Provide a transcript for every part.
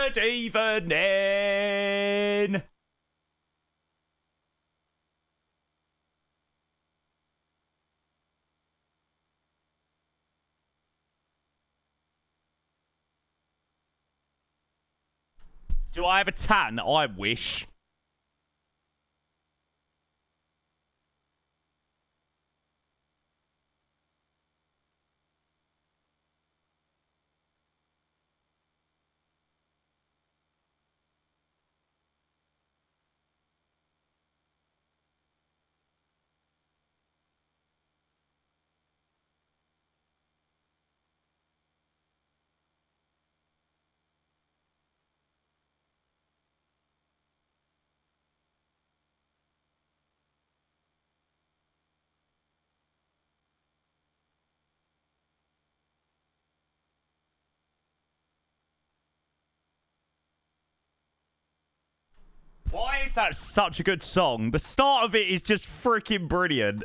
Good evening. Do I have a tan? I wish. Why is that such a good song? The start of it is just freaking brilliant.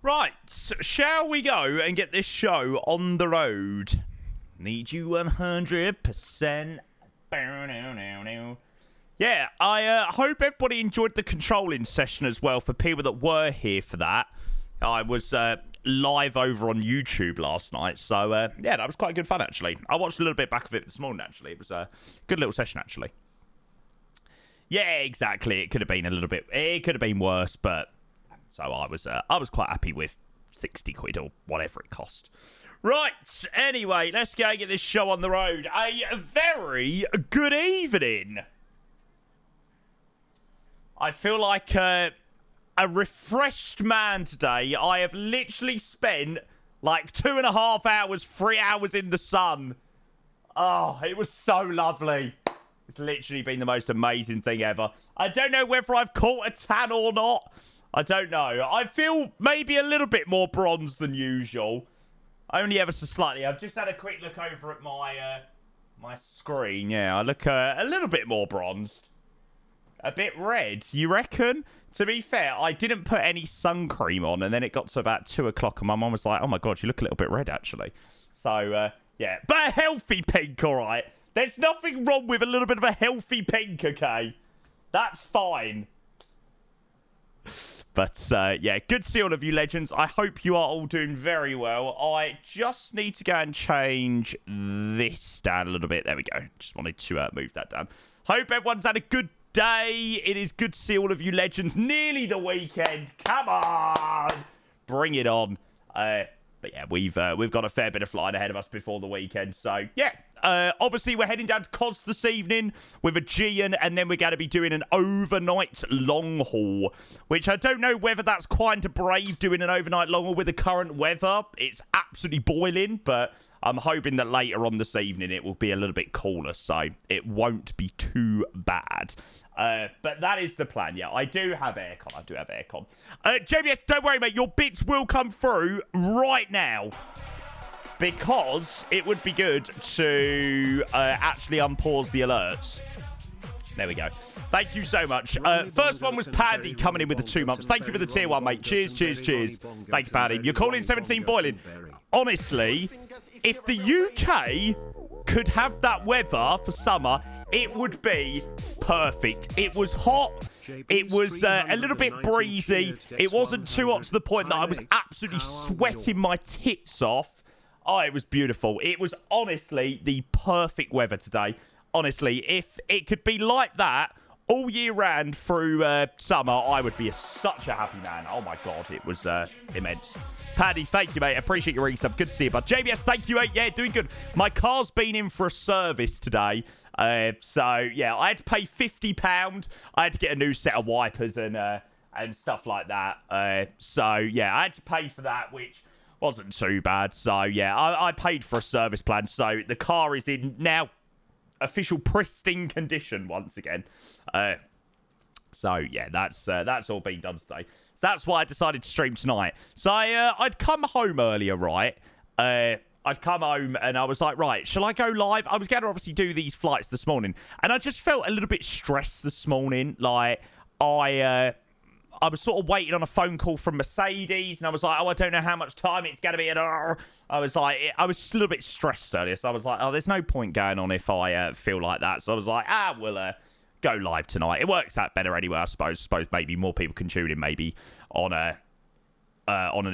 Right, shall we go and get this show on the road? Need you 100%. Yeah, I hope everybody enjoyed the controlling session as well for people that were here for that. I was live over on YouTube last night, so yeah, that was quite good fun actually. I watched a little bit back of it this morning actually. It was a good little session actually. Yeah, exactly. It could have been a little bit. It could have been worse, but so I was quite happy with 60 quid or whatever it cost. Right, anyway, let's go and get this show on the road. A very good evening. I feel like a refreshed man today. I have literally spent like 2.5 hours, 3 hours in the sun. Oh, it was so lovely. It's literally been the most amazing thing ever. I don't know whether I've caught a tan or not. I don't know. I feel maybe a little bit more bronze than usual. Only ever so slightly. I've just had a quick look over at my my screen. Yeah, I look a little bit more bronzed. A bit red, you reckon? To be fair, I didn't put any sun cream on, and then it got to about 2 o'clock, and my mum was like, oh my god, you look a little bit red, actually. So, yeah. But a healthy pink, all right? There's nothing wrong with a little bit of a healthy pink, okay? That's fine. But, yeah, good to see all of you legends. I hope you are all doing very well. I just need to go and change this down a little bit. There we go. Just wanted to move that down. Hope everyone's had a good day. It is good to see all of you legends. Nearly the weekend. Come on. Bring it on. But yeah, we've got a fair bit of flying ahead of us before the weekend. So, yeah. Obviously, we're heading down to Cos this evening with Aegean, and then we're going to be doing an overnight long haul, which I don't know whether that's quite brave doing an overnight long haul with the current weather. It's absolutely boiling, but I'm hoping that later on this evening it will be a little bit cooler, so it won't be too bad. But that is the plan. Yeah, I do have aircon. JBS, don't worry, mate. Your bits will come through right now, because it would be good to actually unpause the alerts. There we go. Thank you so much. First one was Paddy coming in with the 2 months. Thank you for the tier 1, mate. Cheers. Thank you, Paddy. You're calling 17 boiling. Honestly, if the UK could have that weather for summer, it would be perfect. It was hot. It was a little bit breezy. It wasn't too hot to the point that I was absolutely sweating my tits off. Oh, it was beautiful. It was honestly the perfect weather today. Honestly, if it could be like that all year round through summer, I would be such a happy man. Oh, my God. It was immense. Paddy, thank you, mate. Appreciate your resub. Good to see you, bud. JBS, thank you, mate. Yeah, doing good. My car's been in for a service today. So, yeah, I had to pay £50. I had to get a new set of wipers and stuff like that. So, yeah, I had to pay for that, which wasn't too bad. So, yeah, I paid for a service plan. So, the car is in now official pristine condition once again. So yeah, that's all been done today. So that's why I decided to stream tonight. So I'd come home earlier, right? I'd come home and I was like, right, shall I go live? I was going to obviously do these flights this morning, and I just felt a little bit stressed this morning. Like I was sort of waiting on a phone call from Mercedes, and I was like, oh, I don't know how much time it's going to be. And I was like, I was just a little bit stressed earlier. So I was like, oh, there's no point going on if I feel like that. So I was like, we'll go live tonight. It works out better anyway, I suppose. Maybe more people can tune in maybe on an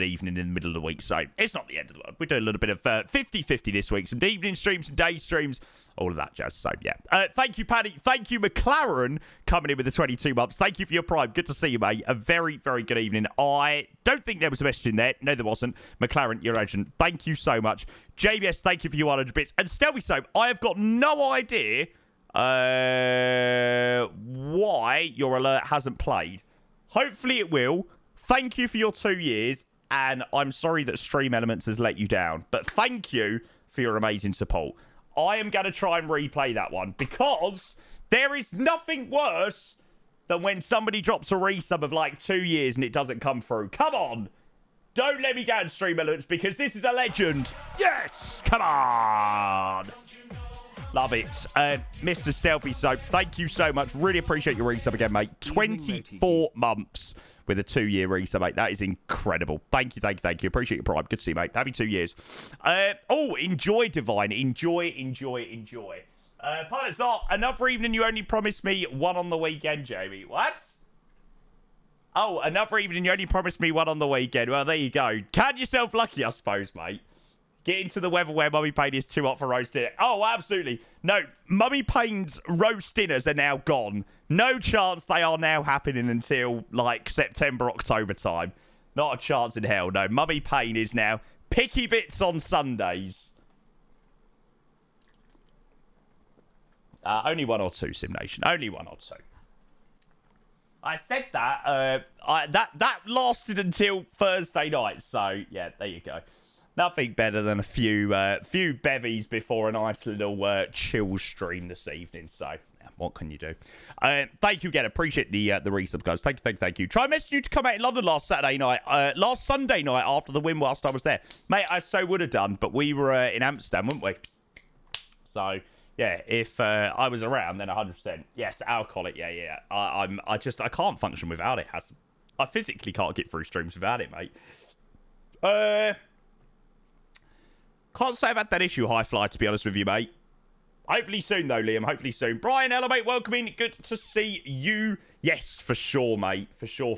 evening in the middle of the week. So it's not the end of the world. We're doing a little bit of 50-50 this week. Some evening streams, some day streams, all of that jazz. So yeah. Thank you, Paddy. Thank you, McLaren, coming in with the 22 months. Thank you for your prime. Good to see you, mate. A very, very good evening. I don't think there was a message in there. No, there wasn't. McLaren, your agent. Thank you so much. JBS, thank you for your 100 bits. And Stealthy Soap, I have got no idea why your alert hasn't played. Hopefully it will. Thank you for your 2 years, and I'm sorry that Stream Elements has let you down, but thank you for your amazing support. I am going to try and replay that one, because there is nothing worse than when somebody drops a resub of like 2 years and it doesn't come through. Come on. Don't let me down, Stream Elements, because this is a legend. Yes! Come on! Love it. Mr. Stealthy Soap, thank you so much. Really appreciate your resub again, mate. 24 months with a 2-year resub, mate. That is incredible. Thank you. Appreciate your prime. Good to see you, mate. Happy 2 years. Enjoy, Divine. Enjoy. Pilots are another evening. You only promised me one on the weekend, Jamie. What? Oh, another evening. You only promised me one on the weekend. Well, there you go. Count yourself lucky, I suppose, mate. Get into the weather where Mummy Payne is too hot for roast dinner. Oh, absolutely. No, Mummy Payne's roast dinners are now gone. No chance they are now happening until, like, September, October time. Not a chance in hell, no. Mummy Payne is now picky bits on Sundays. Only 1 or 2, Sim Nation. Only 1 or 2. I said that. That lasted until Thursday night. So, yeah, there you go. Nothing better than a few bevies before a nice little chill stream this evening. So, yeah, what can you do? Thank you again. Appreciate the resub, guys. Thank you. Try message you to come out in London last Sunday night after the win whilst I was there. Mate, I so would have done, but we were in Amsterdam, weren't we? So, yeah, if I was around, then 100%. Yes, alcoholic, yeah. I can't function without it. I physically can't get through streams without it, mate. Can't say I've had that issue, High Fly, to be honest with you, mate. Hopefully soon, though, Liam. Hopefully soon. Brian Ella, mate, welcome in. Good to see you. Yes, for sure, mate. For sure.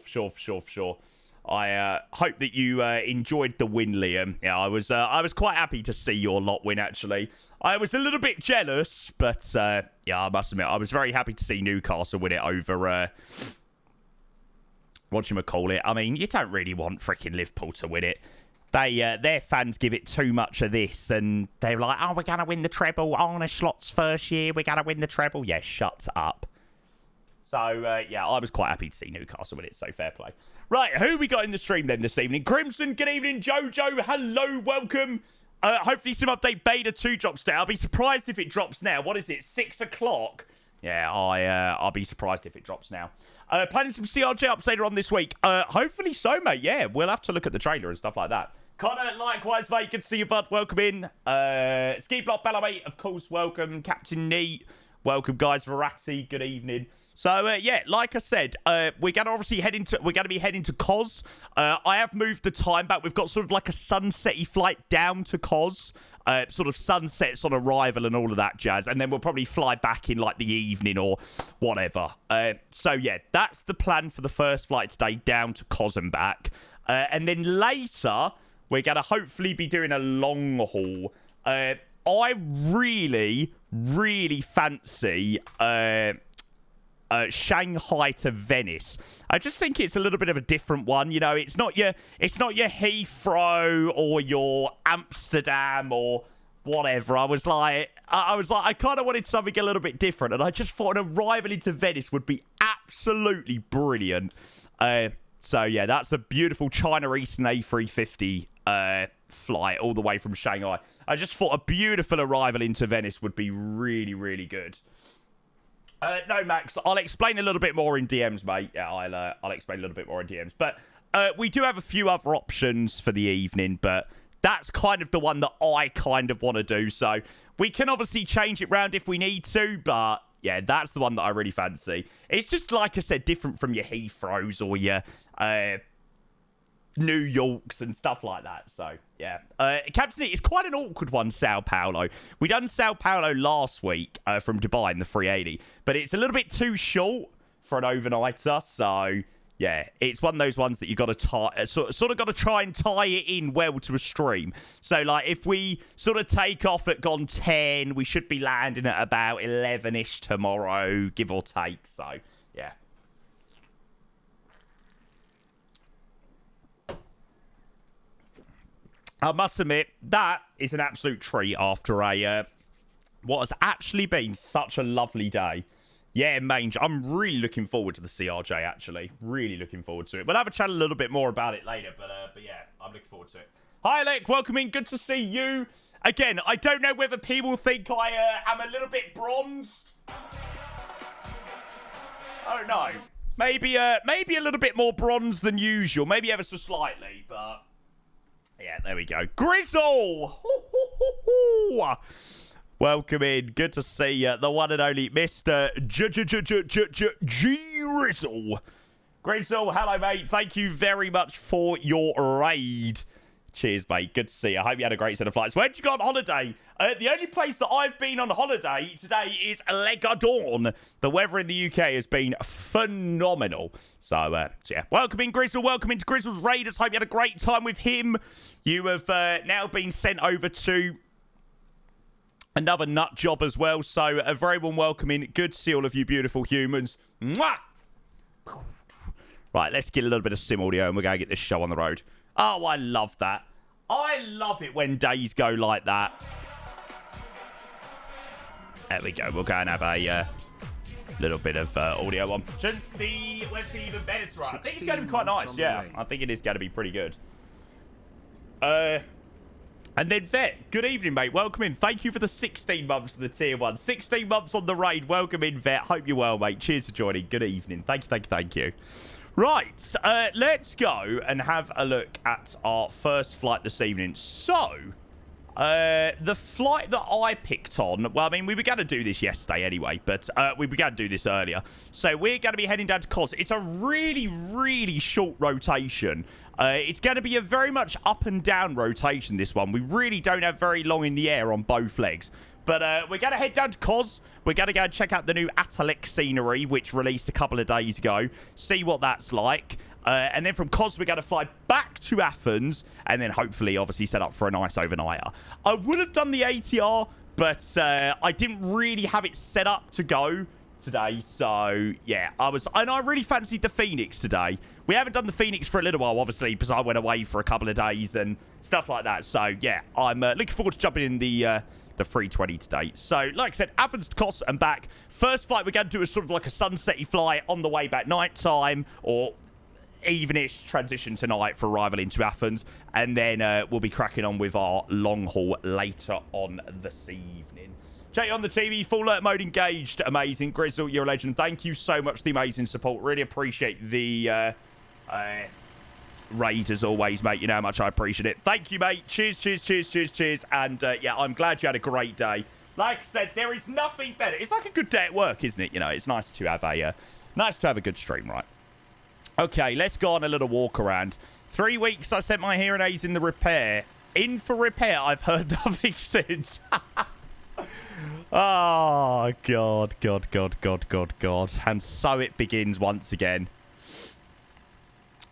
I hope that you enjoyed the win, Liam. Yeah, I was quite happy to see your lot win, actually. I was a little bit jealous, but yeah, I must admit, I was very happy to see Newcastle win it over whatchamacallit. I mean, you don't really want freaking Liverpool to win it. Their fans give it too much of this, and they're like, oh, we're going to win the treble. Arne Slot's first year, we're going to win the treble. Yeah, shut up. So, yeah, I was quite happy to see Newcastle win it, so fair play. Right, who we got in the stream then this evening? Crimson, good evening. Jojo, hello, welcome. Hopefully Sim Update Beta 2 drops now. I'll be surprised if it drops now. What is it, 6 o'clock? Yeah, I'll be surprised if it drops now. Planning some CRJ ups later on this week. Hopefully so, mate. Yeah, we'll have to look at the trailer and stuff like that. Connor, likewise, mate. Good to see you, bud. Welcome in. Ski Block Bella, mate. Of course, welcome. Captain Neat. Welcome, guys. Verratti, good evening. So, yeah, like I said, we're going to obviously be heading to Kos. I have moved the time back. We've got sort of like a sunset-y flight down to Kos. Sort of sunsets on arrival and all of that jazz. And then we'll probably fly back in like the evening or whatever. So, yeah, that's the plan for the first flight today, down to Kos and back. And then later, we're going to hopefully be doing a long haul. I really, really fancy Shanghai to Venice. I just think it's a little bit of a different one. You know, it's not your Heathrow or your Amsterdam or whatever. I was like, I kind of wanted something a little bit different, and I just thought an arrival into Venice would be absolutely brilliant. So yeah, that's a beautiful China Eastern A350 flight all the way from Shanghai. I just thought a beautiful arrival into Venice would be really, really good. No, Max, I'll explain a little bit more in DMs, mate. Yeah, I'll explain a little bit more in DMs. But we do have a few other options for the evening, but that's kind of the one that I kind of want to do. So we can obviously change it round if we need to, but yeah, that's the one that I really fancy. It's just, like I said, different from your Heathrows or your New Yorks and stuff like that. So, yeah. Captain, it's quite an awkward one, Sao Paulo. We done Sao Paulo last week from Dubai in the 380, but it's a little bit too short for an overnighter. So, yeah, it's one of those ones that you got to tie, sort of got to try and tie it in well to a stream. So, like, if we sort of take off at gone 10, we should be landing at about 11-ish tomorrow, give or take. So, yeah. I must admit, that is an absolute treat after what has actually been such a lovely day. Yeah, Mange, I'm really looking forward to the CRJ, actually. Really looking forward to it. We'll have a chat a little bit more about it later, but yeah, I'm looking forward to it. Hi, Alec. Welcome in. Good to see you. Again, I don't know whether people think I am a little bit bronzed. I don't know. Maybe a little bit more bronze than usual. Maybe ever so slightly, but... yeah, there we go. Grizzle! Welcome in. Good to see you. The one and only Mr. Grizzle. Grizzle, hello, mate. Thank you very much for your raid. Cheers, mate. Good to see you. I hope you had a great set of flights. Where'd you go on holiday? The only place that I've been on holiday today is LGAV-LG. The weather in the UK has been phenomenal. So, yeah. Welcome in, Grizzle. Welcome into Grizzle's Raiders. Hope you had a great time with him. You have now been sent over to another nut job as well. So, a very warm welcome in. Good to see all of you beautiful humans. Mwah! Right, let's get a little bit of sim audio and we're going to get this show on the road. Oh, I love that. I love it when days go like that. There we go. We'll go and have a little bit of audio on. Should the web be even better to run? I think it's going to be quite nice. Yeah, I think it is going to be pretty good. And then Vet, good evening, mate. Welcome in. Thank you for the 16 months of the tier 1. 16 months on the raid. Welcome in, Vet. Hope you're well, mate. Cheers for joining. Good evening. Thank you, thank you, thank you. Right, let's go and have a look at our first flight this evening. So, the flight that I picked on, well, I mean, we were going to do this yesterday anyway, but we began to do this earlier. So, we're going to be heading down to Kos. It's a really, really short rotation. It's going to be a very much up and down rotation, this one. We really don't have very long in the air on both legs. But we're going to head down to Kos. We're going to go and check out the new Atalek scenery, which released a couple of days ago. See what that's like. And then from Kos, we're going to fly back to Athens. And then hopefully, obviously, set up for a nice overnighter. I would have done the ATR, but I didn't really have it set up to go today. So, yeah, I really fancied the Fenix today. We haven't done the Fenix for a little while, obviously, because I went away for a couple of days and stuff like that. So, yeah, I'm looking forward to jumping in the 320 today. So, like I said, Athens to Kos and back. First flight we're going to do is sort of like a sunset-y flight on the way back, night time, or evenish transition tonight for arrival into Athens. And then we'll be cracking on with our long haul later on this evening. Jay on the TV, full alert mode engaged. Amazing. Grizzle, you're a legend. Thank you so much for the amazing support. Really appreciate the raid as always, mate. You know how much I appreciate it. Thank you, mate. Cheers, cheers, cheers, cheers, cheers. And yeah, I'm glad you had a great day. Like I said, there is nothing better. It's like a good day at work, isn't it? You know, it's nice to have a good stream, right? Okay, let's go on a little walk around. 3 weeks I sent my hearing aids in the repair. In for repair. I've heard nothing since. Oh, God, God, God, God, God, God. And so it begins once again.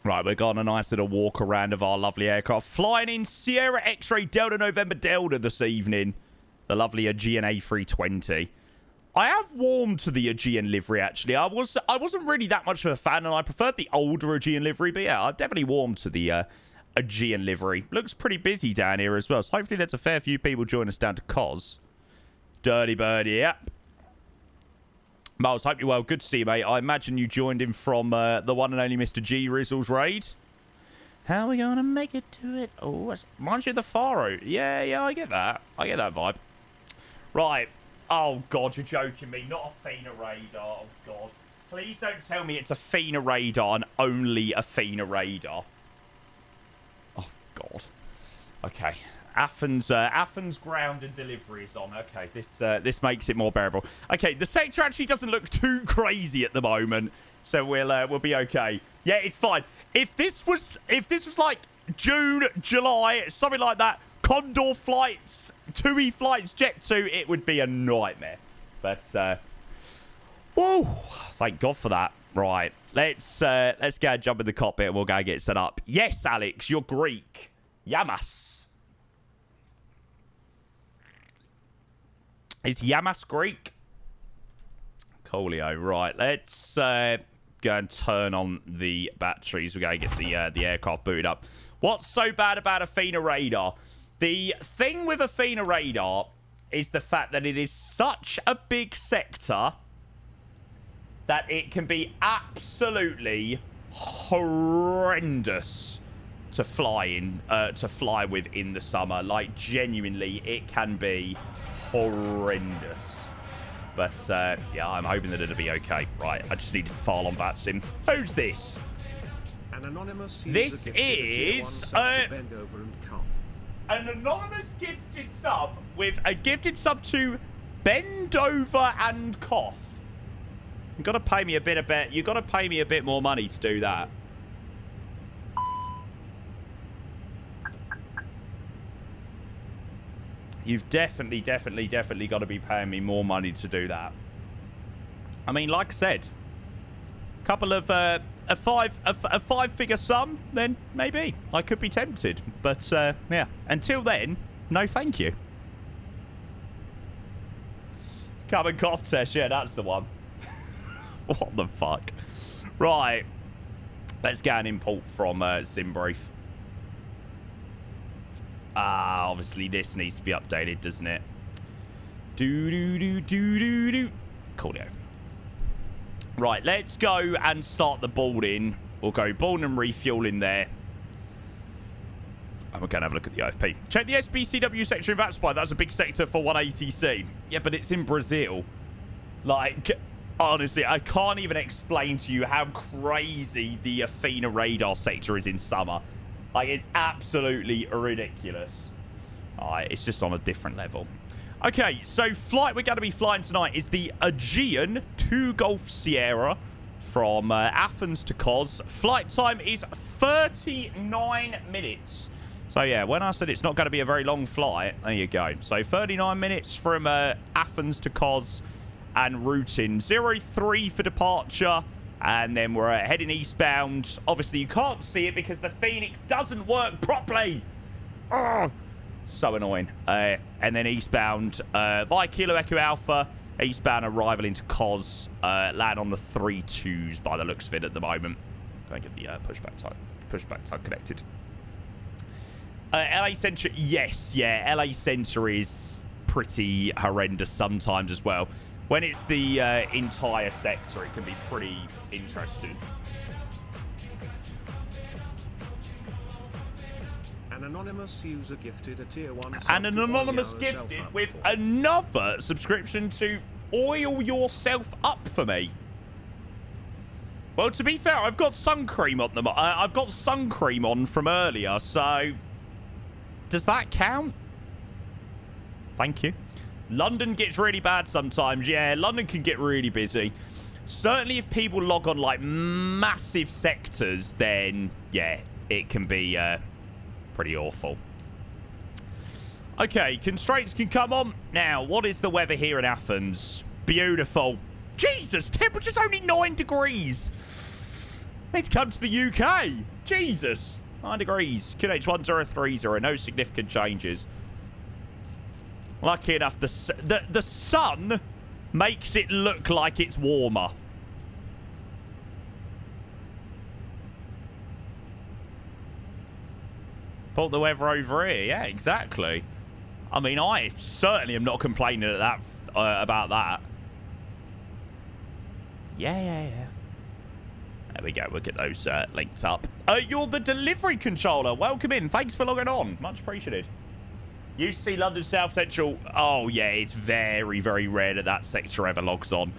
Right, we're going a nice little walk around of our lovely aircraft. Flying in Sierra X-Ray Delta November Delta this evening. The lovely Aegean A320. I have warmed to the Aegean livery, actually. I wasn't really that much of a fan, and I preferred the older Aegean livery. But yeah, I've definitely warmed to the Aegean livery. Looks pretty busy down here as well. So hopefully there's a fair few people join us down to Cos. Dirty birdie, yep. Miles, hope you're well. Good to see you, mate. I imagine you joined in from the one and only Mr. G Rizzle's raid. How are we going to make it to it? Oh, reminds you of the Faro. Yeah, I get that. I get that vibe. Right. Oh, God, you're joking me. Not a Fena radar. Oh, God. Please don't tell me it's a Fena radar and only a Fena radar. Oh, God. Okay. Athens ground and delivery is on. Okay, this makes it more bearable. Okay, the sector actually doesn't look too crazy at the moment, so we'll be okay. Yeah, it's fine. If this was like June, July, something like that, Condor flights, TUI flights, Jet 2, it would be a nightmare. But whoa, thank God for that. Right, let's go and jump in the cockpit and we'll go and get set up. Yes, Alex, you're Greek. Yamas. Is Yamas Greek? Coolio. Right, let's go and turn on the batteries. We're going to get the aircraft booted up. What's so bad about a Fena radar? The thing with a Fena radar is the fact that it is such a big sector that it can be absolutely horrendous to fly with in the summer. Like, genuinely, it can be horrendous. But yeah, I'm hoping that it'll be okay. Right, I just need to file on that sim. Who's this? An anonymous this is an anonymous gifted sub with a gifted sub to bend over and cough. You gotta pay me a bit. You gotta pay me a bit more money to do that. You've definitely got to be paying me more money to do that. I mean, like I said, couple of a five-figure sum, then maybe I could be tempted. But yeah, until then, no, thank you. Come and cough test, yeah, that's the one. What the fuck? Right, let's get an import from Simbrief. Obviously this needs to be updated, doesn't it? Coolio. Right, let's go and start the boarding. We'll go boarding and refuel in there. And we're going to have a look at the OFP. Check the SBCW sector in that spy. That's a big sector for 180C. Yeah, but it's in Brazil. Like, honestly, I can't even explain to you how crazy the Athena radar sector is in summer. Like, it's absolutely ridiculous. Alright, it's just on a different level. Okay, so flight we're going to be flying tonight is the Aegean 2 Golf Sierra from Athens to Kos. Flight time is 39 minutes. So, yeah, when I said it's not going to be a very long flight, there you go. So, 39 minutes from Athens to Kos and routing 03 for departure. And then we're heading eastbound. Obviously, you can't see it because the Fenix doesn't work properly. Oh, so annoying. And then eastbound via Kilo Echo Alpha. Eastbound arrival into Kos. Land on the 3-2s by the looks of it at the moment. Go and get the pushback tug connected. LA Centre, yes, yeah. LA Centre is pretty horrendous sometimes as well. When it's the entire sector, it can be pretty interesting. An anonymous user gifted a tier 1 sub And an to anonymous oil yourself gifted up with for. another subscription to oil yourself up for me. Well, to be fair, I've got sun cream on them. I've got sun cream on from earlier, so does that count? Thank you. London gets really bad sometimes. Yeah, London can get really busy. Certainly if people log on like massive sectors, then yeah, it can be pretty awful. Okay, constraints can come on. Now, what is the weather here in Athens? Beautiful. Jesus, temperature's only 9 degrees. Need to come to the UK. Jesus. 9 degrees. QH1030. No significant changes. Lucky enough, the sun makes it look like it's warmer. Put the weather over here. Yeah, exactly. I mean, I certainly am not complaining at that, about that. Yeah. There we go. We'll get those linked up. You're the delivery controller. Welcome in. Thanks for logging on. Much appreciated. You see London South Central. Oh, yeah. It's very, very rare that that sector ever logs on.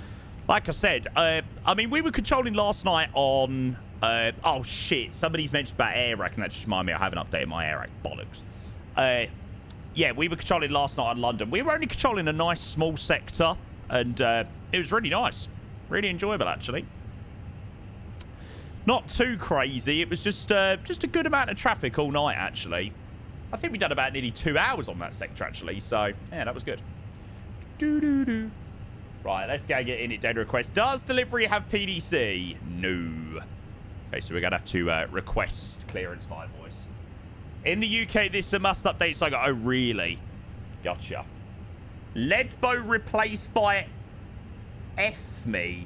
Like I said, I mean, we were controlling last night on... oh, shit. Somebody's mentioned about air rack, and that just reminded me I haven't updated my air rack. Bollocks. Yeah, we were controlling last night on London. We were only controlling a nice small sector, and it was really nice. Really enjoyable, actually. Not too crazy. It was just a good amount of traffic all night, actually. I think we done about nearly 2 hours on that sector, actually. So, yeah, that was good. Right, let's go get in it. Dead request. Does delivery have PDC? No. Okay, so we're going to have to request clearance via voice. In the UK, this is a must update. So I go, oh, really? Gotcha. Leadbow replaced by FME.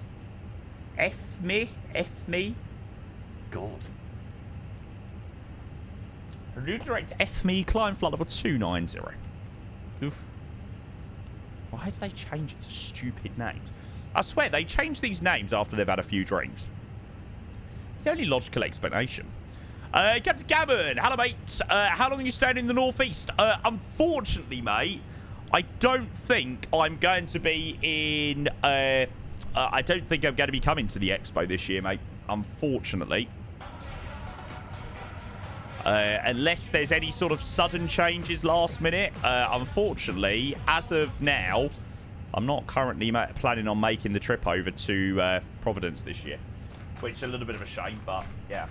FME? God. Redirect FME climb flight level 290. Oof. Why did they change it to stupid names? I swear, they changed these names after they've had a few drinks. It's the only logical explanation. Captain Gammon, hello, mate. How long are you staying in the northeast? Unfortunately, mate, I don't think I'm going to be in... I don't think I'm going to be coming to the expo this year, mate. Unfortunately. Unless there's any sort of sudden changes last minute. Unfortunately, as of now, I'm not currently planning on making the trip over to Providence this year. Which is a little bit of a shame, but yeah.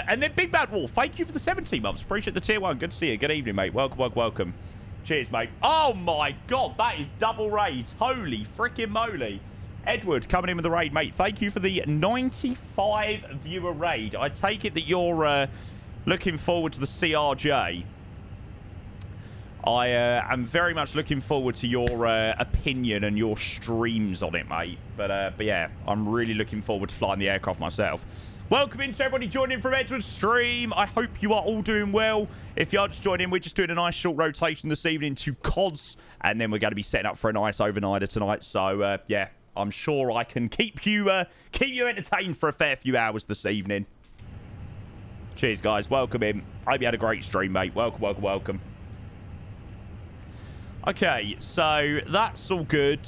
And then Big Bad Wolf, thank you for the 17 months. Appreciate the tier 1. Good to see you. Good evening, mate. Welcome. Cheers, mate. Oh, my God. That is double raids. Holy freaking moly. Edward coming in with the raid, mate. Thank you for the 95 viewer raid. I take it that you're looking forward to the CRJ. I am very much looking forward to your opinion and your streams on it, mate. But yeah, I'm really looking forward to flying the aircraft myself. Welcome in to everybody joining from Edward's stream. I hope you are all doing well. If you are just joining, we're just doing a nice short rotation this evening to CODS. And then we're going to be setting up for a nice overnighter tonight. So, yeah, I'm sure I can keep you entertained for a fair few hours this evening. Cheers, guys. Welcome in. Hope you had a great stream, mate. Welcome. Okay, so that's all good.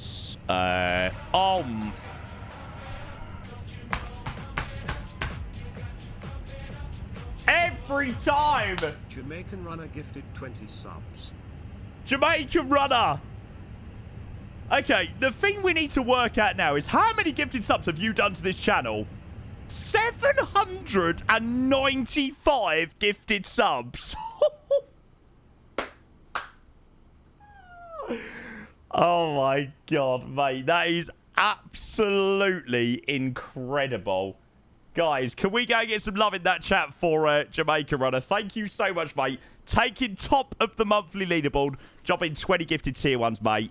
Every time! Jamaican runner gifted 20 subs. Jamaican runner! Okay, the thing we need to work out now is how many gifted subs have you done to this channel? 795 gifted subs. Oh my God, mate. That is absolutely incredible. Guys, can we go and get some love in that chat for Jamaica Runner? Thank you so much, mate. Taking top of the monthly leaderboard. Dropping 20 gifted tier 1s, mate.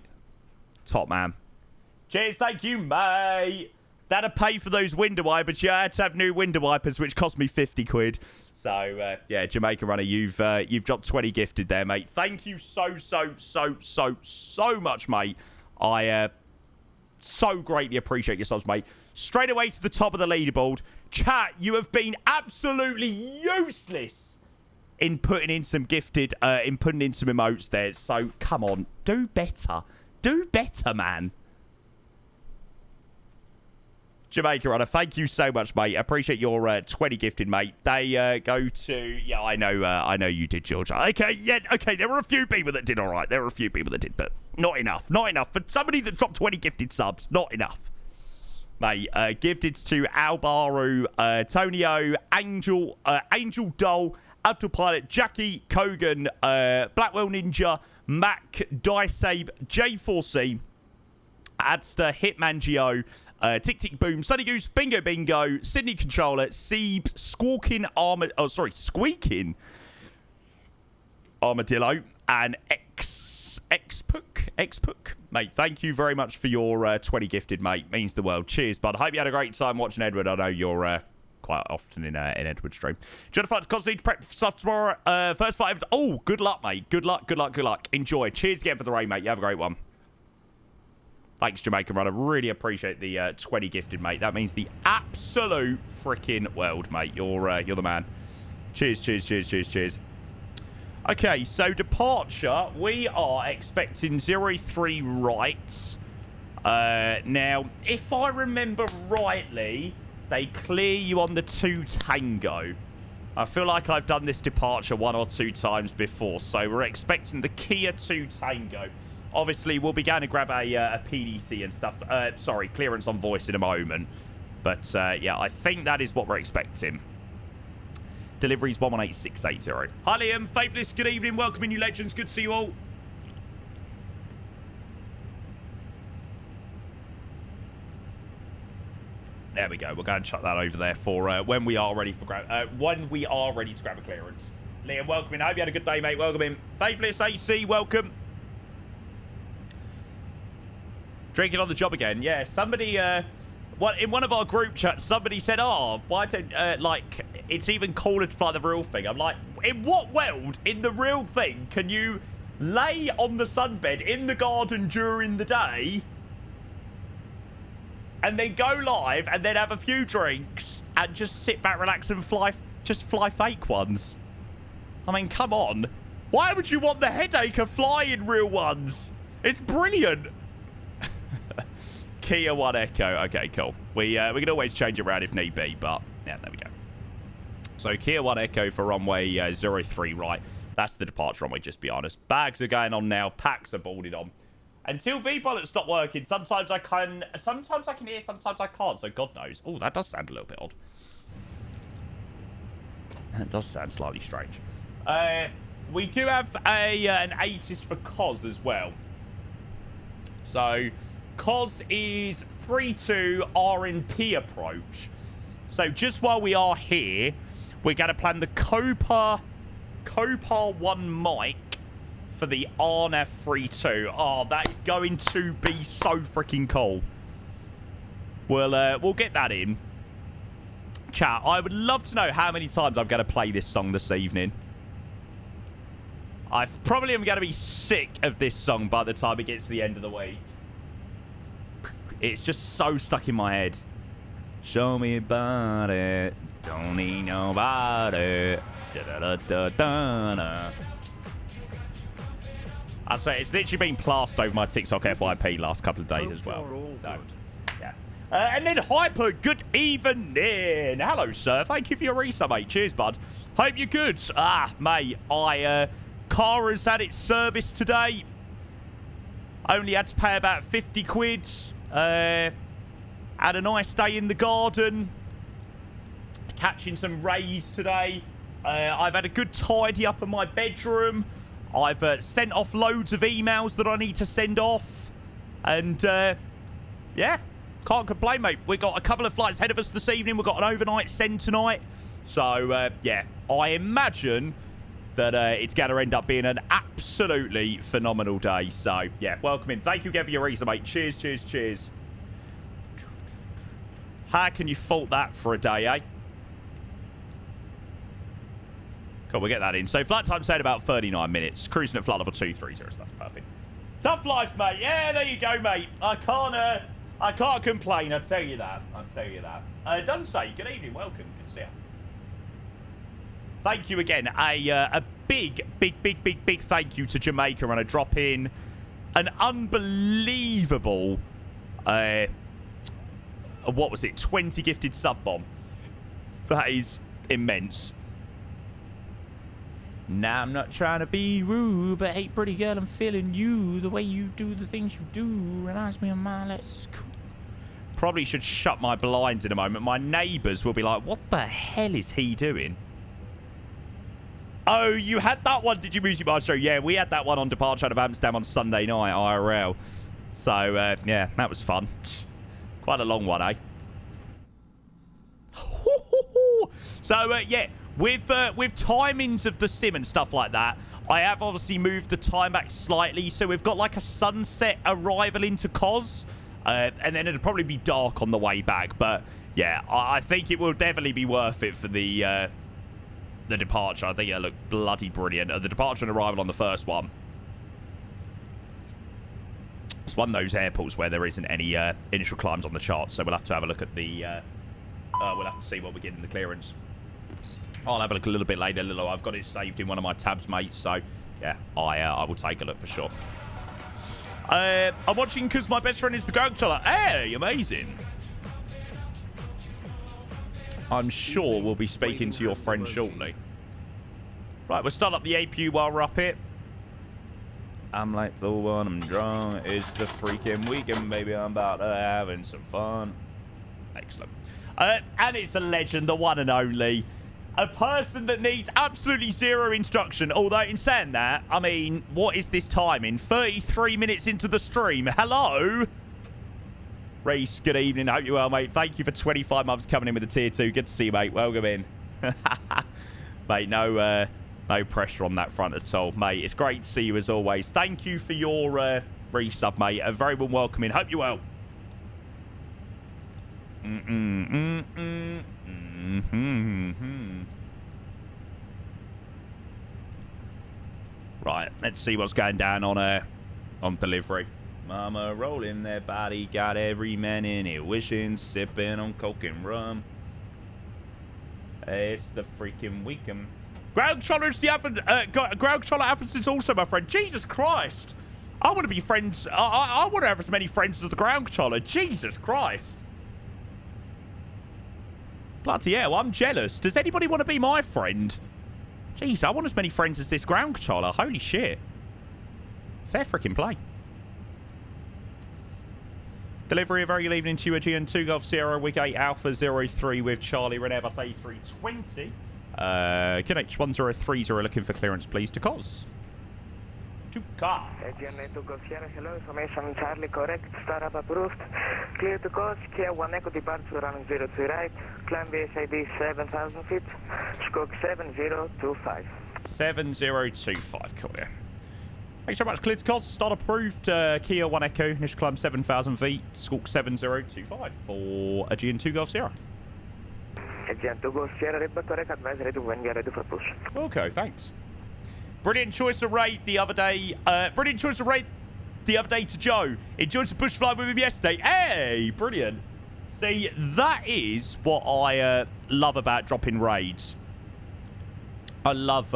Top man. Cheers, thank you, mate. That'll pay for those window wipers. Yeah, I had to have new window wipers, which cost me 50 quid. So, yeah, Jamaica Runner, you've dropped 20 gifted there, mate. Thank you so much, mate. I so greatly appreciate your subs, mate. Straight away to the top of the leaderboard. Chat, you have been absolutely useless in putting in some gifted, in putting in some emotes there. So, come on. Do better. Do better, man. Jamaica Runner, thank you so much, mate. I appreciate your 20 gifted, mate. They go to... Yeah, I know you did, George. Okay, yeah, okay. There were a few people that did all right. There were a few people that did, but not enough. Not enough. For somebody that dropped 20 gifted subs, not enough. Mate, gifted to Albaru, Tonio, Angel Doll, Abdul Pilot, Jackie, Kogan, Blackwell Ninja, Mac, Diceabe, J4C, Adster, Hitman Geo, Tick Tick Boom, Sunny Goose, Bingo Bingo, Sydney Controller, Seeb, Squeaking Armadillo, and Xpook. Mate, thank you very much for your 20 gifted, mate. Means the world. Cheers, bud. Hope you had a great time watching Edward. I know you're quite often in Edward's stream. Do you want to fight to constantly prep for stuff tomorrow? First fight. Oh, good luck, mate. Good luck. Enjoy. Cheers again for the rain, mate. You have a great one. Thanks, Jamaican Runner. Really appreciate the 20 gifted, mate. That means the absolute freaking world, mate. You're the man. Cheers. Okay, so departure. We are expecting 03 right. Now, if I remember rightly, they clear you on the 2 Tango. I feel like I've done this departure 1 or 2 times before, so we're expecting the Kia 2 Tango. Obviously, we'll be going to grab a PDC and stuff. Sorry, clearance on voice in a moment. But, yeah, I think that is what we're expecting. Deliveries 118680. Hi, Liam. Faithless, good evening. Welcome in, you legends. Good to see you all. There we go. We'll go and chuck that over there for when we are ready to grab a clearance. Liam, welcome in. I hope you had a good day, mate. Welcome in. Faithless AC, welcome. Drinking on the job again. Yeah, somebody, in one of our group chats, somebody said, oh, why don't, like, it's even cooler to fly the real thing. I'm like, in what world, in the real thing, can you lay on the sunbed in the garden during the day and then go live and then have a few drinks and just sit back, relax and fly fake ones? I mean, come on. Why would you want the headache of flying real ones? It's brilliant. Kia 1 Echo. Okay, cool. We can always change it around if need be, but yeah, there we go. So Kia 1 Echo for runway 03 right. That's the departure runway, just be honest. Bags are going on now. Packs are boarded on. Until V-pilots stop working, sometimes I can hear, sometimes I can't, so God knows. Oh, that does sound a little bit odd. That does sound slightly strange. We do have an 80s for COS as well. So COS is 3-2 RNP approach. So just while we are here, we're going to plan the Copa 1 mic for the RNAV 3-2. Oh, that is going to be so freaking cool. We'll get that in. Chat, I would love to know how many times I'm going to play this song this evening. I probably am going to be sick of this song by the time it gets to the end of the week. It's just so stuck in my head. Show me about it. Don't need nobody. Da-da-da-da-da-da. I say it's literally been plastered over my TikTok FYP last couple of days as well. So, yeah. And then Hyper, good evening. Hello, sir. Thank you for your resub, mate. Cheers, bud. Hope you're good. Ah, mate, car has had its service today. Only had to pay about 50 quid. Had a nice day in the garden. Catching some rays today. I've had a good tidy up in my bedroom. I've sent off loads of emails that I need to send off. And, yeah, can't complain, mate. We've got a couple of flights ahead of us this evening. We've got an overnight send tonight. So, yeah, I imagine that it's going to end up being an absolutely phenomenal day. So, yeah, welcome in. Thank you again for your reason, mate. Cheers, cheers, cheers. How can you fault that for a day, eh? Cool, we'll get that in. So flight time said about 39 minutes. Cruising at flight level 230, so that's perfect. Tough life, mate. Yeah, there you go, mate. I can't complain, I'll tell you that. I'll tell you that. Dunsay, good evening, welcome. Good to see you. thank you again. A big thank you to Jamaica and a drop in an unbelievable, what was it, 20 gifted sub bomb. That is immense. Now, I'm not trying to be rude, but hey, pretty girl, I'm feeling you. The way you do the things you do reminds me of mine. That's cool. Probably should shut my blinds in a moment. My neighbours will be like, what the hell is he doing? Oh, you had that one, did you, Music Maestro? Yeah, we had that one on departure out of Amsterdam on Sunday night, IRL. So, yeah, that was fun. Quite a long one, eh? So, yeah, with timings of the sim and stuff like that, I have obviously moved the time back slightly. So we've got like a sunset arrival into Cos. And then it'll probably be dark on the way back. But, yeah, I think it will definitely be worth it for the departure. I think it'll look bloody brilliant. The departure and arrival on the first one. It's one of those airports where there isn't any initial climbs on the chart. So we'll have to have a look at the... we'll have to see what we get in the clearance. I'll have a look a little bit later. I've got it saved in one of my tabs, mate. So, yeah, I will take a look for sure. I'm watching because my best friend is the ground controller. Hey, amazing. I'm sure we'll be speaking to your friend shortly. Right, we'll start up the APU while we're up here. I'm like the one, I'm drunk. It's the freaking weekend, baby. I'm about to having some fun. Excellent. And it's a legend, the one and only. A person that needs absolutely zero instruction. Although, in saying that, I mean, what is this timing? 33 minutes into the stream. Hello? Reese, good evening. Hope you're well, mate. Thank you for 25 months coming in with a tier 2. Good to see you, mate. Welcome in. Mate, no pressure on that front at all. Mate, it's great to see you as always. Thank you for your resub, mate. A very warm welcome in. Hope you're well. Right, let's see what's going down on delivery. Mama rolling their body, got every man in it, wishing, sipping on coke and rum. It's the freaking weekend. Ground controller is ground controller Athens is also my friend. Jesus Christ! I want to be friends. I want to have as many friends as the ground controller. Jesus Christ! Bloody hell, I'm jealous. Does anybody want to be my friend? Jeez, I want as many friends as this ground controller. Holy shit. Fair freaking play. Delivery, a very good evening to you, Aegean 2 Golf Sierra, Wig 8 Alpha 03 with Charlie, Red Airbus A320. QNH1030 looking for clearance, please, to Cos. To Cos. Aegean 2 Golf Sierra, hello, information Charlie, correct, startup approved. Clear to Cos, Kia 1 Echo departure running 02 right, climb VSID 7,000 feet, stroke 7025. 7025, cool, yeah. Thanks so much, clear to Cos, start approved, Kia 1 Echo, initial climb 7,000 feet, squawk 7025 for Aegean 2 Golf Sierra. Aegean 2 Golf Sierra, read back correct, advise ready when you're ready for push. Okay, thanks. Brilliant choice of raid the other day. To Joe. Enjoyed some bush fly with him yesterday. Hey, brilliant. See, that is what I love about dropping raids. I love...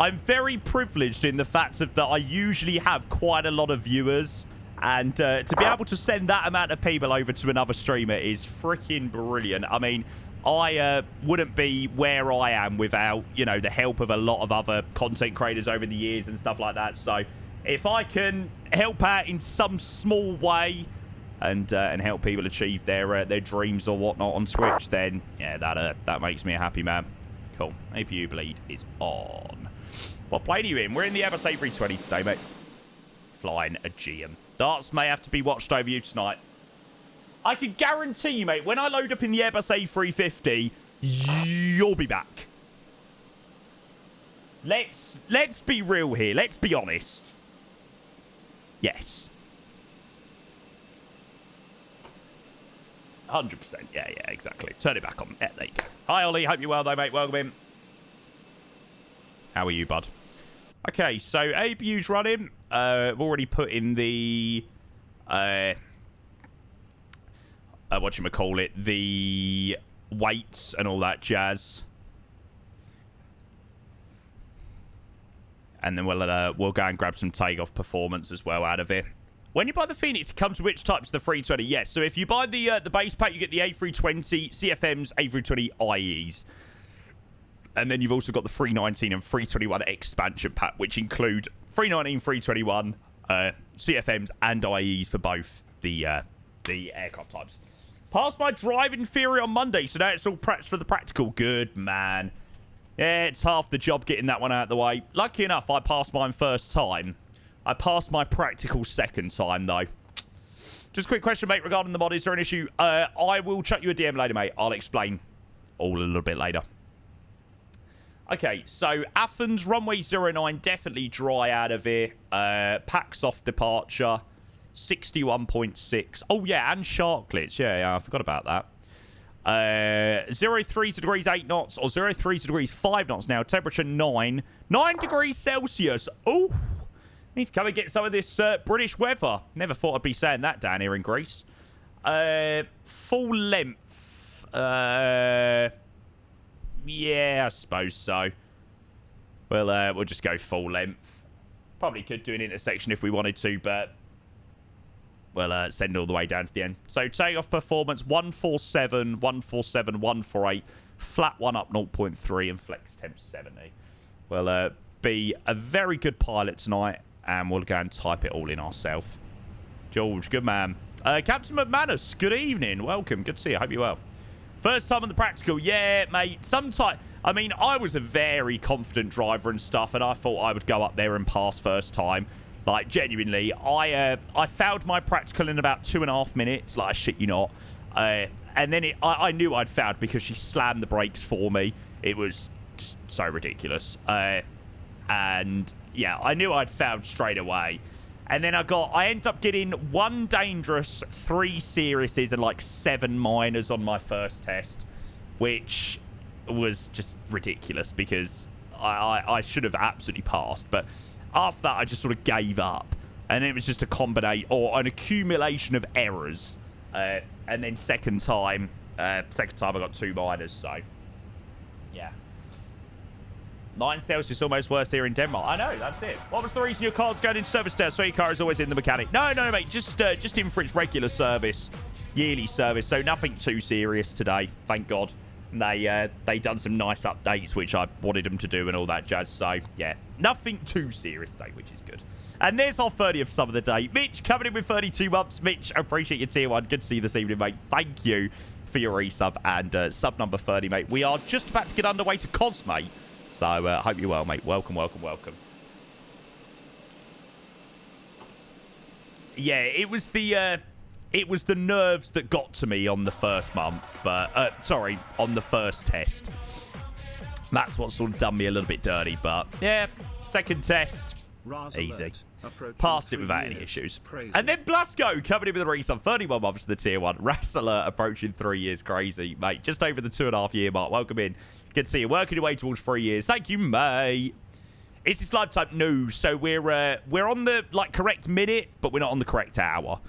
I'm very privileged in the fact that I usually have quite a lot of viewers. And to be able to send that amount of people over to another streamer is freaking brilliant. I mean... I wouldn't be where I am without, you know, the help of a lot of other content creators over the years and stuff like that. So if I can help out in some small way and help people achieve their dreams or whatnot on Twitch, then yeah, that makes me a happy man. Cool. APU bleed is on. What plane are you in? We're in the Airbus A320 today, mate. Flying Aegean. Darts may have to be watched over you tonight. I can guarantee you, mate, when I load up in the Airbus A350, you'll be back. Let's be real here. Let's be honest. Yes. 100%. Yeah, exactly. Turn it back on. Yeah, there you go. Hi, Ollie. Hope you're well, though, mate. Welcome in. How are you, bud? Okay, so APU's running. I've already put in the... whatchamacallit, the weights and all that jazz. And then we'll go and grab some takeoff performance as well out of it. When you buy the Fenix, it comes with which types? The 320? Yes. So if you buy the base pack, you get the A320, CFMs, A320 IEs. And then you've also got the 319 and 321 expansion pack, which include 319, 321, CFMs and IEs for both the aircraft types. Passed my driving theory on Monday, so now it's all prepped for the practical. Good, man. Yeah, it's half the job getting that one out of the way. Lucky enough, I passed mine first time. I passed my practical second time, though. Just a quick question, mate, regarding the mod. Is there an issue? I will chuck you a DM later, mate. I'll explain all a little bit later. Okay, so Athens, runway 09, definitely dry out of here. Pack soft departure, 61.6. Oh, yeah, and sharklets. Yeah, I forgot about that. 03 degrees 8 knots, or 03 degrees 5 knots now. Temperature 9 degrees Celsius. Oh, need to come and get some of this British weather. Never thought I'd be saying that down here in Greece. Full length. Yeah, I suppose so. We'll just go full length. Probably could do an intersection if we wanted to, but we'll send all the way down to the end. So takeoff performance 147, 147, 148, flat 1 up 0.3, and flex temp 70. We'll be a very good pilot tonight, and we'll go and type it all in ourselves. George, good man. Captain McManus, good evening. Welcome. Good to see you. Hope you're well. First time on the practical. Yeah, mate. I mean, I was a very confident driver and stuff, and I thought I would go up there and pass first time. Like, genuinely, I failed my practical in about 2.5 minutes. Like, I shit you not. And then I knew I'd failed because she slammed the brakes for me. It was just so ridiculous. And, yeah, I knew I'd failed straight away. And then I ended up getting 1 dangerous, 3 seriouses, and like 7 minors on my first test, which was just ridiculous because I should have absolutely passed. But after that, I just sort of gave up. And it was just an accumulation of errors. And then second time I got 2 minors, so yeah. 9 Celsius, almost worse here in Denmark. I know, that's it. What was the reason your car's going in service there? So your car is always in the mechanic. No, mate. Just in for its regular service, yearly service. So nothing too serious today, thank God. And they done some nice updates, which I wanted them to do and all that jazz. So, yeah, nothing too serious today, which is good. And there's our 30th sub of the day. Mitch, coming in with 32 months. Mitch, I appreciate your tier 1. Good to see you this evening, mate. Thank you for your resub and sub number 30, mate. We are just about to get underway to Cos, mate. So, hope you're well, mate. Welcome, welcome, welcome. Yeah, it was the nerves that got to me on the first month, but on the first test. That's what sort of done me a little bit dirty, but yeah, second test, easy. Passed it without any issues. Crazy. And then Blasco coming in with a resub, 31 months to the tier 1. Rass alert approaching 3 years, crazy, mate. Just over the 2.5 year mark. Welcome in. Good to see you. Working your way towards 3 years. Thank you, mate. Is this live type? No. So we're on the correct minute, but we're not on the correct hour.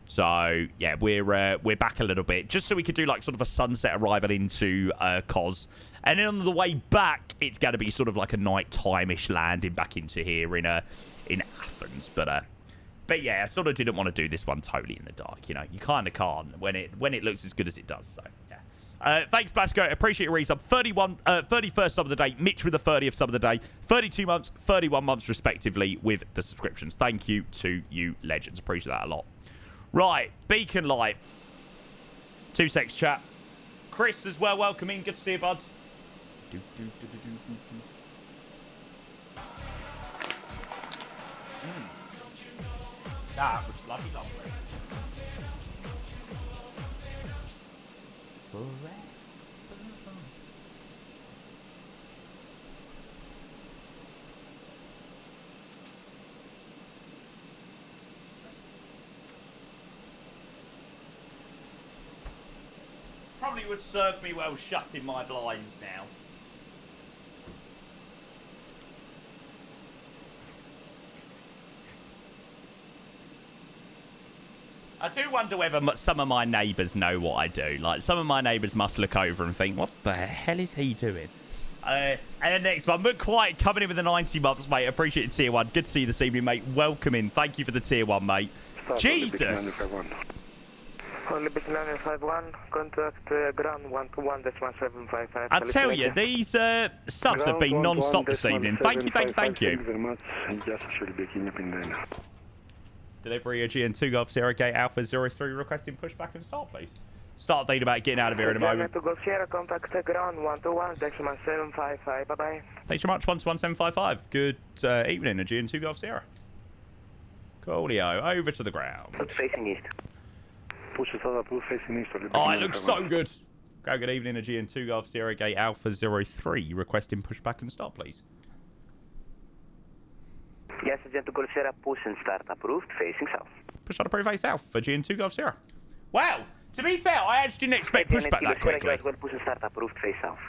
So yeah, we're back a little bit just so we could do sort of a sunset arrival into Cos, and then on the way back it's going to be sort of like a night time-ish landing back into here in Athens. But yeah, I sort of didn't want to do this one totally in the dark. You know, you kind of can't when it looks as good as it does. So yeah. Thanks, Blasco. Appreciate your resub. 31st sub of the day. Mitch with the 30th sub of the day. 32 months, 31 months, respectively, with the subscriptions. Thank you to you, legends. Appreciate that a lot. Right, Beacon Light. 2 secs, chat. Chris as well. Welcome in. Good to see you, buds. That was bloody lovely. Probably would serve me well shutting my blinds now. I do wonder whether some of my neighbours know what I do. Like, some of my neighbours must look over and think, what the hell is he doing? And then next one, but quite coming in with the 90 months, mate. Appreciate it, tier 1. Good to see you this evening, mate. Welcome in. Thank you for the tier 1, mate. Jesus. Olympic 951, contact ground 121.755. I tell you, these subs have been non-stop this evening. Thank you. Thank you very much. Just should be in Delivery Aegean 2 Golf Sierra Gate Alpha 03 requesting pushback and start, please. Start thinking about getting out of here in a moment. To Golf Sierra, contact ground 121.755. Bye-bye. Thanks so much, 121.755. Good evening, Aegean 2 Golf Sierra. Coolio, over to the ground. Facing east. Push it up, facing east. Oh, it looks so good. Go, good evening, Aegean 2 Golf Sierra Gate Alpha 03 requesting pushback and start, please. Yes, Aegean 2 Golf Sierra, push and start approved, facing south. Push start approved, face south, Aegean 2 Golf Sierra. Wow, to be fair, I actually didn't expect pushback that quickly. Push and start approved, face south.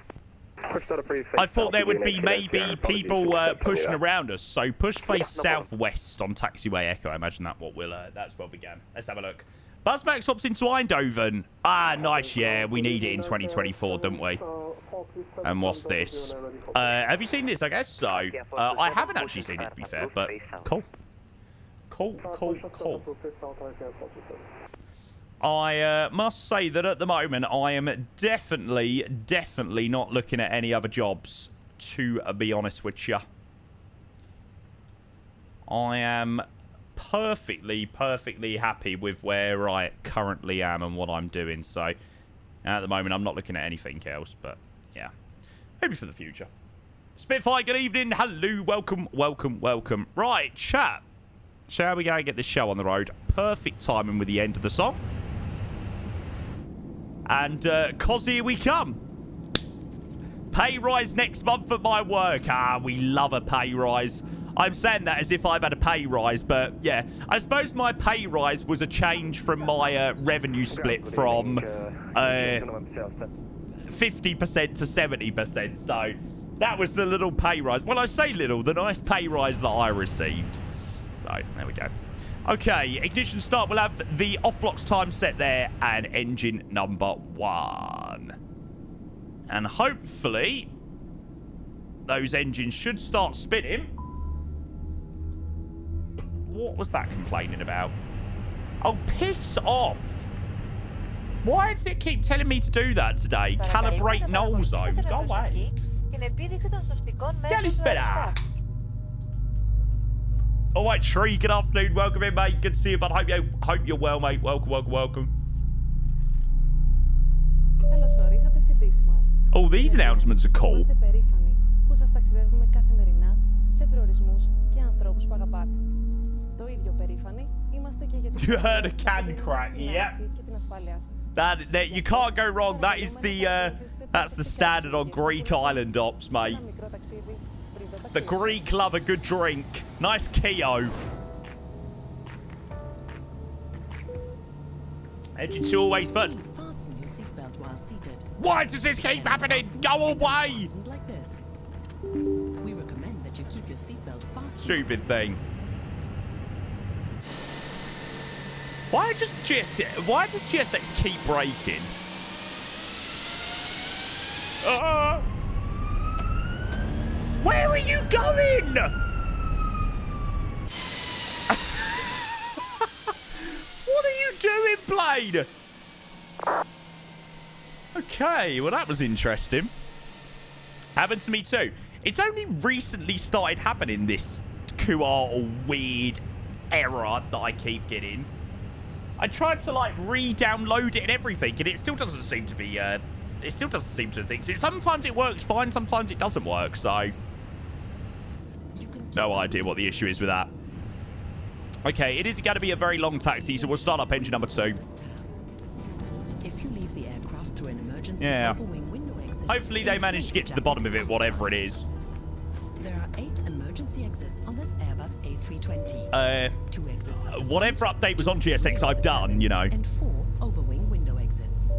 I thought there would be maybe people pushing around us, so push face southwest on taxiway Echo. I imagine that's where we began. Let's have a look. Buzzmax opts into Eindhoven. Ah, nice, yeah. We need it in 2024, don't we? And what's this? Have you seen this? I guess so. I haven't actually seen it, to be fair, but cool. Cool. I must say that at the moment, I am definitely not looking at any other jobs, to be honest with you. I am perfectly happy with where I currently am and what I'm doing. So, at the moment, I'm not looking at anything else, but yeah. Maybe for the future. Spitfire, good evening. Hello, welcome. Right, chat. Shall we go and get this show on the road? Perfect timing with the end of the song. And, cause here we come. Pay rise next month at my work. Ah, we love a pay rise. I'm saying that as if I've had a pay rise, but yeah. I suppose my pay rise was a change from my revenue split from 50% to 70%. So that was the little pay rise. When I say little, the nice pay rise that I received. So there we go. Okay, ignition start. We'll have the off-blocks time set there and engine number 1. And hopefully those engines should start spinning. What was that complaining about? Oh, piss off. Why does it keep telling me to do that today? Calibrate null zones. Go away. Καλησπέρα. All right, Tree, good afternoon. Welcome in, mate. Good to see you, bud. Hope you're well, mate. Welcome. Oh, these announcements are cool. You heard a can crack, yep. That you can't go wrong. That is that's the standard on Greek island ops, mate. The Greek love a good drink. Nice Keo. Engine 2 always first. Why does this keep happening? Go away! We recommend that you keep your seatbelt fastened. Stupid thing. Why does GSX keep braking? Where are you going? What are you doing, Blade? Okay, well that was interesting. Happened to me too. It's only recently started happening, this QR or weird error that I keep getting. I tried to like re-download it and everything, and it still doesn't seem to be. It still doesn't seem to think. Sometimes it works fine, sometimes it doesn't work. So, no idea what the issue is with that. Okay, it is going to be a very long taxi, so we'll start up engine number 2. If you leave the aircraft through an emergency overwing window exit, hopefully they manage to get to the bottom of it, whatever it is. There are 8 emergency exits on this Airbus A320. 2 exits. Whatever update was on GSX, I've done, you know. And 4 overwing window exits.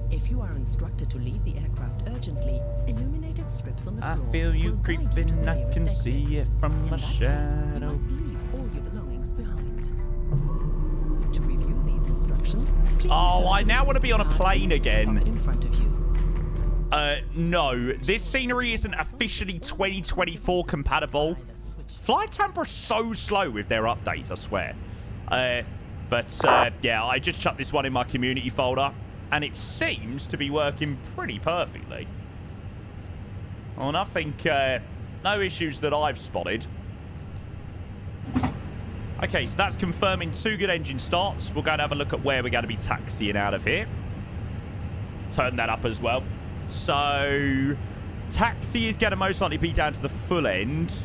If you are instructed to leave the aircraft urgently, illuminated strips on the floor. I feel you creeping, I can see it from my shadow. You must leave all your belongings behind. To review these instructions, please I now want to be on a plane again. In front of you. No. This scenery isn't officially 2024 compatible. Flight Tamper are so slow with their updates, I swear. Yeah, I just chucked this one in my community folder, and it seems to be working pretty perfectly. Well, nothing, no issues that I've spotted. Okay, so that's confirming 2 good engine starts. We'll go and have a look at where we're going to be taxiing out of here. Turn that up as well. So, taxi is going to most likely be down to the full end.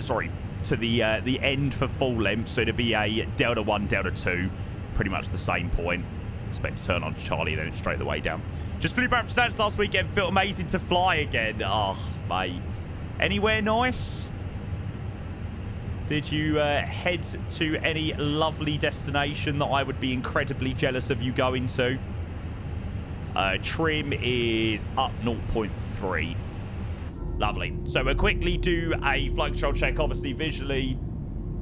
Sorry, to the end for full length. So it'll be a Delta 1, Delta 2. Pretty much the same point. Expect to turn on Charlie, then straight the way down. Just flew back from Stance last weekend. Felt amazing to fly again. Oh, mate. Anywhere nice? Did you head to any lovely destination that I would be incredibly jealous of you going to? Trim is up 0.3. Lovely. So we'll quickly do a flight control check, obviously visually,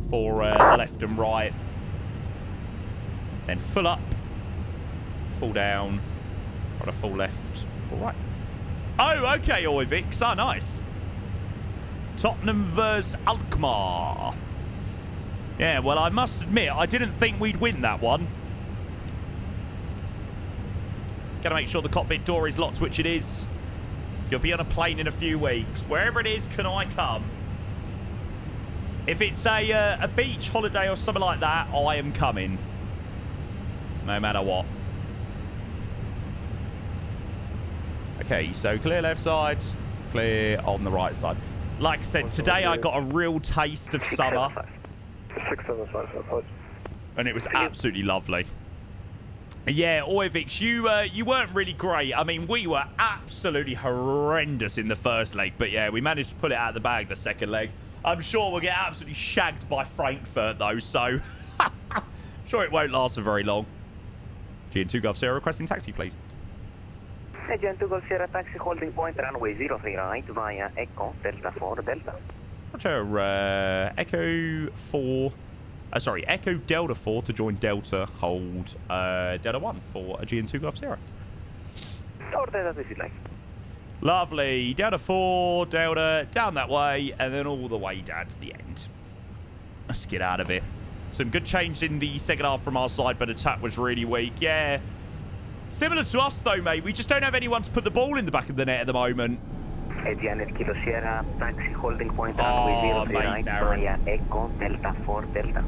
for the left and right. Then full up, full down, got a full left, full right. Oh, okay, Oivix. Oh, nice. Tottenham versus Alkmaar. Yeah, well, I must admit, I didn't think we'd win that one. Gotta make sure the cockpit door is locked, which it is. You'll be on a plane in a few weeks. Wherever it is, can I come? If it's a beach holiday or something like that, I am coming. No matter what. Okay, so clear left side, clear on the right side. Like I said, today I got a real taste of summer. 675. And it was absolutely lovely. Yeah, Oivix, you weren't really great. I mean, we were absolutely horrendous in the first leg. But yeah, we managed to pull it out of the bag the second leg. I'm sure we'll get absolutely shagged by Frankfurt, though. So, I'm sure it won't last for very long. GN2 Golf Sierra requesting taxi, please. Aegean 2 Golf Sierra taxi holding point runway 03 right via Echo Delta 4 Delta. Roger, Echo 4... sorry, Echo Delta 4 to join Delta, hold Delta 1 for Aegean 2 Golf Sierra. Lovely. Delta 4, Delta, down that way, and then all the way down to the end. Let's get out of it. Some good change in the second half from our side, but attack was really weak. Yeah. Similar to us, though, mate. We just don't have anyone to put the ball in the back of the net at the moment. Aegean Kilo Sierra taxi holding point runway 03 right via Echo Delta 4 Delta.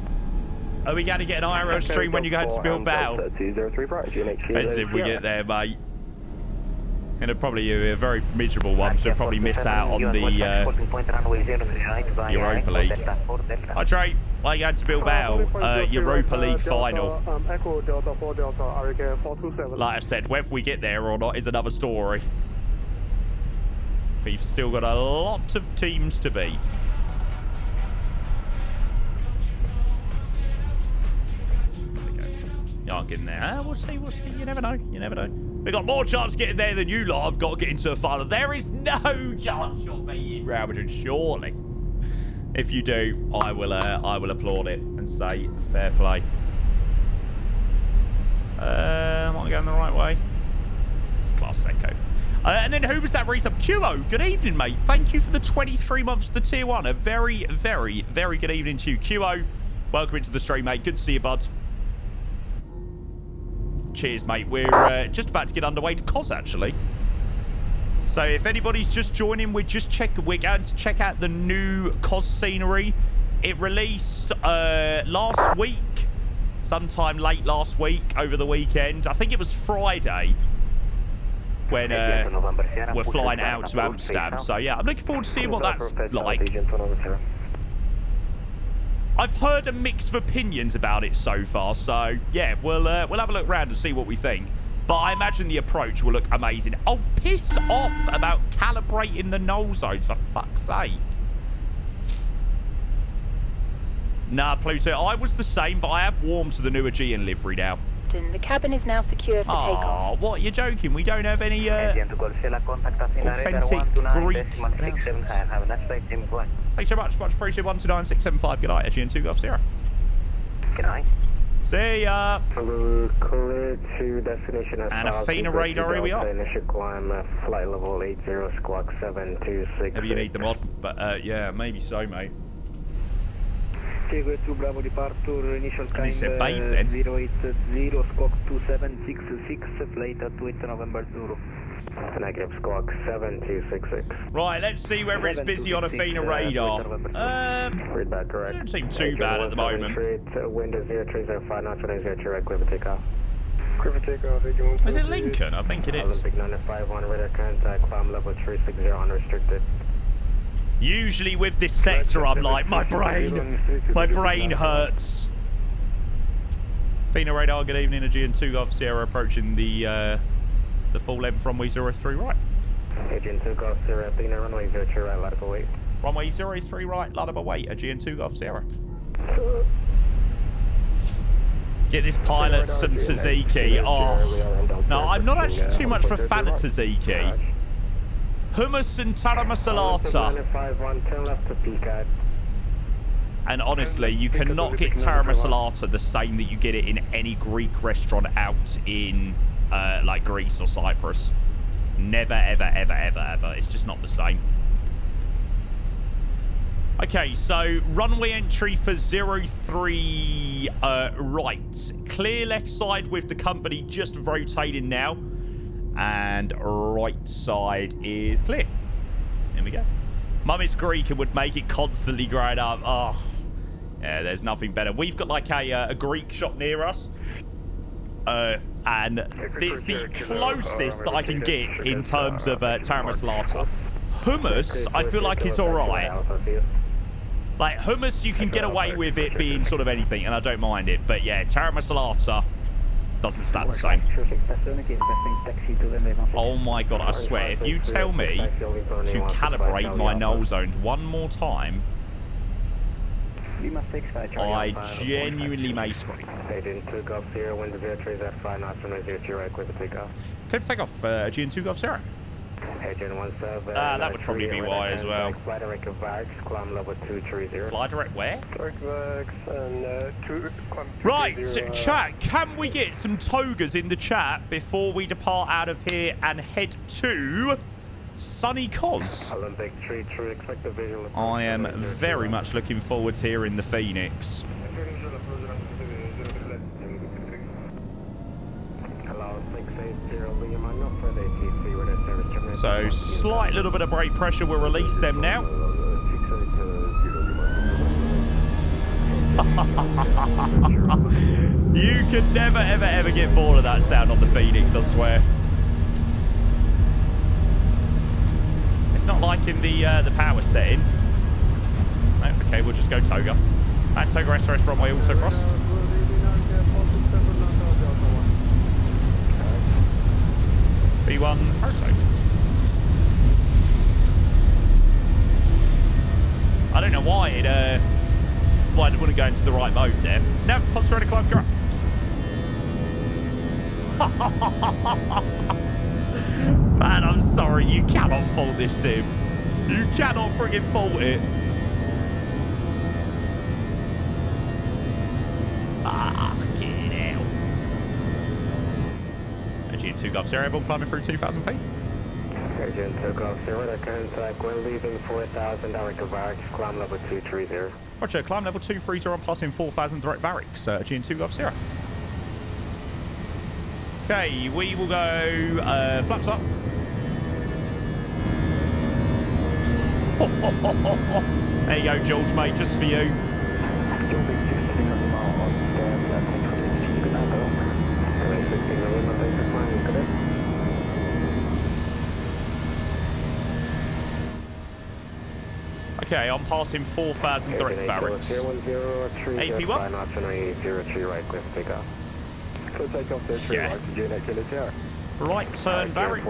Are we going to get an IRL stream when you go to Bilbao? Depends if we get there, mate. And it'll probably be a very miserable one, so we'll probably miss out on the Europa League. Hi, Trey. Why are you going to Bilbao? Europa League final. Like I said, whether we get there or not is another story. We've still got a lot of teams to beat. You aren't getting there. We'll see, we'll see. You never know. You never know. We've got more chance of getting there than you lot have got to get into a final. There is no chance you'll be in Real Madrid, surely. If you do, I will applaud it and say fair play. Am I going the right way? It's Class Echo. And then who was that resub? QO, good evening, mate. Thank you for the 23 months to the tier 1. A very, very, very good evening to you. QO, welcome into the stream, mate. Good to see you, bud. Cheers, mate. We're just about to get underway to COS, actually. So if anybody's just joining, we're going to check out the new COS scenery. It released last week, sometime late last week, over the weekend. I think it was Friday when we're flying out to Amsterdam. So yeah, I'm looking forward to seeing what that's like. I've heard a mix of opinions about it so far, so yeah, we'll have a look around and see what we think. But I imagine the approach will look amazing. Oh, piss off about calibrating the null zones, for fuck's sake. Nah, Pluto, I was the same, but I have warmed to the new Aegean livery now. The cabin is now secure for takeoff. Oh, what? You're joking? We don't have any authentic Greek. Thanks so much. Much appreciated. 129675. Good night, Aegean 2 Golf Sierra. Good night. See ya. Clear to destination at And Athena radar, here we are. Initial climb, flight level 80, squawk 726. Maybe you need the mod, but yeah, maybe so, mate. Diego to Bravo departure, initial And he climb said babe then. 080, squawk 2766, flight at 2 November 0. Negative, squawk 7266. Right, let's see whether it's busy on Athena radar. Read back correct. Doesn't seem too bad at the moment. Wind is 0305 knots, 180 right, clear for takeoff. Clear for takeoff, Aegean. Is it Lincoln? I think it is. Olympic 951, radar contact, climb level 360, unrestricted. Usually with this sector, I'm like, my brain hurts. Athena radar, good evening, Aegean 2 Golf Sierra approaching the full length runway 03 right. Aegean 2 Golf Sierra, Athena runway 03 right, lat await. Runway 03 right, lat await, Aegean 2 Golf Sierra. Get this pilot some tzatziki. Oh, no, I'm not actually too much for a fan of tzatziki. Hummus and taramasalata. And honestly, you cannot get taramasalata the same that you get it in any Greek restaurant out in like Greece or Cyprus. Never, ever, ever, ever, ever. It's just not the same. Okay, so runway entry for 03 right. Clear left side with the company just rotating now. And right side is clear. Here we go. Mum is Greek and would make it constantly growing up. Oh, yeah, there's nothing better. We've got like a Greek shop near us. And it's the closest that I can get in terms of taramasalata. Hummus, I feel like it's all right. Like, hummus, you can get away with it being sort of anything, and I don't mind it. But yeah, taramasalata doesn't stand the same. Oh my god, I swear, if you tell me to calibrate my null zones one more time, I genuinely may scream. Aegean 2 Golf Sierra, wind 03 at 5 knots, 180 right, clear for takeoff. Clear for takeoff, Aegean 2 Golf Sierra. Aegean 17. That would probably be why as well. Fly direct Vax, climb level 230. Fly direct where? Direct Vax and Right, chat, can we get some togas in the chat before we depart out of here and head to sunny Cos? Olympic 33, expect the visual. I am very much looking forward to hearing the Phoenix. So, slight little bit of brake pressure will release them now. You could never, ever, ever get bored of that sound on the Phoenix, I swear. It's not like in the power setting. No, okay, we'll just go toga. And toga SRS runway autocross. B1 proto. I don't know why it wouldn't go into the right mode there. Nav, posture ready, climb, go. Man, I'm sorry, you cannot fault this sim. You cannot friggin' fault it. Fucking hell. Aegean 2 Golf Sierra, airborne climbing through 2,000 feet. Aegean 2 Golf Sierra, contact when leaving 4,000 direct Vax, climb level 230. Roger, climb level 230 on plus in 4,000 direct Varix, Aegean 2 Golf Sierra. Okay, we will go flaps up. There you go, George, mate, just for you. Okay, I'm passing 4,000 direct Varix. AP1? Yeah. Right turn Varix.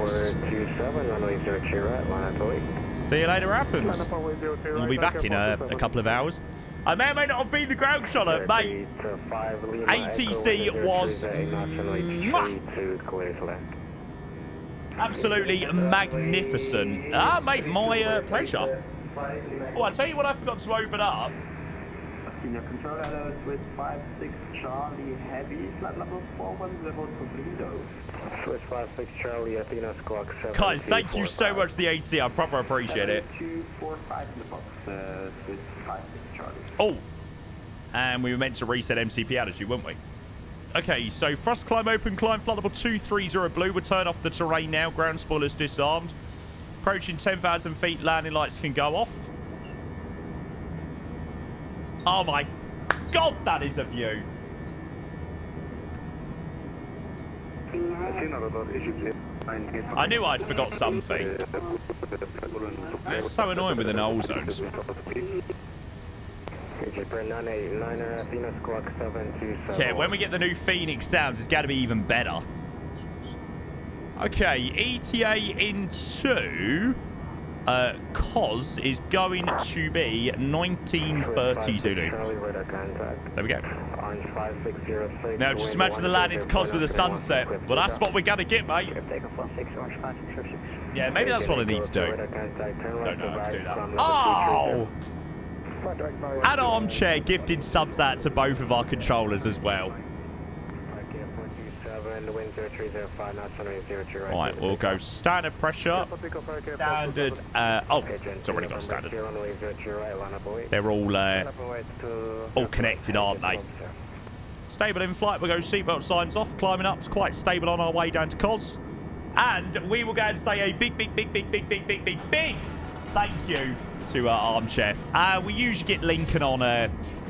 See you later, Athens. We'll be back in a couple of hours. I may or may not have been the ground shotter, mate. ATC was absolutely magnificent. Ah, mate, my pleasure. Oh, I'll tell you what I forgot to open up. Senior control level, Swiss 56 Charlie Heavy, flight level 41, level to window. Swiss 56 Charlie, Athena Squawk 7. Guys, thank you so much for the AT. I proper appreciate it. 245 in the box, Swiss 56 Charlie. Oh, and we were meant to reset MCP attitude, weren't we? Okay, so thrust climb open, climb flight level 230 blue. We'll turn off the terrain now. Ground spoilers disarmed. Approaching 10,000 feet, landing lights can go off. Oh my God, that is a view. I knew I'd forgot something. It's so annoying with the null zones. Yeah, when we get the new Phoenix sounds, it's got to be even better. Okay, ETA into COS is going to be 1930 Zulu. There we go. Now, just imagine the landing to COS with the sunset. Well, that's what we're going to get, mate. Yeah, maybe that's what I need to do. Don't know how to do that. Oh! And Armchair gifted subs that to both of our controllers as well. Right, we'll go standard pressure. Standard. Oh, it's already got standard. They're all connected, aren't they? Stable in flight. We'll go seatbelt signs off. Climbing up. It's quite stable on our way down to COS. And we will go and say a big thank you to Armchair. We usually get Lincoln on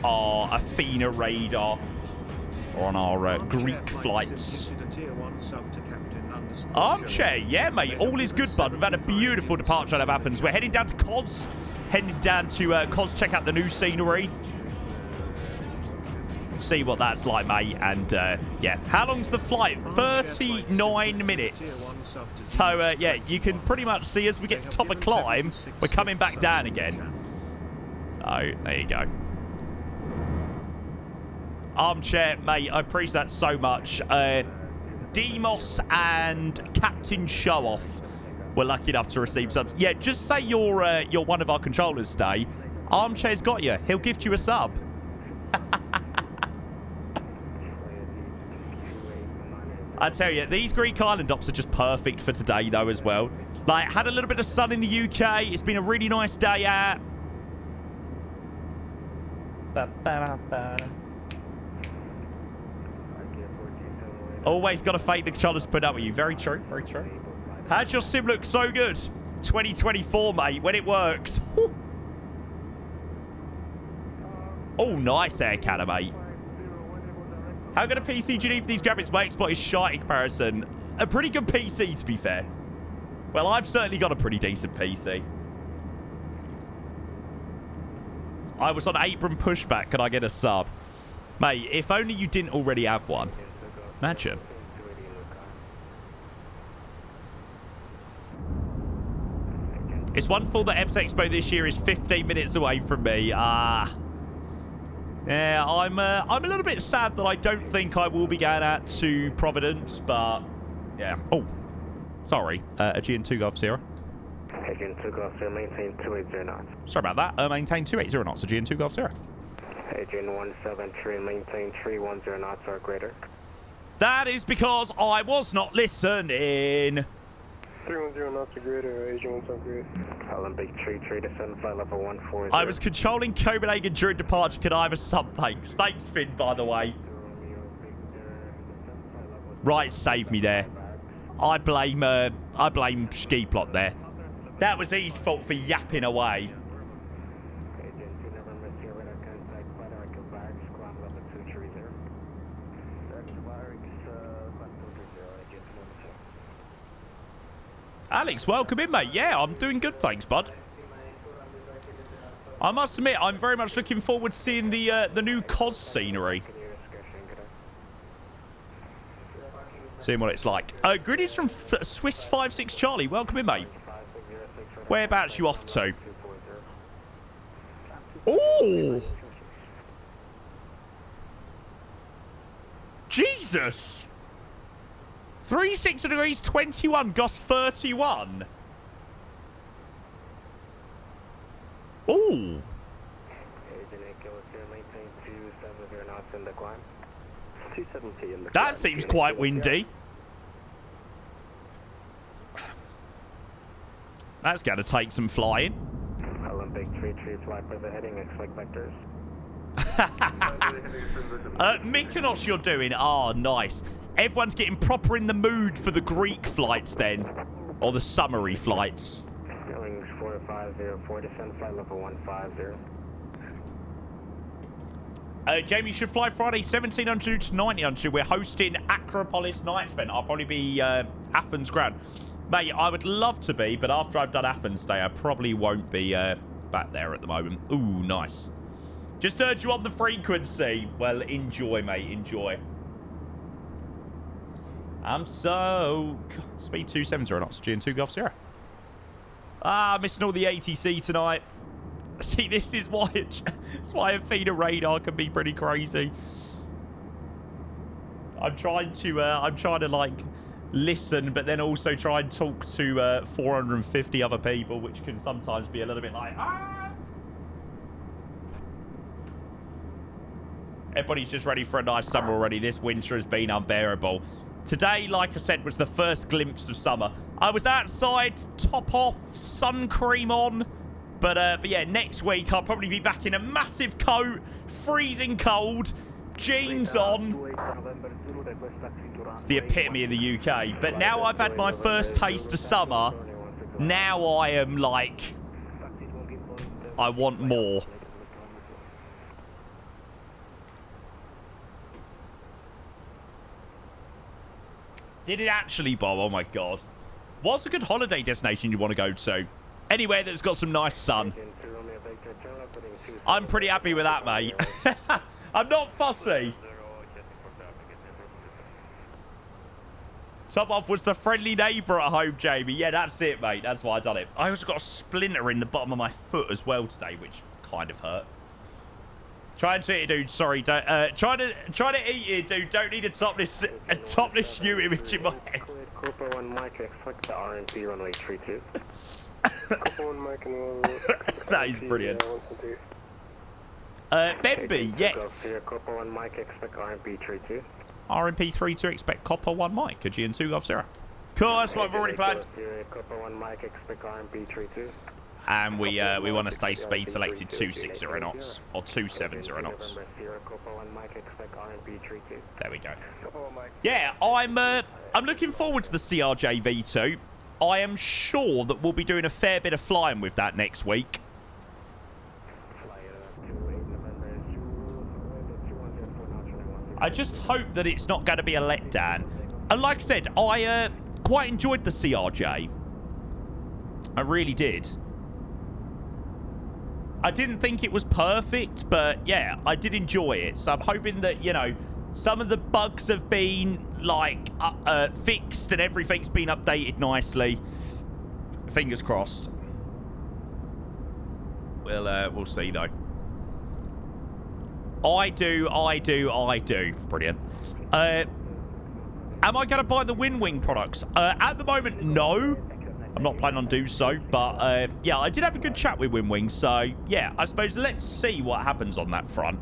our Athena radar or on our Greek flights. Armchair, yeah, mate. All is good, bud. We've had a beautiful departure out of Athens. We're heading down to COS. Heading down to COS, check out the new scenery. See what that's like, mate. And, yeah. How long's the flight? 39 minutes. So, yeah, you can pretty much see as we get to top of climb, we're coming back down again. So, there you go. Armchair, mate, I appreciate that so much. Demos and Captain Showoff were lucky enough to receive subs. Yeah, just say you're one of our controllers today. Armchair's got you. He'll gift you a sub. I tell you, these Greek island ops are just perfect for today, though, as well. Like, had a little bit of sun in the UK. It's been a really nice day out. Always got to fake the controllers put up with you. Very true, very true. How's your sim look so good? 2024, mate, when it works. Oh, nice air cannon, mate. How good a PC do you need for these graphics? My exploit is shite in comparison. A pretty good PC, to be fair. Well, I've certainly got a pretty decent PC. I was on apron pushback. Can I get a sub? Mate, if only you didn't already have one. Imagine. It's wonderful that F's Expo this year is 15 minutes away from me. Yeah, I'm a little bit sad that I don't think I will be going out to Providence, but yeah. Oh, sorry. Aegean 2 Golf Sierra. Aegean 2 Golf Sierra, maintain 280 knots. Sorry about that. Maintain 280 knots. Aegean 2 Golf Sierra. Aegean 173, maintain 310 knots or greater. That is because I was not listening. 310 knots or greater, Aegean 1 sub great. Olympic tree descend flight level 140. I was controlling Copenhagen during departure. Can I have a sub? Thanks. Thanks, Finn, by the way. Right, save me there. I blame Ski Plot there. That was his fault for yapping away. Alex, welcome in, mate. Yeah, I'm doing good, thanks, bud. I must admit, I'm very much looking forward to seeing the new COS scenery. Seeing what it's like. Greetings from Swiss 56 Charlie. Welcome in, mate. Whereabouts you off to? Oh! Jesus! 36 degrees 21, gust 31. Ooh. maintain 270 knots in the climb. 270 in the That seems quite windy. That's going to take some flying. Olympic 33 flight for the heading, expect vectors. Mykonos you're doing? Oh, nice. Everyone's getting proper in the mood for the Greek flights then. Or the summary flights. Wings 4504, descend flight level 150. Jamie should fly Friday 1700 to 1900. We're hosting Acropolis Night event. I'll probably be Athens ground. Mate, I would love to be, but after I've done Athens Day, I probably won't be back there at the moment. Ooh, nice. Just heard you on the frequency. Well, enjoy, mate. Enjoy. I'm so... Speed 270 knots. Aegean 2 Golf Sierra. Ah, missing all the ATC tonight. See, this is why a feeder radar can be pretty crazy. I'm trying to like listen, but then also try and talk to 450 other people, which can sometimes be a little bit like, ah. Everybody's just ready for a nice summer already. This winter has been unbearable. Today, like I said, was the first glimpse of summer. I was outside, top off, sun cream on. But yeah, next week I'll probably be back in a massive coat, freezing cold, jeans on. It's the epitome of the UK. But now I've had my first taste of summer, now I am like, I want more. Did it actually, Bob? Oh my God. What's a good holiday destination you want to go to? Anywhere that's got some nice sun. I'm pretty happy with that, mate. I'm not fussy. Top off was the friendly neighbour at home, Jamie. Yeah, that's it, mate. That's why I done it. I also got a splinter in the bottom of my foot as well today, which kind of hurt. Trying to eat it, dude. Sorry, don't. Trying to eat it, dude. Don't need a topless you image in my head. Cooper 1 Mike, expect the RMP runway 32. That is brilliant. Bemby, yes. Copper 1 Mike, expect RMP 32. RMP 32, expect Copper 1 Mike, Aegean 2 Golf Sierra. Cool, that's what I've already planned. Copper 1 Mike, expect RMP 32. And we want to stay speed selected 260 knots or 270 knots. There we go. Yeah, I'm looking forward to the CRJ V2. I am sure that we'll be doing a fair bit of flying with that next week. I just hope that it's not going to be a letdown. And like I said, I quite enjoyed the CRJ. I really did. I didn't think it was perfect, but yeah, I did enjoy it. So I'm hoping that, you know, some of the bugs have been, like, fixed and everything's been updated nicely. Fingers crossed. We'll see, though. I do. Brilliant. Am I going to buy the WinWing products? At the moment, no. I'm not planning on doing so, but yeah, I did have a good chat with WinWing, so yeah, I suppose let's see what happens on that front.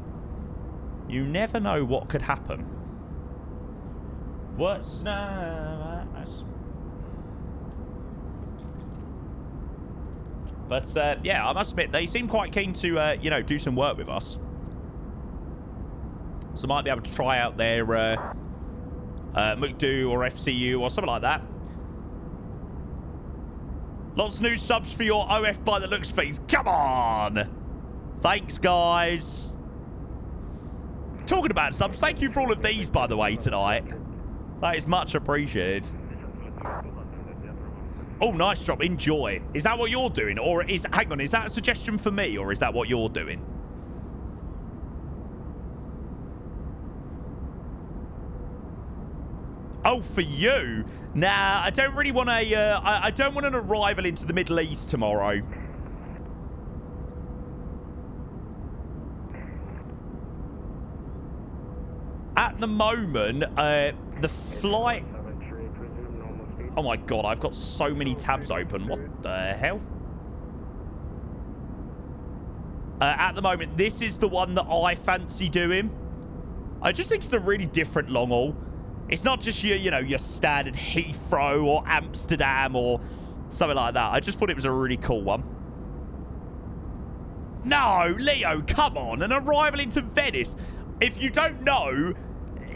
You never know what could happen. What's nice? But yeah, I must admit, they seem quite keen to, you know, do some work with us. So I might be able to try out their McDo or FCU or something like that. Lots of new subs for your OF by the looks of things. Come on! Thanks, guys. Talking about subs, thank you for all of these, by the way, tonight. That is much appreciated. Oh, nice drop. Enjoy. Is that what you're doing? Or is... Hang on, is that a suggestion for me? Or is that what you're doing? Oh, for you? Nah, I don't really want a... I don't want an arrival into the Middle East tomorrow. At the moment, the flight... Oh my god, I've got so many tabs open. What the hell? At the moment, this is the one that I fancy doing. I just think it's a really different long haul. It's not just your, you know, your standard Heathrow or Amsterdam or something like that. I just thought it was a really cool one. No, Leo, come on. An arrival into Venice. If you don't know,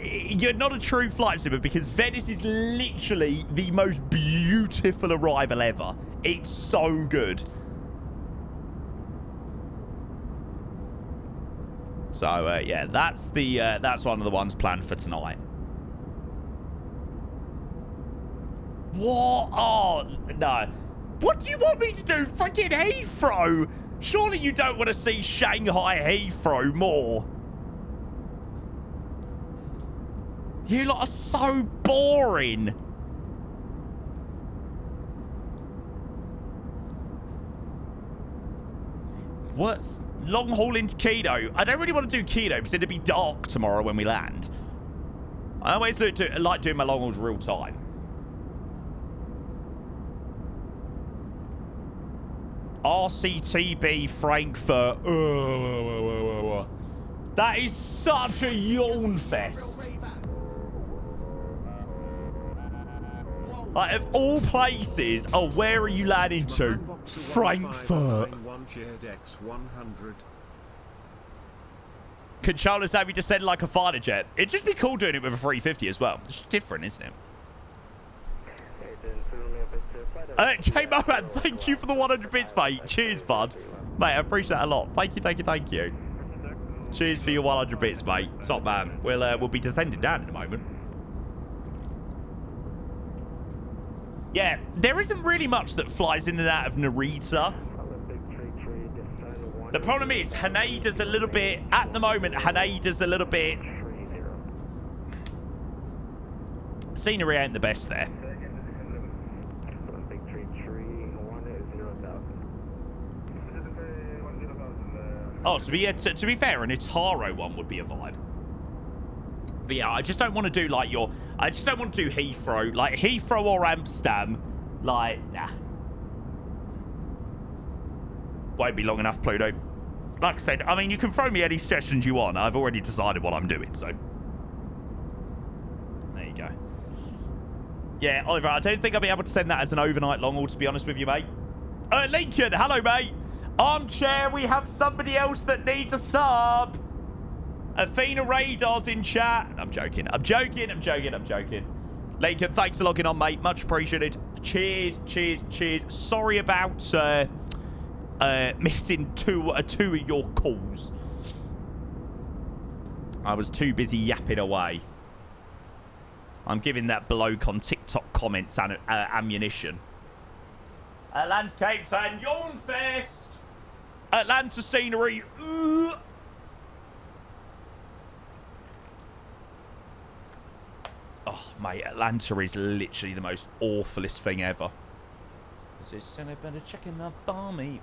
you're not a true flight simmer because Venice is literally the most beautiful arrival ever. It's so good. So, yeah, that's one of the ones planned for tonight. What? Oh, no. What do you want me to do? Freaking Heathrow? Surely you don't want to see Shanghai Heathrow more. You lot are so boring. What's long haul into Quito? I don't really want to do Quito because it'll be dark tomorrow when we land. I always like doing my long hauls real time. RCTB Frankfurt. That is such a yawn fest. Like, of all places, oh, where are you landing to? Frankfurt. Controllers have you descend like a fighter jet. It'd just be cool doing it with a 350 as well. It's different, isn't it? J Mohan, thank you for the 100 bits, mate. Cheers, bud. Mate, I appreciate that a lot. Thank you, thank you, thank you. Cheers for your 100 bits, mate. Top man. We'll be descending down in a moment. Yeah, there isn't really much that flies in and out of Narita. The problem is, Haneda's a little bit... At the moment, Haneda's a little bit... Scenery ain't the best there. Oh, to be fair, an Itaro one would be a vibe. But yeah, I just don't want to do like your... I just don't want to do Heathrow. Like Heathrow or Amsterdam. Like, nah. Won't be long enough, Pluto. Like I said, I mean, you can throw me any sessions you want. I've already decided what I'm doing, so... There you go. Yeah, Oliver, I don't think I'll be able to send that as an overnight long haul, to be honest with you, mate. Lincoln, hello, mate. Armchair, we have somebody else that needs a sub. Athena Radar's in chat. I'm joking. I'm joking. I'm joking. I'm joking. Lincoln, thanks for logging on, mate. Much appreciated. Cheers. Cheers. Cheers. Sorry about missing two of your calls. I was too busy yapping away. I'm giving that bloke on TikTok comments and ammunition. Atlanta, Cape Town, yawn fest. Atlanta scenery. Ooh. Oh, mate, Atlanta is literally the most awfulest thing ever. This is better checking the barmy.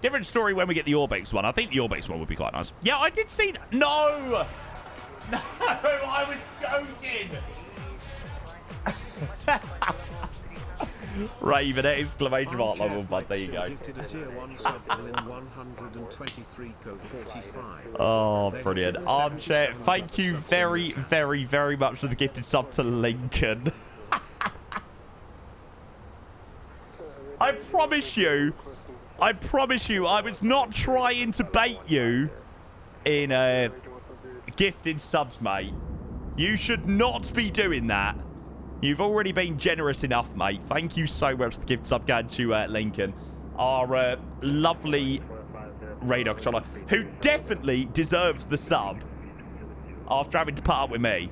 Different story when we get the Orbex one. I think the Orbex one would be quite nice. Yeah, I did see that. No! No, I was joking. Raven, exclamation mark level, bud. There you go. Oh, brilliant. Armchair, thank you very, very, very much for the gifted sub to Lincoln. I promise you, I was not trying to bait you in gifted subs, mate. You should not be doing that. You've already been generous enough, mate. Thank you so much for the gift sub going to Lincoln, our lovely radar controller, who definitely deserves the sub after having to put up with me.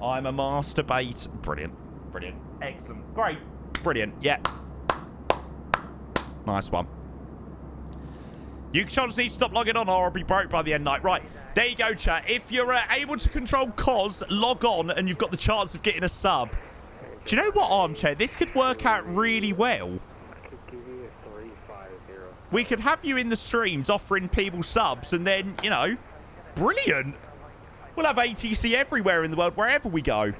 I'm a masturbate. Brilliant. Brilliant. Excellent. Great. Brilliant. Yeah. Nice one. You controllers need to stop logging on or I'll be broke by the end of the night. Right. There you go, chat. If you're able to control COS, log on and you've got the chance of getting a sub. Do you know what, Armchair? This could work out really well. We could have you in the streams offering people subs and then, you know, brilliant. We'll have ATC everywhere in the world, wherever we go.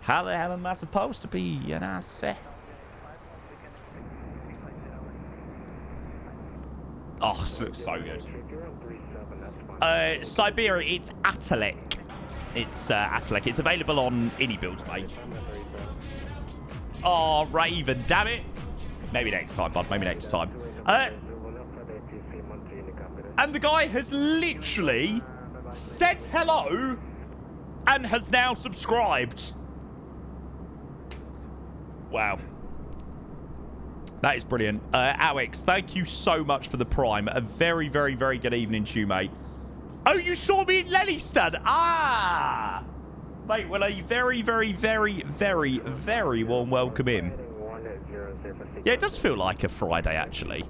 How the hell am I supposed to be, you know, say? Oh, this looks so good. Siberia, it's Atalek. It's Atalek. It's available on any builds, mate. Oh, Raven, damn it. Maybe next time, bud. Maybe next time. And the guy has literally said hello and has now subscribed. Wow. That is brilliant. Alex, thank you so much for the prime. A very, very, very good evening to you, mate. Oh, you saw me in Lelystad. Ah! Mate, well, a very, very, very, very, very warm welcome in. Yeah, it does feel like a Friday, actually.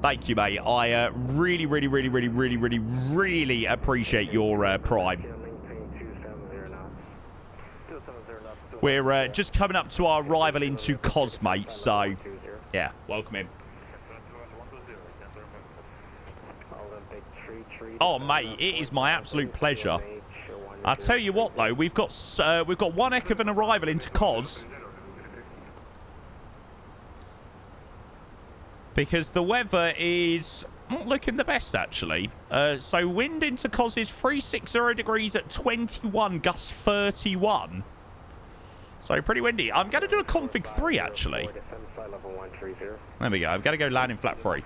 Thank you, mate. I really, really, really, really, really, really, really appreciate your prime. We're just coming up to our arrival into Cos, mate, so yeah, welcome in. Oh, mate, it is my absolute pleasure. I'll tell you what, though, we've got one heck of an arrival into Cos. Because the weather is not looking the best, actually. So wind into Cos is 360 degrees at 21, gust 31. So pretty windy. I'm going to do a config 3, actually. There we go. I'm going to go landing flat 3.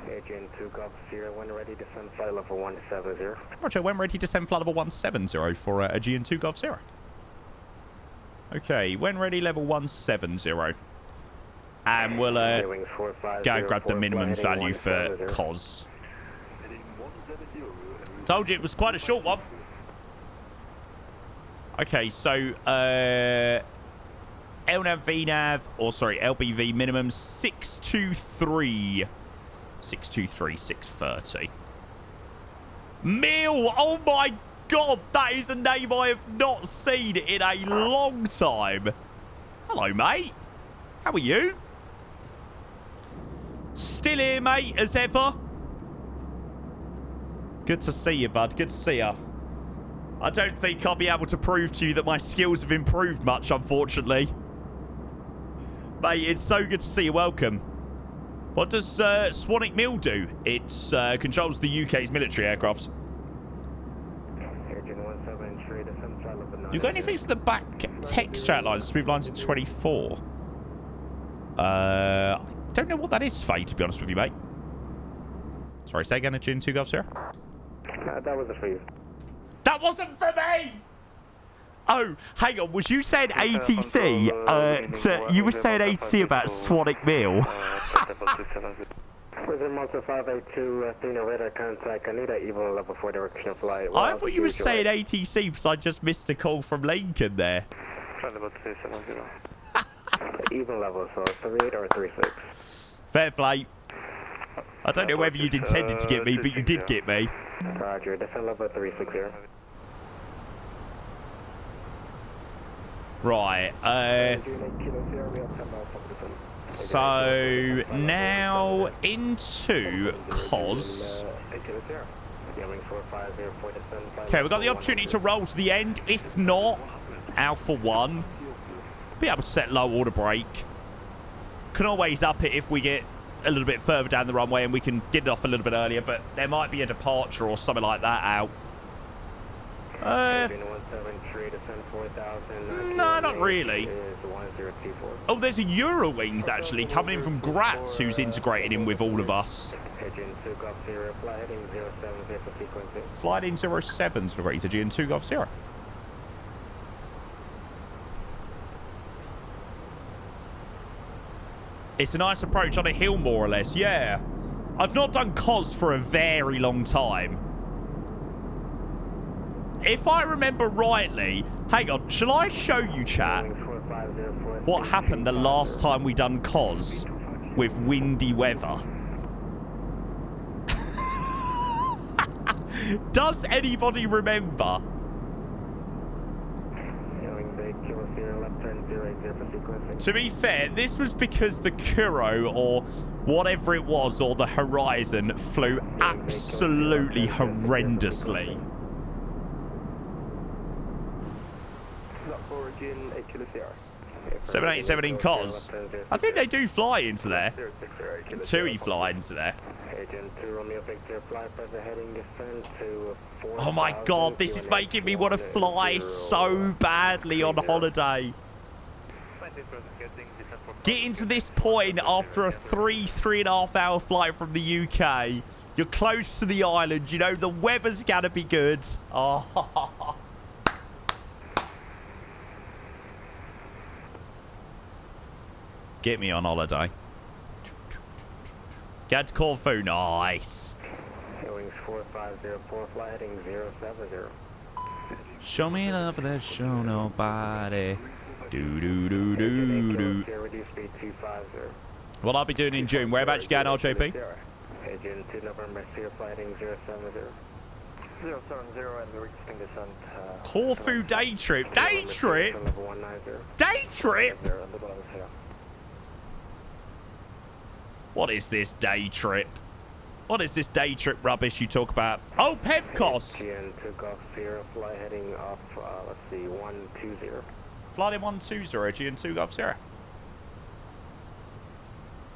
Aegean 2 Golf Sierra, when ready, descend flight level 170. Roger, when ready, descend flight level 170 for Aegean 2 Golf Sierra. Okay, when ready, level 170. And we'll go grab the minimum value for Cos. Told you it was quite a short one. Okay, so LNAV, VNAV, or sorry, LBV minimum 623. 623, 630. Mill! Oh my god, that is a name I have not seen in a long time. Hello, mate. How are you? Still here, mate, as ever. Good to see you, bud. Good to see you. I don't think I'll be able to prove to you that my skills have improved much, unfortunately. Mate, it's so good to see you. Welcome. What does Swanick Mill do? It controls the UK's military aircrafts. You got anything to the back texture outlines, smooth lines in 24? I don't know what that is, Faye, to be honest with you, mate. Sorry, say again, Aegean 2 Golf Sierra? That wasn't for you. That wasn't for me! Oh, hang on. Was you saying ATC? You were saying ATC about Swanick Mill. Within Monster 582, Athena radar contact. I need an even level 4 directional flight. I thought you were saying ATC because I just missed a call from Lincoln there. Even level, so 38 or 36. Fair play. I don't know whether you'd intended to get me, but you did get me. Roger, descend level 360. Right, so now into Cos. Okay, we've got the opportunity to roll to the end. If not, Alpha 1. Be able to set low order brake. Can always up it if we get a little bit further down the runway and we can get it off a little bit earlier, but there might be a departure or something like that out. No, not really. Oh, there's a Eurowings actually coming in from Gratz who's integrating in with all of us. Flight in 07 degrees, Aegean 2 Golf Sierra. It's a nice approach on a hill, more or less. Yeah. I've not done Cos for a very long time. If I remember rightly... Hang on. Shall I show you, chat, what happened the last time we done Cos with windy weather? Does anybody remember? To be fair, this was because the Kuro, or whatever it was, or the Horizon, flew absolutely horrendously. 787 in COS. I think they do fly into there. Tui fly into there. Oh my god, this is making me want to fly so badly on holiday. Getting to this point after a 3.5 hour flight from the UK. You're close to the island. You know, the weather's going to be good. Oh. Get me on holiday. Get to Corfu. Nice. Wings 4504, fly heading 070. Show me love that show nobody. Do do do do do. Reduce speed 250. What I'll be doing in June. Whereabouts you going, RJP? Aegean 2 November, fly heading 070. 070 and reaching descent. Corfu day trip. Day trip? Level 190. Day trip? 0 on the bottom here. What is this day trip? What is this day trip rubbish you talk about? Oh, Pevcos. Aegean 2 Golf Sierra, fly heading off, let's see, 120. Flight in 120, Aegean 2 Golf Sierra.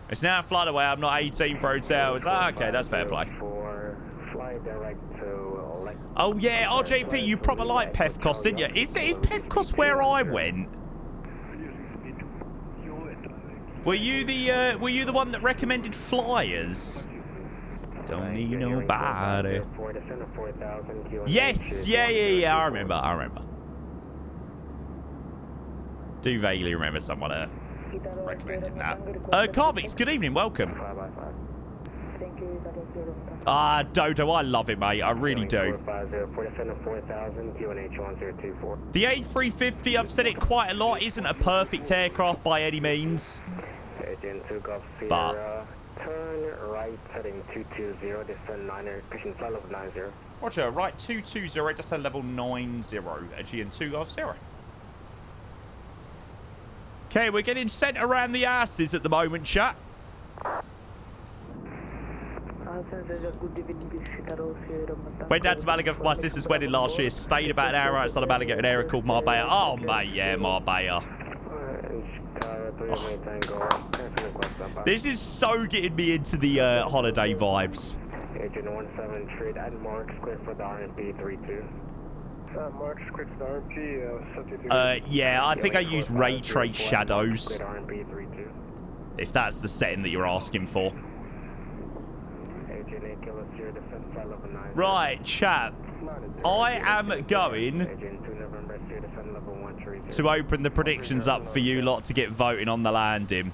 It's now flight away. I'm not 18 for hotels. Ah, okay, that's fair play. Fly direct to Oh yeah, RJP, you proper like Pevcos, didn't you? Is Pevcos where I went? Were you the one that recommended flyers? Don't need nobody. Yes, yeah. I remember. Do vaguely remember someone recommended that. Carvix, good evening, welcome. Ah, Dodo, I love it, mate. I really do. The A350, I've said it quite a lot, isn't a perfect aircraft by any means. But turn right, heading 220, descend 90, pushing flight level 90. Roger, right 220, descend level 90, Aegean 2 Golf Sierra. Okay, we're getting sent around the asses at the moment, chat. Went down to Malaga for my sister's wedding last year. Stayed about an hour outside of Malaga in an area called Marbella. Oh, mate, yeah, Marbella. Oh. This is so getting me into the holiday vibes. Agent 17 trade at Mark Square for the RMP 32. Mark script RMP, yeah, I think I use ray trace shadows. If that's the setting that you're asking for. Right, chat. I am going to open the predictions up for you lot to get voting on the landing.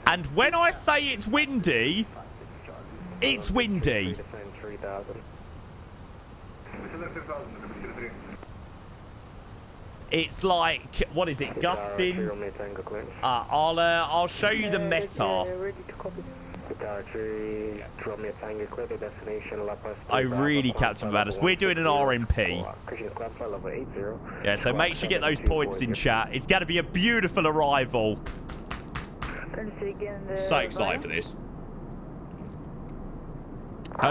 And when I say it's windy, it's windy. It's like, what is it, gusting? I'll show you the meta. I really, Captain Badass. We're doing an RMP. Yeah, so make sure you get those points in chat. It's going to be a beautiful arrival. So excited for this.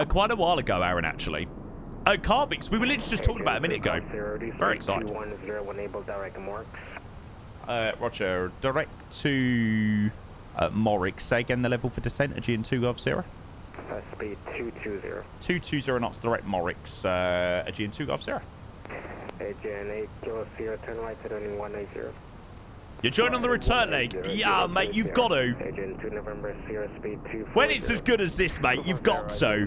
Quite a while ago, Aaron, actually. Carvix, we were literally just talking about a minute ago. Very excited. Roger, direct to Morrick. Say again the level for descent, Aegean 2 Golf Sierra. Speed 220. 220 knots direct Morrick's, Aegean 2 Golf Sierra. Aegean 8 Kilo Sierra, turn right to turning 180. You're joining on the return leg? Yeah, mate, you've got to. Aegean 2 November Sierra, speed 240. When it's as good as this, mate, you've got to.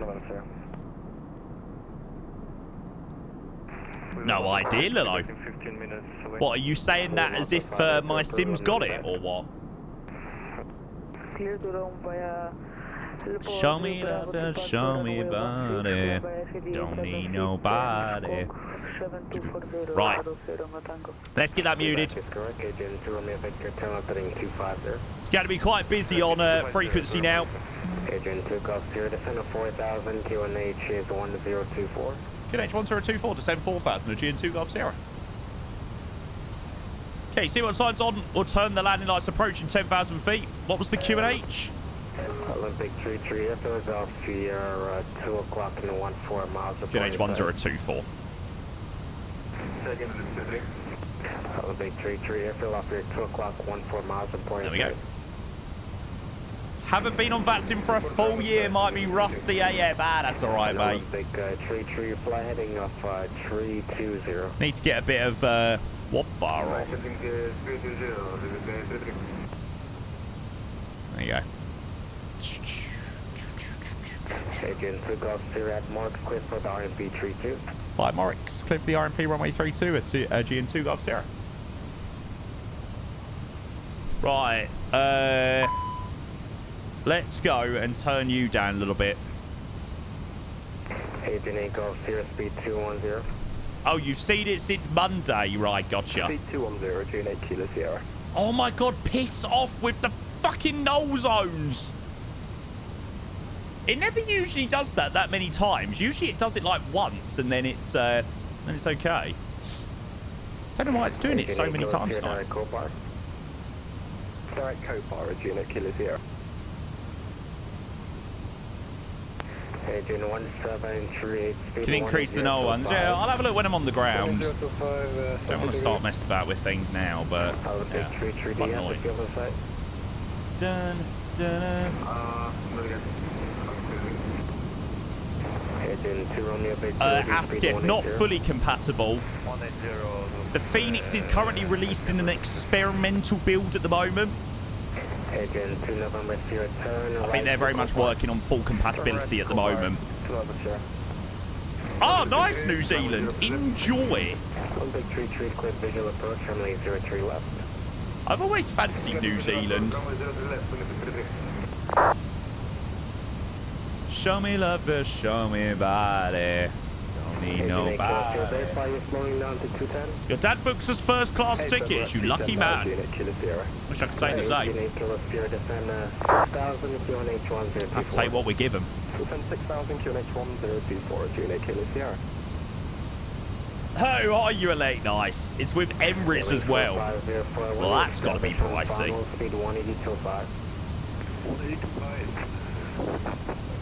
No idea, Lilo. What, are you saying that as if my Sim's got it, or what? Show me love, show me body. Don't need nobody. Right. Let's get that muted. It's going to be quite busy on frequency now. Aegean 2 Golf Sierra, descend 4000, QNH is 1024. QNH 1024, descend 4000, Aegean 2 Golf Sierra. Okay, see what signs on. We'll turn the landing lights approaching 10,000 feet. What was the QNH? Olympic 33, Philadelphia, 2 o'clock and 14 miles. QNH 1024. Olympic 33, airfield off your 2 o'clock, 14 miles and point. There we go. Haven't been on VATSIM for a full year, might be rusty AF. Ah, that's alright, mate. Olympic 33, fly heading off 320. Need to get a bit of what bar on. There you go. Aegean 2 Golf Sierra at Mark, clear for the RMP 32. 5 Morix, clear for the RMP runway 32 at Aegean 2 Golf Sierra. Right, let's go and turn you down a little bit. Aegean 8 Golf Sierra, speed 210. Oh, you've seen it since Monday, right? Gotcha. Speed 210, Aegean 8 Kilo Sierra. Oh my god, piss off with the fucking null zones. It never usually does that many times. Usually it does it like once and then it's okay. Don't know why it's doing it so many times now. Direct Copar, Aegean 8 Kilo Sierra. Aegean 1738. Can increase the null ones. Yeah, I'll have a look when I'm on the ground. Don't want to start messing about with things now, but yeah, quite annoying. Dun, dun, Askif, not fully compatible. The Fenix is currently released in an experimental build at the moment. I think they're very much working on full compatibility at the moment. Ah, nice, New Zealand. Enjoy. I've always fancied New Zealand. Show me love, just show me body. Don't need nobody. Your dad books us first class tickets, you lucky man. Wish I could say the same. Have to take what we give him. Oh, are you elect nice? It's with Emirates as well. Well, that's got to be pricey.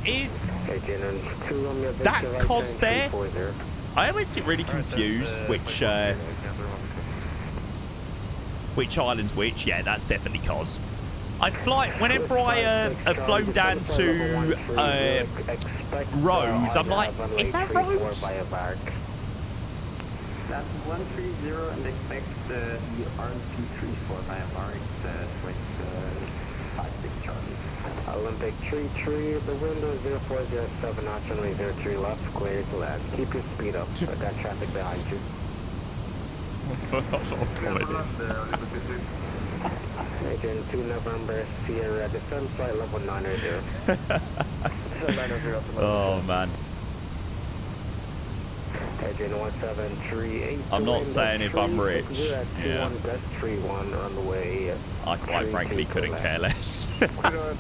Is that cos there? I always get really confused which island's which. Yeah, that's definitely cos. I fly whenever I have flown down to Rhodes. I'm like, is that Rhodes? That's 130 and expect the RMP34 by Mark with 56 Charlie. Olympic 33, the window 0407, notch runway 03 left, clear to land. Keep your speed up. I've got traffic behind you. Aegean 2 November, Sierra, descend flight level 900. Oh man. Aegean 1738. I'm not saying if I'm rich. Yeah. On the way. I quite frankly couldn't care less. Aegean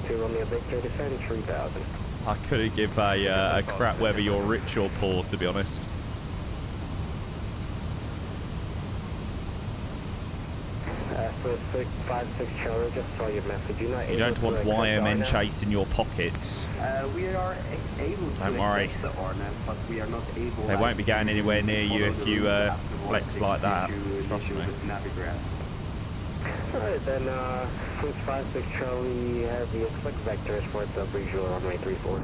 2 Romeo Victor, descend 3000. I couldn't give a crap whether you're rich or poor, to be honest. For 656 Charlie, just saw your message. You don't want YMN chasing your pockets. We are able to don't worry. the ordnance, but we are not able. They won't be going anywhere near you if you flex like that. Trust me. Alright, then 656 Charlie Heavy, expect vectors for the visual runway 34.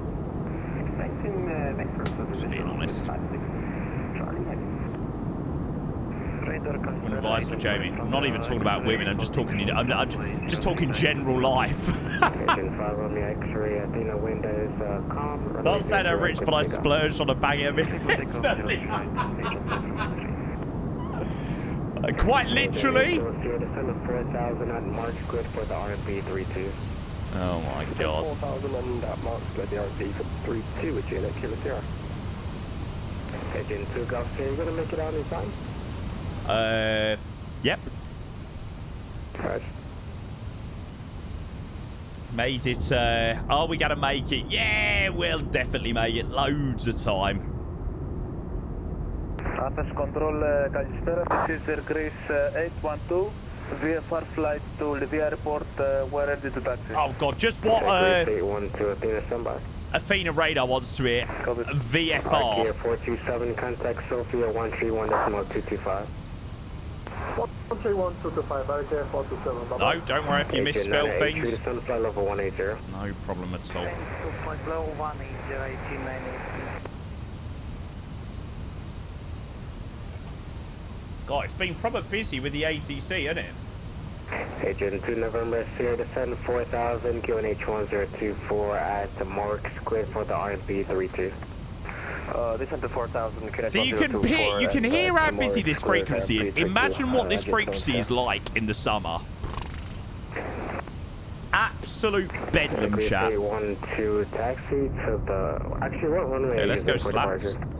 Expecting vectors. Just being honest. Charlie Heavy. One advice for Jamie. I'm not even talking about women. I'm just talking. I'm just talking general life. Not saying I'm rich, but I splurged on a bag of it. Quite literally. Oh my god. Aegean 2 Golf Sierra, you gonna make it out in time? Yep. Right. Made it, are we gonna make it? Yeah, we'll definitely make it loads of time. Apex Control, Kalistera, this is Air Greece 812. VFR flight to Lviv Airport, we're ready to taxi. Oh god, just what, 812, Athena, standby. Athena radar wants to hear VFR. Kia 427, contact Sophia 131.225. 131.225, RKF 427. No, don't worry if you misspell things. Flight level 180. No problem at all. 2.180, God, it's been proper busy with the ATC, isn't it? Agent 2 November, Sierra descend 4000, QNH 1024 at the Mark Squid for the RMP 32. Descend to 4000. So you can hear how busy this frequency is. Imagine what this frequency is like in the summer. Absolute bedlam, chat. 12 taxi to the... Actually, what runway Okay, are let's you go using for slats. departure?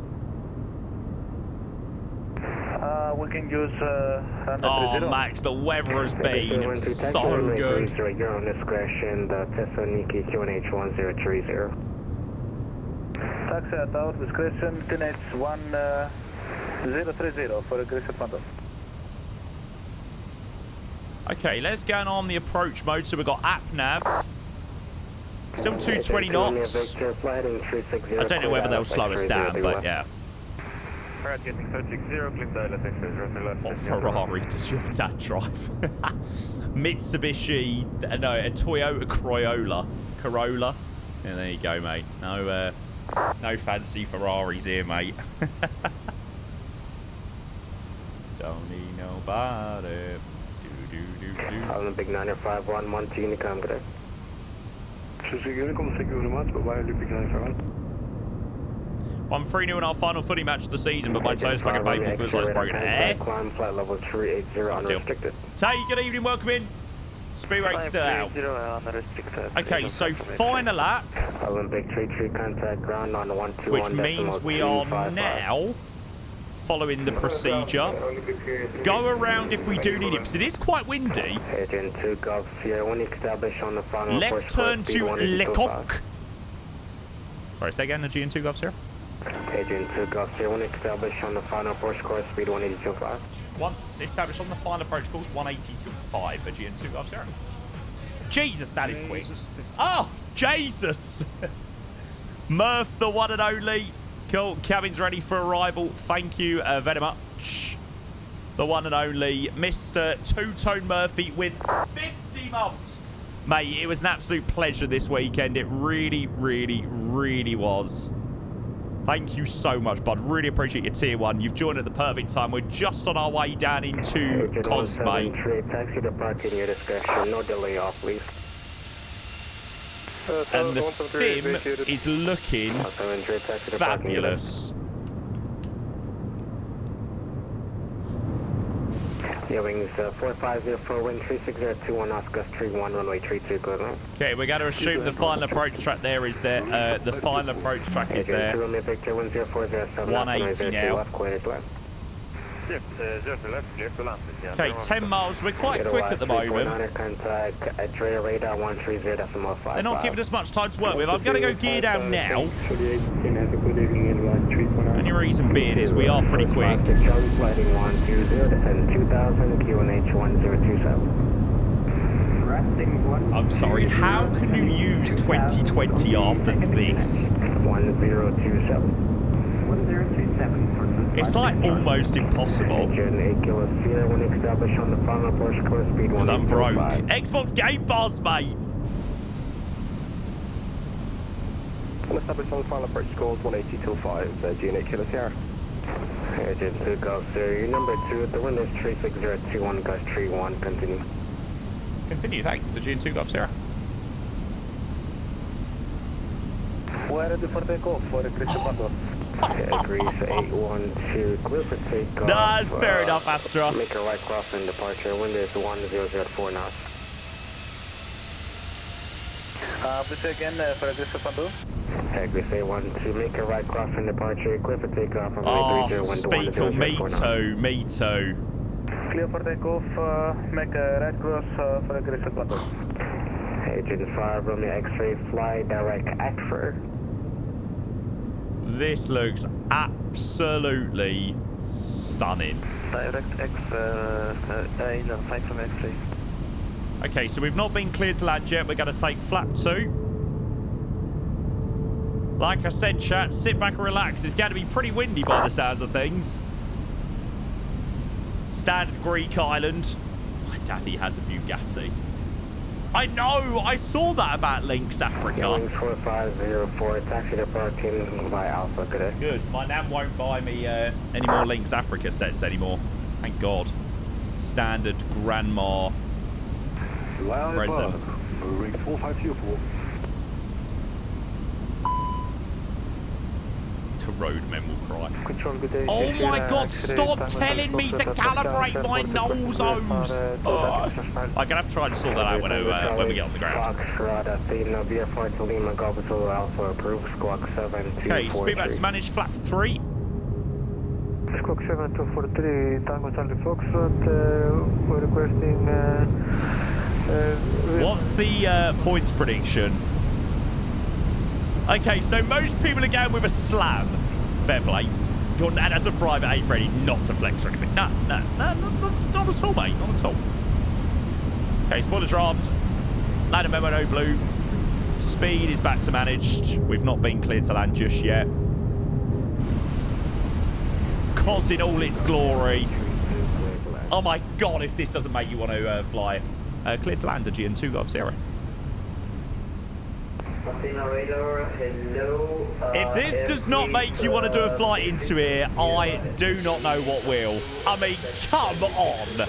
We can use Oh, Max, the weather has been so good. You're on discretion, the Thessaloniki QNH 1030. Taxi at our discretion, QNH 1030 for aggressive contact. Okay, let's go on the approach mode. So we've got app nav. Still 220 knots. I don't know whether they'll slow us down, but yeah. Getting 360, clean dial at What Ferrari does your dad drive? Mitsubishi, no, a Toyota Corolla. Yeah, there you go, mate. No fancy Ferraris here, mate. Don't need nobody. Olympic 951, Unicom, good day. Unicom, thank you very much. Bye-bye, Olympic 951. I'm 3-0 in our final footy match of the season, but my toes fucking painful feels like it's broken. Climb flight level 380 unrestricted. Tay, good evening, welcome in. Speed rate still out. Okay, so final lap. Olympic 33 contact ground on 121. Which means we are now following the procedure. Go around if we do need it, because it is quite windy. Agent 2 Golf Sierra, when you establish on the final left turn to Lecoq. Sorry, say again, Aegean 2 Golf Sierra. Agent 2 Golf Sierra, when established on the final approach course, speed 182.5. Once established on the final approach course, 182.5, Aegean 2 Golf Sierra. Jesus, that is quick. Oh, Jesus. Murph, the one and only. Cool, cabin's ready for arrival. Thank you very much. The one and only Mr. Two-Tone Murphy with 50 months. Mate, it was an absolute pleasure this weekend. It really, really, really was. Thank you so much, bud. Really appreciate your tier 1. You've joined at the perfect time. We're just on our way down into Cosme. Taxi departing your discretion. No delay off, please. And the sim is looking fabulous. Yeah, wings 4504, wind 36021, Oscar 31, runway 32, good night. Okay, we're going to assume the final approach track there is there. The final approach track is there. 180 now. Okay, 10 miles. We're quite quick at the moment. They're not giving us much time to work with. I'm going to go gear down now. Only reason being is we are pretty quick. I'm sorry, how can you use 2020 after this? 1027. It's like almost impossible. Because I'm broke. Xbox Game Pass, mate. Established on the final approach scores 180.5, G8 Kilo Sierra. Agent 2 Golf Sierra, number 2, the wind is 36021, gust 31, continue. Continue, thanks. Aegean 2 Golf Sierra. We're ready for takeoff for a Christian bundle. Greece 812, clear for takeoff. That's fair enough, Astra. Make a right crossing departure, wind is 1004 knots. Please again for aggressive bundle. Greece 812, make a right crossing departure, clear for takeoff from Oh, Speakle, me too, me too. Clear for takeoff, make a right cross for aggressive bundle. Agent 5, Romeo X-ray, fly direct Akford. This looks absolutely stunning. Direct X, Aegean 5 from X-ray. Okay, so we've not been cleared to land yet. We're going to take flap 2. Like I said, chat, sit back and relax. It's going to be pretty windy by the sounds of things. Standard Greek island. My daddy has a Bugatti. I know. I saw that about Lynx Africa. Wing 4504, taxi departing by Alpha, good day. Good. My nan won't buy me any more Lynx Africa sets anymore. Thank God. Standard Grandma present. Ring 4504. Roadmen will cry. Control, good day. Oh my God, stop telling me to calibrate my nose holes. I'm going to have to try and sort that out when we get on the ground. Okay, speed back to manage flap 3. Squawk 7243, Tango Charlie Foxtrot, we're requesting... What's the points prediction? Okay, so most people are going with a slam. Fair play. Your dad has a private A ready not to flex or anything. No, not at all, mate. Not at all. Okay, spoilers are armed. Ladder memo, no blue. Speed is back to managed. We've not been cleared to land just yet. COS in all its glory. Oh my God, if this doesn't make you want to fly. Cleared to land, Aegean 2 Golf Sierra. If this does not make you want to do a flight into here, I do not know what will. I mean, come on.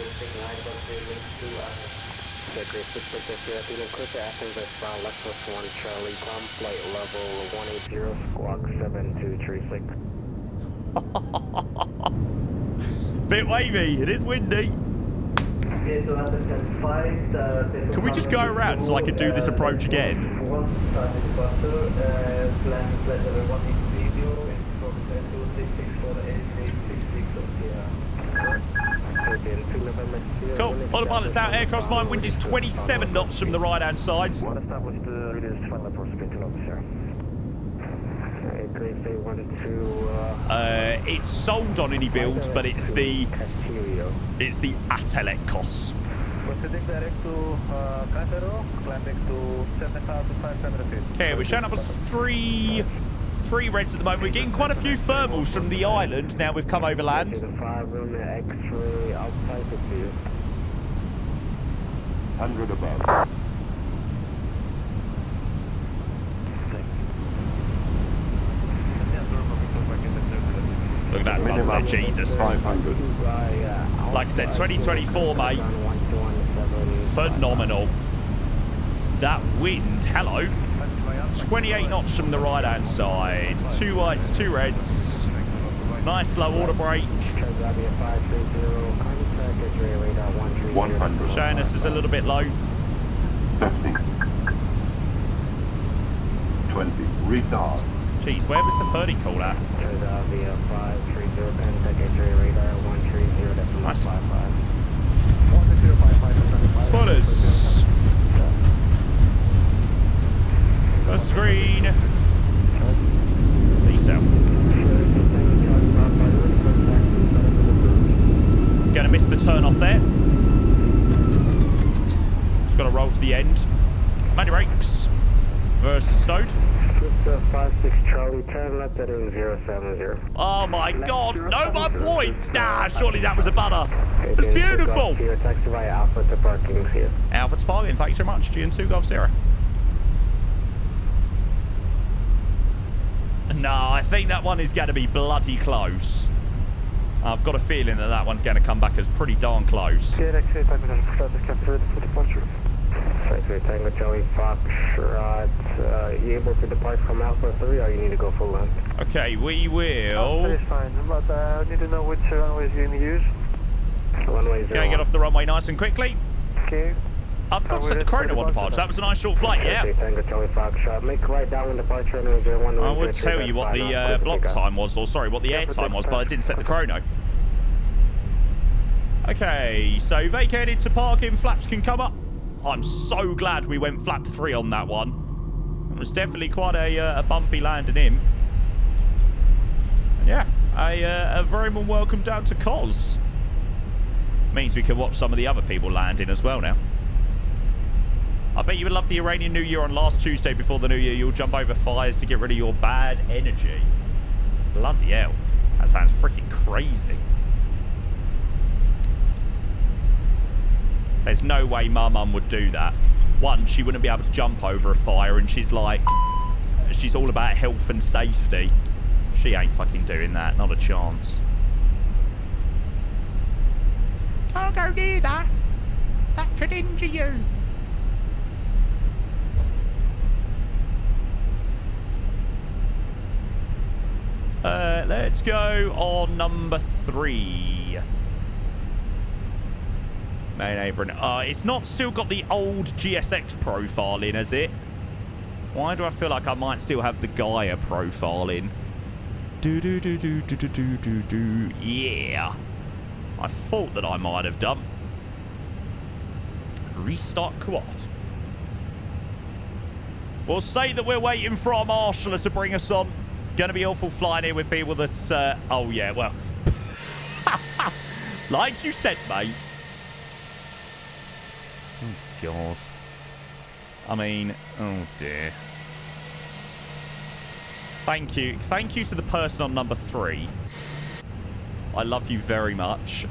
Bit wavy. It is windy. Can we just go around so I can do this approach again? Cool. Autopilot's out. Aircraft's mine. Wind is 27 knots from the right-hand side. It's sold on any build, but it's the Atelec COS. Okay, we're showing up as three reds at the moment. We're getting quite a few thermals from the island now we've come over land. Above. Look at that sunset, Jesus. 500. Like I said, 2024, mate. Phenomenal. That wind, hello. 28 knots from the right-hand side. 2 whites, 2 reds. Nice low order brake. 100. Showing us is a little bit low. 50. 20. Retard. Jeez, where was the 30 call at? Nice. Spoilers. First screen. Peace out. Gonna miss the turn off there. Just gotta roll to the end. Manual brakes. Versus stowed. 56 Charlie, turn left at 070. Oh my God, no more points! Nah, surely that was a butter. It's beautiful. Taxi via Alpha to parking here. Alpha to parking, thanks so much. G2 Golf Sierra. No, I think that one is going to be bloody close. I've got a feeling that one's going to come back as pretty darn close. Tango Charlie Foxtrot, you able to depart from Alpha 3 or you need to go full length? Okay, we will. That is fine, but I need to know which runways you're going to use. Runway 0. Okay, get off the runway nice and quickly. Okay. I forgot to set the chrono on departure. That was a nice short flight, yeah. Tango Charlie Foxtrot, make right down when departure runway 01. I would tell you what the block time was, or sorry, what the air time was, but I didn't set the chrono. Okay, so vacated to parking, flaps can come up. I'm so glad we went flap 3 on that one. It was definitely quite a bumpy landing in. And yeah, a very warm welcome down to COS. Means we can watch some of the other people landing as well now. I bet you would love the Iranian New Year on last Tuesday before the New Year. You'll jump over fires to get rid of your bad energy. Bloody hell. That sounds freaking crazy. There's no way my mum would do that. One, she wouldn't be able to jump over a fire, and she's like... She's all about health and safety. She ain't fucking doing that. Not a chance. Can't go near that. That could injure you. Let's go on number 3. Main apron. It's not still got the old GSX profile in, has it? Why do I feel like I might still have the Gaia profile in? Yeah. I thought that I might have done. Restart quad. We'll say that we're waiting for our marshaller to bring us on. Gonna be awful flying here with people that, oh yeah, well. Like you said, mate. Oh, God. I mean, oh dear. Thank you. Thank you to the person on number 3. I love you very much.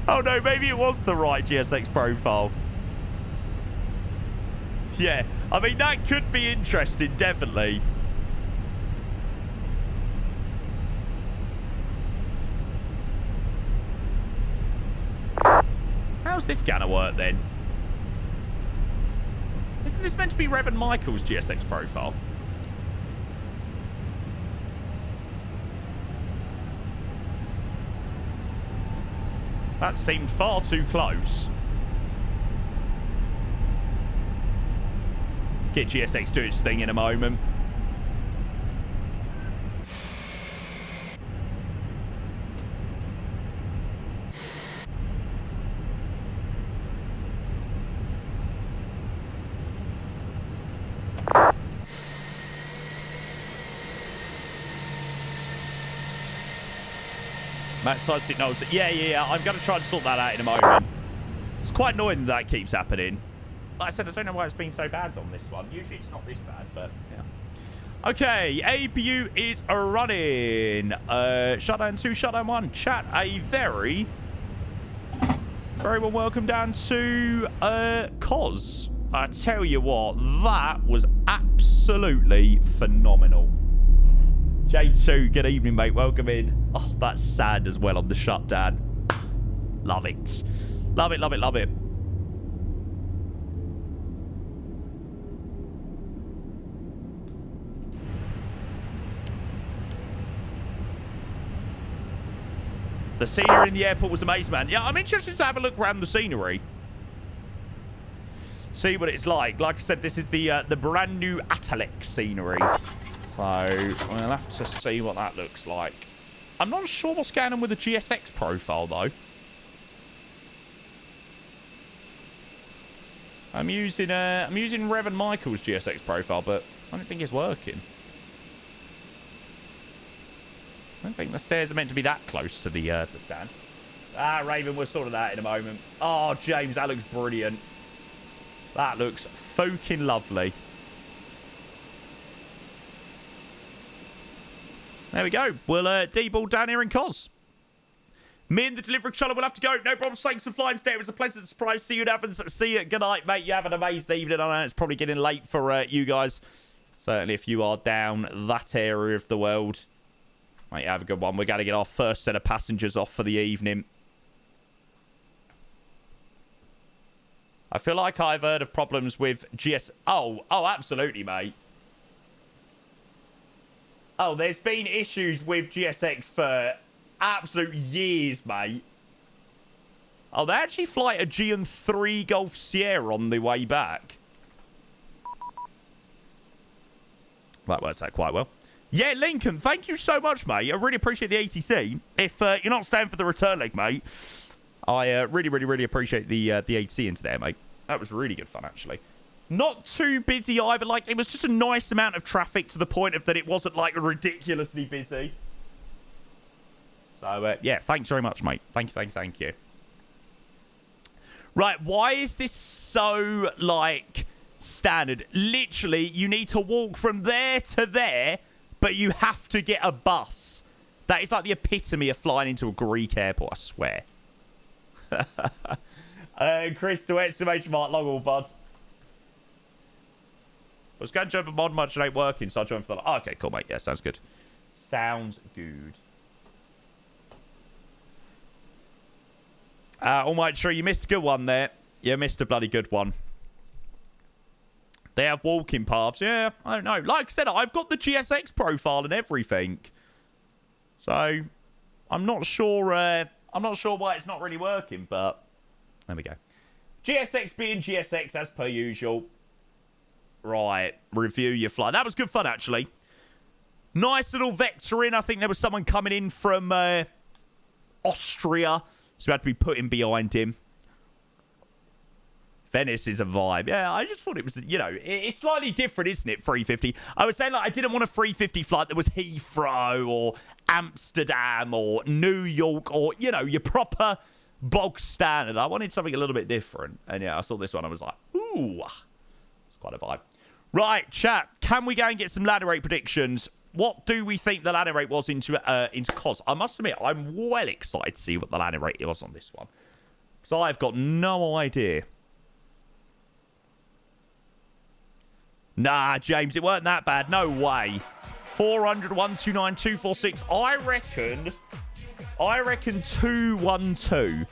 Oh no, maybe it was the right GSX profile. Yeah, I mean, that could be interesting, definitely. How's this gonna work then? Isn't this meant to be Revan Michael's GSX profile? That seemed far too close. Get GSX do its thing in a moment. Matt side signals. Yeah. I'm going to try and sort that out in a moment. It's quite annoying that keeps happening. Like I said, I don't know why it's been so bad on this one. Usually it's not this bad, but yeah. Okay, APU is running. Shutdown 2, shutdown 1. Chat, a very well welcome down to Cos. I tell you what, that was absolutely phenomenal. J2, good evening, mate. Welcome in. Oh, that's sad as well on the shutdown. Love it. Love it, love it, love it. The scenery in the airport was amazing, man. Yeah, I'm interested to have a look around the scenery. See what it's like. Like I said, this is the brand new Atalek scenery. So, we'll have to see what that looks like. I'm not sure what's going on with the GSX profile, though. I'm using Revan Michael's GSX profile, but I don't think it's working. I don't think the stairs are meant to be that close to the stand. Ah, Raven, we'll sort of that in a moment. Oh, James, that looks brilliant. That looks fucking lovely. There we go. We'll D-ball down here in Cos. Me and the delivery troller will have to go. No problem. Thanks for flying today. It was a pleasant surprise. See you what happens. See you. Good night, mate. You have an amazing evening. I know it's probably getting late for you guys. Certainly if you are down that area of the world. Mate, have a good one. We're going to get our first set of passengers off for the evening. I feel like I've heard of problems with GS... Oh, absolutely, mate. Oh, there's been issues with GSX for absolute years, mate. Oh, they actually fly Aegean 3 Golf Sierra on the way back. That works out quite well. Yeah, Lincoln, thank you so much, mate. I really appreciate the ATC. If you're not staying for the return leg, mate, I really appreciate the ATC into there, mate. That was really good fun, actually. Not too busy either. Like, it was just a nice amount of traffic to the point of that it wasn't, like, ridiculously busy. So, yeah, thanks very much, mate. Thank you. Right, why is this so, like, standard? Literally, you need to walk from there to there, but you have to get a bus. That is like the epitome of flying into a Greek airport, I swear. Crystal, exclamation mark, long all, bud. I was going to jump a mod much, it ain't working, so I'll join for the... Oh, okay, cool, mate. Yeah, sounds good. Sounds good. All right, Tree, you missed a good one there. You missed a bloody good one. They have walking paths. Yeah, I don't know. Like I said, I've got the GSX profile and everything. So, I'm not sure why it's not really working, but there we go. GSX being GSX as per usual. Right, review your flight. That was good fun, actually. Nice little vector in. I think there was someone coming in from Austria. So we had to be put in behind him. Venice is a vibe. Yeah, I just thought it was, you know, it's slightly different, isn't it, 350? I was saying, like, I didn't want a 350 flight that was Heathrow or Amsterdam or New York or, you know, your proper bog standard. I wanted something a little bit different. And, yeah, I saw this one. I was like, ooh, it's quite a vibe. Right, chat, can we go and get some ladder rate predictions? What do we think the ladder rate was into COS? I must admit, I'm well excited to see what the ladder rate was on this one. So I've got no idea. Nah, James, it weren't that bad. No way. 400, 129, 246. I reckon 212.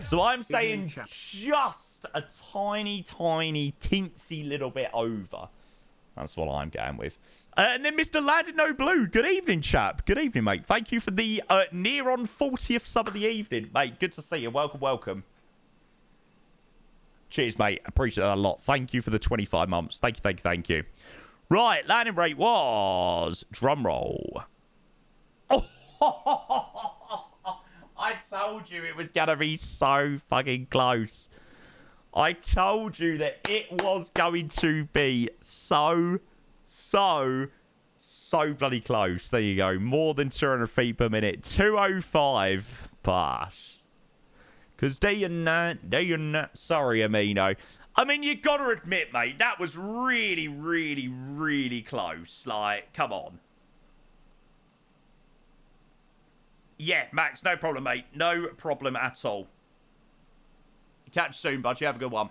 So I'm saying just a tiny, teensy little bit over. That's what I'm going with. And then Mr. Ladino Blue. Good evening, chap. Good evening, mate. Thank you for the near on 40th sub of the evening. Mate, good to see you. Welcome, welcome. Cheers, mate. Appreciate that a lot. Thank you for the 25 months. Thank you, thank you, thank you. Right, landing rate was... Drum roll. Oh, I told you it was going to be so fucking close. I told you that it was going to be so bloody close. There you go. More than 200 feet per minute. 205. Bosh. Because day and night. Sorry, Amino. I mean, you got to admit, mate, that was really, really close. Like, come on. Yeah, Max, no problem, mate. No problem at all. Catch you soon, bud. You have a good one.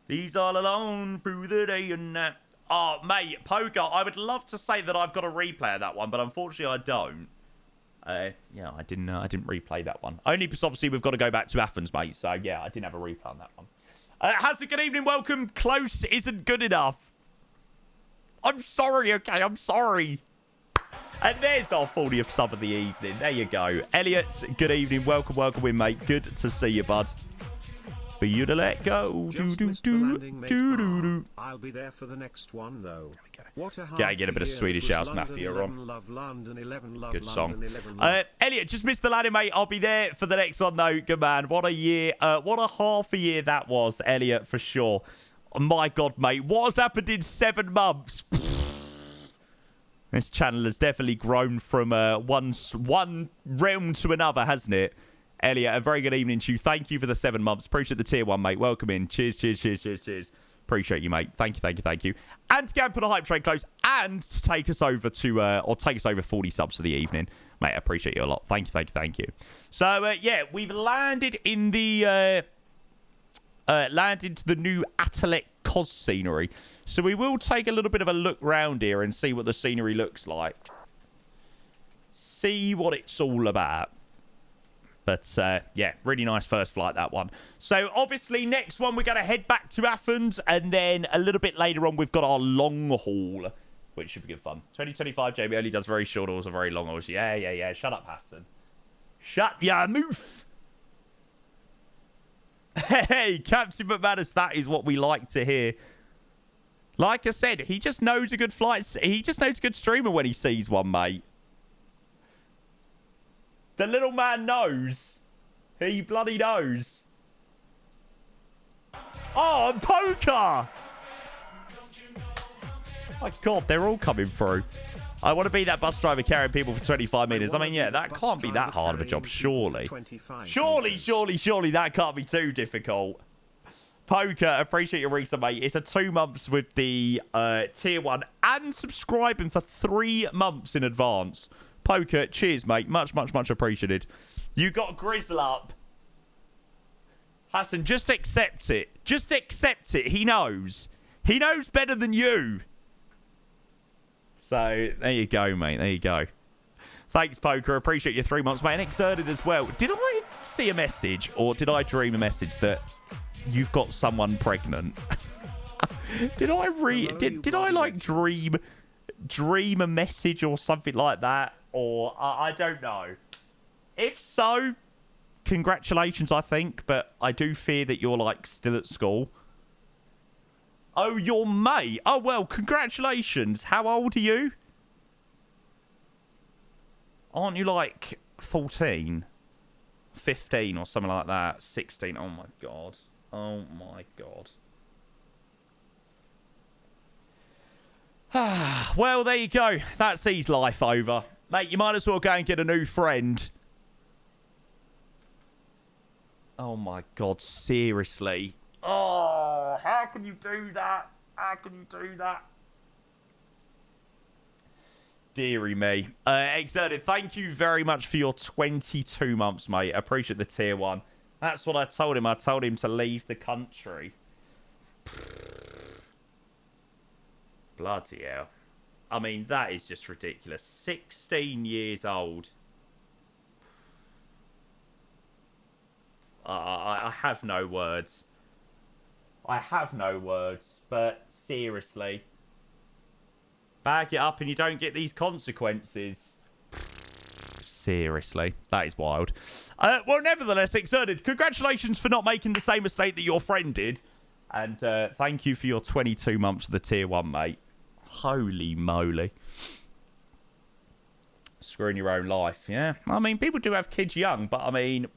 These all alone through the day and night. Oh, mate, Poker, I would love to say that I've got a replay of that one, but unfortunately I don't. Yeah, I didn't replay that one. Only because obviously we've got to go back to Athens, mate. So, yeah, I didn't have a replay on that one. How's it? Good evening. Welcome. Close isn't good enough. I'm sorry, okay? I'm sorry. And there's our 40th sub of the evening. There you go. Elliot, good evening. Welcome in, mate. Good to see you, bud. For you to let go. I'll be there for the next one, though. Yeah, get a bit of Swedish House Mafia on. Good song. Elliot, just missed the landing, mate. I'll be there for the next one, though. Good man. What a year. What a half a year that was, Elliot, for sure. Oh, my God, mate. What has happened in 7 months? This channel has definitely grown from one realm to another, hasn't it? Elliot, a very good evening to you. Thank you for the 7 months. Appreciate the tier 1, mate. Welcome in. Cheers. Appreciate you, mate. Thank you. And to go and put a hype train close and to take us over to, or take us over 40 subs for the evening. Mate, I appreciate you a lot. Thank you. So, yeah, we've landed in the, landed to the new Atelic COS scenery. So we will take a little bit of a look round here and see what the scenery looks like. See what it's all about. But, yeah, really nice first flight, that one. So, obviously, next one, we're going to head back to Athens. And then a little bit later on, we've got our long haul, which should be good fun. 2025, Jamie only does very short hauls and very long hauls. Yeah. Shut up, Hassan. Shut your mouth. Hey, Captain McManus, that is what we like to hear. Like I said, he just knows a good flight. He just knows a good streamer when he sees one, mate. The little man knows. He bloody knows. Oh, Poker! My God, they're all coming through. I want to be that bus driver carrying people for 25 minutes. I mean, yeah, that can't be that hard of a job, surely. Surely that can't be too difficult. Poker, appreciate your resub, mate. It's a 2 months with the tier 1 and subscribing for 3 months in advance. Poker, cheers, mate. Much appreciated. You got Grizzle up. Hassan, just accept it. Just accept it. He knows. He knows better than you. So, there you go, mate. There you go. Thanks, Poker. Appreciate your 3 months, mate. And Exerted as well. Did I see a message, or did I dream a message that you've got someone pregnant? Did I like dream a message or something like that? Or I don't know. If so, congratulations, I think. But I do fear that you're like still at school. Oh, your mate. Oh, well, congratulations. How old are you? Aren't you like 14? 15 or something like that? 16. Oh, my God. Oh, my God. Well, there you go. That's his life over. Mate, you might as well go and get a new friend. Oh, my God. Seriously. Oh, how can you do that? How can you do that? Deary me. Exerted, thank you very much for your 22 months, mate. I appreciate the tier 1. That's what I told him. I told him to leave the country. Bloody hell. I mean, that is just ridiculous. 16 years old. I have no words. I have no words, but seriously. Bag it up and you don't get these consequences. Seriously. That is wild. Well, nevertheless, Exerted, congratulations for not making the same mistake that your friend did. And thank you for your 22 months of the tier 1, mate. Holy moly. Screwing your own life, yeah. I mean, people do have kids young, but I mean...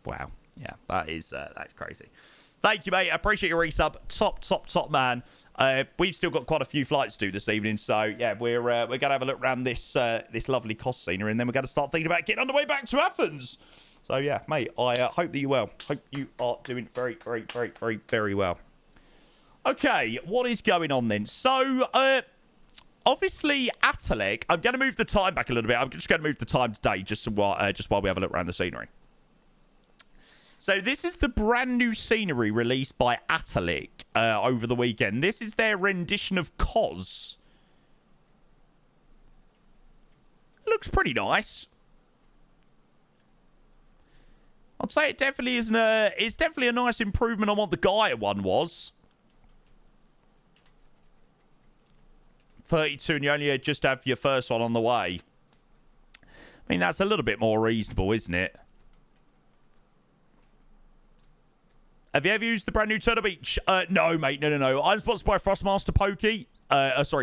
Wow. Yeah, that's crazy. Thank you, mate. I appreciate your resub. Top man. We've still got quite a few flights to do this evening, so yeah, we're going to have a look around this lovely cost scenery, and then we're going to start thinking about getting on the way back to Athens. So yeah, mate, I hope that you're well. Hope you are doing very, very, very, very, very well. Okay, what is going on then? So, obviously, Ataleg, I'm going to move the time back a little bit. I'm just going to move the time today just while we have a look around the scenery. So this is the brand new scenery released by Ataleg over the weekend. This is their rendition of Kos. Looks pretty nice. I'd say it definitely isn't it's definitely a nice improvement on what the Gaia one was. 32 and you only just have your first one on the way. I mean, that's a little bit more reasonable, isn't it? Have you ever used the brand new Turtle Beach? No, mate. No. I'm sponsored by Frostmaster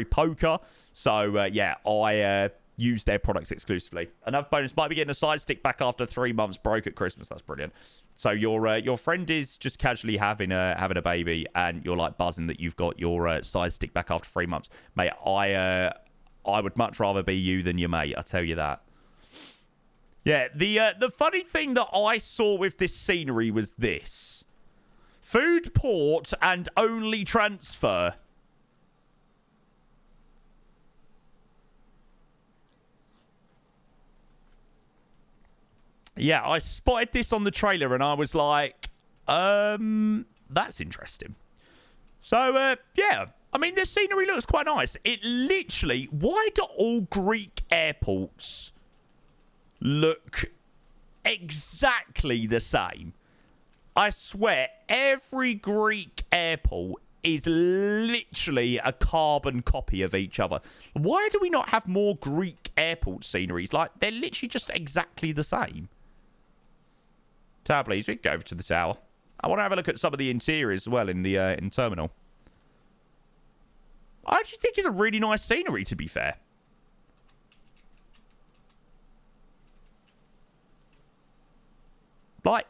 Poker. So, yeah, I use their products exclusively. Another bonus, might be getting a side stick back after 3 months. Broke at Christmas. That's brilliant. So, your friend is just casually having a baby, and you're, like, buzzing that you've got your side stick back after 3 months. Mate, I would much rather be you than your mate. I tell you that. Yeah, the funny thing that I saw with this scenery was this. Food port and only transfer. Yeah, I spotted this on the trailer and I was like, that's interesting. So, yeah. I mean, the scenery looks quite nice. It literally... Why do all Greek airports look exactly the same? I swear, every Greek airport is literally a carbon copy of each other. Why do we not have more Greek airport sceneries? Like, they're literally just exactly the same. Tower, please. We can go over to the tower. I want to have a look at some of the interiors as well in the in terminal. I actually think it's a really nice scenery, to be fair. Like,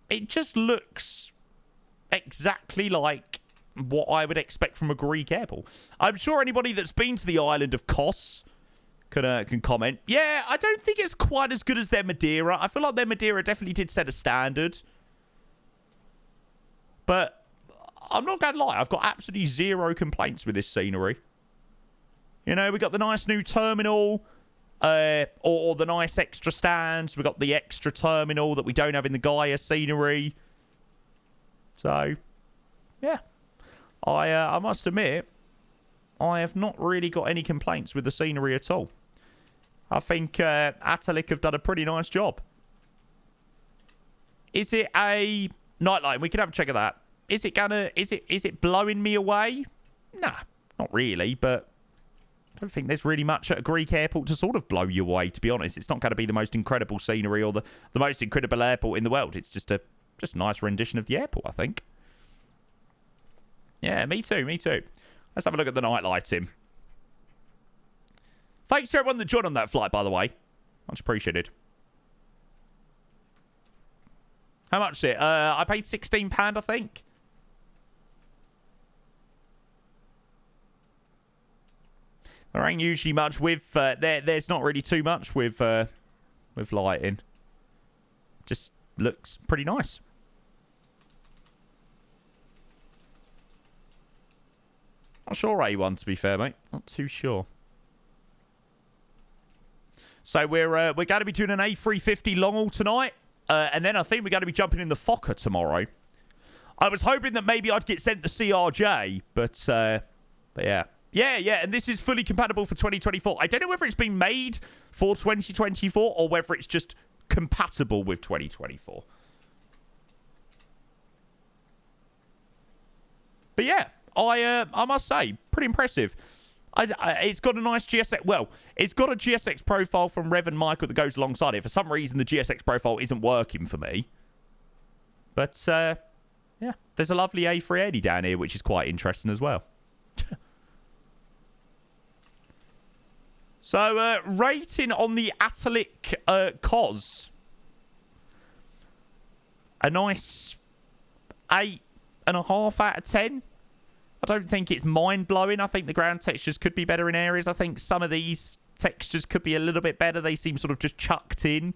it just looks exactly like what I would expect from a Greek airport. I'm sure anybody that's been to the island of Kos can comment. Yeah, I don't think it's quite as good as their Madeira. I feel like their Madeira definitely did set a standard. But I'm not going to lie. I've got absolutely zero complaints with this scenery. You know, we got the nice new terminal, or the nice extra stands. We got the extra terminal that we don't have in the Gaia scenery. So, yeah. I must admit, I have not really got any complaints with the scenery at all. I think Atalik have done a pretty nice job. Is it a nightlight? We can have a check of that. Is it blowing me away? Nah, not really, but I don't think there's really much at a Greek airport to sort of blow you away, to be honest. It's not going to be the most incredible scenery or the most incredible airport in the world. It's just a nice rendition of the airport, I think. Yeah, me too. Let's have a look at the night lighting. Thanks to everyone that joined on that flight, by the way. Much appreciated. How much is it? I paid £16, I think. There ain't usually much with... there's not really too much with lighting. Just looks pretty nice. Not sure A1, to be fair, mate. Not too sure. So we're going to be doing an A350 long haul tonight. And then I think we're going to be jumping in the Fokker tomorrow. I was hoping that maybe I'd get sent the CRJ, but yeah. Yeah, and this is fully compatible for 2024. I don't know whether it's been made for 2024 or whether it's just compatible with 2024. But yeah, I must say, pretty impressive. It's got a nice GSX. Well, it's got a GSX profile from Rev and Michael that goes alongside it. For some reason, the GSX profile isn't working for me. But, yeah. There's a lovely A380 down here, which is quite interesting as well. So, rating on the Atalik COS. A nice 8.5 out of 10. I don't think it's mind-blowing. I think the ground textures could be better in areas. I think some of these textures could be a little bit better. They seem sort of just chucked in.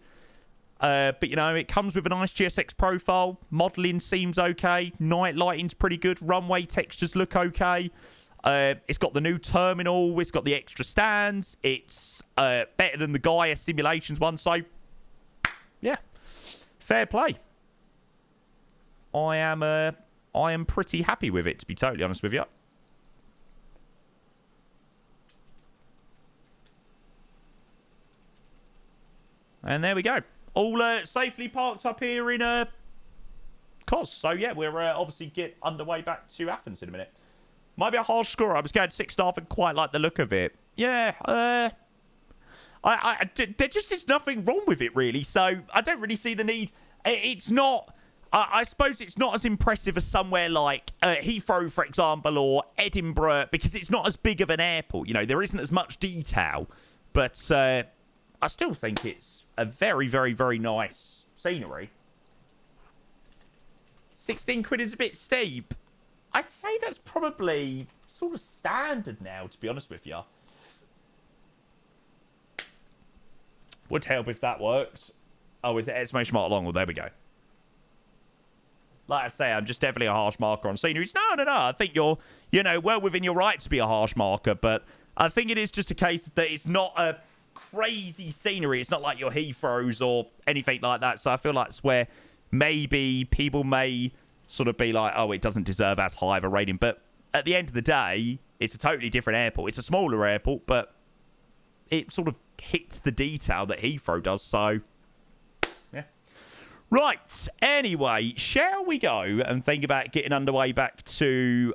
But, you know, it comes with a nice GSX profile. Modelling seems okay. Night lighting's pretty good. Runway textures look okay. It's got the new terminal. It's got the extra stands. It's better than the Gaia Simulations one. So, yeah. Fair play. I am pretty happy with it, to be totally honest with you. And there we go. All safely parked up here in COS. So, yeah, we're obviously get underway back to Athens in a minute. Might be a harsh score. I was going 6-star and quite like the look of it. Yeah, there just is nothing wrong with it, really. So, I don't really see the need. It's not... I suppose it's not as impressive as somewhere like Heathrow, for example, or Edinburgh, because it's not as big of an airport. You know, there isn't as much detail. But I still think it's a very, very, very nice scenery. 16 quid is a bit steep. I'd say that's probably sort of standard now, to be honest with you. Would help if that worked. Oh, is it exclamation mark long? Well, there we go. Like I say, I'm just definitely a harsh marker on sceneries. No. I think you're, you know, well within your right to be a harsh marker, but I think it is just a case that it's not a crazy scenery. It's not like your Heathrows or anything like that. So I feel like it's where maybe people may sort of be like, oh, it doesn't deserve as high of a rating. But at the end of the day, it's a totally different airport. It's a smaller airport, but it sort of hits the detail that Heathrow does. So, yeah. Right. Anyway, shall we go and think about getting underway back to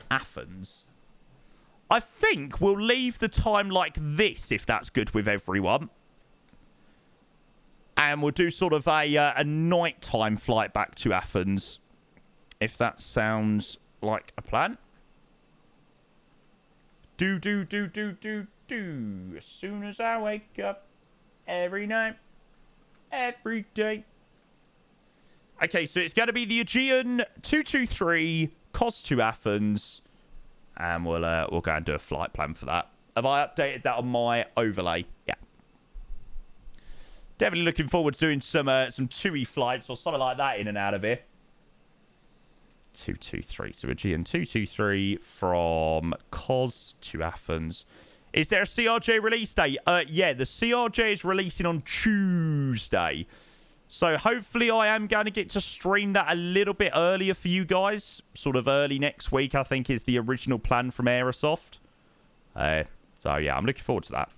Athens? I think we'll leave the time like this, if that's good with everyone. And we'll do sort of a nighttime flight back to Athens, if that sounds like a plan. Do. As soon as I wake up, every night, every day. Okay, so it's going to be the Aegean 223 COS to Athens, and we'll go and do a flight plan for that. Have I updated that on my overlay? Yeah. Definitely looking forward to doing some TUI flights or something like that in and out of here. 223. So Aegean 223 from COS to Athens. Is there a CRJ release date? Yeah, the CRJ is releasing on Tuesday. So hopefully I am going to get to stream that a little bit earlier for you guys. Sort of early next week, I think, is the original plan from Aerosoft. So yeah, I'm looking forward to that.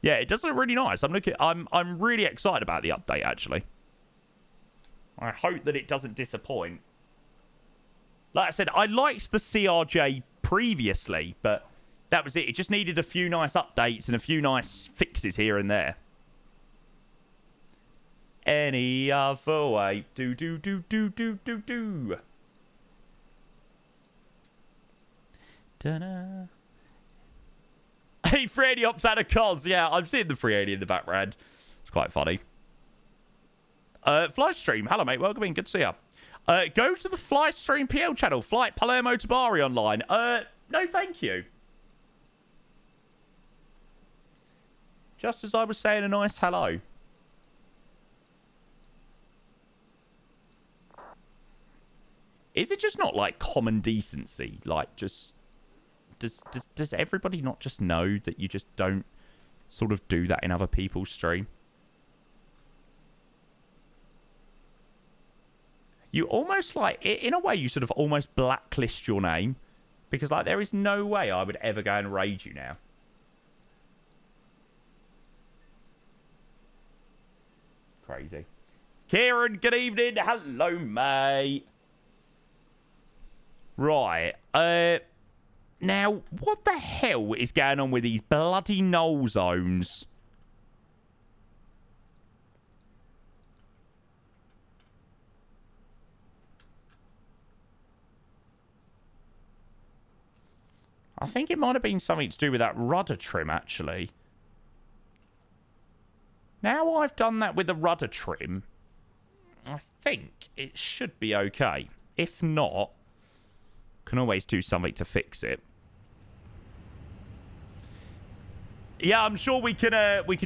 Yeah, it does look really nice. I'm really excited about the update, actually. I hope that it doesn't disappoint. Like I said, I liked the CRJ previously, but that was it. It just needed a few nice updates and a few nice fixes here and there. Any other way. Do. Da-na. Hey, 380 ops out of COS. Yeah, I'm seeing the 380 in the background. It's quite funny. Flight stream. Hello, mate. Welcome in. Good to see you. Go to the Flight Stream PL channel. Flight Palermo to Bari online. No, thank you. Just as I was saying a nice hello. Is it just not like common decency? Like, just does everybody not just know that you just don't sort of do that in other people's stream? You almost like, in a way, you sort of almost blacklist your name. Because, like, there is no way I would ever go and raid you now. Crazy. Kieran, good evening. Hello, mate. Right. Now, what the hell is going on with these bloody null zones? I think it might have been something to do with that rudder trim, actually. Now I've done that with the rudder trim, I think it should be okay. If not, can always do something to fix it. Yeah, I'm sure we can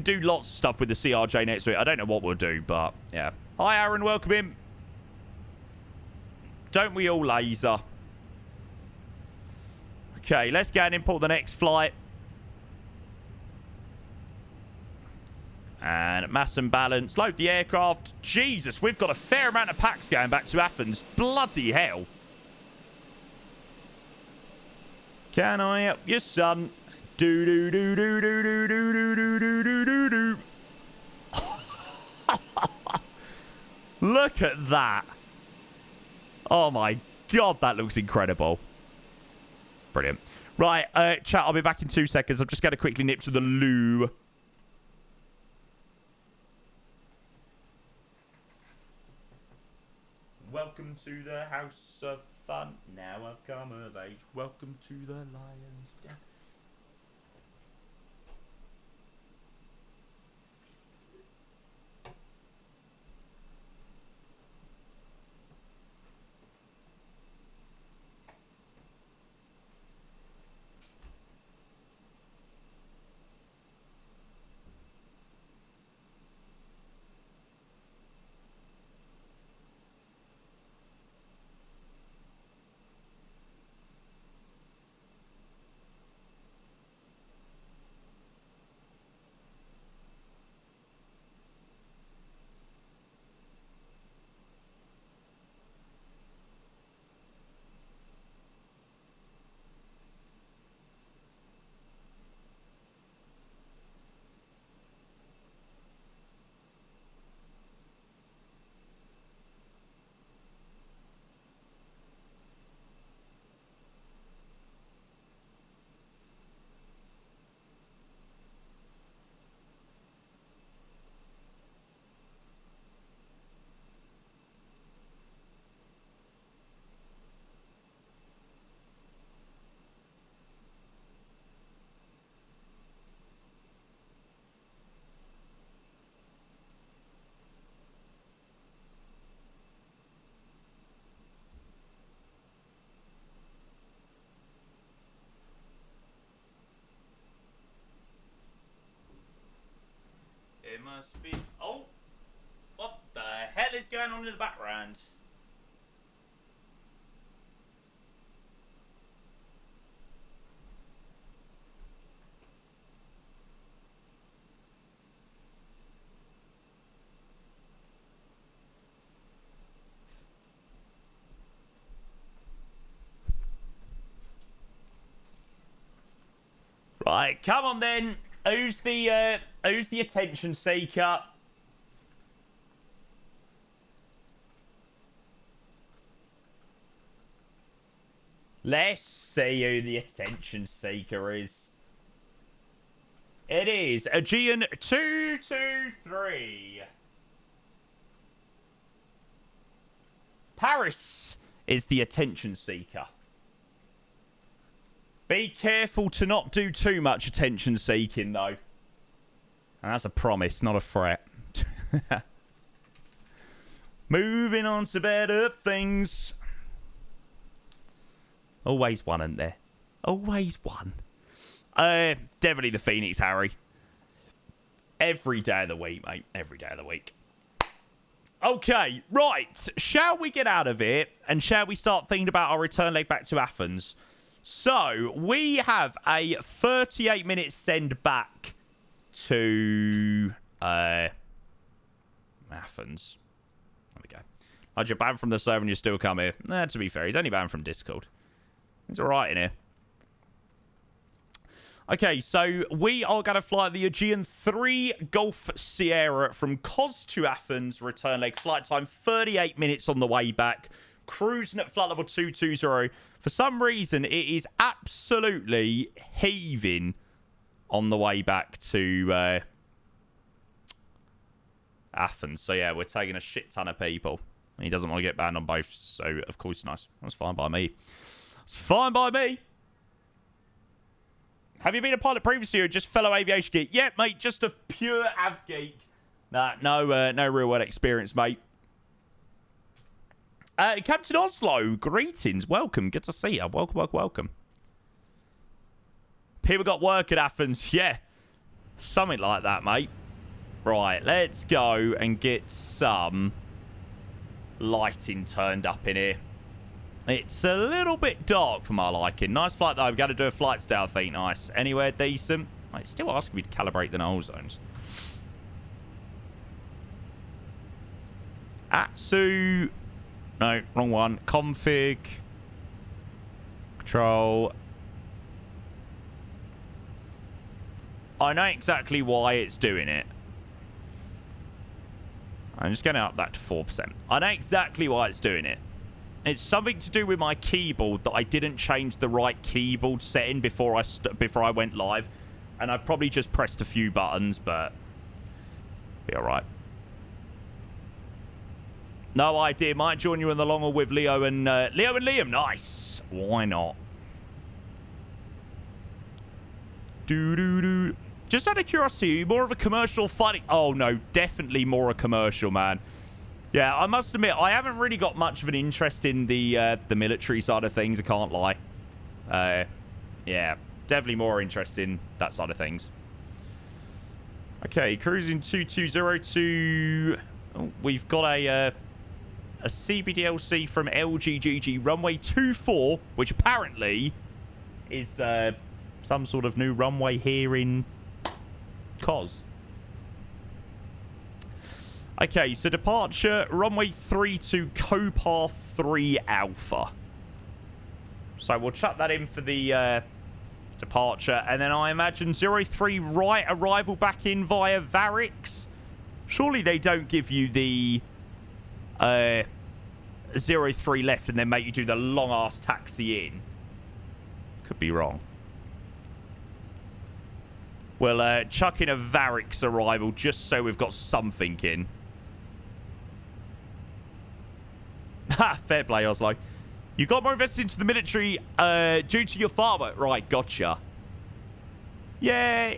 do lots of stuff with the CRJ next week. I don't know what we'll do, but yeah. Hi, Aaron. Welcome in. Don't we all laser? Okay, let's go and import the next flight. And mass and balance. Load the aircraft. Jesus, we've got a fair amount of packs going back to Athens. Bloody hell. Can I help you, son? Do. Look at that. Oh my god, that looks incredible. Brilliant. Right, chat, I'll be back in 2 seconds. I'm just going to quickly nip to the loo. Welcome to the house of fun. Now I've come of age. Welcome to the lion's den. Must be... Oh! What the hell is going on in the background? Right, come on then. Who's the attention seeker? Let's see who the attention seeker is. It is Aegean 223. Paris is the attention seeker. Be careful to not do too much attention seeking, though. And that's a promise, not a threat. Moving on to better things. Always one, isn't there? Always one. Definitely the Fenix, Harry. Every day of the week, mate. Every day of the week. Okay, right. Shall we get out of it? And shall we start thinking about our return leg back to Athens? So, we have a 38-minute send back to Athens. There we go. How'd you banned from the server and you still come here? Nah, to be fair, he's only banned from Discord. He's alright in here. Okay, so we are going to fly the Aegean 3 Golf Sierra from Kos to Athens. Return leg flight time 38 minutes on the way back. Cruising at flight level 220. For some reason, it is absolutely heaving on the way back to Athens. So, yeah, we're taking a shit ton of people. He doesn't want to get banned on both, so, of course, nice. That's fine by me. It's fine by me. Have you been a pilot previously or just fellow aviation geek? Yeah, mate, just a pure av geek. Nah, no real world experience, mate. Captain Oslo, greetings. Welcome. Good to see you. Welcome. People got work at Athens. Yeah. Something like that, mate. Right, let's go and get some lighting turned up in here. It's a little bit dark for my liking. Nice flight, though. I've got to do a flight stay, I think. Nice. Anywhere decent? Oh, it's still asking me to calibrate the null zones. Atsu... No, wrong one. Config. Control. I know exactly why it's doing it. I'm just going to up that to 4%. I know exactly why it's doing it. It's something to do with my keyboard that I didn't change the right keyboard setting before I went live. And I've probably just pressed a few buttons, but... be alright. No idea. Might join you in the long haul with Leo and Liam. Nice. Why not? Just out of curiosity, more of a commercial fighting... Oh, no. Definitely more a commercial, man. Yeah, I must admit, I haven't really got much of an interest in the military side of things. I can't lie. Yeah, definitely more interest in that side of things. Okay, cruising 2202. Oh, we've got a CBDLC from LGAV runway 24, which apparently is some sort of new runway here in Kos. Okay, so departure runway 32 Copar 3 Alpha. So we'll chuck that in for the departure, and then I imagine 03 right arrival back in via Varix. Surely they don't give you the 03 left and then make you do the long-ass taxi in. Could be wrong. We'll chuck in a Varix arrival just so we've got something in. Ha! Fair play, Oslo. You got more invested into the military due to your father. Right, gotcha. Yeah,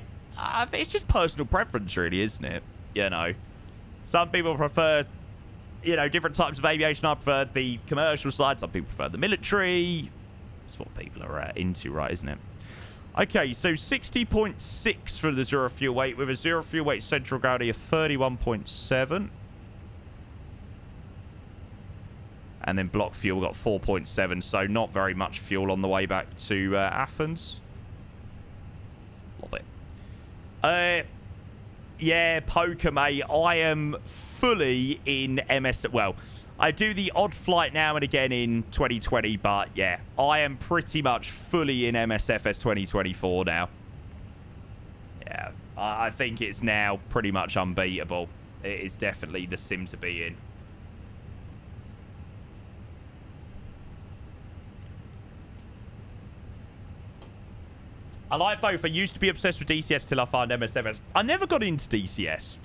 it's just personal preference, really, isn't it? You know, some people prefer, you know, different types of aviation. I prefer the commercial side. Some people prefer the military. It's what people are into, right, isn't it? Okay, so 60.6 for the zero fuel weight with a zero fuel weight central gravity of 31.7. And then block fuel got 4.7, so not very much fuel on the way back to Athens. Love it. Yeah, poker, mate. I am fully in MS. Well, I do the odd flight now and again in 2020, but yeah, I am pretty much fully in MSFS 2024 now. Yeah, I think it's now pretty much unbeatable. It is definitely the sim to be in. I like both. I used to be obsessed with DCS till I found MSFS. I never got into DCS.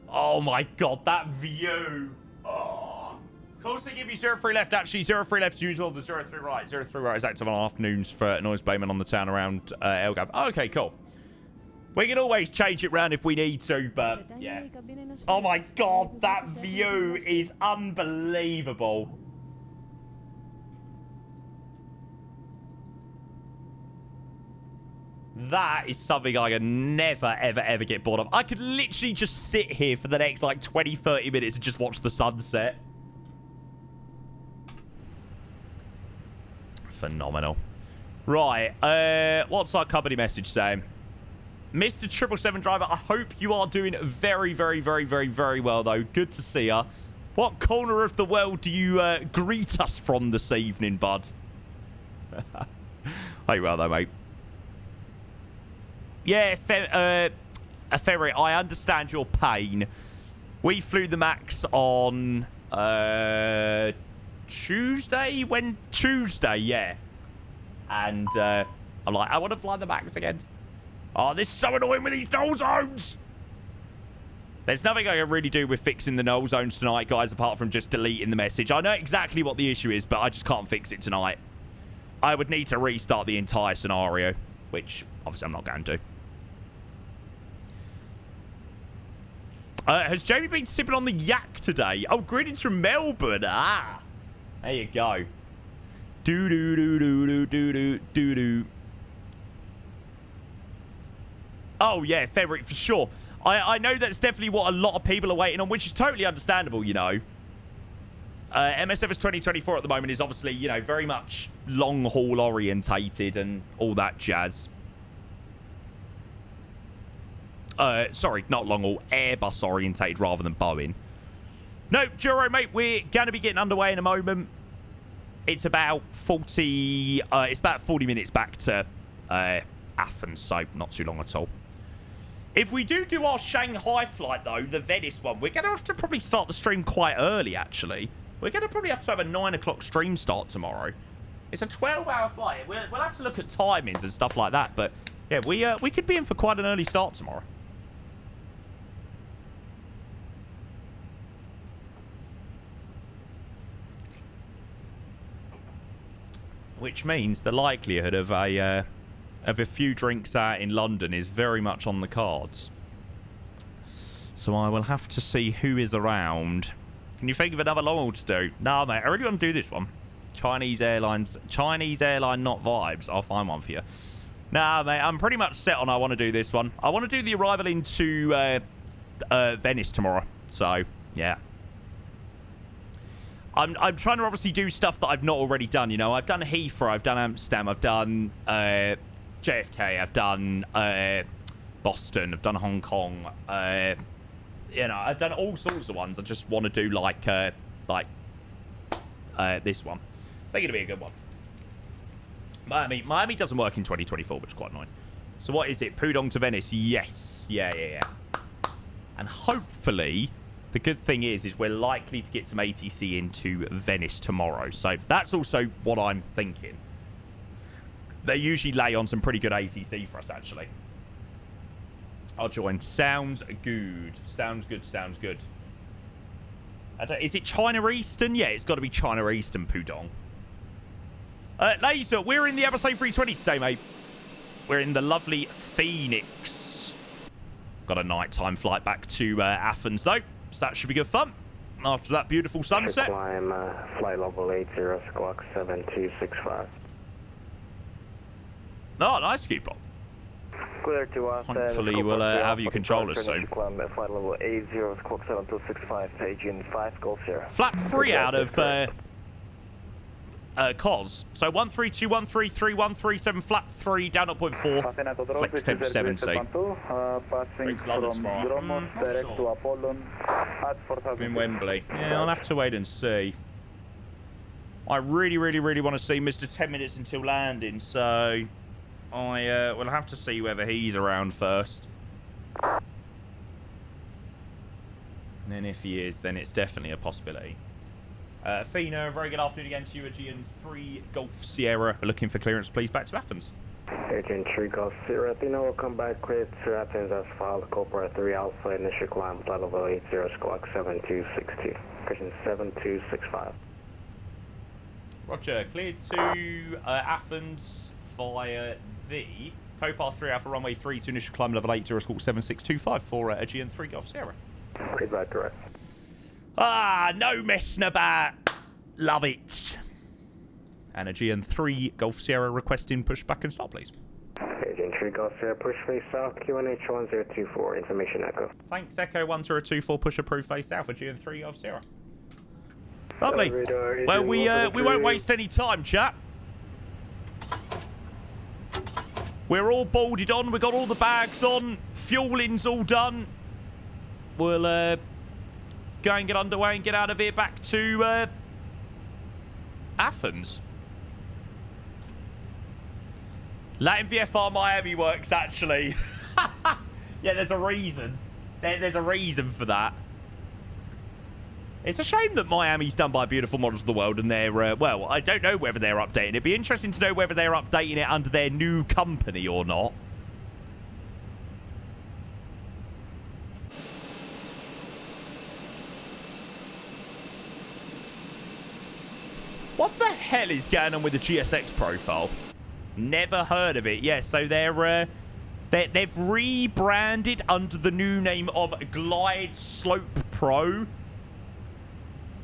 Oh my god, that view. Oh. Of course they give you 0-3 left. Actually, 0-3 left usual. The 0-3 right. 0-3 right is active on afternoons for noise abatement on the town around LGAV. Oh, okay, cool. We can always change it round if we need to, but yeah. Oh my god, that view is unbelievable. That is something I can never, ever, ever get bored of. I could literally just sit here for the next, like, 20, 30 minutes and just watch the sunset. Phenomenal. Right, what's our company message saying? Mr. 777 driver, I hope you are doing very, very, very, very, very well, though. Good to see ya. What corner of the world do you greet us from this evening, bud? Hope you well, though, mate. Yeah, Ferry, I understand your pain. We flew the MAX on Tuesday? Tuesday, yeah. And I'm like, I want to fly the MAX again. Oh, this is so annoying with these null zones. There's nothing I can really do with fixing the null zones tonight, guys, apart from just deleting the message. I know exactly what the issue is, but I just can't fix it tonight. I would need to restart the entire scenario, which obviously I'm not going to. Has Jamie been sipping on the yak today? Oh, greetings from Melbourne. Ah, there you go. Do-do-do-do-do-do-do-do. Oh, yeah, Fenix, for sure. I know that's definitely what a lot of people are waiting on, which is totally understandable, you know. MSFS 2024 at the moment is obviously, you know, very much long-haul orientated and all that jazz. Sorry, not long-haul, Airbus orientated rather than Boeing. No, Juro, mate, we're going to be getting underway in a moment. It's about 40 minutes back to Athens, so not too long at all. If we do our Shanghai flight, though, the Venice one, we're going to have to probably start the stream quite early, actually. We're going to probably have to have a 9 o'clock stream start tomorrow. It's a 12-hour flight. We'll have to look at timings and stuff like that, but yeah, we could be in for quite an early start tomorrow. Which means the likelihood of a few drinks out in London is very much on the cards. So I will have to see who is around. Can you think of another long haul to do? No, mate, I really want to do this one. Chinese airline not vibes. I'll find one for you. Nah, mate, I'm pretty much set on I want to do this one. I want to do the arrival into Venice tomorrow. So, yeah. I'm trying to obviously do stuff that I've not already done, you know. I've done Heathrow, I've done Amsterdam, I've done JFK, I've done Boston, I've done Hong Kong. You know, I've done all sorts of ones. I just want to do like this one. I think it'll be a good one. Miami doesn't work in 2024, which is quite annoying. So what is it? Pudong to Venice? Yes. Yeah. And hopefully, the good thing is we're likely to get some ATC into Venice tomorrow. So that's also what I'm thinking. They usually lay on some pretty good ATC for us, actually. I'll join. Sounds good. Sounds good. Is it China Eastern? Yeah, it's got to be China Eastern, Pudong. Laser, we're in the Airbus A320 today, mate. We're in the lovely Fenix. Got a nighttime flight back to Athens, though. So that should be good fun. After that beautiful sunset. Climb flight level 80, squawk 7265. Oh, nice, Cupid. Clear to us. Hopefully we'll have you control us soon. Climb flight level 80, squawk 7265, Aegean 5, Golf Sierra. Flap 3 out of COS. So 132133137, flap 3 down at 0.4. Flex temp 70. Passing from Dromos direct to Apollon at 4000. In Wembley. Yeah, I'll have to wait and see. I really want to see Mr. 10 minutes until landing, so I will have to see whether he's around first. And then if he is, then it's definitely a possibility. Fina, very good afternoon again to you. Aegean 3 Golf Sierra. Looking for clearance, please, back to Athens. Aegean 3 Golf Sierra, Athena will come back clear to Athens as filed. Cobra 3 Alpha, initial climb, flight level 80, squawk 7262. Christian 7265. Roger, cleared to Athens via the Copar 3 Alpha runway 3 to initial climb level 8, squawk 7625 for Aegean 3 Golf Sierra. Feedback correct. Ah, no messing about. Love it. And Aegean 3 Golf Sierra requesting pushback and start, please. Aegean 3 Golf Sierra, push face south, QNH 1024, information echo. Thanks, Echo 1024, push approved face south, Aegean 3 Golf Sierra. Lovely. Well, we won't waste any time, chat. We're all boarded on. We've got all the bags on. Fueling's all done. We'll go and get underway and get out of here back to Athens. Latin VFR Miami works, actually. Yeah, there's a reason. There's a reason for that. It's a shame that Miami's done by Beautiful Models of the World and they're, well, I don't know whether they're updating it. It'd be interesting to know whether they're updating it under their new company or not. What the hell is going on with the GSX profile? Never heard of it. Yeah, so they've rebranded under the new name of Glide Slope Pro.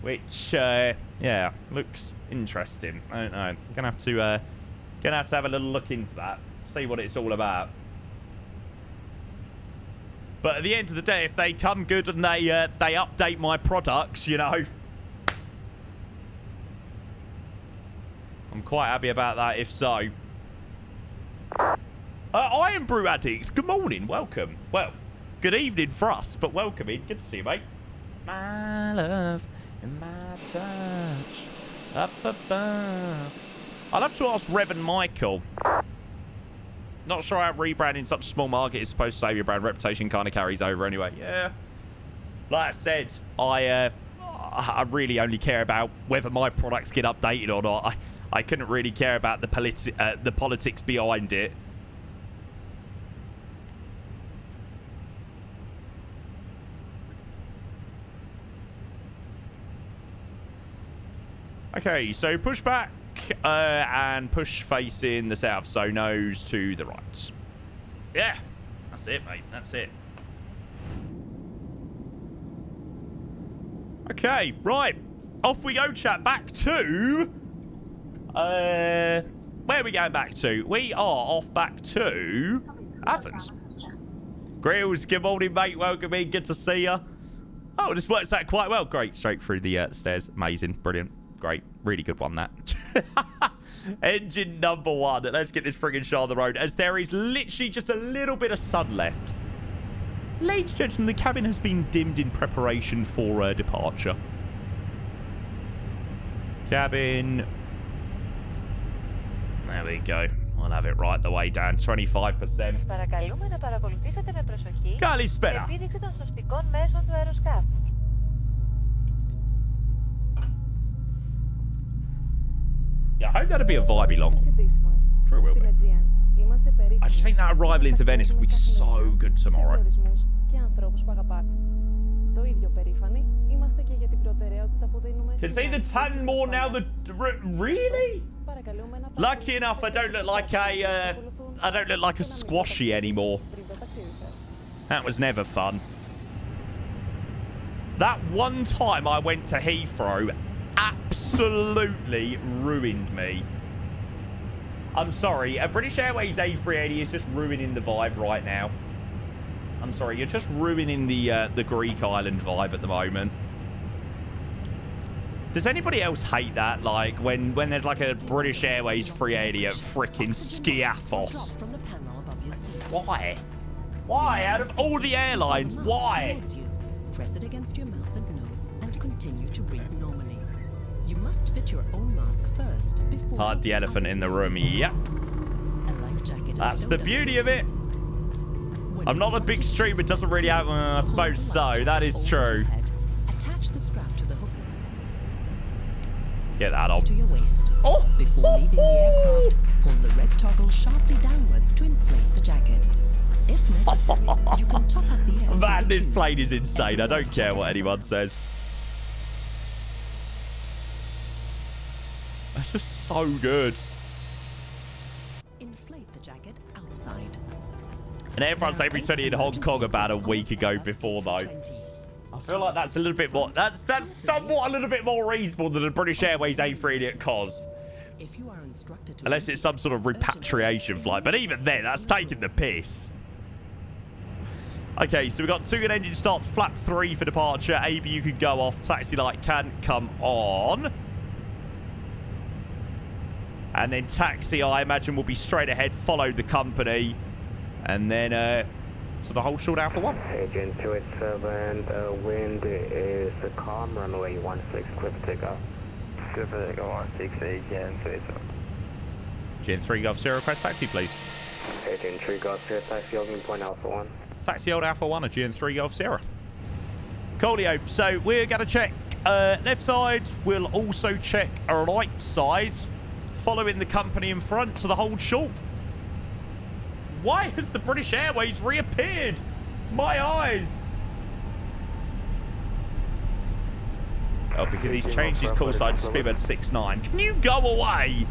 Which, yeah, looks interesting. I don't know. Gonna have to have a little look into that, see what it's all about. But at the end of the day, if they come good and they update my products, you know, I'm quite happy about that. If so, I am Brew Addict. Good morning, welcome. Well, good evening for us, but welcome in. Good to see you, mate. My love. And my touch up above. I'll have to ask Reverend Michael. Not sure how rebranding such a small market is supposed to save your brand reputation. Kind of carries over anyway. Yeah. Like I said, I really only care about whether my products get updated or not. I couldn't really care about the politics behind it. Okay, so push back and push facing the south, so nose to the right. Yeah, that's it, mate. That's it. Okay, right. Off we go, chat. Back to... where are we going back to? We are off back to Athens. Grills, good morning, mate. Welcome in. Good to see you. Oh, this works out quite well. Great. Straight through the stairs. Amazing. Brilliant. Great. Really good one, that. Engine number 1. Let's get this friggin' show on the road, as there is literally just a little bit of sun left. Ladies and gentlemen, the cabin has been dimmed in preparation for departure. Cabin. There we go. I'll have it right the way down. 25%. Καλησπέρα. Yeah, I hope that'll be a vibey long. True will be. I just think that arrival into Venice will be so good tomorrow. Can see the tan more now. Really? Lucky enough, I don't look like a squashy anymore. That was never fun. That one time I went to Heathrow absolutely ruined me. I'm sorry. A British Airways A380 is just ruining the vibe right now. I'm sorry. You're just ruining the Greek island vibe at the moment. Does anybody else hate that? Like, when there's like a British Airways 380 at frickin' Skiathos? Why? Why? Out of all the airlines, why? Press it against your mouth and nose and continue to breathe normally. You must fit your own mask first before... Hard the elephant in the room, yep. A life jacket is That's the stowed beauty of under it. When I'm not a big streamer, it doesn't really have... I suppose so, that is true. Attach the strap to the hook. Get that on. To your waist. Oh! Before leaving the aircraft, pull the red toggle sharply downwards to inflate the jacket. If necessary, you can top up the air. Man, this plane is insane. I don't care what anyone says. That's just so good. Inflate the jacket outside. And Air France A320 in Hong Kong about a week ago before, though. I feel like that's a little bit more... That's somewhat a little bit more reasonable than a British Airways A380 at COS. If you are instructed to Unless it's some sort of repatriation flight. But even then, that's taking the piss. Okay, so we've got 2 good engine starts, flap 3 for departure. ABU can go off, taxi light can come on. And then taxi, I imagine, will be straight ahead, follow the company. And then, so the whole short Alpha 1. Aegean 287, wind is calm, runway 16, clear for takeoff. Clear for takeoff, 16, Aegean 287. Gen 3 Golf 0, request taxi, please. Aegean 3 Golf 0, taxi holding point Alpha 1. Taxi old Alpha 1 at Gen 3 Golf 0. Coolio, so we're going to check left side. We'll also check our right side, following the company in front to the hold short. Why has the British Airways reappeared? My eyes. Oh, because he's changed his call sign to Spibbard 69. Can you go away?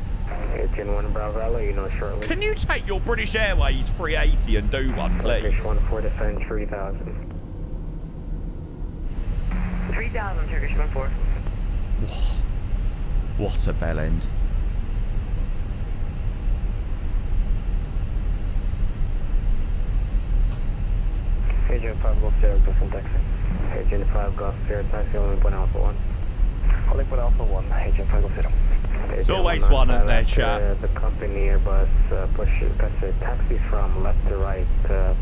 Aegean 1 Bravo, I'll let you know shortly. Can you take your British Airways 380 and do one, please? Turkish 1 descend 3000. 3000, Turkish 1-4. What a bell end. Aegean 5 Golf 0, descend taxi. Aegean 5 Golf 0, taxi holding point Alpha 1. Holding point Alpha 1, Aegean 5 Golf 0. It's always one in there, chat. The company Airbus taxis from left to right,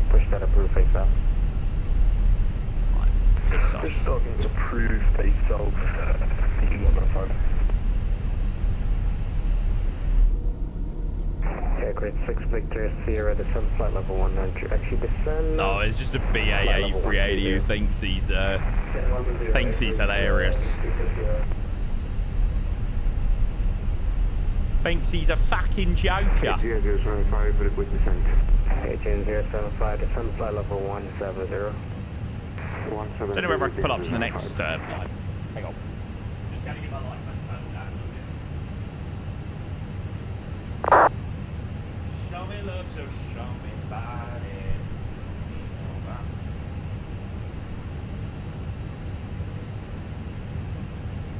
push that approved face out. Piss off. This dog is approved face off. You got that phone. Aircraft 6 Victor Sierra, descend flight level 100. Actually descend. No, it's just a BAA 380 who thinks he's hilarious. Thinks he's a fucking joker. Aegean 075 for a quick descent. Aegean 075, descend flight level 170. Don't know whether I can pull up to the next line. Hang on. Just gotta get my lights turned down a bit. Show me love, so show me body.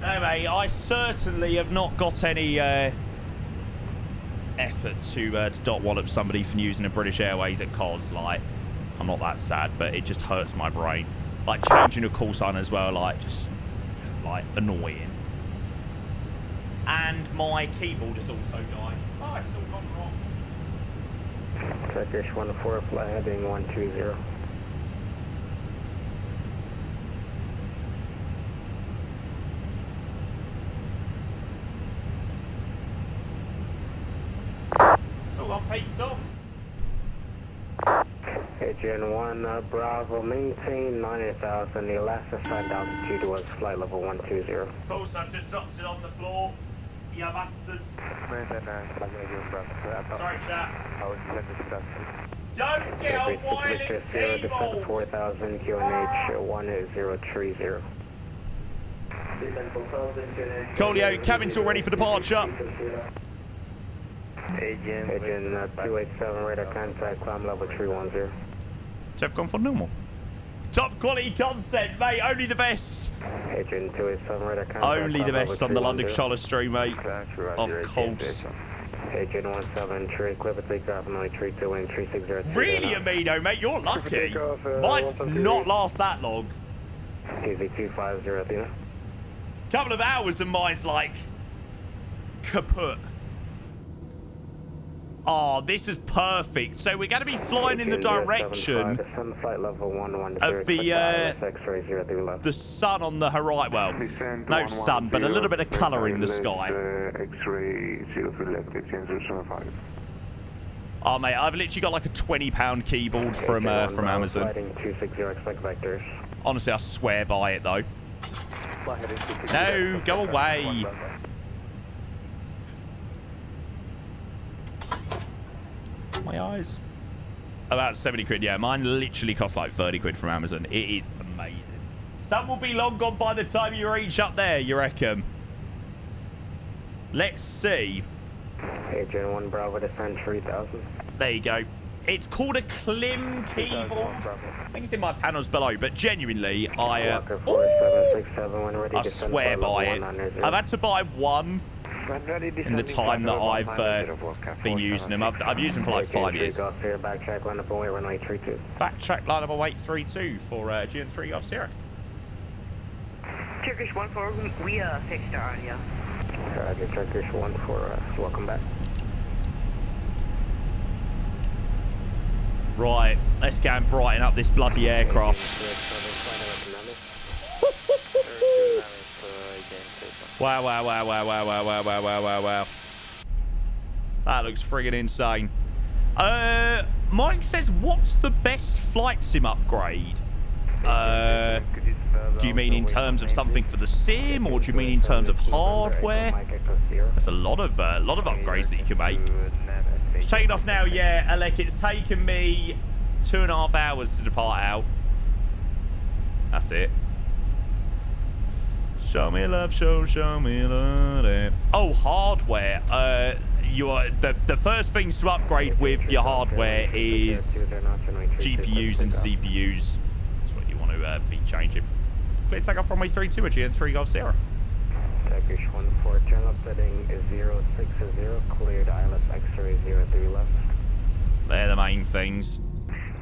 Anyway, I certainly have not got any effort to dot wallop somebody for using a British Airways at COS. Like, I'm not that sad, but it just hurts my brain. Like, changing a call sign as well, like, just, like, annoying. And my keyboard has also died. Oh, it's all gone wrong. Turkish 1-4, flight heading 120. It's all gone pizza. Aegean 1 Bravo, maintain 90,000. The last assigned altitude was flight level 120. Of course, I've just dropped it on the floor. You bastard. Sorry, chat. Don't get a wireless keyboard. 4000 QNH 1030. Coolio, cabin's all ready for departure. Aegean 287 radar contact, climb level 310. So I've gone for normal. Top quality content, mate. Only the best. Aegean 287 radar contact. Only the best on the London Charlotte stream, mate. Of course. Aegean 17, clear for takeoff, 932 and 360. Really, Amino, mate? You're lucky. Mine does not last that long. Easy 250 Athena. Couple of hours and mine's like kaput. Oh, this is perfect. So we're going to be flying in the direction of the sun on the horizon. Well, no sun, but a little bit of colour in the sky. X-ray 03 left, exchange 075. Oh, mate, I've literally got like a £20 keyboard from Amazon. Honestly, I swear by it, though. No, go away. My eyes. About 70 quid, yeah. Mine literally costs like 30 quid from Amazon. It is amazing. Sun will be long gone by the time you reach up there, you reckon? Let's see. Aegean 1 Bravo descend 3000. There you go. It's called a Klim keyboard. I think it's in my panels below, but genuinely, I swear by it. I've had to buy one in the time that I've been using them. I've used them for like 5 years. Backtrack line up away runway 32. Backtrack line up away 32 for GN3 Golf Sierra. Turkish 1-4, we fixed our audio. Roger, Turkish 1-4, welcome back. Right, let's go and brighten up this bloody aircraft. Wow, wow, wow, wow, wow, wow, wow, wow, wow, wow, wow. That looks friggin' insane. Mike says, what's the best flight sim upgrade? Do you mean in terms of something for the sim, or do you mean in terms of hardware? There's a lot of upgrades that you can make. It's taking off now, yeah, Alec. It's taken me 2.5 hours to depart out. That's it. Show me love, show me love. Oh, hardware. The first things to upgrade with your hardware is GPUs and CPUs. That's what you want to be changing. Clear takeoff runway 32 at GN3 Golf Sierra. Turkish 1-4, turn left heading 060, cleared ILS X-ray 03 left. They're the main things.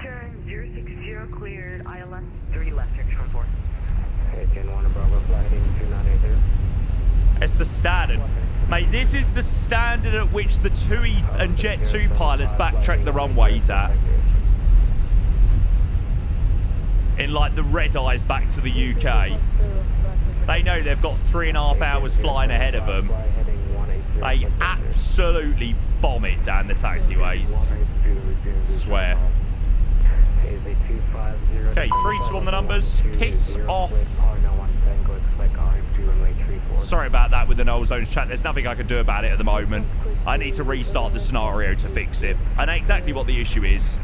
Turn 060, cleared ILS 3 left, Turkish 1-4. Aegean 1 Bravo, flight heading 2980. It's the standard. Mate, this is the standard at which the TUI and Jet 2 pilots backtrack the runways at. In like the red eyes back to the UK. They know they've got 3.5 hours flying ahead of them. They absolutely bomb it down the taxiways. Swear. Okay, 3-2 on the numbers. Piss off. Sorry about that with the Null Zones chat. There's nothing I can do about it at the moment. I need to restart the scenario to fix it. I know exactly what the issue is.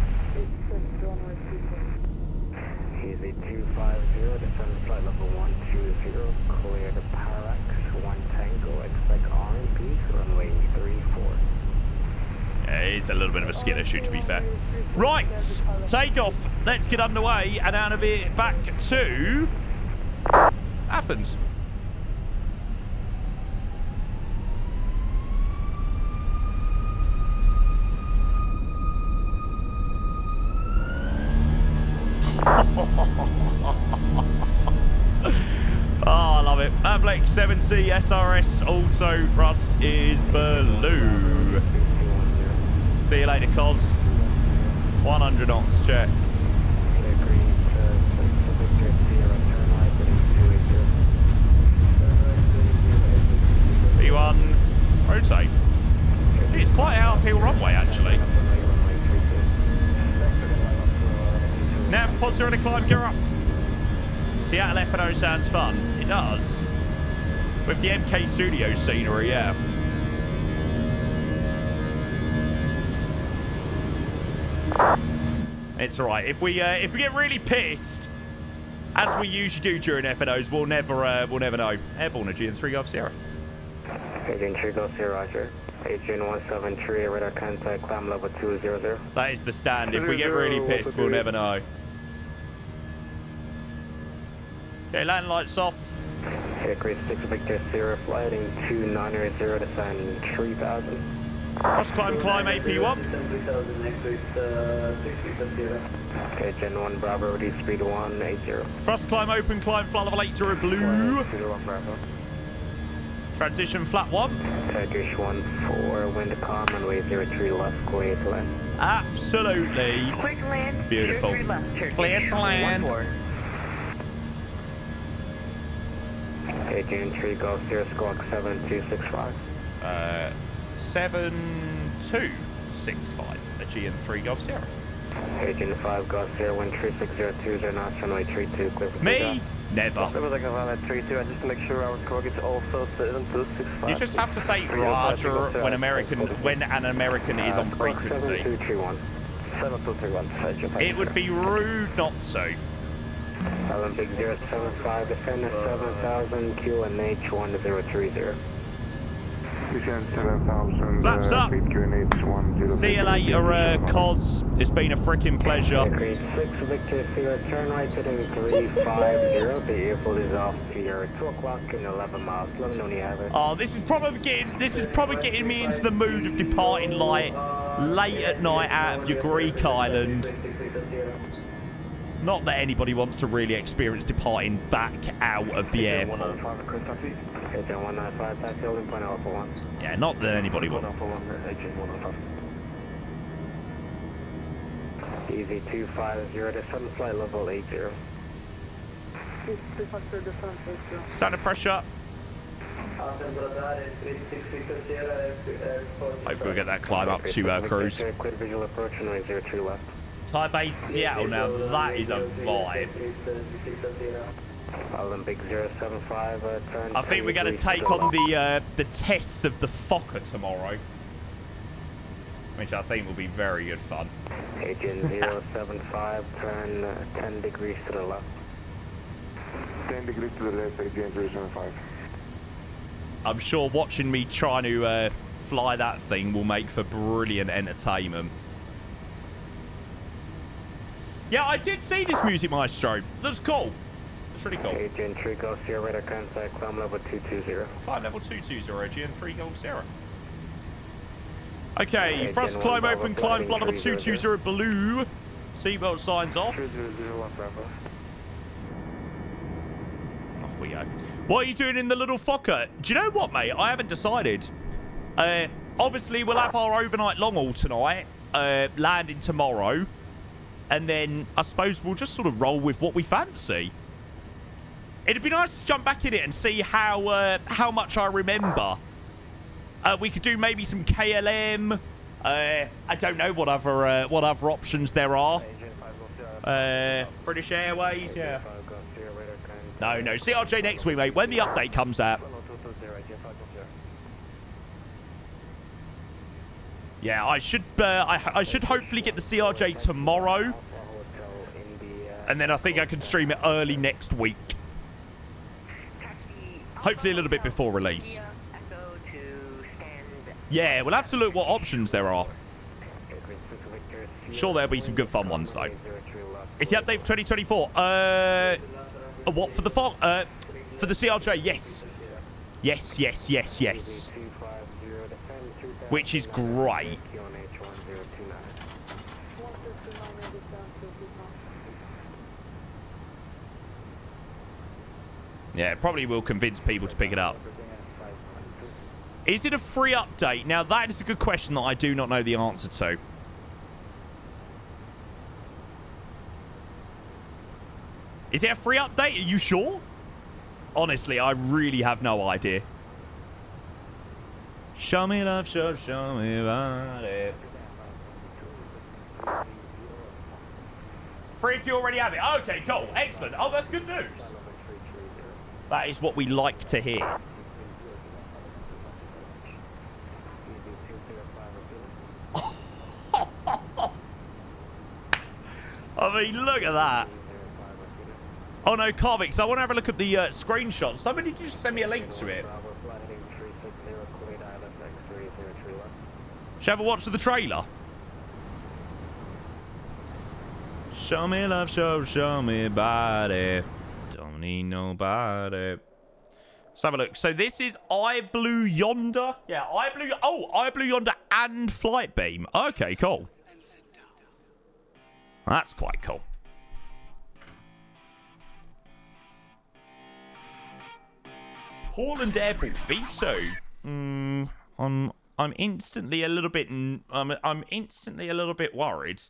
Easy 250, descend flight level 120, clear to Parax 1 Tango, expect RMP, runway 34. Yeah, it's a little bit of a skin issue, to be fair. Right, takeoff. Let's get underway and out of it back to Athens. Oh, I love it. Black 70 SRS auto thrust is blue. See you later, Cos. 100 knots checked. B1, rotate. It's quite an uphill runway, actually. Nav, pause on a climb, gear up. Seattle F&O sounds fun. It does. With the MK Studios scenery, yeah. It's alright. If we get really pissed, as we usually do during F&Os, we'll never know. Airborne at GN3 Golf Sierra. Aegean 3 Golf Sierra, Roger. Aegean 173, radar contact, climb level 200. That is the stand. If we get really pissed, we'll never know. Okay, landing lights off. Hickory 6 Victor Sierra, flight heading 2980, descend 3000. Thrust climb AP1. Okay, Gen 1 Bravo, ready speed 180. Thrust climb open climb flight level 80 blue. Speed 1 Bravo. Transition flat 1. Turkish 1-4, wind calm and way 03 left, clear to land. Absolutely Clear to land. beautiful. 03 left, Turkish. Clear to land. 1-4. Aegean 3 Golf 0 squawk 7265. 7265. Aegean 3 Golf Sierra. Aegean 5 Golf 0 wind 36020 knots runway 32 clear for Me? takeoff. Never. Like a van at 32, and just to make sure our score gets also 7265. You just have to say Roger when an American is on frequency. 7231. 7231. It would be rude not to. Olympic 075 descend at 7000 Q and H1030. Descend 7000. Flaps up. QNH 10. See you later, Cos. It's been a freaking pleasure. Agreed 6 Victor Sierra, turn right heading 350. The airport is off to your 2 o'clock and 11 miles. Let me know when you have it. Oh, this is probably getting me into the mood of departing like late at night out of your Greek island. Not that anybody wants to really experience departing back out of the airport. Agent 195, taxi holding point Alpha 1. Yeah, not that anybody wants. Easy 250 descend flight level 80. Standard pressure. Hopefully we'll get that climb up to cruise. Clear visual approach runway 03 left. Taipei to Seattle, now that is a vibe. Olympic 075, turn. I think we're going to take on the test of the Fokker tomorrow, which I think will be very good fun. Aegean 075, turn 10 degrees to the left. 10 degrees to the left, Aegean 075. I'm sure watching me trying to fly that thing will make for brilliant entertainment. Yeah, I did see this music maestro. Looks cool. It's really cool. Aegean 3 Golf Sierra, radar contact, climb level 220. Climb level 220, Aegean 3 Golf Sierra. Okay, thrust climb open, climb flight level 220 blue. Seatbelt signs off. Off we go. What are you doing in the little Fokker? Do you know what, mate? I haven't decided. Obviously, we'll have our overnight long haul tonight, landing tomorrow. And then I suppose we'll just sort of roll with what we fancy. It'd be nice to jump back in it and see how much I remember. We could do maybe some KLM. I don't know what other options there are. British Airways, yeah. No, CRJ next week, mate. When the update comes out. Yeah, I should hopefully get the CRJ tomorrow. And then I think I can stream it early next week. Hopefully a little bit before release. Yeah, we'll have to look what options there are. Sure, there'll be some good fun ones, though. Is the update for 2024? What, for the for the CRJ? Yes. Yes. Which is great. Yeah, it probably will convince people to pick it up. Is it a free update? Now, that is a good question that I do not know the answer to. Is it a free update? Are you sure? Honestly, I really have no idea. Show me love, show me about it. Free if you already have it. Okay, cool. Excellent. Oh, that's good news. That is what we like to hear. I mean, look at that. Oh, no, Carvix, I want to have a look at the screenshot. Somebody just send me a link to it. Should I have a watch of the trailer? Show me love, show me body. Don't need nobody. Let's have a look. So this is I Blue Yonder. Yeah, I Blue Yonder and Flight Beam. Okay, cool. That's quite cool. Portland Airport V2. I'm instantly a little bit. I'm instantly a little bit worried.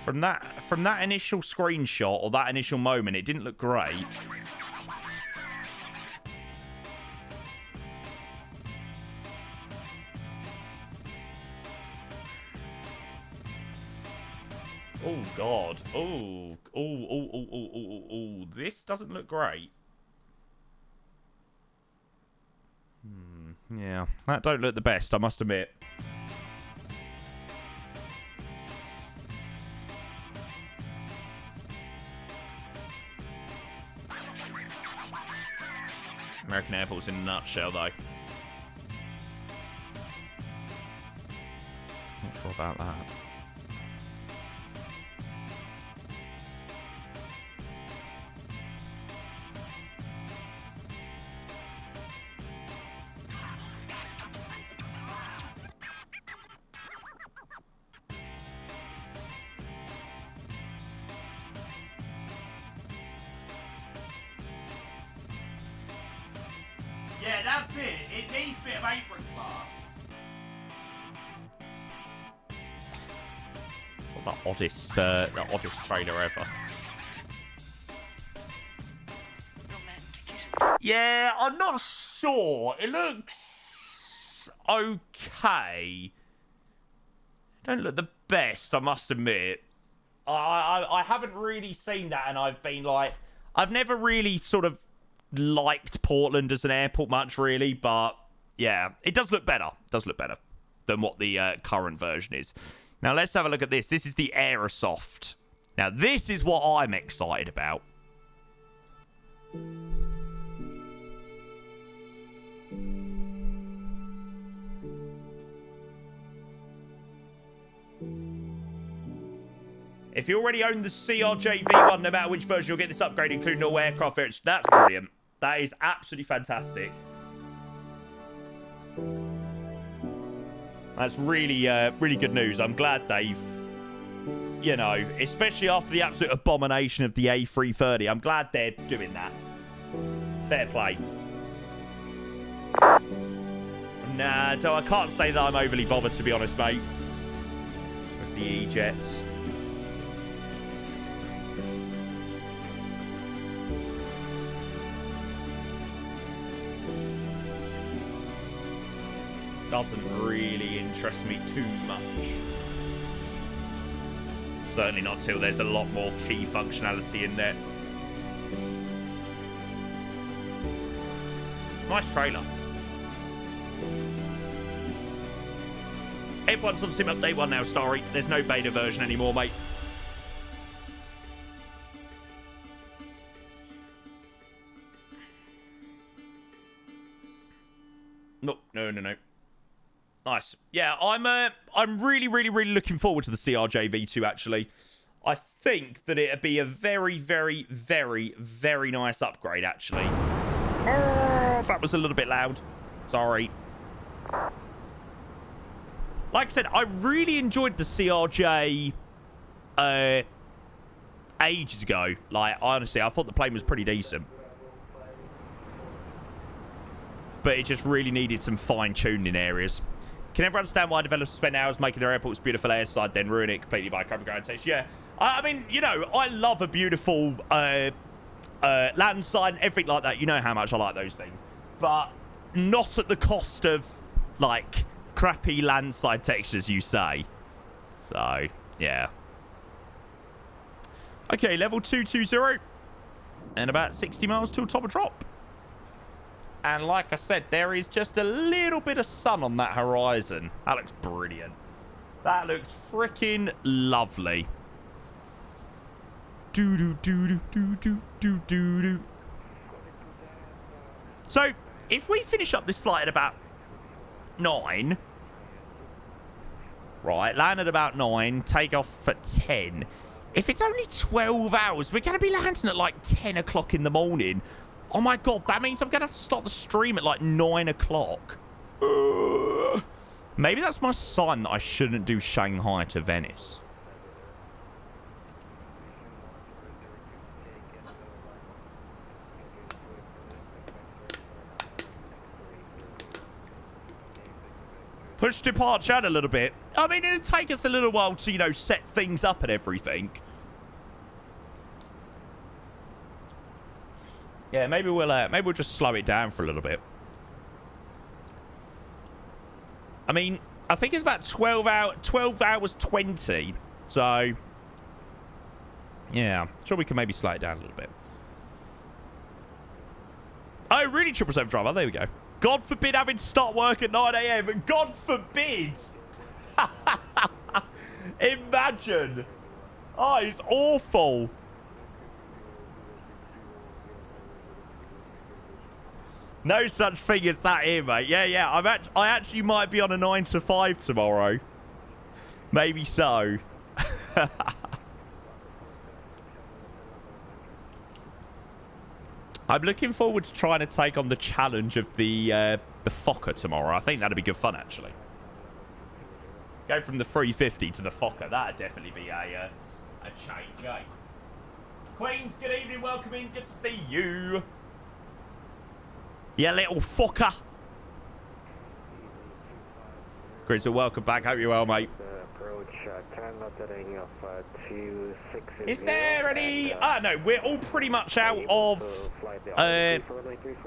From that initial screenshot or that initial moment, it didn't look great. Oh God! Oh! This doesn't look great. Yeah, that don't look the best, I must admit. American airports in a nutshell, though. Not sure about that. Yeah, that's it. It needs a bit of apron cloth. What the oddest trailer ever. Yeah, I'm not sure. It looks okay. Don't look the best, I must admit. I haven't really seen that, and I've been like, I've never really sort of liked Portland as an airport much, really, but yeah, it does look better. It does look better than what the current version is. Now, let's have a look at this. This is the Aerosoft. Now, this is what I'm excited about. If you already own the CRJ-V1, no matter which version, you'll get this upgrade, including all aircraft variants. That's brilliant. That is absolutely fantastic. That's really, really good news. I'm glad they've, you know, especially after the absolute abomination of the A330, I'm glad they're doing that. Fair play. Nah, I can't say that I'm overly bothered, to be honest, mate. With the E-Jets. Doesn't really interest me too much. Certainly not till there's a lot more key functionality in there. Nice trailer. Everyone's on Sim Update 1 now, Starry. There's no beta version anymore, mate. No. Nice. Yeah, I'm really looking forward to the CRJ-V2, actually. I think that it'd be a very nice upgrade, actually. Oh, that was a little bit loud. Sorry. Like I said, I really enjoyed the CRJ ages ago. Like, honestly, I thought the plane was pretty decent. But it just really needed some fine-tuning in areas. Can ever understand why developers spend hours making their airports beautiful airside, then ruin it completely by overground taste? Yeah. I mean, you know, I love a beautiful landside and everything like that. You know how much I like those things. But not at the cost of, like, crappy landside textures, you say. So, yeah. Okay, level 220. And about 60 miles till top of drop. And like I said, there is just a little bit of sun on that horizon. That looks brilliant. That looks freaking lovely. Do-do-do-do-do-do-do-do. So, if we finish up this flight at about 9... Right, land at about 9, take off at 10. If it's only 12 hours, we're going to be landing at like 10 o'clock in the morning. Oh my God, that means I'm going to have to start the stream at like 9 o'clock. Maybe that's my sign that I shouldn't do Shanghai to Venice. Push departure out a little bit. I mean, it'll take us a little while to, you know, set things up and everything. Yeah, maybe we'll just slow it down for a little bit. I mean, I think it's about 12 hours 20. So, yeah, sure we can maybe slow it down a little bit. Oh, really, 777 driver? There we go. God forbid having to start work at 9 a.m. God forbid. Imagine. Oh, it's awful. No such thing as that here, mate. Yeah. I actually might be on a 9 to 5 tomorrow. Maybe so. I'm looking forward to trying to take on the challenge of the Fokker tomorrow. I think that'd be good fun, actually. Go from the 350 to the Fokker. That'd definitely be a change, eh? Queens, good evening. Welcome in. Good to see you. Yeah, little Fokker. Chris, welcome back. Hope you're well, mate. Is there any... no, we're all pretty much out of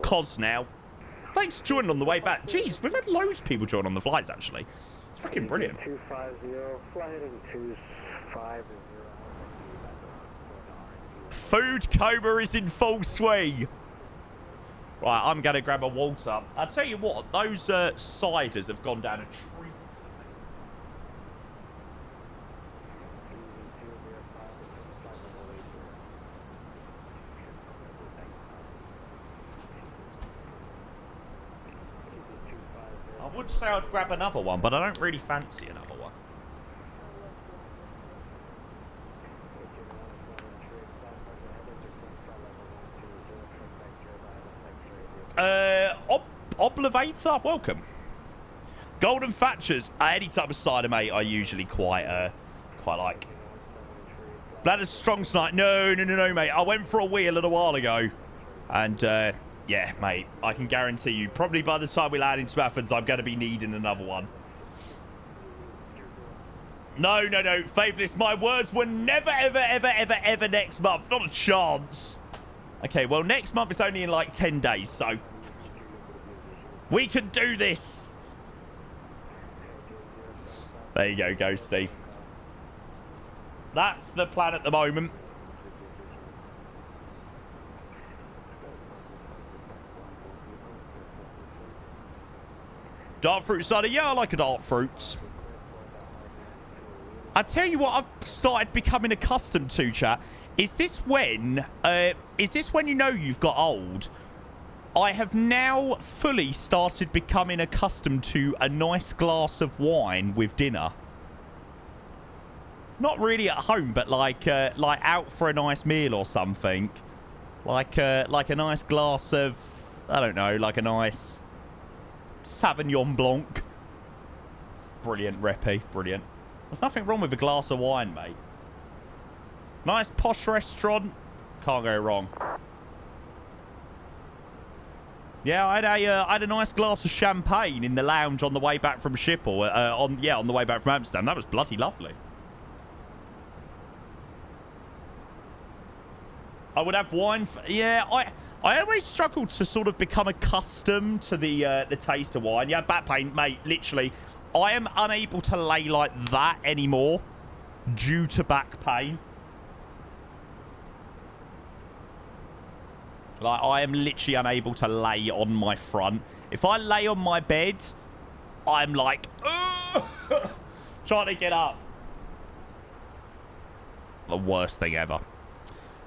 COS now. Thanks for joining on the way back. Jeez, we've had loads of people join on the flights, actually. It's freaking brilliant. 250, fly heading 250. Food coma is in full swing. Right, I'm going to grab a Walter. I'll tell you what, those ciders have gone down a treat. I would say I'd grab another one, but I don't really fancy another one. Oblivator, welcome. Golden Thatchers, any type of cider, mate, I usually quite like. Bladder's strong tonight. No, mate. I went for a wee a little while ago. And, yeah, mate, I can guarantee you, probably by the time we land into Athens, I'm going to be needing another one. No, Faithless, my words were never, ever next month. Not a chance. Okay, well, next month is only in, like, 10 days, so... we can do this. There you go, Ghosty. That's the plan at the moment. Dark fruit cider. Yeah, I like a dark fruit. I tell you what I've started becoming accustomed to, chat. Is this when you know you've got old? I have now fully started becoming accustomed to a nice glass of wine with dinner. Not really at home, but like out for a nice meal or something. Like a nice glass of, I don't know, like a nice Sauvignon Blanc. Brilliant, Reppy, brilliant. There's nothing wrong with a glass of wine, mate. Nice posh restaurant, can't go wrong. Yeah, I had a nice glass of champagne in the lounge on the way back from Schiphol. On the way back from Amsterdam. That was bloody lovely. I would have wine. Yeah, I always struggled to sort of become accustomed to the taste of wine. Yeah, back pain, mate. Literally, I am unable to lay like that anymore due to back pain. Like, I am literally unable to lay on my front. If I lay on my bed, I'm like, trying to get up. The worst thing ever.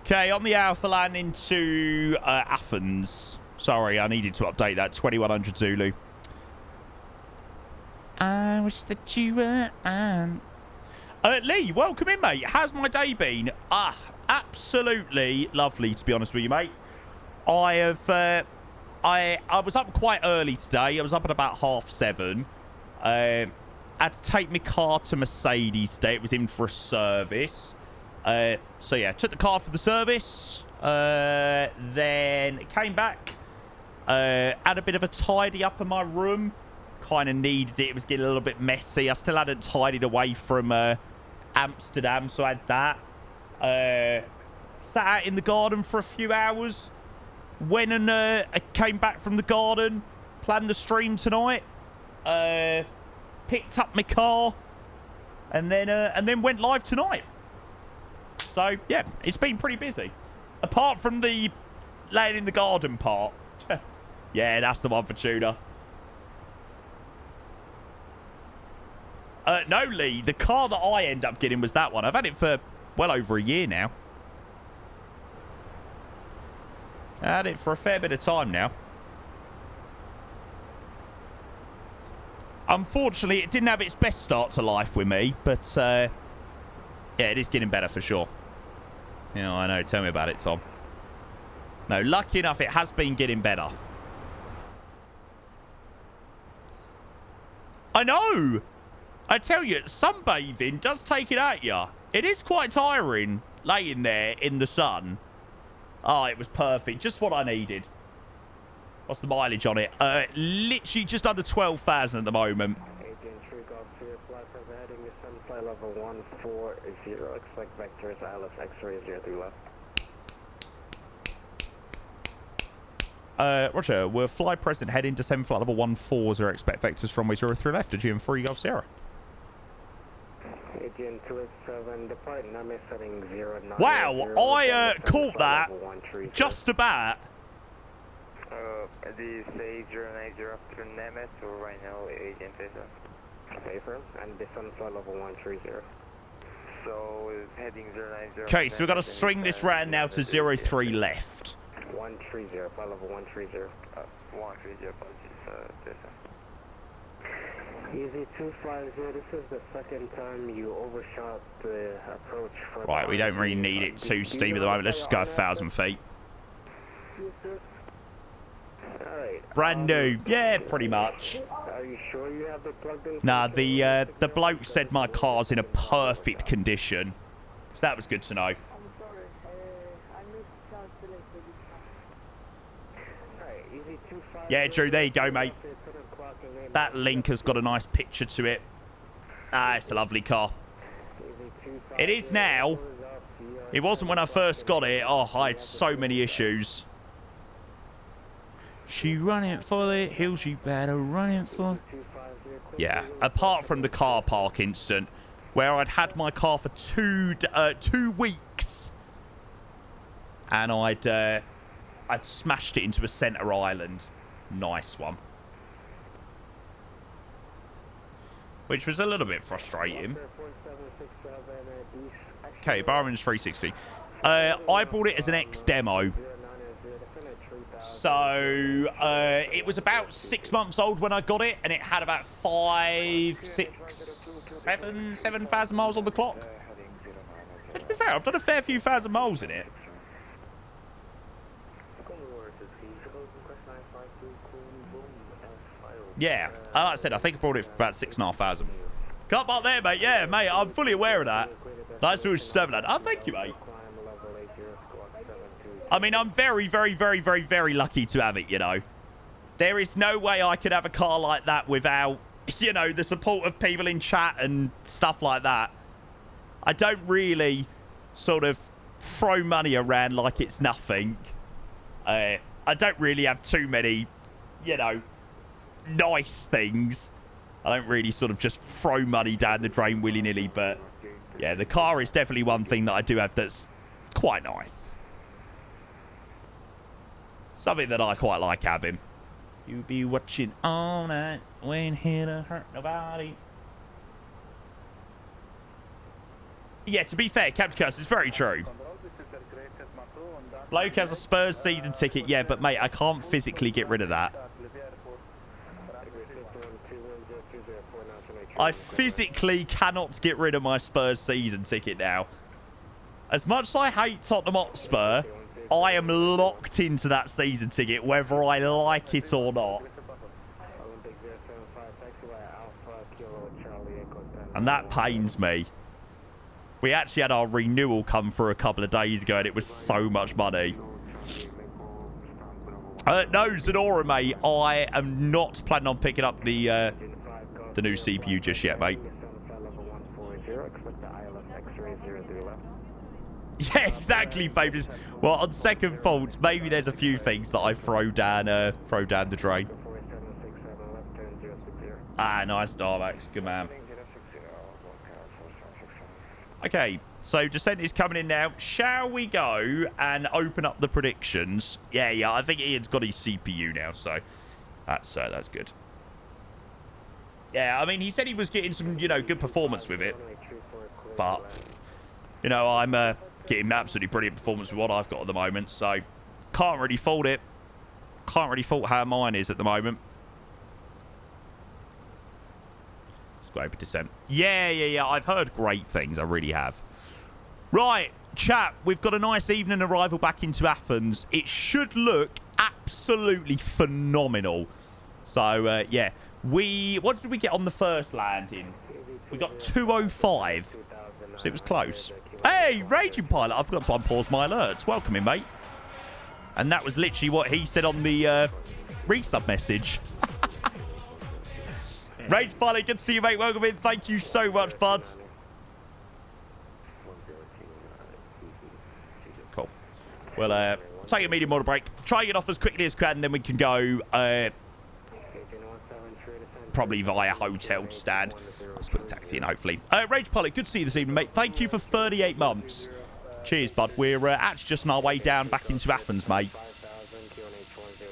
Okay, on the Alpha landing to Athens. Sorry, I needed to update that. 2100 Zulu. I wish that you were on. Lee, welcome in, mate. How's my day been? Absolutely lovely, to be honest with you, mate. I was up quite early today. I was up at about 7:30. I had to take my car to Mercedes today. It was in for a service. So yeah, took the car for the service. Then came back. Had a bit of a tidy up in my room. Kind of needed it. It was getting a little bit messy. I still hadn't tidied away from Amsterdam, so I had that. Sat out in the garden for a few hours. Went and I came back from the garden. Planned the stream tonight. Picked up my car. And then went live tonight. So, yeah, it's been pretty busy. Apart from the laying in the garden part. Yeah, that's the one for Tudor. No, Lee, the car that I end up getting was that one. I've had it for well over a year now. I had it for a fair bit of time now. Unfortunately, it didn't have its best start to life with me, but yeah, it is getting better for sure. You know, I know. Tell me about it, Tom. No, lucky enough, it has been getting better. I know! I tell you, sunbathing does take it at you. It is quite tiring, laying there in the sun. Oh, it was perfect. Just what I needed. What's the mileage on it? Literally just under 12,000 at the moment. Aegean 3 Golf 3, flight over heading to sunfly level 140. Expect vectors ILS X-ray 03 left. Roger, we're fly present heading to 7 flight level 140. Expect vectors from 03 left. Aegean 3 Golf Sierra. Aegean 287, depart Name setting 09. Wow, I caught that just about. The say 090 after Nemes or right now Aegean Tesa. Affirm, and descend flight level 130. So heading 090. Okay, so we've got to swing this round now to 03 left. 130, flight level 130. 130, apologies, Tesa. Easy 250, this is the second time you overshot the approach. For Right, we don't really need it too steep at the moment. Let's just go 1,000 feet. Alright. Brand new. Yeah, pretty much. Are you sure you have it plugged in? Nah, the bloke said my car's in a perfect condition. So that was good to know. I'm sorry, I missed Alright, easy 250. Yeah, Drew, there you go, mate. That link has got a nice picture to it. Ah, it's a lovely car. It is now. It wasn't when I first got it. Oh, I had so many issues. She running for the hills, you better run it for... Yeah, apart from the car park incident, where I'd had my car for 2 weeks. And I'd smashed it into a centre island. Nice one. Which was a little bit frustrating. Okay, Barman's 360. I bought it as an X-Demo. So, it was about 6 months old when I got it, and it had about 7,000 miles on the clock. To be fair, I've done a fair few thousand miles in it. Yeah, like I said, I think I bought it for about 6,500. Cut back there, mate. Yeah, mate, I'm fully aware of that. Nice to 7. Oh, thank you, mate. I mean, I'm very, very, very, very, very lucky to have it, you know. There is no way I could have a car like that without, you know, the support of people in chat and stuff like that. I don't really sort of throw money around like it's nothing. I don't really have too many, you know, nice things. I don't really sort of just throw money down the drain willy-nilly, but yeah, the car is definitely one thing that I do have that's quite nice. Something that I quite like having. You be watching all night, ain't here to hurt nobody. Yeah, to be fair, Captain Curse is very true. Bloke has a Spurs season ticket, yeah, but mate, I can't physically get rid of that. I physically cannot get rid of my Spurs season ticket now. As much as I hate Tottenham Hotspur, I am locked into that season ticket, whether I like it or not. And that pains me. We actually had our renewal come through a couple of days ago, and it was so much money. No, Zenora, mate. I am not planning on picking up the new CPU just yet, mate. Yeah, exactly, Favours. Well, on second thoughts, maybe there's a few things that I throw down the drain. Ah, nice, Darvax. Good man. Okay, so descent is coming in now. Shall we go and open up the predictions? Yeah, I think Ian's got his CPU now, so that's good. Yeah, I mean, he said he was getting some, good performance with it. But, I'm getting absolutely brilliant performance with what I've got at the moment, so can't really fault it. Can't really fault how mine is at the moment. Let's go open descent. Yeah, I've heard great things. I really have. Right, chat, we've got a nice evening arrival back into Athens. It should look absolutely phenomenal. So, yeah. What did we get on the first landing? We got 205. So it was close. Hey, Raging Pilot. I forgot to unpause my alerts. Welcome in, mate. And that was literally what he said on the resub message. Raging Pilot, good to see you, mate. Welcome in. Thank you so much, bud. Cool. Well, take a medium order break. Try and get off as quickly as we can, and then we can go... probably via hotel to stand. Let's quick taxi in, hopefully. Rage Pilot, good to see you this evening, mate. Thank you for 38 months. Cheers, bud. We're actually just on our way down back into Athens, mate.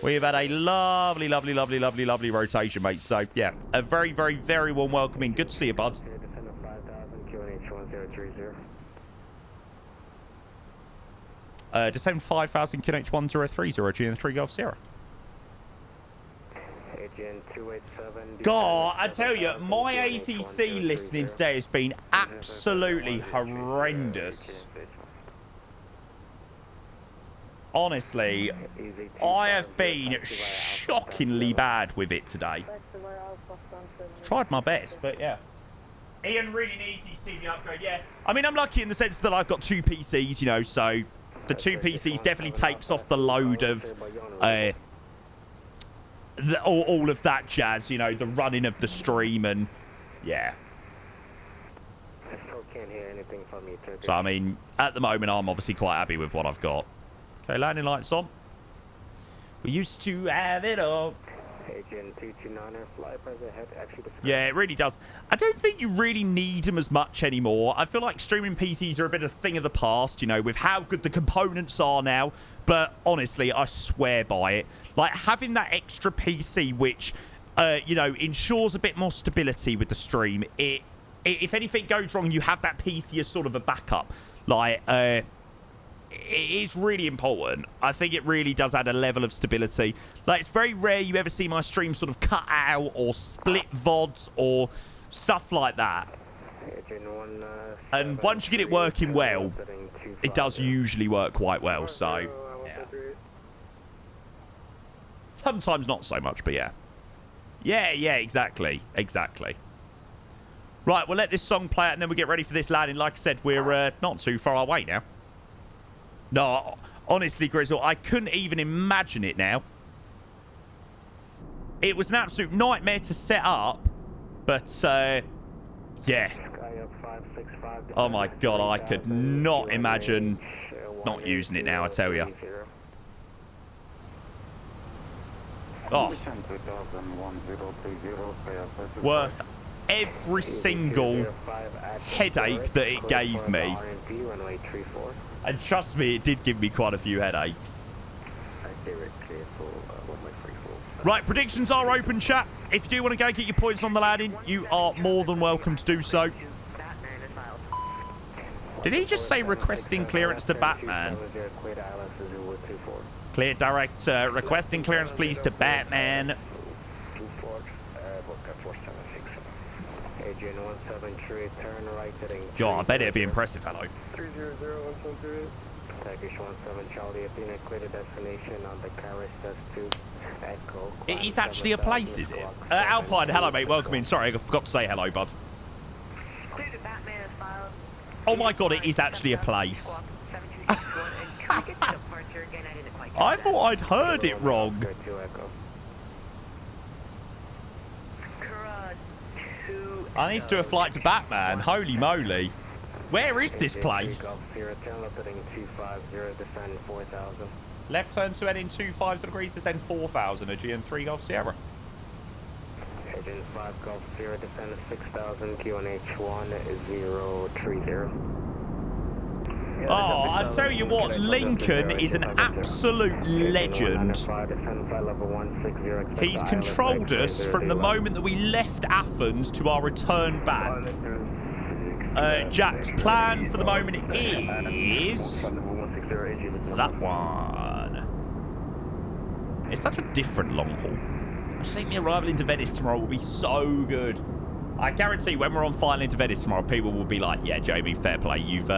We've had a lovely rotation, mate. So, yeah, a very, very, very warm welcome in. Good to see you, bud. Descend 5,000 QNH1030 Aegean 3 Golf Sierra. God, I tell you, my ATC listening today has been absolutely horrendous. Honestly, I have been shockingly bad with it today. Tried my best, but yeah. Ian really needs his CD upgrade, yeah. I mean, I'm lucky in the sense that I've got two PCs, so the two PCs definitely takes off the load of... all of that jazz, the running of the stream and yeah. So I mean, at the moment I'm obviously quite happy with what I've got. Okay, landing lights on. We used to have it all. Yeah, it really does. I don't think you really need them as much anymore. I feel like streaming PCs are a bit of a thing of the past, with how good the components are now. But honestly, I swear by it. Like, having that extra PC, which, ensures a bit more stability with the stream. If anything goes wrong, you have that PC as sort of a backup. Like, it is really important. I think it really does add a level of stability. Like, it's very rare you ever see my stream sort of cut out or split VODs or stuff like that. And once you get it working well, it does usually work quite well, so... Sometimes not so much, but yeah. Yeah, exactly. Right, we'll let this song play out and then we'll get ready for this landing. Like I said, we're not too far away now. No, honestly, Grizzle, I couldn't even imagine it now. It was an absolute nightmare to set up, but, yeah. Oh my god, I could not imagine not using it now, I tell you. Oh. Worth every single headache that it gave me. And trust me, it did give me quite a few headaches. Right, predictions are open, chat. If you do want to go get your points on the landing, you are more than welcome to do so. Did he just say requesting clearance to Batman? Clear direct, requesting clearance please to Batman. Aegean 173, turn right heading. God, I bet it'd be impressive, hello. 300-173. Turkish 17 Charlie Athena, clear the destination on the Carriage S2. Echo. It is actually a place, is it? Alpine, hello, mate. Welcome in. Sorry, I forgot to say hello, bud. Clear to Batman as filed. Oh my God, it is actually a place. I thought I'd heard it wrong. I need to do a flight to Batman. Holy moly. Where is this place? Left turn to heading 250 degrees, descend 4,000, Aegean 3 Golf Sierra. Aegean 5 Golf Sierra, descend 6,000, QNH1030. Oh, I tell you what, Lincoln is an absolute legend. He's controlled us from the moment that we left Athens to our return back. Jack's plan for the moment is that one. It's such a different long haul. I just think the arrival into Venice tomorrow will be so good. I guarantee when we're on final into Venice tomorrow, people will be like, "Yeah, Jamie, fair play. You've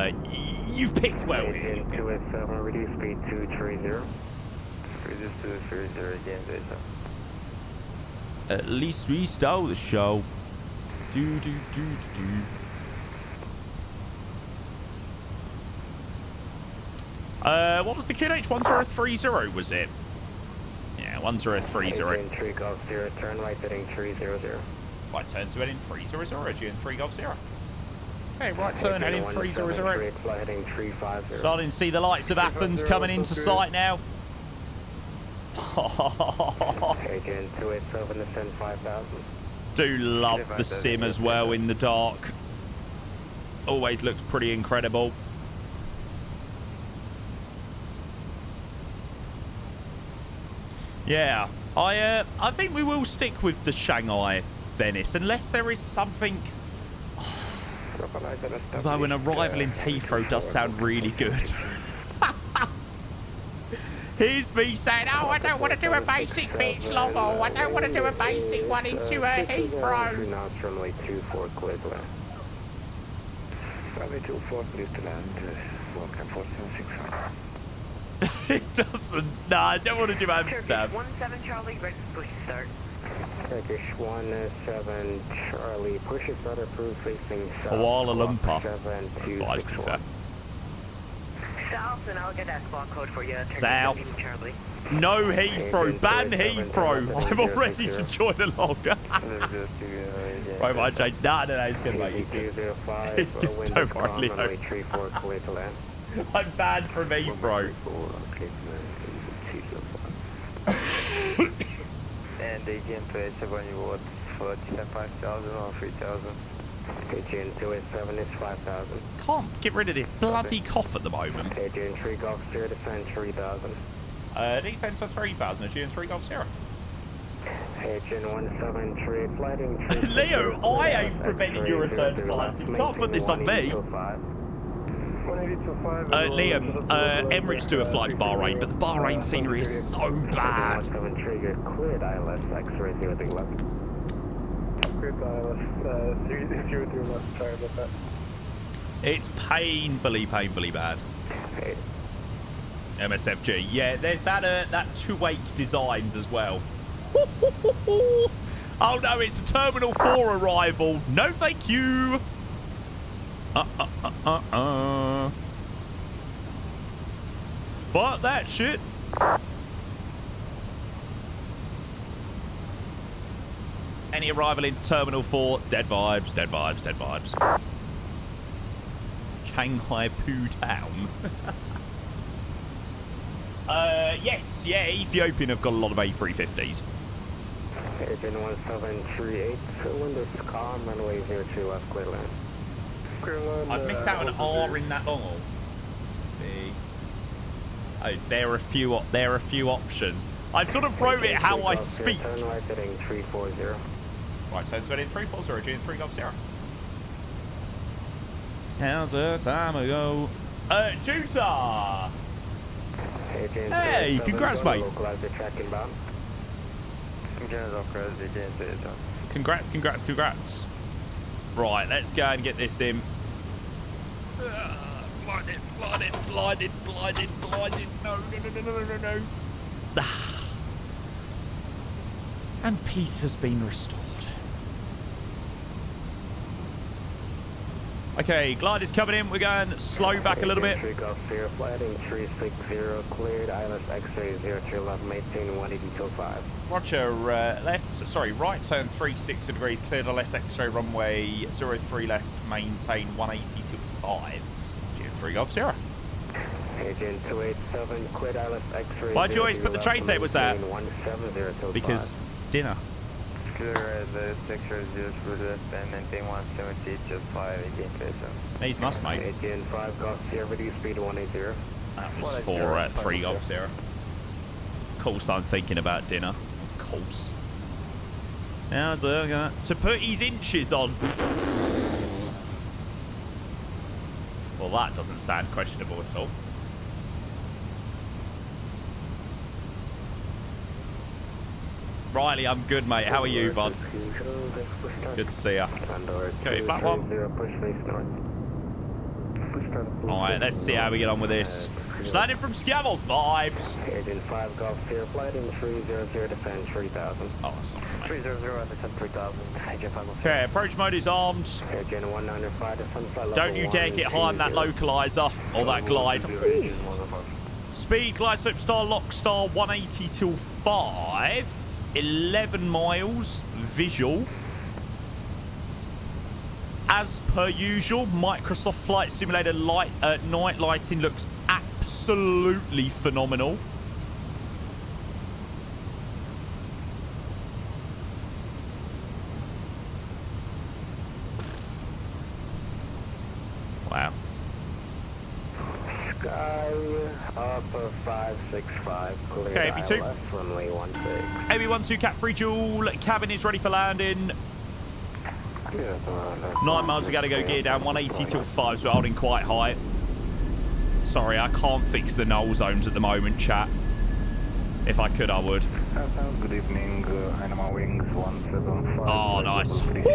picked well." Aegean 287, reduce speed to 30. Reduce to 30 again, data. At least we stole the show. Do. What was the QNH 1030? Was it? Yeah, 1030. Aegean 3 Golf Sierra, turn right heading 300. Right turn to heading 300, Aegean 3 Golf Sierra. Okay, right turn heading 300. Heading 350. Starting to see the lights of Athens coming into sight now. Aegean 287, descend 5,000. Do love the sim as well in the dark. Always looks pretty incredible. Yeah, I think we will stick with the Shanghai Venice unless there is something. Although an arrival in Heathrow does sound really good. Here's me saying, "Oh, I don't want to do a basic beach long haul. I don't want to do a basic one into a Heathrow." Runway 24, clear to land. Runway 24, please to land. Welcome 4765. It doesn't. No, I don't want to do Amsterdam. Turkish 17 Charlie, ready to push start. Turkish 17 Charlie, push it start approved facing south. Kuala Lumpur. That's 7264. fine, to be fair. South, and I'll get that squawk code for you. Turkish South. 17 Charlie. No Heathrow. Ban Heathrow. I'm all ready to join along. Right, might change. No, it's good, mate. It's good. It's good. Don't worry, Leo. I'm banned from Heathrow. And Aegean 287, you want for 5,000 or 3,000? Aegean 287 is 5,000. Can't get rid of this bloody cough at the moment. Aegean 3 Golf Sierra, descend 3,000. Descend to 3,000, Aegean 3 Golf Sierra. Aegean 173, flighting 3. Leo, I ain't preventing your return flights. You can't put this on me. Liam, Emirates do a flight to Bahrain, but the Bahrain scenery is so bad. Cleared ILS, X-ray 0 left. Cleared ILS, 0 left, sorry about that. It's painfully bad. MSFG, yeah, there's that two-wake designs as well. Oh no, it's a Terminal 4 arrival. No thank you. Fuck that shit. Any arrival into Terminal 4, dead vibes, dead vibes, dead vibes. Shanghai Poo Town. Yes, yeah, Ethiopian have got a lot of A350s. Aegean 1738, windows calm, runway 02 left, clear land. I've missed out an R in that long haul. Oh, there are a few options. I sort of wrote it how I speak. Turn right heading 340. Right, turn to heading 340, Aegean 3 Golf Sierra. How's the time ago? Juta! Hey, congrats, mate. Congrats. Right, let's go and get this in. Blinded, blinded, blinded, blinded, blinded. No, no, no, no, no, no, no. And peace has been restored. Okay, glide is coming in. We're going slow back a little bit. Golf Sierra, flighting 360, cleared, ILS X-ray 03 left, maintain 180.5. Roger, right turn 36 degrees, cleared LS X-ray runway 03 left, maintain 180.5. June 3 Golf Sierra. Aegean 287, cleared ILS X-ray. Why'd you always put the train tables at? Because dinner. Clear the sector 03 left and maintain 170.5 Aegean 27. These must, mate. Aegean 5 Golf Sierra, reduce speed 180. That was for 3 Golf Sierra. Of course I'm thinking about dinner. Of course. Now to put his inches on. Well, that doesn't sound questionable at all. Riley, I'm good, mate. How are you, bud? Good to see ya. Okay, flat one. Alright, let's see how we get on with this. Just landing from Scavels vibes. Aegean 5 Golf Sierra, flighting 300, descend 3000. Oh, it's not for me. 300, descend 3000. Aegean 5 Golf Sierra. Okay, approach mode is armed. Aegean 195, descend flight level. Don't you dare get high on that localizer or that glide. Speed, glide slope star, lock star, 180 till 5. 11 miles, visual. As per usual, Microsoft Flight Simulator night lighting looks absolutely phenomenal. Wow. Sky up 565, clear. Okay, AB2. ILS, runway 16. AB12 Cat 3 dual, cabin is ready for landing. 9 miles, we gotta go gear down, 180 till 5, so we're holding quite high. Sorry, I can't fix the null zones at the moment, chat. If I could, I would. Good evening, Animal Wings 175. Oh, nice. Wings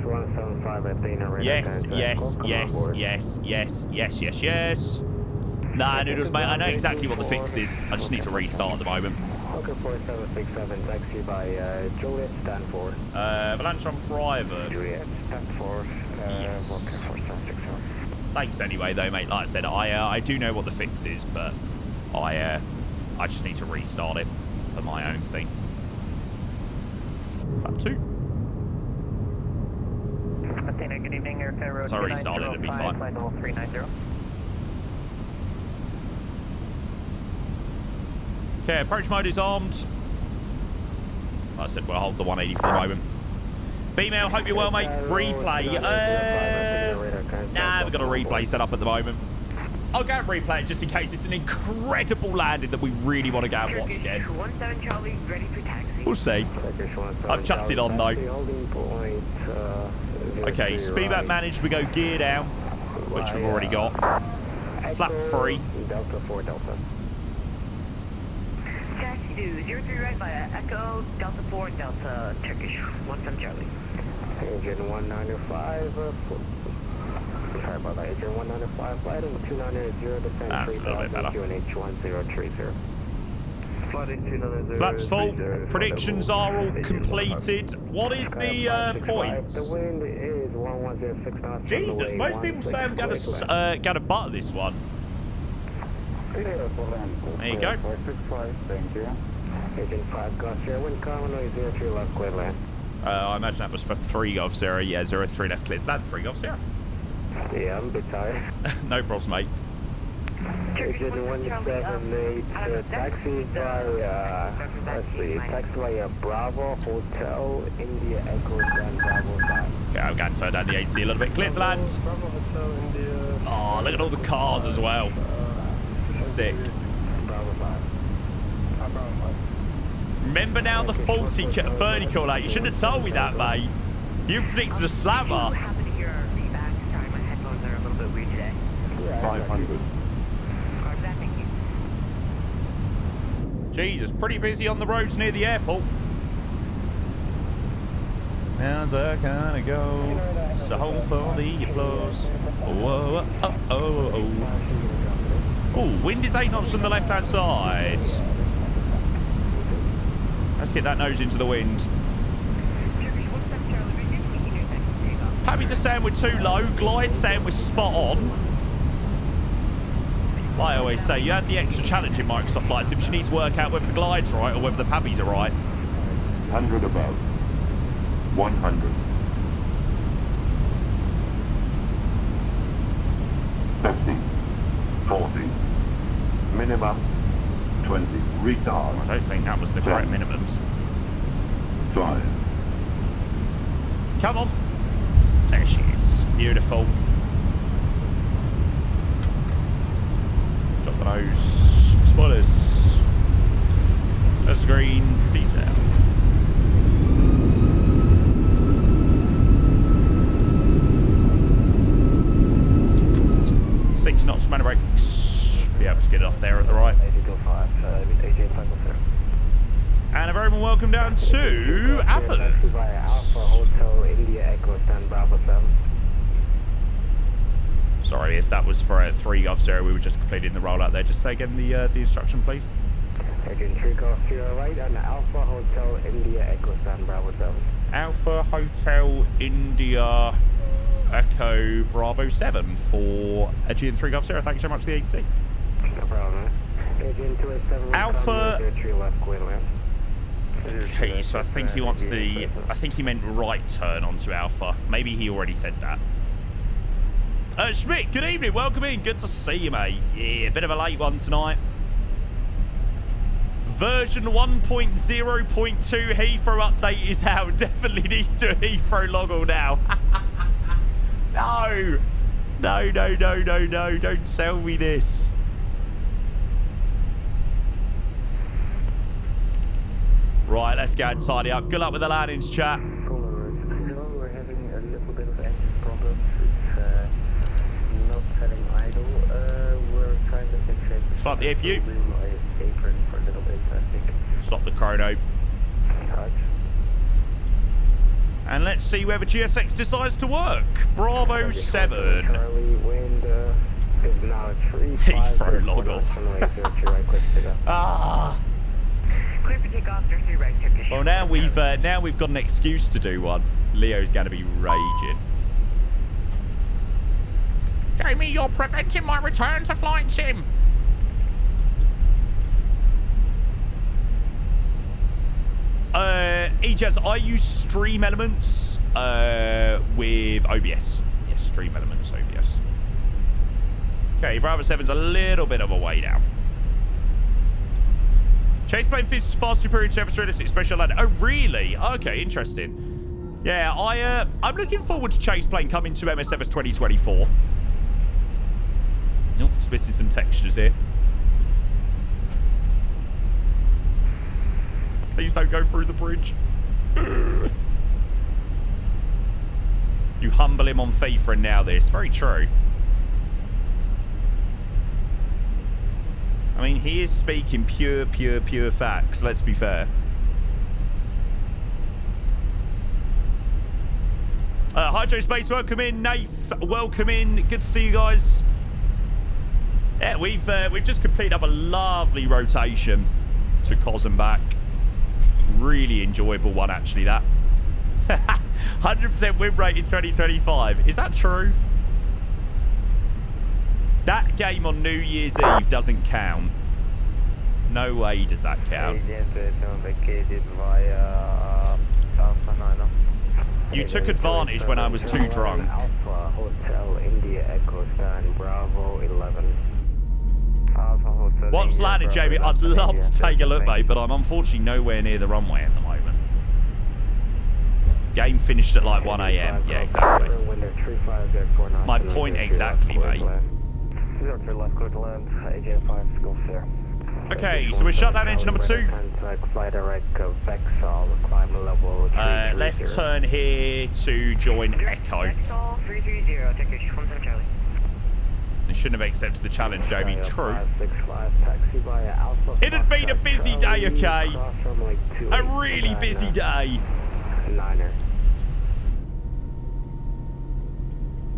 175 at Dana. Yes, yes, yes, yes, yes, yes, yes, yes. Nah, Noodles, mate, I know exactly what the fix is. I just need to restart at the moment. Okay, 4767, taxi by Juliet Stanford. Avalanche on private. Juliet Stanford, yes. okay, 4767. Thanks anyway, though, mate. Like I said, I do know what the fix is, but I just need to restart it for my own thing. Flap 2. Athena, good evening, Airfare Road. So I restarted, it'll be fine. Flight level 390. Okay, approach mode is armed. Like I said, we'll hold the 180 for the moment. B-mail, hope you're well, mate. Replay. Nah, we've got a replay set up at the moment. I'll go and replay it just in case it's an incredible landing that we really want to go and watch again. 17 Charlie, ready for taxi. We'll see. I've chucked it on, though. Okay, speedback managed. We go gear down, which we've already got. Flap 3. Delta 4 Delta. Taxi to 03 right via Echo, Delta 4, Delta Turkish, 17 Charlie. Aegean 195, sorry about that, Aegean 195, flighting 290, descend 3000, That's a little bit better. QNH 1030. Flaps full. Predictions are all completed. What is the points? The wind is 1106 knots. Jesus, most people say I'm gonna butt this one. There you go. 465, thank you. Aegean 5 Golf Sierra, wind commonly 03 left, clear land. I imagine that was for 3 Golf Sierra. Yeah, 03 left clear. Land 3 Golf Sierra. Yeah, I'm a bit tired. No problems, mate. Aegean 178, taxi by, let's see, taxi by Bravo Hotel, India Echo, Grand Bravo 5. Okay, I'm going to turn down the AC a little bit. Clear to land. Bravo Hotel, India. Oh, look at all the cars as well. Sick. Bravo 5. Remember now the faulty 30 call out. You shouldn't have told me that, mate. You predicted a slammer. Do you happen to hear our feedback? Sorry, my headphones are a little bit weird today. 500. Roger that, thank you. Jesus, pretty busy on the roads near the airport. How's that gonna go? So home for the applause. Whoa, oh, oh, oh. Oh, wind is 8 knots from the left-hand side. Let's get that nose into the wind. Pappy's just saying we're too low. Glide's saying we're spot on. I always say, you had the extra challenge in Microsoft Flight Sim. You need to work out whether the glide's right or whether the Pappies are right. 100 above. 100. 50. 40. Minimum. 20. Retard. I don't think that was the correct minimums. 5. Come on. There she is. Beautiful. Drop the nose. Spoilers. That's green. Peace out. Six knots, man brakes. Be able to get it off there at the right. Aegean 5 And a very warm welcome down to Athens. Alpha Hotel India Echo Stand Bravo 7. Sorry if that was for a 3 Golf Sierra. We were just completing the rollout there. Just say again the instruction, please. Aegean 3 Golf Sierra right and Alpha Hotel India Echo Stand Bravo 7. Alpha Hotel India Echo Bravo 7 for Aegean 3 Golf Sierra. Thank you so much for the ATC. No problem, man. Aegean 287 Alpha. 03 left, clear land. Okay, so I think he wants the... I think he meant right turn onto Alpha. Maybe he already said that. Schmidt, good evening. Welcome in. Good to see you, mate. Yeah, a bit of a late one tonight. Version 1.0.2 Heathrow update is out. Definitely need to Heathrow loggle now. No. No, no, no, no, no. Don't sell me this. Right, let's go and tidy up. Good luck with the landings, chat. We're having a little bit of engine problems. It's not setting idle. We're trying to fix it. Stop the APU. Apron for a little bit, I think. Stop the chrono. Right. And let's see whether GSX decides to work. Bravo 7. Charlie, wind is now 3-5. Heathrow loggle. Ah. Clear for takeoff, 3 right, Turkish. Well, now we've got an excuse to do one. Leo's going to be raging. Jamie, you're preventing my return to Flight Sim. EJS, I use Stream Elements with OBS. Yes, Stream Elements, OBS. Okay, Bravo 7's a little bit of a way down. Chase plane is far superior to F-36 special land. Oh, really? Okay, interesting. Yeah, I'm looking forward to Chase plane coming to MSFS 2024. Nope, just missing some textures here. Please don't go through the bridge. You humble him on FIFA and now this. Very true. I mean, he is speaking pure facts, let's be fair. Hydro Space, welcome in. Nath, welcome in. Good to see you guys. Yeah, we've just completed up a lovely rotation to Cos and back. Really enjoyable one, actually, that. 100% win rate in 2025. Is that true? That game on New Year's Eve doesn't count. No way does that count. You took advantage when I was too drunk. Alpha Hotel India Echo Stand Bravo 11. What's landed, Jamie? I'd love to take a look, mate, but I'm unfortunately nowhere near the runway at the moment. Game finished at like 1 AM. Yeah, exactly. My point exactly, mate. Okay, so we're shut down engine number 2. Left turn here to join Echo. They shouldn't have accepted the challenge, Jamie. True. It had been a busy day, okay? A really busy day.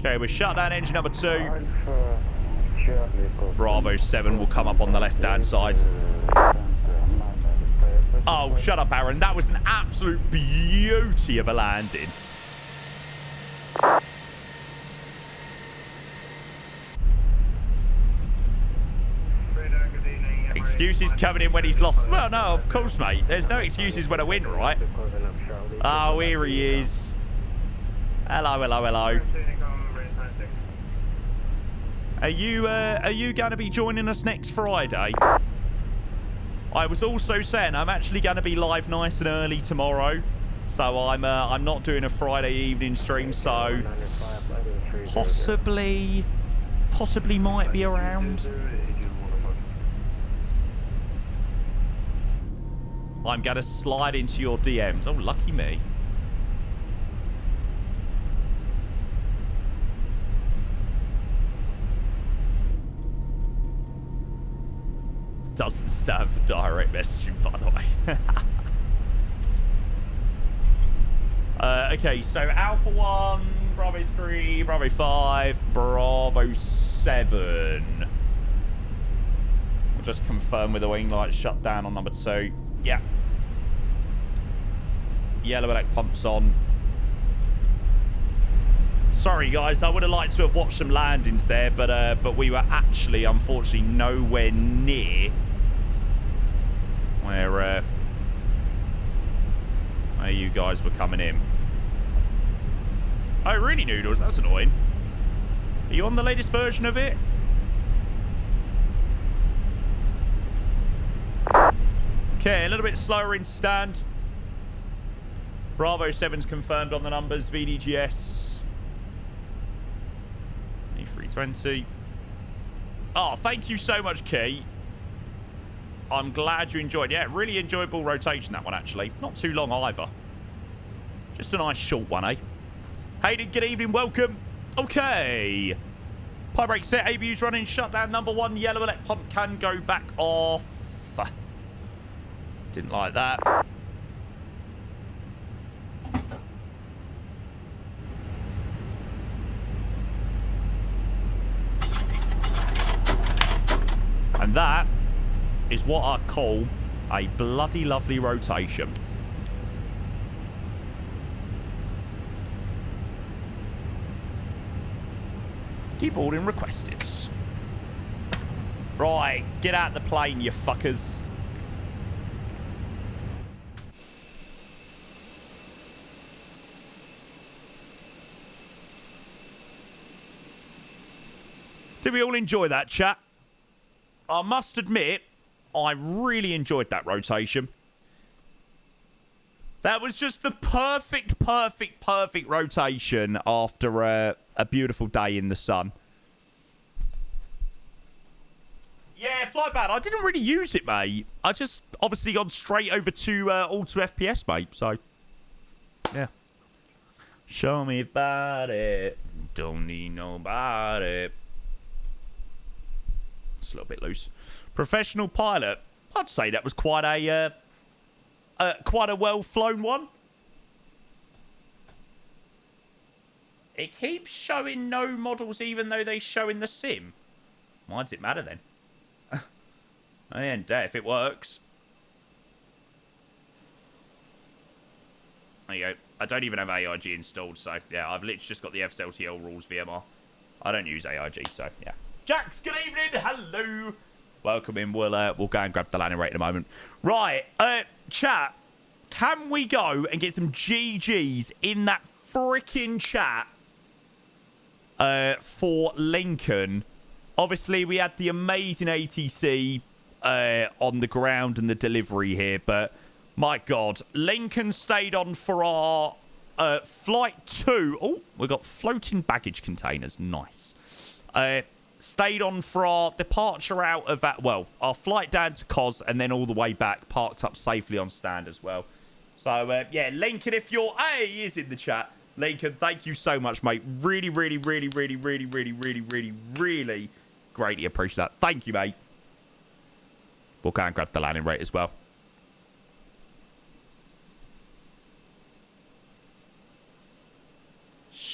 Okay, we'll shut down engine number 2. Bravo 7 will come up on the left-hand side. Oh, shut up, Aaron. That was an absolute beauty of a landing. Excuses coming in when he's lost. Well, no, of course, mate. There's no excuses when I win, right? Oh, here he is. Hello, hello, hello. Are you going to be joining us next Friday? I was also saying I'm actually going to be live nice and early tomorrow, so I'm not doing a Friday evening stream, so possibly might be around. I'm going to slide into your DMs. Oh, lucky me. Doesn't stand for direct messaging, by the way. Okay, so Alpha 1, Bravo 3, Bravo 5, Bravo 7. We'll just confirm with the wing light shut down on number 2. Yeah. Yellow elect pumps on. Sorry, guys. I would have liked to have watched some landings there, but we were actually, unfortunately, nowhere near where you guys were coming in. Oh, really, Noodles? That's annoying. Are you on the latest version of it? Okay, a little bit slower in stand. Bravo 7's confirmed on the numbers. VDGS. E320. Oh, thank you so much, Key. I'm glad you enjoyed. Yeah, really enjoyable rotation, that one, actually. Not too long either. Just a nice short one, eh? Hayden, good evening. Welcome. Okay. Pie brake set. ABU's running. Shutdown number 1. Yellow elect pump can go back off. Didn't like that. And that is what I call a bloody lovely rotation. Deboarding requested. Right, get out the plane, you fuckers. Did we all enjoy that, chat? I must admit, I really enjoyed that rotation. That was just the perfect rotation after a beautiful day in the sun. Yeah, fly bad. I didn't really use it, mate. I just obviously gone straight over to Auto FPS, mate. So, yeah. Show me about it. Don't need nobody. It's a little bit loose. Professional pilot. I'd say that was quite a well flown one. It keeps showing no models even though they show in the sim. Why does it matter then? And if it works. There you go. I don't even have AIG installed, so yeah, I've literally just got the FSLTL rules VMR. I don't use AIG, so yeah. Jax, good evening. Hello. Welcome in. We'll go and grab the landing rate in a moment. Right, chat. Can we go and get some GGs in that freaking chat for Lincoln? Obviously, we had the amazing ATC on the ground and the delivery here, but my God, Lincoln stayed on for our flight 2. Oh, we got floating baggage containers. Nice. Stayed on for our departure out of that, well, our flight down to Cos and then all the way back, parked up safely on stand as well. So, yeah, Lincoln, if you're... Hey, he is in the chat. Lincoln, thank you so much, mate. Really greatly appreciate that. Thank you, mate. We'll go and grab the landing rate as well.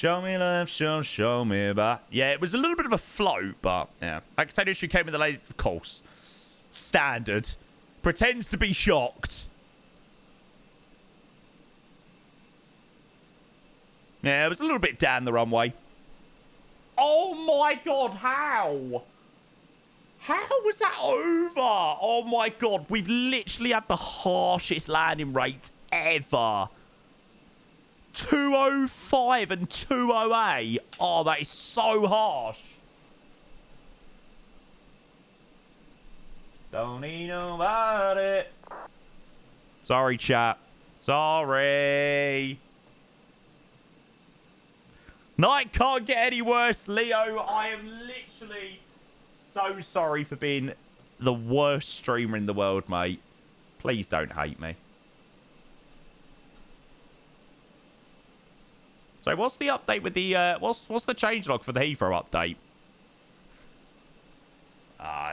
Show me love, show me back. Yeah, it was a little bit of a float, but yeah. I can tell you she came with the lady, of course. Standard. Pretends to be shocked. Yeah, it was a little bit down the runway. Oh my god, how? How was that over? Oh my god, we've literally had the harshest landing rate ever. 205 and 208. Oh, that is so harsh. Don't need nobody. Sorry, chat. Sorry. Night can't get any worse, Leo. I am literally so sorry for being the worst streamer in the world, mate. Please don't hate me. So what's the update with the what's the changelog for the Heathrow update?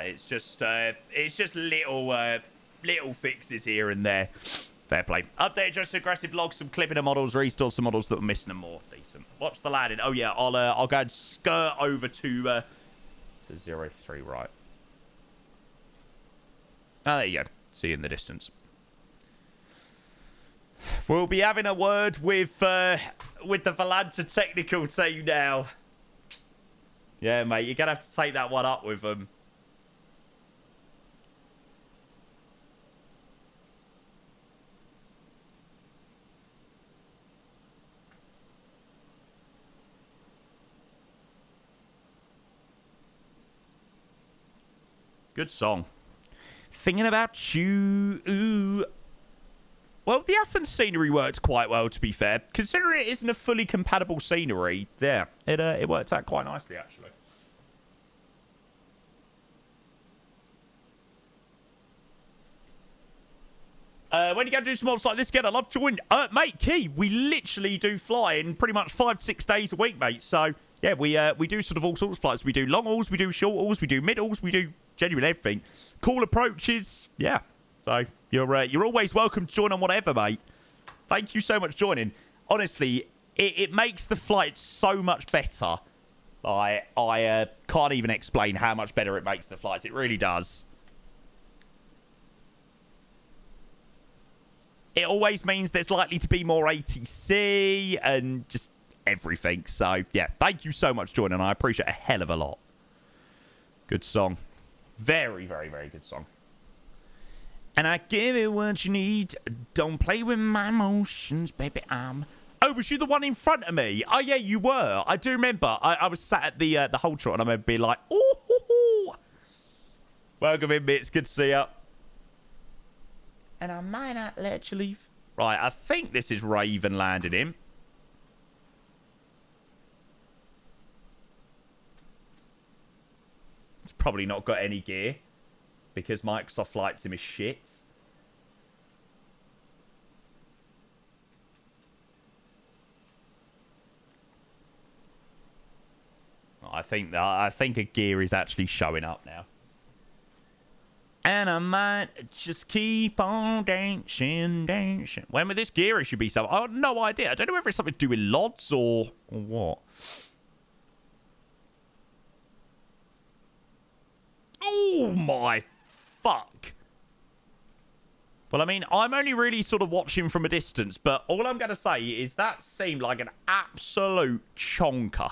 It's just little fixes here and there. Fair play. Update just aggressive logs, some clipping of models, restore some models that were missing and more. Decent. Watch the landing. Oh yeah, I'll go and skirt over to 03, right. Oh, there you go. See you in the distance. We'll be having a word with the Volanta technical team now. Yeah, mate, you're gonna have to take that one up with them. Good song. Thinking about you. Ooh. Well, the Athens scenery worked quite well, to be fair. Considering it isn't a fully compatible scenery, there, it worked out quite nicely, actually. When you go to do some mobs like this again, I'd love to join. Mate, Key, we literally do fly in pretty much 5 to 6 days a week, mate. So, yeah, we do sort of all sorts of flights. We do long hauls, we do short hauls, we do mid hauls, we do genuine everything. Cool approaches, yeah. So, you're always welcome to join on whatever, mate. Thank you so much for joining. Honestly, it makes the flight so much better. I can't even explain how much better it makes the flights. It really does. It always means there's likely to be more ATC and just everything. So, yeah, thank you so much for joining. I appreciate it a hell of a lot. Good song. Very, very, very good song. And I give it what you need. Don't play with my emotions, baby. Oh, was you the one in front of me? Oh, yeah, you were. I do remember. I was sat at the whole trot and I remember being like, oh. Welcome in, bits. Good to see you. And I might not let you leave. Right, I think this is Raven landing him. It's probably not got any gear because Microsoft Flight Sim is shit. I think a gear is actually showing up now. And I might just keep on dancing. When with this gear, it should be something. I have no idea. I don't know whether it's something to do with LODs or what. Oh my fuck. Well, I mean, I'm only really sort of watching from a distance, but all I'm going to say is that seemed like an absolute chonker.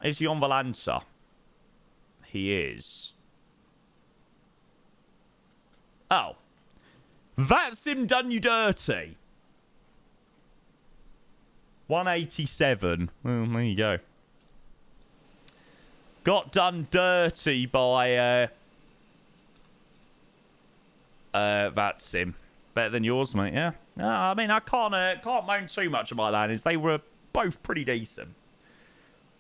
Is he on Volanta? He is. Oh. That's him done you dirty. 187. Well, there you go. Got done dirty by that's him. Better than yours, mate, yeah? I mean, I can't moan too much of my landings. They were both pretty decent.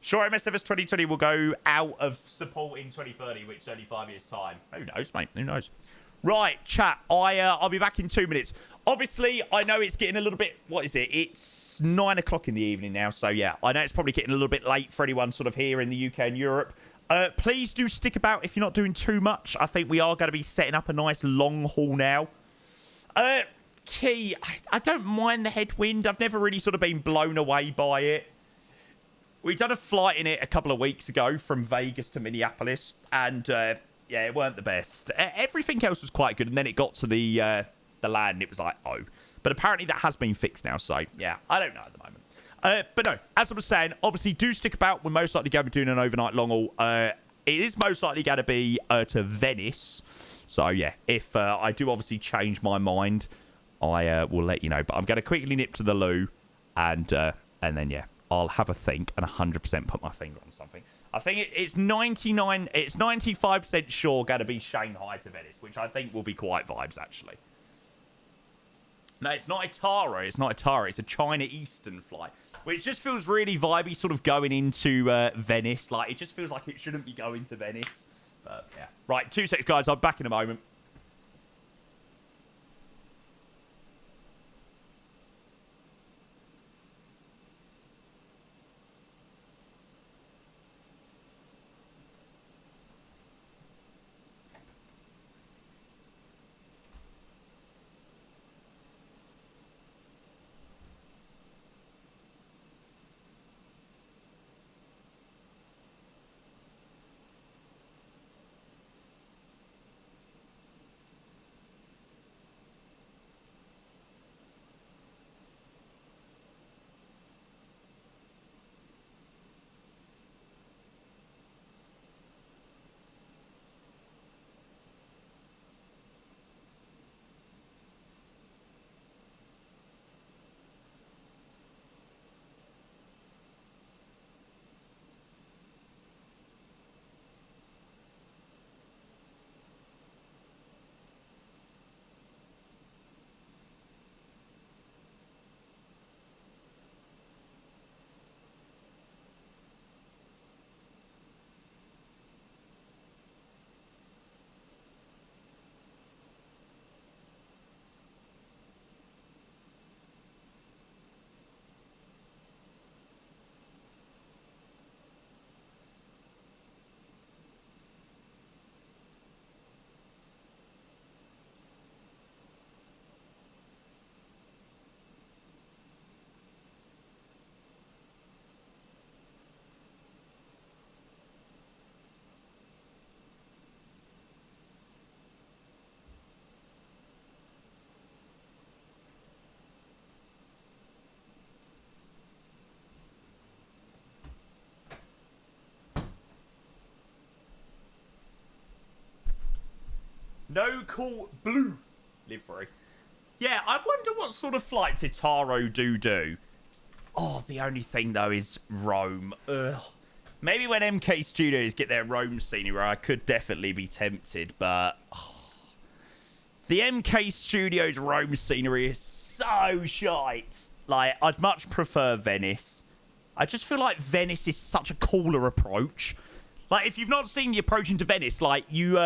Sure, MSFS 2020 will go out of support in 2030, which is only 5 years' time. Who knows, mate? Who knows? Right, chat. I'll be back in 2 minutes. Obviously, I know it's getting a little bit... What is it? It's 9 o'clock in the evening now. So, yeah, I know it's probably getting a little bit late for anyone sort of here in the UK and Europe. Please do stick about if you're not doing too much. I think we are going to be setting up a nice long haul now. key. I don't mind the headwind. I've never really sort of been blown away by it. We done a flight in it a couple of weeks ago from Vegas to Minneapolis, and yeah, it weren't the best. Everything else was quite good, and then it got to the land, and it was like, oh. But apparently that has been fixed now, so yeah, I don't know at the moment. But no, as I was saying, obviously do stick about. We're most likely going to be doing an overnight long haul. It is most likely going to be to Venice. So yeah, if I do obviously change my mind, I will let you know. But I'm going to quickly nip to the loo, and then yeah, I'll have a think and 100% put my finger on something. I think it's 95% sure going to be Shanghai to Venice, which I think will be quite vibes actually. No, it's not Itara. It's not Itara. It's a China Eastern flight, which just feels really vibey, sort of going into Venice. Like, it just feels like it shouldn't be going to Venice. But, yeah. Right, 2 seconds, guys. I'm back in a moment. No call blue livery. Yeah, I wonder what sort of flights Itaro do. Oh, the only thing, though, is Rome. Ugh. Maybe when MK Studios get their Rome scenery, I could definitely be tempted, but... Oh, the MK Studios Rome scenery is so shite. Like, I'd much prefer Venice. I just feel like Venice is such a cooler approach. Like, if you've not seen the approach into Venice, like, you...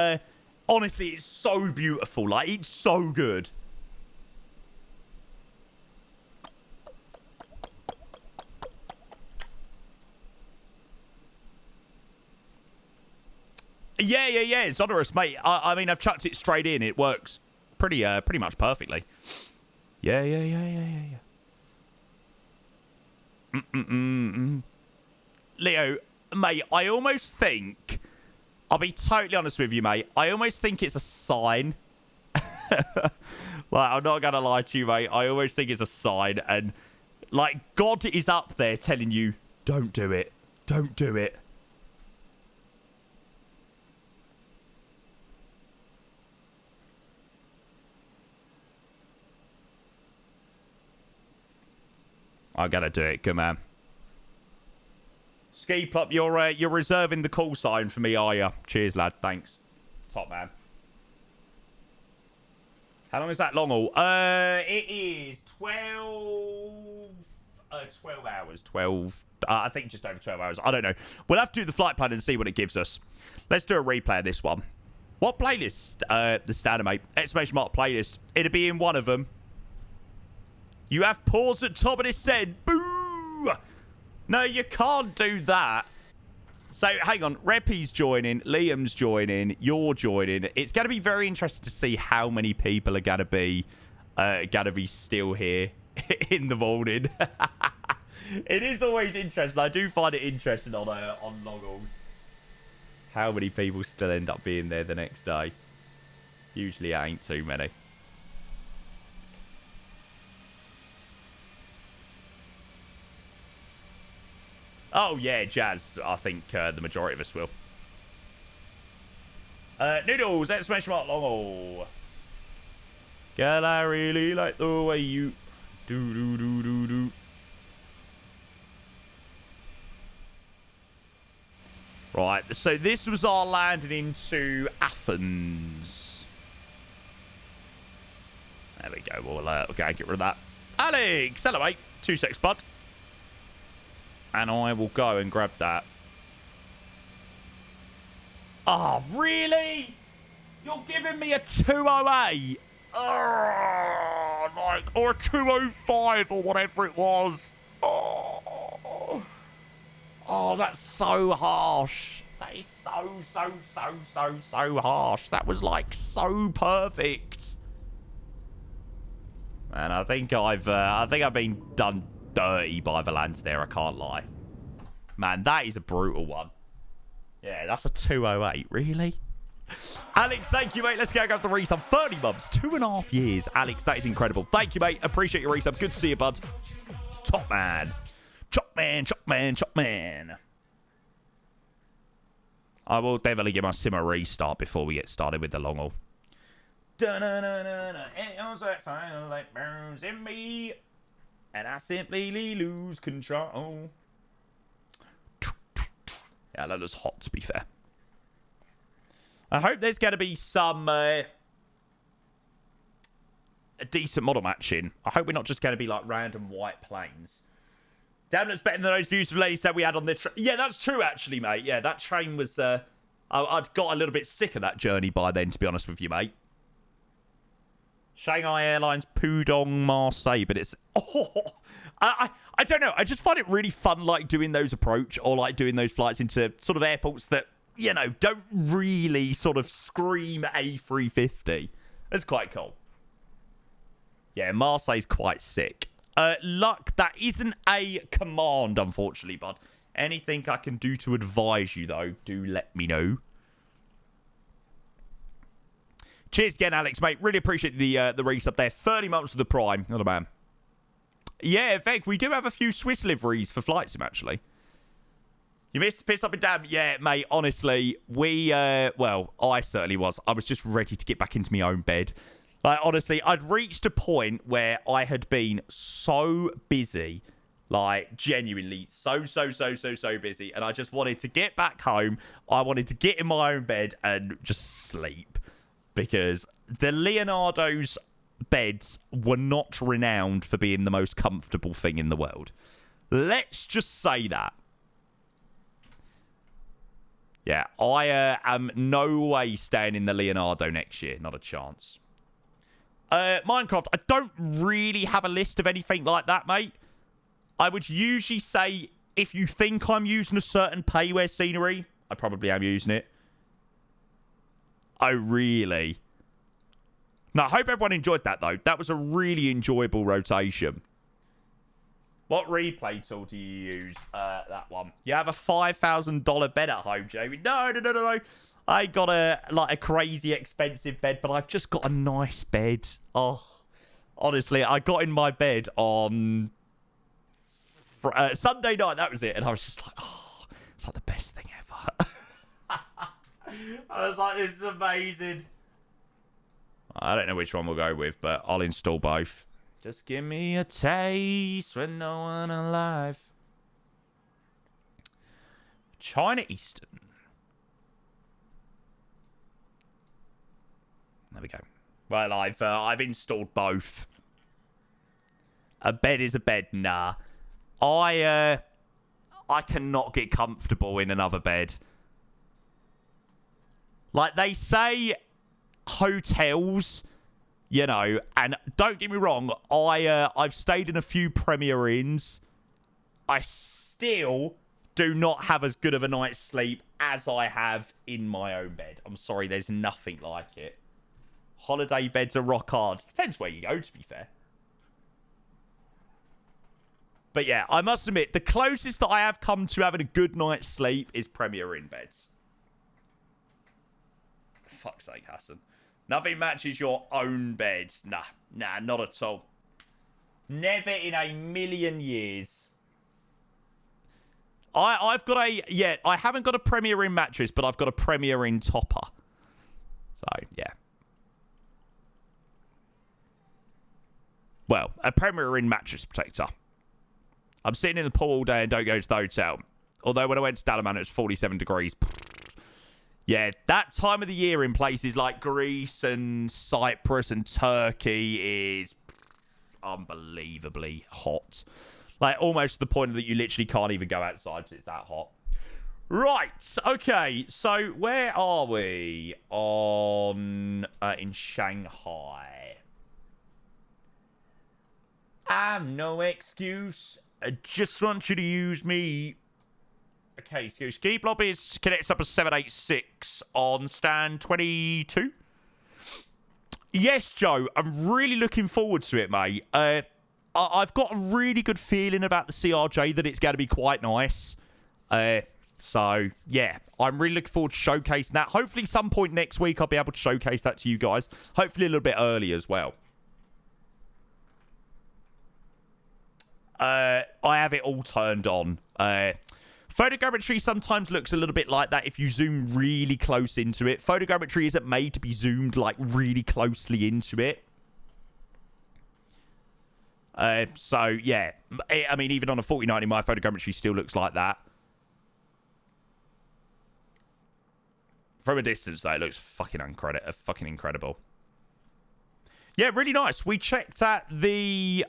honestly, it's so beautiful. Like, it's so good. Yeah. It's onerous, mate. I mean, I've chucked it straight in. It works pretty much perfectly. Yeah. Leo, mate, I almost think... I'll be totally honest with you, mate. I almost think it's a sign. Like, I'm not going to lie to you, mate. I always think it's a sign. And, like, God is up there telling you, don't do it. Don't do it. I got to do it. Good man. Ski Plop, you're reserving the call sign for me, are you? Cheers, lad. Thanks. Top man. How long is that long haul? It is 12 hours. 12. I think just over 12 hours. I don't know. We'll have to do the flight plan and see what it gives us. Let's do a replay of this one. What playlist? The standard, mate. Exclamation mark playlist. It'll be in one of them. You have pause at top of this said. Boo! No, you can't do that. So, hang on. Reppy's joining. Liam's joining. You're joining. It's going to be very interesting to see how many people are going to be gonna be still here in the morning. It is always interesting. I do find it interesting on long hauls. How many people still end up being there the next day? Usually it ain't too many. Oh, yeah, Jazz. I think the majority of us will. Noodles, exclamation mark, long haul. Girl, I really like the way you do. Right, so this was our landing into Athens. There we go. We'll okay, get rid of that. Alex, hello, mate. 2 secs, bud. And I will go and grab that. Oh, really? You're giving me a 208? Oh, like, or a 205 or whatever it was. Oh, that's so harsh. That is so harsh. That was like so perfect. Man, I think I've been done dirty by the lads there. I can't lie. Man, that is a brutal one. Yeah, that's a 208. Really? Alex, thank you, mate. Let's go grab the resub. 30 months, 2.5 years. Alex, that is incredible. Thank you, mate. Appreciate your resub. Good to see you, buds. Top man. Chop man. I will definitely give my sim a restart before we get started with the long haul. Like burns in me, and I simply lose control. Yeah, that was hot, to be fair. I hope there's going to be some a decent model matching. I hope we're not just going to be like random white planes. Damn, that's better than those views the lady said we had on the train. Yeah, that's true, actually, mate. Yeah, that train was... I'd got a little bit sick of that journey by then, to be honest with you, mate. Shanghai Airlines, Pudong, Marseille, but it's... Oh, I don't know. I just find it really fun, like, doing those approach or, like, doing those flights into sort of airports that, you know, don't really sort of scream A350. It's quite cool. Yeah, Marseille's quite sick. Luck, that isn't a command, unfortunately, bud. Anything I can do to advise you, though, do let me know. Cheers again, Alex, mate. Really appreciate the resub there. 30 months of the Prime. Not a man. Yeah, in fact, we do have a few Swiss liveries for Flight Sim, actually. You missed the piss up and down. Yeah, mate, honestly, well, I certainly was. I was just ready to get back into my own bed. Like, honestly, I'd reached a point where I had been so busy, like, genuinely so busy, and I just wanted to get back home. I wanted to get in my own bed and just sleep, because the Leonardo's beds were not renowned for being the most comfortable thing in the world. Let's just say that. Yeah, I am no way staying in the Leonardo next year. Not a chance. Minecraft, I don't really have a list of anything like that, mate. I would usually say if you think I'm using a certain payware scenery, I probably am using it. Oh, really? No, I hope everyone enjoyed that, though. That was a really enjoyable rotation. What replay tool do you use? That one. You have a $5,000 bed at home, Jamie. No. I got a crazy expensive bed, but I've just got a nice bed. Oh, honestly, I got in my bed on Sunday night. That was it. And I was just like, oh, it's like the best thing ever. I was like, this is amazing. I don't know which one we'll go with, but I'll install both. Just give me a taste when no one alive. China Eastern. There we go. Well, I've installed both. A bed is a bed. Nah. I cannot get comfortable in another bed. Like they say, hotels, you know, and don't get me wrong, I've stayed in a few Premier Inns. I still do not have as good of a night's sleep as I have in my own bed. I'm sorry, there's nothing like it. Holiday beds are rock hard. Depends where you go, to be fair. But yeah, I must admit, the closest that I have come to having a good night's sleep is Premier Inn beds. Fuck's sake, Hassan. Nothing matches your own bed. Nah, not at all. Never in a million years. I've got a... Yeah, I haven't got a Premier Inn mattress, but I've got a Premier Inn topper. So, yeah. Well, a Premier Inn mattress protector. I'm sitting in the pool all day and don't go to the hotel. Although when I went to Dalaman, it was 47 degrees. Yeah, that time of the year in places like Greece and Cyprus and Turkey is unbelievably hot. Like, almost to the point that you literally can't even go outside because it's that hot. Right, okay, so where are we on in Shanghai? I've no excuse. I just want you to use me. Okay, so ski lobby is connects up to 786 on stand 22. Yes, Joe, I'm really looking forward to it, mate. I've got a really good feeling about the CRJ that it's going to be quite nice. So, yeah, I'm really looking forward to showcasing that. Hopefully, some point next week, I'll be able to showcase that to you guys. Hopefully, a little bit early as well. I have it all turned on. Photogrammetry sometimes looks a little bit like that if you zoom really close into it. Photogrammetry isn't made to be zoomed, like, really closely into it. So, yeah. I mean, even on a 4090, my photogrammetry still looks like that. From a distance, though, it looks fucking incredible. Yeah, really nice. We checked at the...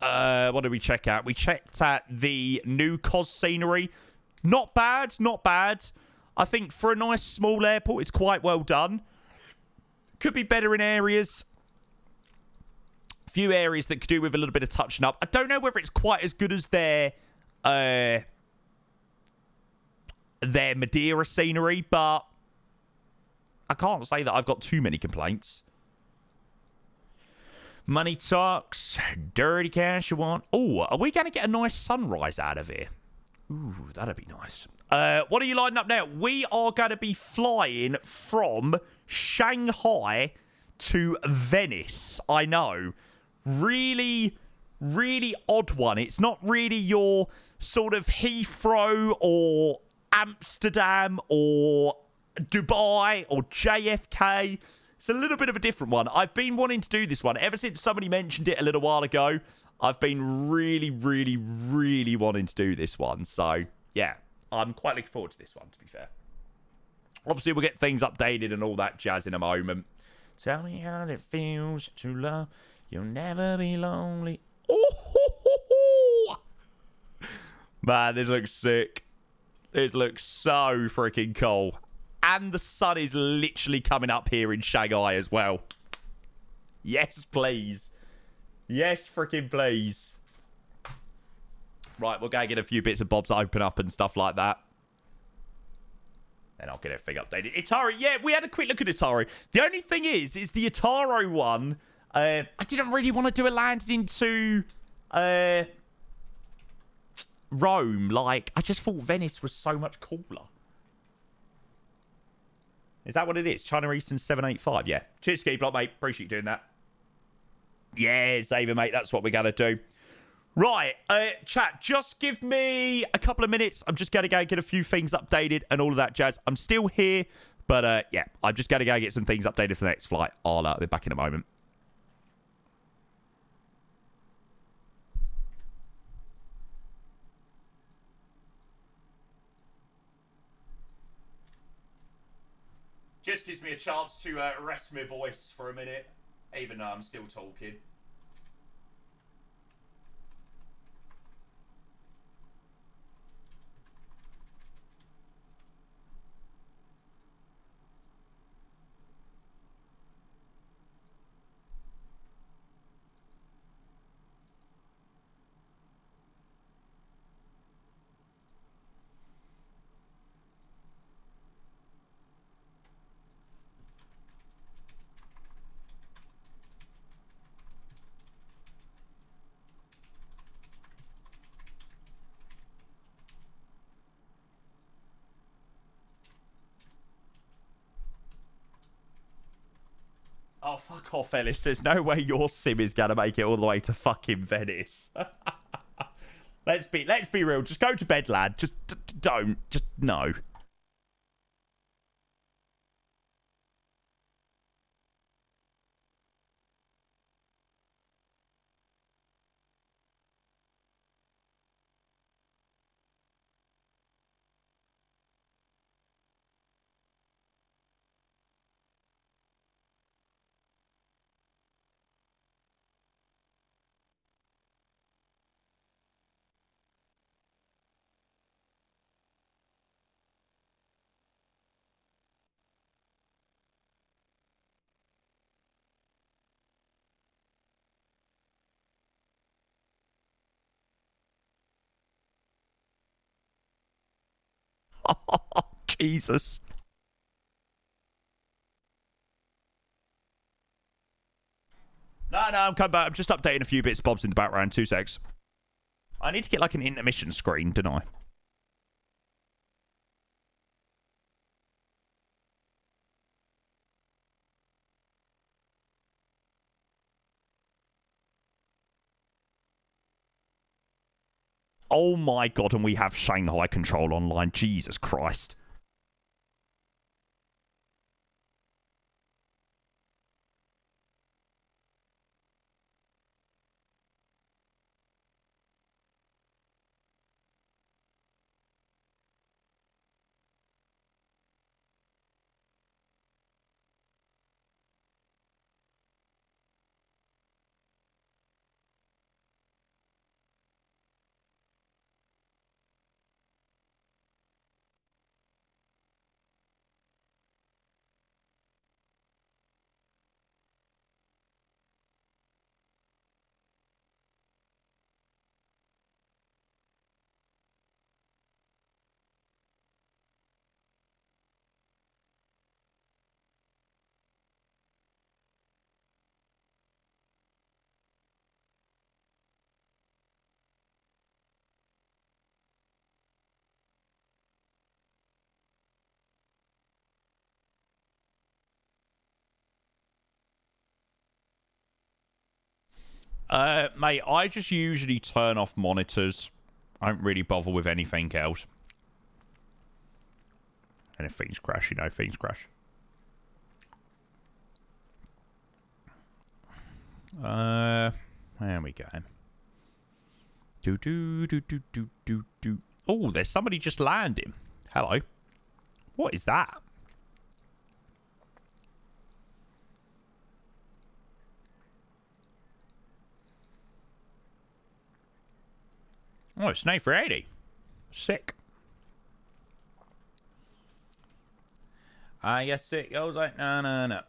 what did we check out? We checked at the new COS scenery. Not bad, not bad. I think for a nice small airport, it's quite well done. Could be better in areas. A few areas that could do with a little bit of touching up. I don't know whether it's quite as good as their Madeira scenery, but I can't say that I've got too many complaints. Money talks, dirty cash you want. Oh, are we going to get a nice sunrise out of here? Ooh, that'd be nice. What are you lining up now? We are going to be flying from Shanghai to Venice. I know. Really, really odd one. It's not really your sort of Heathrow or Amsterdam or Dubai or JFK. It's a little bit of a different one. I've been wanting to do this one ever since somebody mentioned it a little while ago. I've been really, really, really wanting to do this one. So, yeah, I'm quite looking forward to this one, to be fair. Obviously, we'll get things updated and all that jazz in a moment. Tell me how it feels to love. You'll never be lonely. Oh, man, this looks sick. This looks so freaking cool. And the sun is literally coming up here in Shanghai as well. Yes, please. Yes, freaking please. Right, we'll go get a few bits and bobs open up and stuff like that. Then I'll get everything updated. Itaro, yeah, we had a quick look at Itaro. The only thing is the Itaro one, I didn't really want to do a landing into Rome. Like, I just thought Venice was so much cooler. Is that what it is? China Eastern 785. Yeah. Cheers, Ski Block, mate. Appreciate you doing that. Yeah, Xavier, mate. That's what we're going to do. Right. Chat, just give me a couple of minutes. I'm just going to go get a few things updated and all of that jazz. I'm still here, but yeah, I'm just going to go get some things updated for the next flight. I'll be back in a moment. Just gives me a chance to rest my voice for a minute, even though I'm still talking. Oh, fuck off, Ellis. There's no way your sim is going to make it all the way to fucking Venice. Let's be real. Just go to bed, lad. Just don't. Just no. Oh, Jesus. No, I'm coming back. I'm just updating a few bits bobs in the background. 2 secs. I need to get like an intermission screen, don't I? Oh my god, and we have Shanghai control online. Jesus Christ. Mate, I just usually turn off monitors. I don't really bother with anything else. And if things crash, you know, things crash. There we go. Oh, there's somebody just landing. Hello. What is that? Oh, it's an A380. Sick. I guess it goes like no.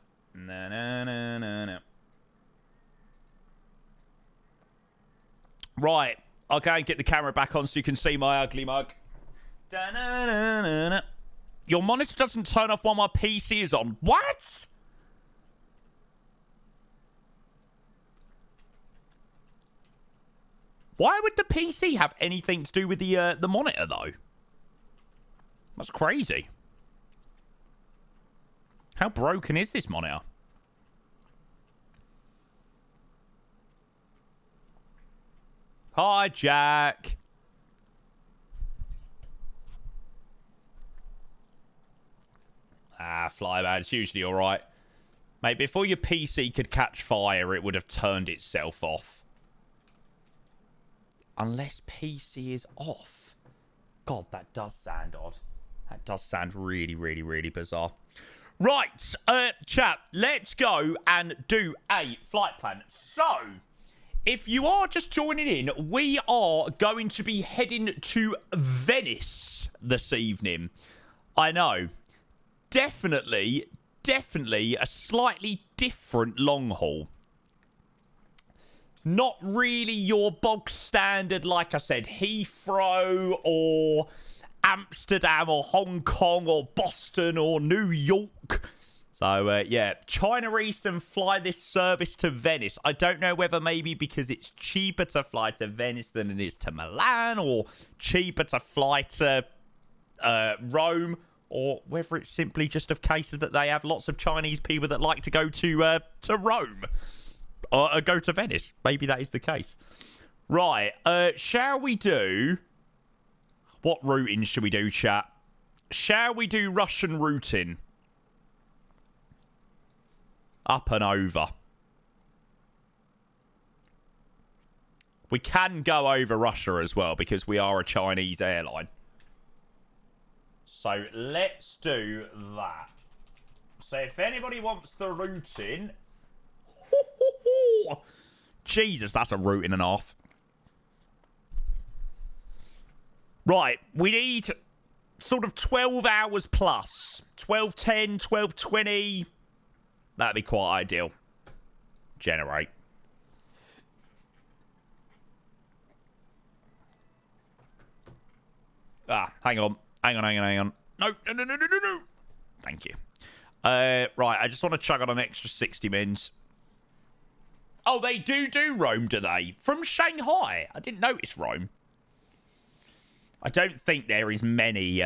Right. I'll go and get the camera back on so you can see my ugly mug. Your monitor doesn't turn off while my PC is on. What? Why would the PC have anything to do with the monitor, though? That's crazy. How broken is this monitor? Hi, Jack. Flyman, it's usually all right. Mate, before your PC could catch fire, it would have turned itself off. Unless PC is off. God, that does sound odd. That does sound really, really, really bizarre. Right, chat, let's go and do a flight plan. So, if you are just joining in, we are going to be heading to Venice this evening. I know. Definitely a slightly different long haul. Not really your bog standard, like I said, Heathrow or Amsterdam or Hong Kong or Boston or New York. So, yeah, China Eastern fly this service to Venice. I don't know whether maybe because it's cheaper to fly to Venice than it is to Milan, or cheaper to fly to Rome, or whether it's simply just a case of that they have lots of Chinese people that like to go to Rome or go to Venice. Maybe that is the case. Right, shall we do... What routing should we do, chat? Shall we do Russian routing? Up and over. We can go over Russia as well because we are a Chinese airline. So let's do that. So if anybody wants the routing... Jesus, that's a routing and a half. Right, we need sort of 12 hours plus. 12:10, 12:20. That'd be quite ideal. Generate. Ah, hang on. No. Thank you. Right, I just want to chug on an extra 60 mins. Oh, they do Rome, do they? From Shanghai. I didn't notice Rome. I don't think there is many,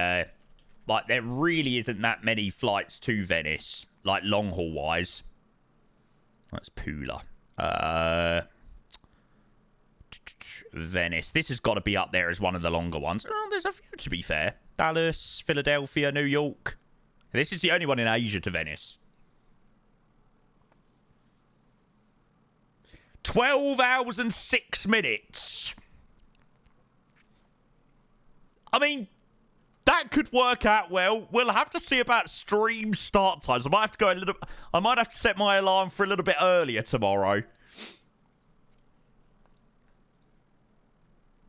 like, there really isn't that many flights to Venice, like, long-haul wise. That's Pula. Venice. This has got to be up there as one of the longer ones. Oh, there's a few, to be fair. Dallas, Philadelphia, New York. This is the only one in Asia to Venice. 12 hours and 6 minutes. I mean, that could work out well. We'll have to see about stream start times. I might have to go a little... I might have to set my alarm for a little bit earlier tomorrow.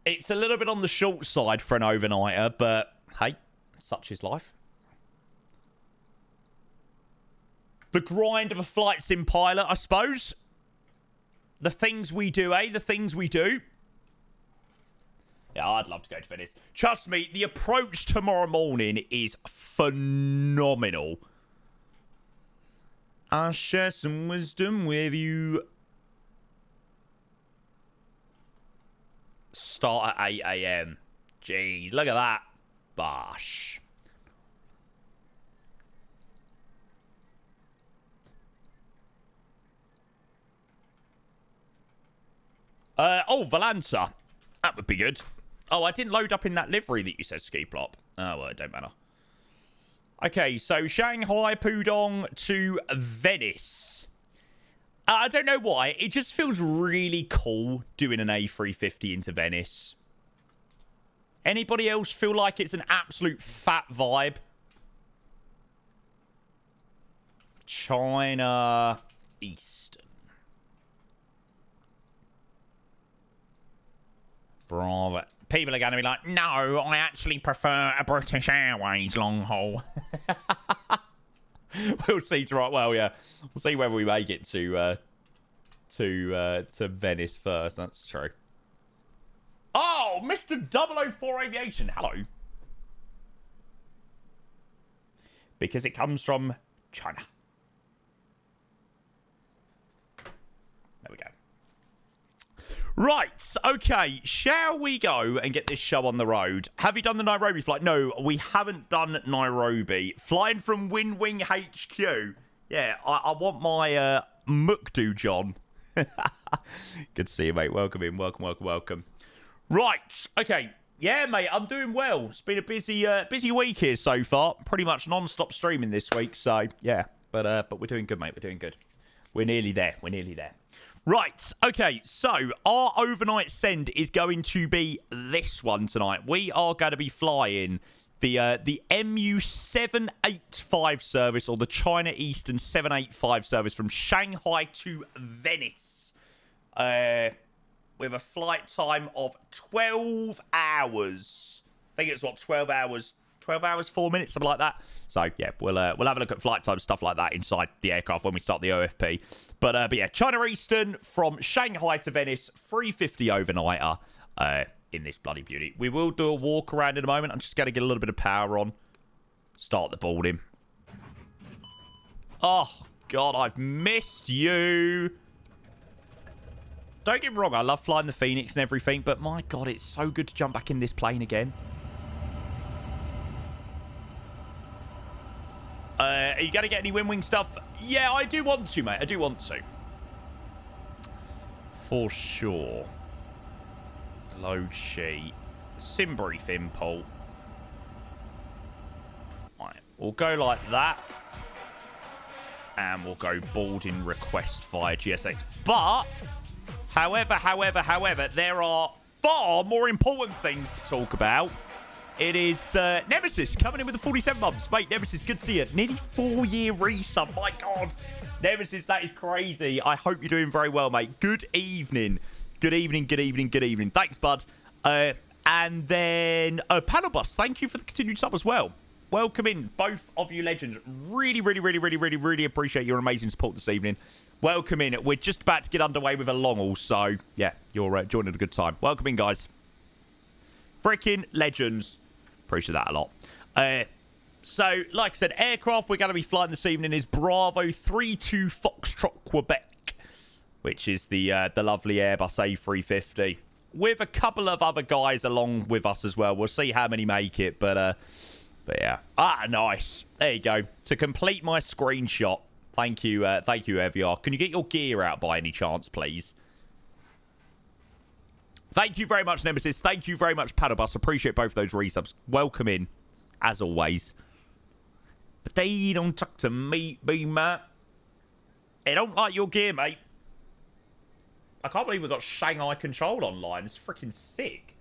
It's a little bit on the short side for an overnighter, but hey, such is life. The grind of a flight sim pilot, I suppose. The things we do, eh? The things we do. Yeah, I'd love to go to Venice. Trust me, the approach tomorrow morning is phenomenal. I'll share some wisdom with you. Start at 8 a.m. Jeez, look at that. Bosh. Oh, Valanta. That would be good. Oh, I didn't load up in that livery that you said, Ski Plop. Oh, well, it don't matter. Okay, so Shanghai, Pudong to Venice. I don't know why. It just feels really cool doing an A350 into Venice. Anybody else feel like it's an absolute fat vibe? China Eastern. Bravo. People are going to be like, no, I actually prefer a British Airways long haul. We'll see. Right, well, yeah, we'll see whether we make it to Venice first. That's true. Oh, Mr. 004 Aviation, hello. Because it comes from China. There we go. Right, okay, shall we go and get this show on the road? Have you done the Nairobi flight? No, we haven't done Nairobi. Flying from Win Wing HQ. Yeah, I want my Mukdu John. Good to see you, mate. Welcome in. Welcome. Right, okay. Yeah, mate, I'm doing well. It's been a busy week here so far. Pretty much non-stop streaming this week, so yeah. But we're doing good, mate. We're doing good. We're nearly there. Right, okay, so our overnight send is going to be this one tonight. We are going to be flying the MU785 service, or the China Eastern 785 service from Shanghai to Venice. With a flight time of 12 hours. I think it's, 12 hours... 12 hours, 4 minutes, something like that. So, yeah, we'll have a look at flight time, stuff like that inside the aircraft when we start the OFP. But yeah, China Eastern from Shanghai to Venice, 350 overnighter in this bloody beauty. We will do a walk around in a moment. I'm just going to get a little bit of power on. Start the boarding. Oh, God, I've missed you. Don't get me wrong, I love flying the Fenix and everything, but my God, it's so good to jump back in this plane again. are you going to get any wing stuff? Yeah, I do want to, mate. I do want to. For sure. Load sheet. Sim brief import. Right, we'll go like that. And we'll go boarding request via GSX. But, however, there are far more important things to talk about. It is Nemesis coming in with the 47 months. Mate, Nemesis, good to see you. Nearly 4-year resub. My God. Nemesis, that is crazy. I hope you're doing very well, mate. Good evening. Good evening. Thanks, bud. And then Panel Bus, thank you for the continued sub as well. Welcome in, both of you legends. Really appreciate your amazing support this evening. Welcome in. We're just about to get underway with a long haul, so yeah, you're joining a good time. Welcome in, guys. Freaking legends. Appreciate that a lot. So, like I said, aircraft we're going to be flying this evening is Bravo 32 Foxtrot Quebec, which is the lovely Airbus A350, with a couple of other guys along with us as well. We'll see how many make it, but yeah. Ah, nice. There you go. To complete my screenshot. Thank you, Eviar. Can you get your gear out by any chance, please? Thank you very much, Nemesis. Thank you very much, Paddlebus. Appreciate both of those resubs. Welcome in, as always. But they don't talk to me, mate. They don't like your gear, mate. I can't believe we've got Shanghai Control online. It's freaking sick.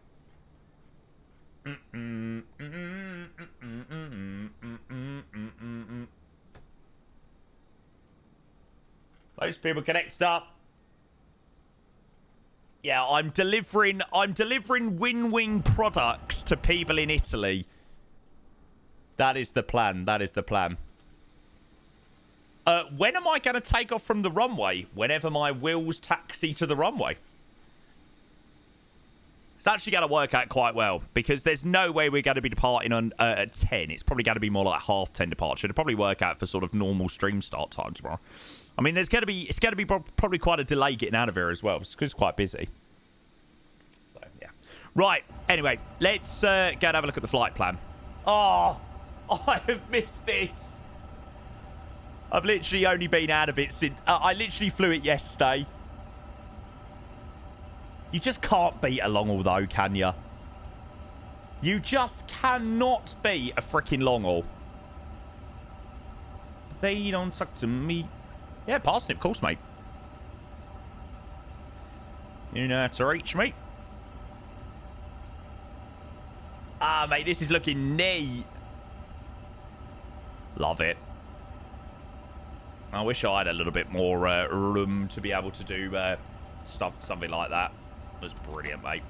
Those people connect up. Yeah, I'm delivering win-win products to people in Italy. That is the plan. When am I going to take off from the runway? Whenever my wheels taxi to the runway. It's actually going to work out quite well, because there's no way we're going to be departing on at 10. It's probably going to be more like 10:30 departure. It'll probably work out for sort of normal stream start time tomorrow. I mean, it's going to be probably quite a delay getting out of here as well, because it's quite busy. So, yeah. Right. Anyway, let's go and have a look at the flight plan. Oh, I have missed this. I've literally only been out of it since... I literally flew it yesterday. You just can't beat a long haul, though, can you? You just cannot beat a freaking long haul. They don't talk to me. Yeah, parsnip, of course, mate. You know how to reach me. Ah, mate, this is looking neat. Love it. I wish I had a little bit more room to be able to do something like that. It was brilliant, mate.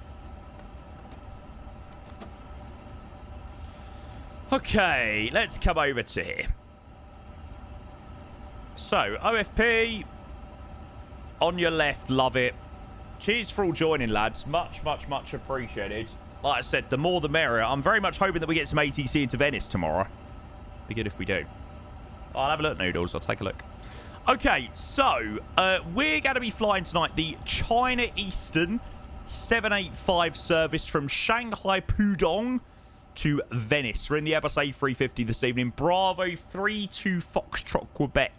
Okay, let's come over to here. So, OFP, on your left, love it. Cheers for all joining, lads. Much appreciated. Like I said, the more the merrier. I'm very much hoping that we get some ATC into Venice tomorrow. Be good if we do. I'll have a look, Noodles. I'll take a look. Okay, so, we're going to be flying tonight the China Eastern 785 service from Shanghai Pudong to Venice. We're in the Airbus A350 this evening. Bravo 32 Foxtrot Quebec.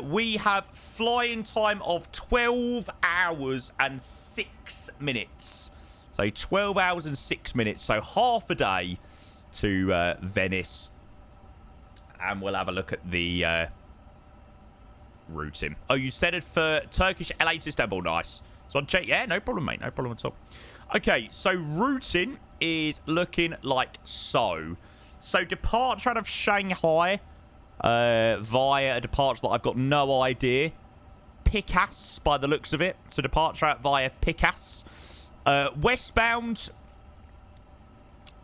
We have flying time of 12 hours and 6 minutes. So 12 hours and 6 minutes. So half a day to Venice. And we'll have a look at the routing. Oh, you set it for Turkish LA to Istanbul. Nice. So on check. Yeah, no problem, mate. No problem at all. Okay, so routing is looking like so. So departure out of Shanghai via a departure that I've got no idea. Picas, by the looks of it. So departure out via Picas. Westbound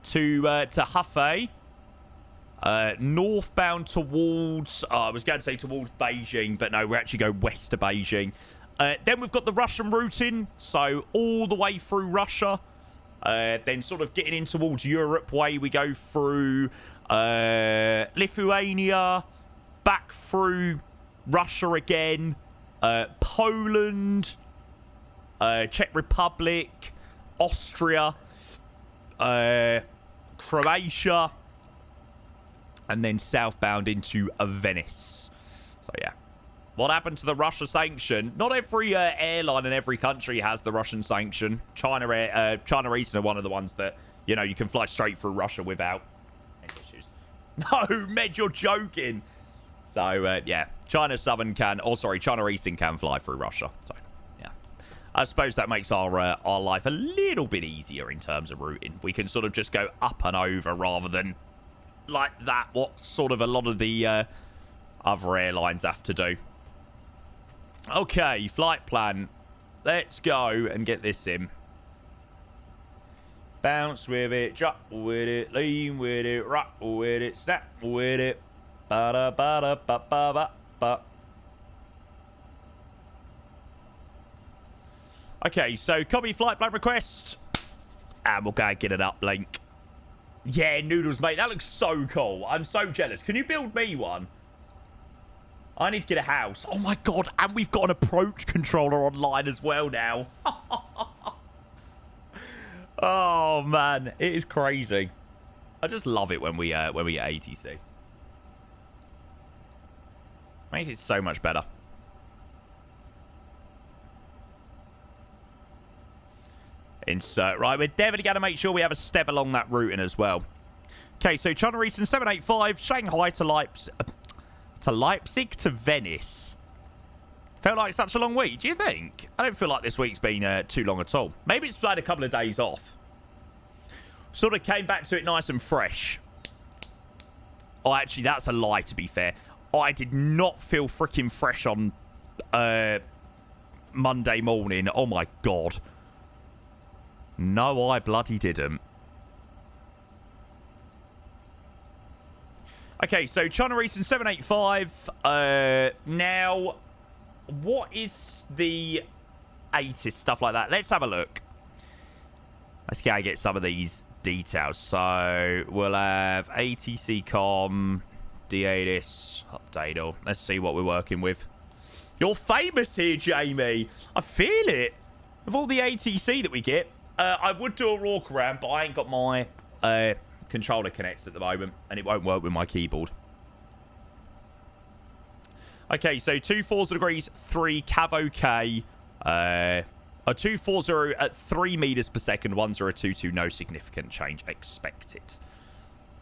to Hefei. Northbound towards... I was going to say towards Beijing, but no, we're actually going west to Beijing. Then we've got the Russian routing, so all the way through Russia. Then sort of getting in towards Europe way, we go through Lithuania, back through Russia again, Poland, Czech Republic, Austria, Croatia, and then southbound into Venice. So, yeah. What happened to the Russia sanction? Not every airline in every country has the Russian sanction. China Eastern are one of the ones that, you know, you can fly straight through Russia without any issues. No, Med, you're joking. So, yeah, China Southern can, or sorry, China Eastern can fly through Russia. So, yeah. I suppose that makes our life a little bit easier in terms of routing. We can sort of just go up and over rather than like that, what sort of a lot of the other airlines have to do. Okay, flight plan. Let's go and get this in. Bounce with it, drop with it, lean with it, rock with it, snap with it. Ba-da-ba-da-ba-ba-ba-ba. Okay, so copy flight plan request. And we'll go and get an uplink. Yeah, Noodles, mate. That looks so cool. I'm so jealous. Can you build me one? I need to get a house. Oh, my God. And we've got an approach controller online as well now. Oh, man. It is crazy. I just love it when we get ATC. Makes it so much better. Insert. Right, we're definitely going to make sure we have a step along that routing as well. Okay, so China Eastern 785, Shanghai to Leipzig to Venice. Felt like such a long week, do you think? I don't feel like this week's been too long at all. Maybe it's had a couple of days off. Sort of came back to it nice and fresh. Oh, actually, that's a lie, to be fair. I did not feel freaking fresh on Monday morning. Oh, my God. No, I bloody didn't. Okay, so China Eastern 785. Now, what is the ATIS, stuff like that? Let's have a look. Let's go and get some of these details. So, we'll have ATC com, DATIS, update all. Let's see what we're working with. You're famous here, Jamie. I feel it. Of all the ATC that we get, I would do a walk around, but I ain't got my controller connected at the moment, and it won't work with my keyboard. Okay, so 240 degrees, 3 cav OK. A 240 at 3 meters per second, 1022, no significant change expected.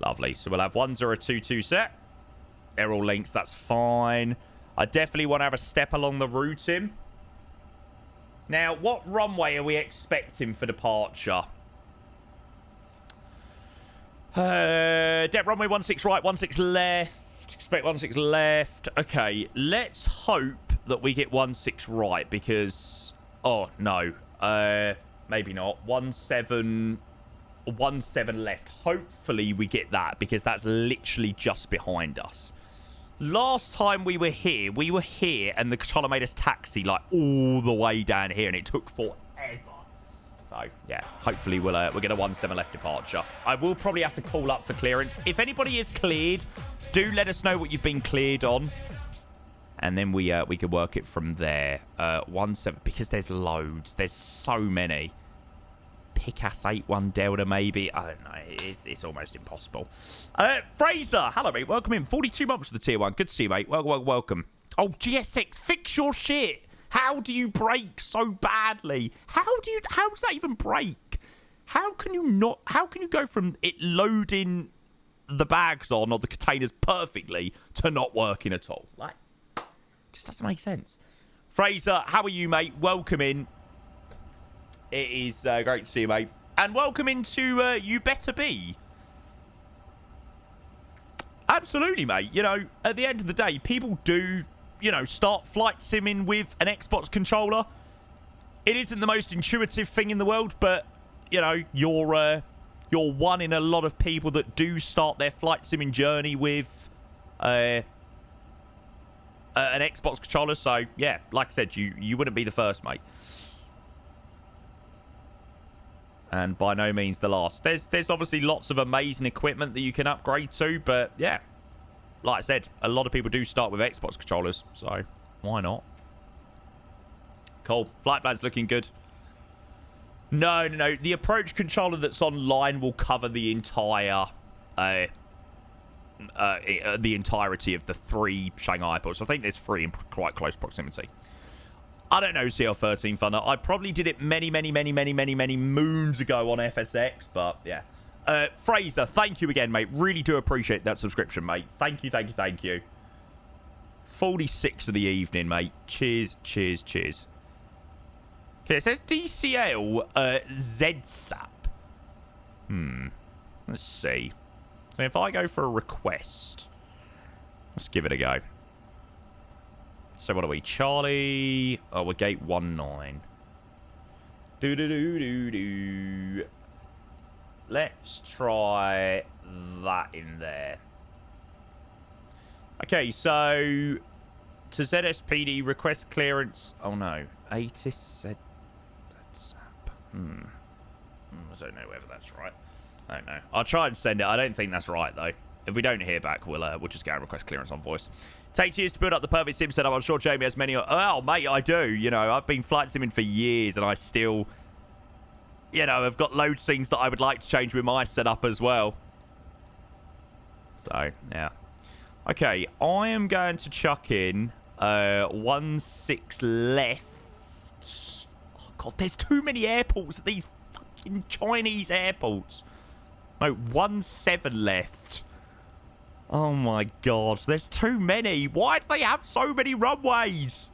Lovely. So we'll have 1022 set. They're all links, that's fine. I definitely want to have a step along the routing. Now, what runway are we expecting for departure? Depth runway 16 right, 16 left. Expect 16 left. Okay, let's hope that we get 16 right because... Oh, no. Maybe not. 17 left. Hopefully we get that because that's literally just behind us. Last time we were here and the controller made us taxi like all the way down here and it took forever. So, yeah, hopefully we'll get a 17 left departure. I will probably have to call up for clearance. If anybody is cleared, do let us know what you've been cleared on. And then we could work it from there. 17, because there's loads. There's so many. Picas 81 Delta, maybe. I don't know. It's almost impossible. Fraser, hello, mate. Welcome in. 42 months for the tier 1. Good to see you, mate. Welcome. Oh, GSX, fix your shit. How do you brake so badly? How does that even brake? How can you go from it loading the bags on or the containers perfectly to not working at all? Like, just doesn't make sense. Fraser, how are you, mate? Welcome in. It is great to see you, mate. And welcome into You Better Be. Absolutely, mate. You know, at the end of the day, people do, you know, start flight simming with an Xbox controller. It isn't the most intuitive thing in the world, but, you know, you're one in a lot of people that do start their flight simming journey with an Xbox controller. So, yeah, like I said, you wouldn't be the first, mate. And by no means the last. There's obviously lots of amazing equipment that you can upgrade to, but yeah, like I said, a lot of people do start with Xbox controllers, so why not? Cool. Flight plan's looking good. No. The approach controller that's online will cover the entire the entirety of the 3 Shanghai airports. I think there's 3 in quite close proximity. I don't know, CL13 Thunder. I probably did it many moons ago on FSX, but yeah. Fraser, thank you again, mate. Really do appreciate that subscription, mate. Thank you. 46 of the evening, mate. Cheers. Okay, it says DCL ZSAP. Let's see. So if I go for a request, let's give it a go. So what are we? Charlie. Oh, we're gate 19. Do. Let's try that in there. Okay, so to ZSPD request clearance. Oh no, ATIS said that's I don't know whether that's right. I don't know. I'll try and send it. I don't think that's right though. If we don't hear back, we'll just go and request clearance on voice. Takes years to build up the perfect sim setup. I'm sure Jamie has many. Oh, mate, I do. You know, I've been flight simming for years, and I still, you know, I've got loads of things that I would like to change with my setup as well. So, yeah. Okay, I am going to chuck in 16 left. Oh, God, there's too many airports at these fucking Chinese airports. No, 17 left. Oh, my God. There's too many. Why do they have so many runways?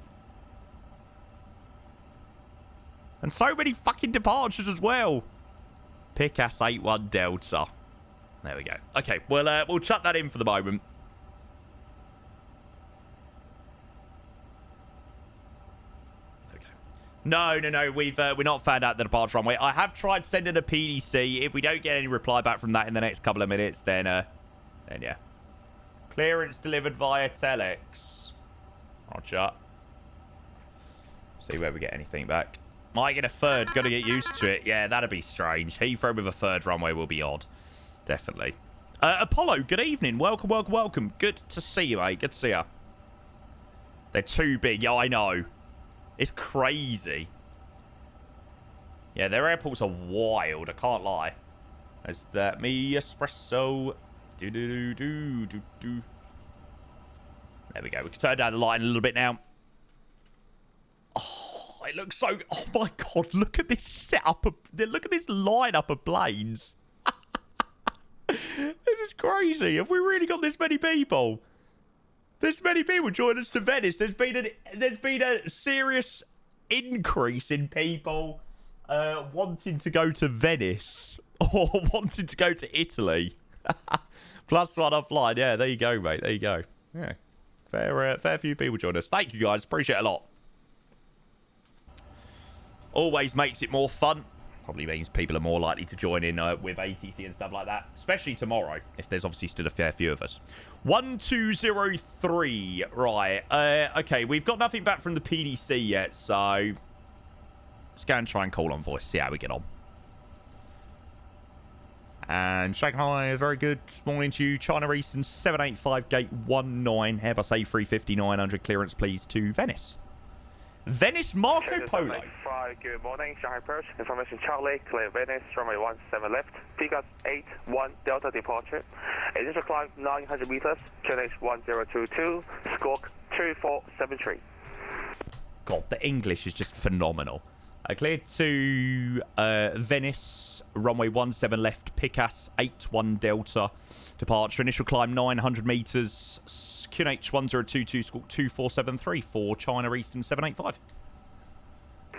And so many fucking departures as well. Picas 81 Delta. There we go. Okay, we'll chuck that in for the moment. Okay. No. We're not found out the departure runway. I have tried sending a PDC. If we don't get any reply back from that in the next couple of minutes, then yeah. Clearance delivered via telex. Roger. See where we get anything back. Might get a third. Got to get used to it. Yeah, that'd be strange. Heathrow with a third runway will be odd. Definitely. Apollo, good evening. Welcome. Good to see you, mate. Good to see you. They're too big. Yeah, I know. It's crazy. Yeah, their airports are wild. I can't lie. Is that me espresso? Do. There we go. We can turn down the light a little bit now. Oh, it looks so... Oh, my God. Look at this setup. Look at this lineup of planes. This is crazy. Have we really got this many people? This many people join us to Venice. There's been a serious increase in people wanting to go to Venice or wanting to go to Italy. +1 offline. Yeah, there you go, mate. There you go. Yeah, fair few people join us. Thank you, guys. Appreciate it a lot. Always makes it more fun. Probably means people are more likely to join in with ATC and stuff like that. Especially tomorrow, if there's obviously still a fair few of us. 1203. Right. Okay, we've got nothing back from the PDC yet, so... let's go and try and call on voice. See how we get on. And Shanghai, very good morning to you. China Eastern 785 gate 19. Airbus A350 900 clearance, please, to Venice. Venice Marco Polo. Good morning, Shanghai Approach. Information Charlie, clear Venice, runway 17 left. Pickup 81 Delta departure. Initial climb 900 meters, QNH 1022, squawk 2473. God, the English is just phenomenal. Cleared to Venice, runway 17 left, Picas 81 Delta, departure. Initial climb 900 meters, QNH 1022, squawk 2473 for China Eastern 785.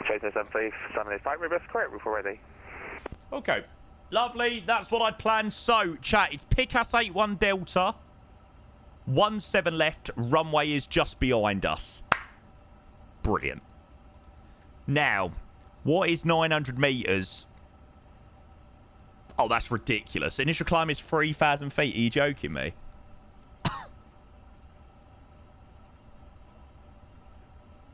Chase 785, reverse correct, roof ready. Okay, lovely. That's what I'd planned. So, chat, it's Picas 81 Delta, 17 left, runway is just behind us. Brilliant. Now... what is 900 meters? Oh, that's ridiculous. Initial climb is 3,000 feet. Are you joking me?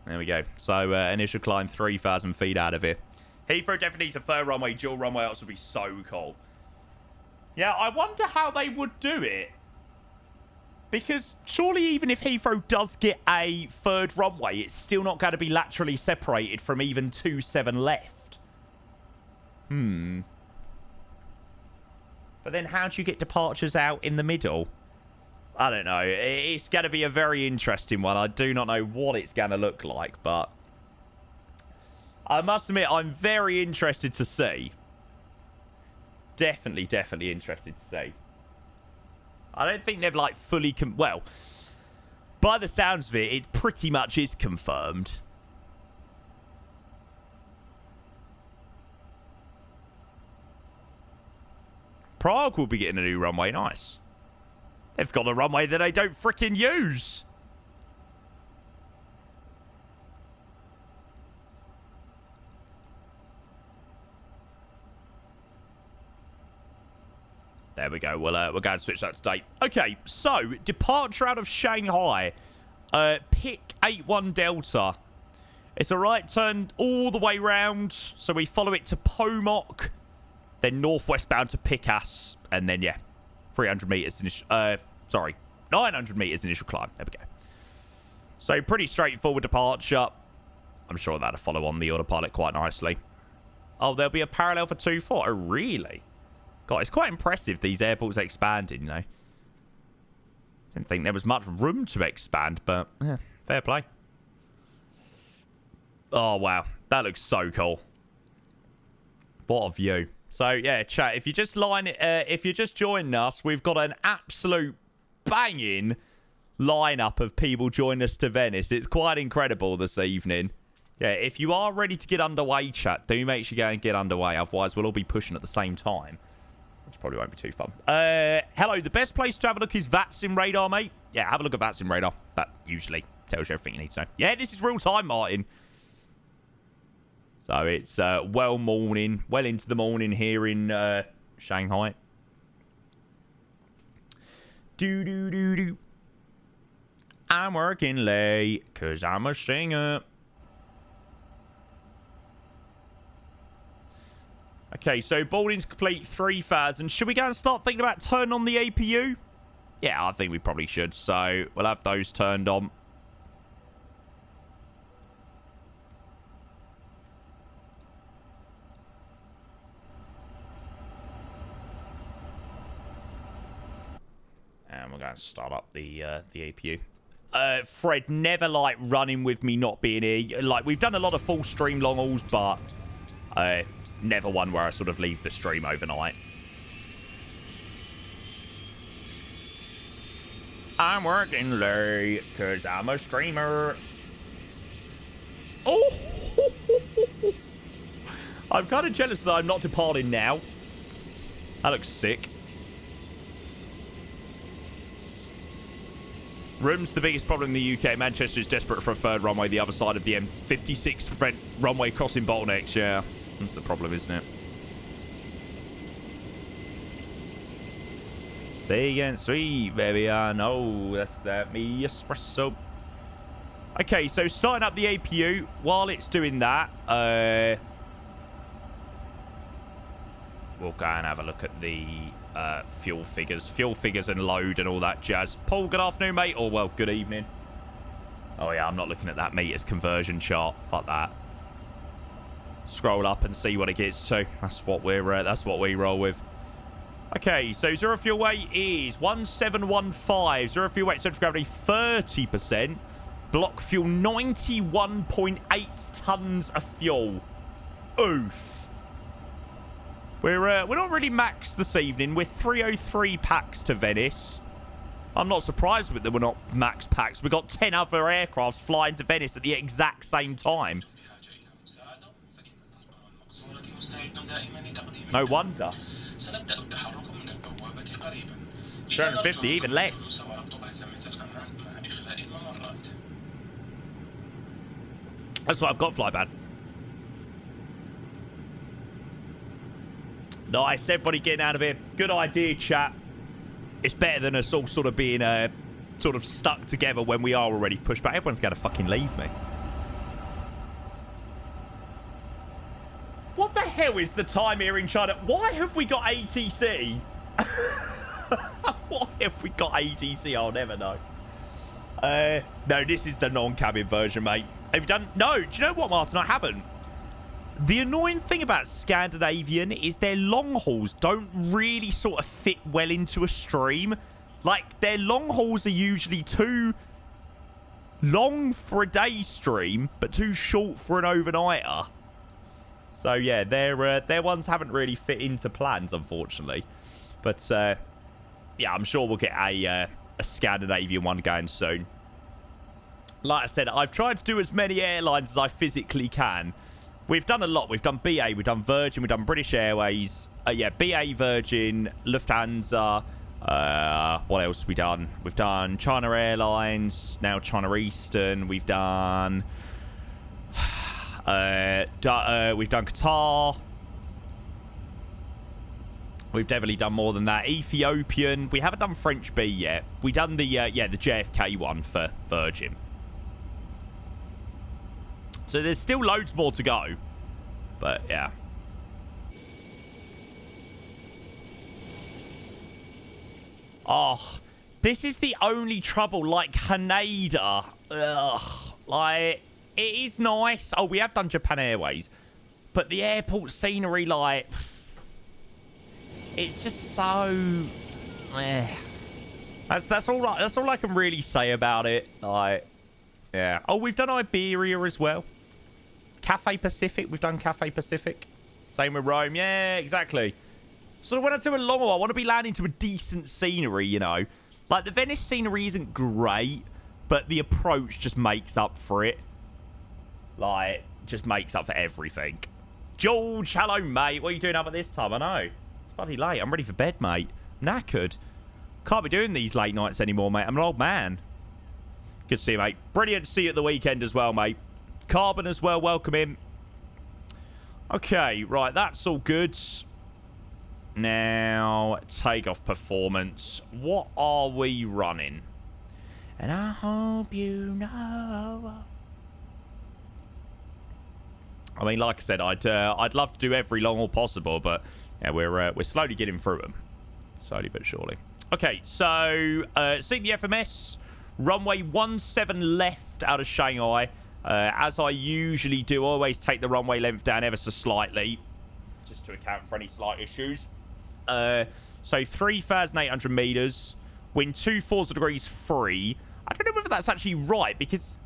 There we go. So, initial climb 3,000 feet out of here. Heathrow definitely needs a third runway. Dual runway outs would be so cool. Yeah, I wonder how they would do it. Because surely even if Heathrow does get a third runway, it's still not going to be laterally separated from even 27 left. But then how do you get departures out in the middle? I don't know. It's going to be a very interesting one. I do not know what it's going to look like, but I must admit, I'm very interested to see. Definitely interested to see. I don't think they've, like, fully... well, by the sounds of it, it pretty much is confirmed. Prague will be getting a new runway. Nice. They've got a runway that they don't frickin' use. There we go. We're going to switch that to date. Okay, so departure out of Shanghai. Pick 81 Delta. It's a right turn all the way round. So we follow it to Pomok. Then northwest bound to Picas. And then, yeah, 300 meters initial... sorry, 900 meters initial climb. There we go. So pretty straightforward departure. I'm sure that'll follow on the autopilot quite nicely. Oh, there'll be a parallel for 2-4. Oh, really? God, it's quite impressive these airports expanding, you know. Didn't think there was much room to expand, but yeah, fair play. Oh, wow. That looks so cool. What a view. So, yeah, chat, if you just if you're just joining us, we've got an absolute banging lineup of people joining us to Venice. It's quite incredible this evening. Yeah, if you are ready to get underway, chat, do make sure you go and get underway. Otherwise, we'll all be pushing at the same time. Which probably won't be too fun. Hello, the best place to have a look is VATSIM Radar, mate. Yeah, have a look at VATSIM Radar. That usually tells you everything you need to know. Yeah, this is real time, Martin. So it's well into the morning here in Shanghai. Do. I'm working late because I'm a singer. Okay, so boarding's complete 3,000. Should we go and start thinking about turning on the APU? Yeah, I think we probably should. So we'll have those turned on. And we're going to start up the APU. Fred, never like running with me not being here. Like, we've done a lot of full stream long hauls, but never one where I sort of leave the stream overnight. I'm working late because I'm a streamer. Oh! I'm kind of jealous that I'm not departing now. That looks sick. Room's the biggest problem in the UK. Manchester is desperate for a third runway the other side of the M56 to prevent runway crossing bottlenecks. Yeah, that's the problem, isn't it? Say again, sweet, baby. I know that's that me espresso. Okay, so starting up the APU. While it's doing that, we'll go and have a look at the fuel figures and load and all that jazz. Paul, good afternoon, mate. Or, well, good evening. Oh, yeah, I'm not looking at that meters conversion chart. Fuck that. Scroll up and see what it gets to. That's what we roll with. Okay, so zero fuel weight is 1715. Zero fuel weight central gravity 30%. Block fuel 91.8 tons of fuel. Oof. We're not really maxed this evening. We're 303 packs to Venice. I'm not surprised with that we're not max packs. We've got 10 other aircrafts flying to Venice at the exact same time. No wonder. 350, even less. That's what I've got, Flybad. Nice, everybody getting out of here. Good idea, chat. It's better than us all sort of being sort of stuck together when we are already pushed back. Everyone's going to fucking leave me. What the hell is the time here in China? Why have we got ATC? Why have we got ATC? I'll never know. No, this is the non-cabin version, mate. Have you done... No, do you know what, Martin? I haven't. The annoying thing about Scandinavian is their long hauls don't really sort of fit well into a stream. Like, their long hauls are usually too long for a day stream, but too short for an overnighter. So, yeah, their ones haven't really fit into plans, unfortunately. But, yeah, I'm sure we'll get a Scandinavian one going soon. Like I said, I've tried to do as many airlines as I physically can. We've done a lot. We've done BA, we've done Virgin, we've done British Airways. Yeah, BA, Virgin, Lufthansa. What else have we done? We've done China Airlines, now China Eastern. We've done... we've done Qatar. We've definitely done more than that. Ethiopian. We haven't done French B yet. We done the, yeah, the JFK one for Virgin. So there's still loads more to go. But, yeah. Oh, this is the only trouble. Like, Haneda. Ugh. Like, it is nice. Oh, we have done Japan Airways. But the airport scenery, like... It's just so... That's all right. That's all I can really say about it. Like, yeah. Oh, we've done Iberia as well. Cathay Pacific. We've done Cathay Pacific. Same with Rome. Yeah, exactly. So when I do a long one, I want to be landing to a decent scenery, you know. Like, the Venice scenery isn't great, but the approach just makes up for it. Like, just makes up for everything. George, hello, mate. What are you doing up at this time? I know. It's bloody late. I'm ready for bed, mate. I'm knackered. Can't be doing these late nights anymore, mate. I'm an old man. Good to see you, mate. Brilliant to see you at the weekend as well, mate. Carbon as well. Welcome in. Okay, right. That's all good. Now, takeoff performance. What are we running? And I hope you know. I mean, like I said, I'd love to do every long haul possible, but yeah, we're slowly getting through them, slowly but surely. Okay, so seeing the FMS, runway 17 left out of Shanghai. As I usually do, I always take the runway length down ever so slightly, just to account for any slight issues. So 3,800 meters, wind 24 degrees free. I don't know whether that's actually right, because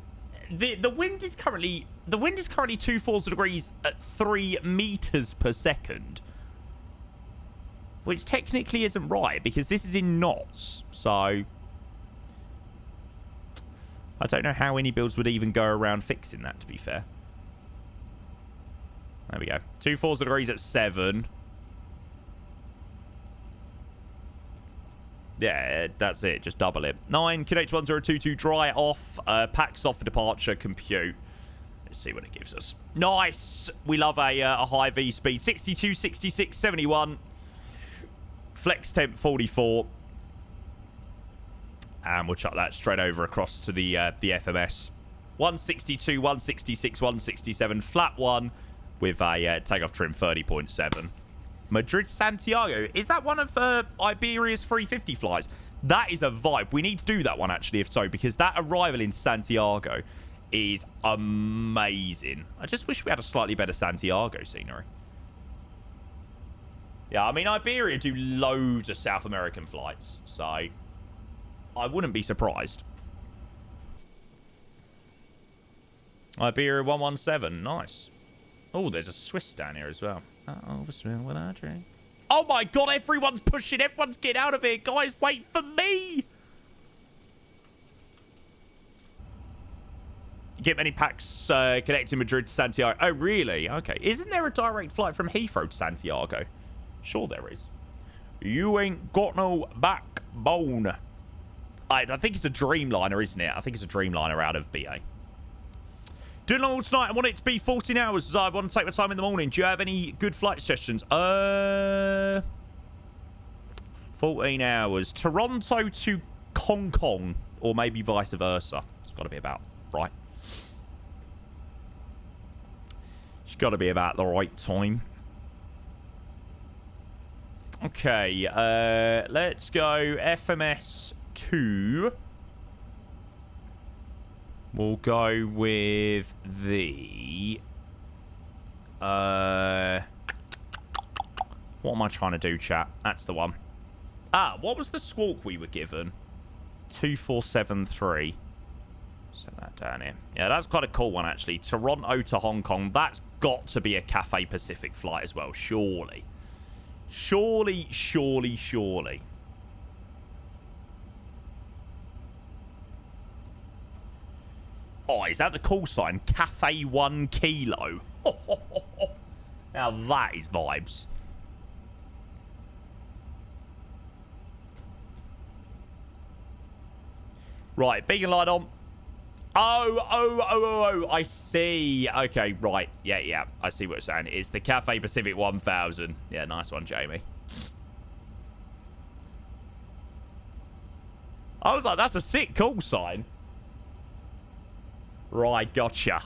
the wind is currently 24 degrees at 3 meters per second, which technically isn't right because this is in knots. So I don't know how any builds would even go around fixing that, to be fair. There we go. 24 degrees at 7. Yeah, that's it. Just double it. 9, QH 1022, dry off. Packs off for departure, compute. Let's see what it gives us. Nice. We love a high V speed. 62, 66, 71. Flex temp 44. And we'll chuck that straight over across to the FMS. 162, 166, 167. Flat 1 with a takeoff trim 30.7. Madrid Santiago. Is that one of Iberia's 350 flights? That is a vibe. We need to do that one, actually, if so, because that arrival in Santiago is amazing. I just wish we had a slightly better Santiago scenery. Yeah, I mean, Iberia do loads of South American flights, so I wouldn't be surprised. Iberia 117. Nice. Oh, there's a Swiss down here as well. Oversmell when I drink. Oh my god, everyone's pushing. Everyone's getting out of here. Guys, wait for me. You get many packs connecting Madrid to Santiago. Oh, really? Okay. Isn't there a direct flight from Heathrow to Santiago? Sure there is. You ain't got no backbone. I think it's a Dreamliner, isn't it? I think it's a Dreamliner out of BA. Doing long haul tonight. I want it to be 14 hours. So I want to take my time in the morning. Do you have any good flight suggestions? 14 hours. Toronto to Hong Kong. Or maybe vice versa. It's got to be about right. It's got to be about the right time. Okay. Let's go FMS 2. We'll go with the... What am I trying to do, chat? That's the one. What was the squawk we were given? 2473. Set that down here. Yeah, that's quite a cool one, actually. Toronto to Hong Kong. That's got to be a Cathay Pacific flight as well, surely. Surely, surely, surely. Oh, is that the call sign? Cathay 1 Kilo. Now that is vibes. Right, beacon light on. Oh, I see. Okay, right. Yeah, I see what you're saying. It's the Cathay Pacific 1000. Yeah, nice one, Jamie. I was like, that's a sick call sign. Right, gotcha.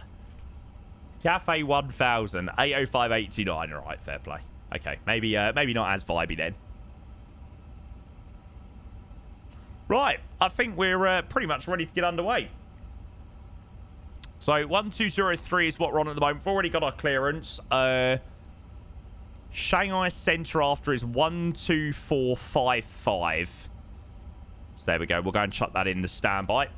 Cathay 1000, 80589. Right, fair play. Okay, maybe not as vibey then. Right, I think we're pretty much ready to get underway. So 1203 is what we're on at the moment. We've already got our clearance. Shanghai Center after is 12455. So there we go. We'll go and chuck that in the standby.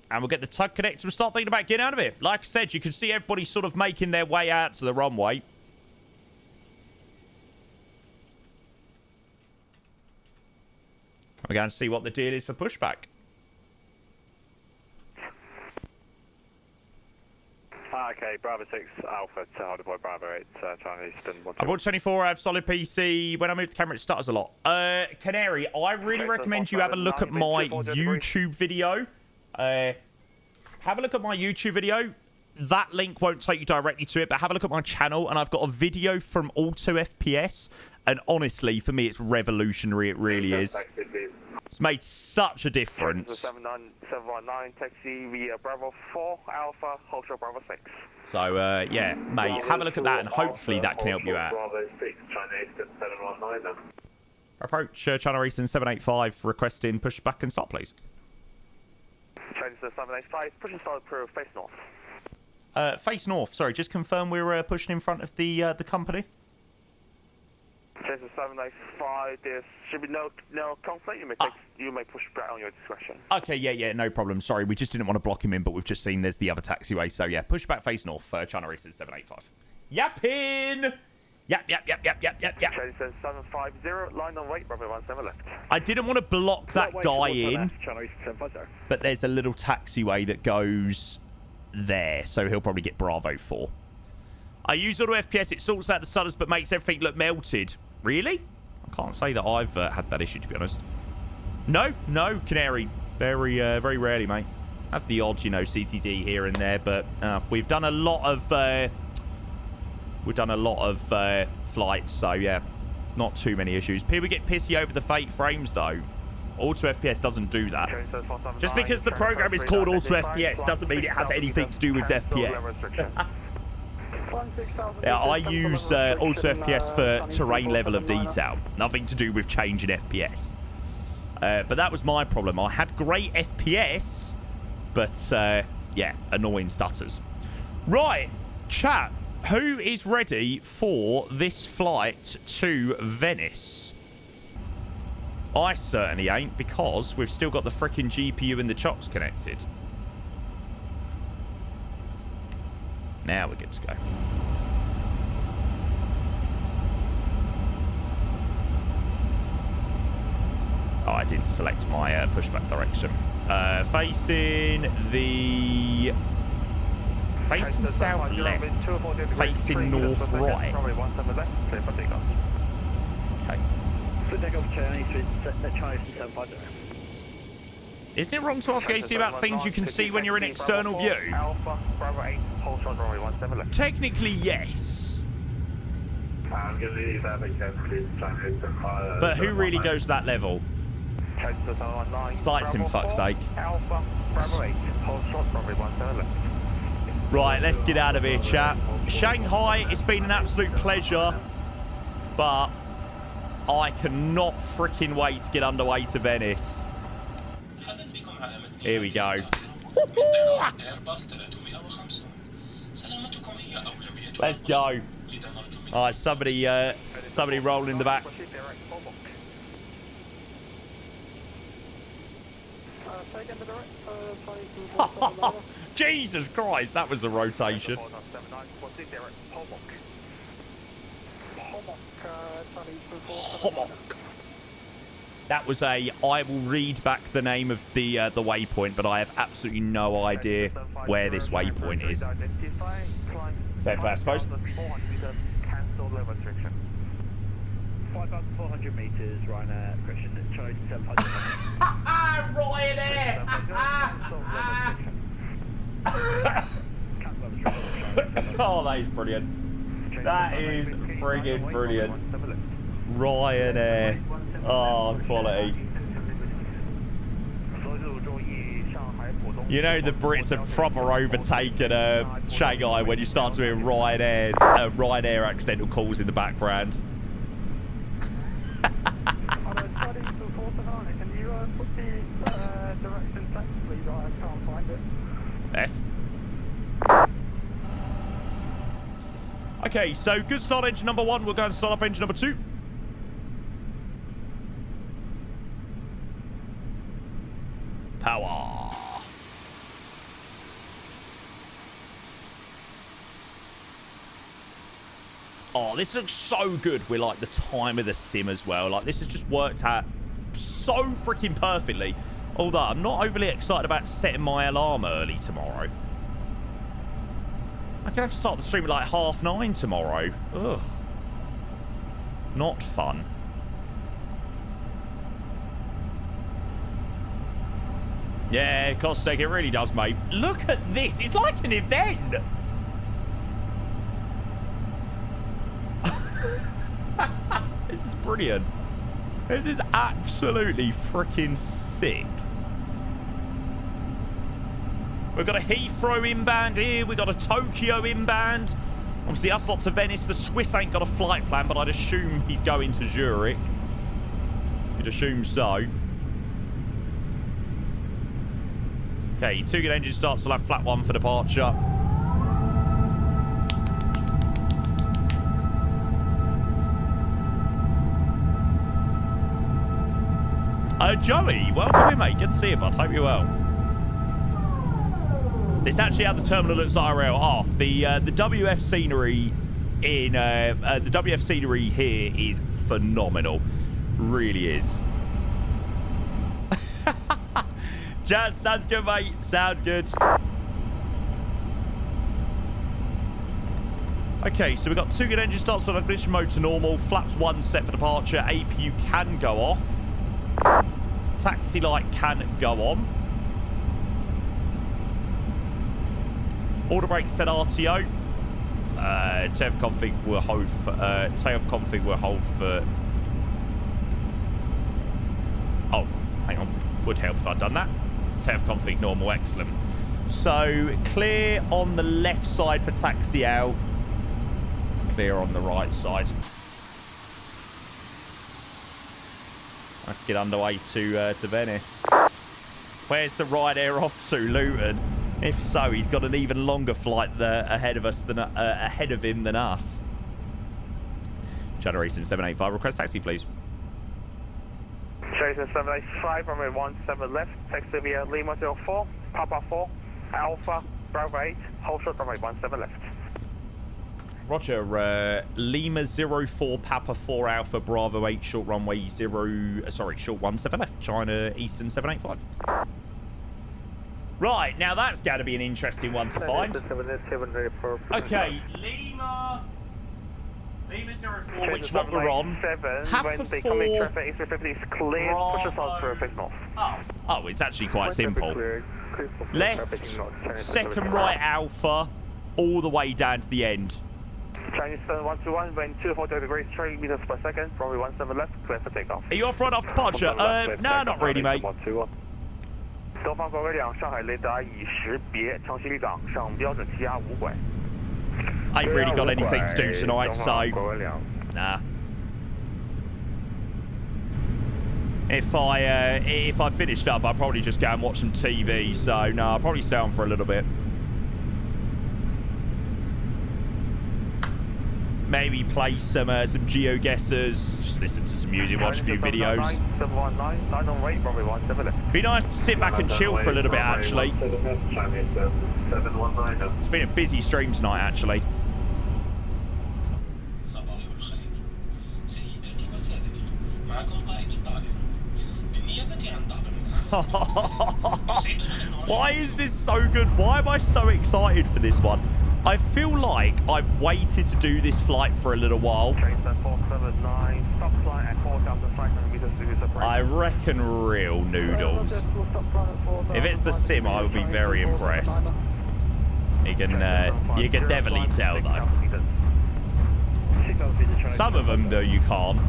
And we'll get the tug connected. We'll start thinking about getting out of it. Like I said, you can see everybody sort of making their way out to the runway. We're going to see what the deal is for pushback. Okay, Bravo 6 Alpha to Harder Boy Bravo 8, China Eastern. I bought 24, I have solid PC. When I move the camera, it stutters a lot. Canary, I really recommend you have a look at my YouTube video. Have a look at my YouTube video. That link won't take you directly to it, but have a look at my channel, and I've got a video from Auto FPS, and honestly, for me, it's revolutionary. It really is. It's made such a difference. 719 taxi via Bravo 4 Alpha, Hotel Bravo 6. So, yeah, mate, have a look at that, and hopefully that can help you out. Bravo 6, China Eastern 719 then. Approach China Eastern 785, requesting pushback and stop, please. China Eastern 785, push and start through face north. Face north, sorry, just confirm we're pushing in front of the company. Chase 785, there should be no conflict. You may push back on your discretion. Okay, yeah, no problem. Sorry, we just didn't want to block him in, but we've just seen there's the other taxiway. So yeah, push back face north for China Eastern 785. Yappin! Yap. Chase 750, line on wait, Bravo 17 left. I didn't want to block that guy in, but there's a little taxiway that goes there, so he'll probably get Bravo 4. I use Auto FPS, it sorts out the stutters but makes everything look melted. Really? I can't say that I've had that issue, to be honest. No, Canary. Very rarely, mate. I have the odd, CTD here and there, but we've done a lot of flights, so yeah, not too many issues. People get pissy over the fake frames, though. Auto FPS doesn't do that. Just because the program is called Auto FPS doesn't mean it has anything to do with FPS. Yeah, I use Auto FPS for terrain level of detail. Nothing to do with changing FPS. But that was my problem. I had great FPS, but yeah, annoying stutters. Right, chat. Who is ready for this flight to Venice? I certainly ain't, because we've still got the frickin' GPU and the chocks connected. Now we're good to go. Oh, I didn't select my pushback direction. Facing south left. Facing north right. Okay. Isn't it wrong to ask AC about things you can see when you're in external view? Technically, yes. But who really goes to that level? Flights, in fuck's sake. Right, let's get out of here, chat. Shanghai, it's been an absolute pleasure, but I cannot freaking wait to get underway to Venice. Here we go. Let's go. Alright, somebody Somebody rolling in the back. Jesus Christ, that was a rotation. That was a, I will read back the name of the waypoint, but I have absolutely no idea where this waypoint is. Fair play, I suppose. 5,400 meters, Ryanair, Christian, Charlie 700. Ryanair! Oh, that is brilliant. That is friggin' brilliant. Ryanair. Oh, quality. You know the Brits have proper overtaken Shanghai when you start to hear Ryanair accidental calls in the background. F. Okay, so good start engine number 1. We're going to start up engine number 2. Power. Oh, this looks so good with like the time of the sim as well. Like this has just worked out so freaking perfectly. Although I'm not overly excited about setting my alarm early tomorrow. I'm gonna have to start the stream at like 9:30 tomorrow. Ugh. Not fun. Yeah, Kostek, it really does, mate. Look at this. It's like an event. This is brilliant. This is absolutely freaking sick. We've got a Heathrow inbound here. We've got a Tokyo inbound. Obviously, us lot to Venice. The Swiss ain't got a flight plan, but I'd assume he's going to Zurich. You'd assume so. Okay, 2 good engine starts. We'll have flat 1 for departure. Joey, welcome in, mate. Good to see you, bud. Hope you're well. This actually how the terminal looks IRL. Oh, the WF scenery in the WF scenery here is phenomenal. Really is. Just sounds good, mate. Sounds good. Okay, so we've got 2 good engine starts for ignition mode to normal. Flaps 1 set for departure. APU can go off. Taxi light can go on. Order brake set RTO. Takeoff config will hold for. Takeoff config will hold for. Oh, hang on. Would help if I'd done that. Takeoff config normal, excellent. So clear on the left side for taxi out. Clear on the right side. Let's get underway to Venice. Where's the Ryanair off to? Luton. If so, he's got an even longer flight ahead of him than us. Generation 785, request taxi, please. Generation 785, runway 17 left, taxi via Lima 04, Papa 4, Alpha, Bravo 8, hold short runway 17 left. Roger, Lima 04 Papa 4 Alpha Bravo 8 short runway short 17 left, China Eastern 785. Right, now that's got to be an interesting one to find. Okay, Lima 04, which one we're on? Papa 4 Oh, it's actually quite simple. Left, second right Alpha, all the way down to the end. Chinese 121, wind 240 degrees, 3 meters per second, runway 17 left, clear for takeoff. Are you off right off departure? No, not really, mate. 东方国威2，上海雷达已识别，长崎离港上标准气压5轨。 Ain't really got anything to do tonight, so nah. If I finished up, I'd probably just go and watch some TV. So no, I'll probably stay on for a little bit. maybe play some GeoGuessers, just listen to some music, watch a few videos. Be nice to sit back and chill for a little bit, actually. It's been a busy stream tonight, actually. Why is this so good? Why am I so excited for this one? I feel like I've waited to do this flight for a little while. I reckon real noodles. If it's the sim, I will be very impressed. You can definitely tell, though. Some of them, though, you can't.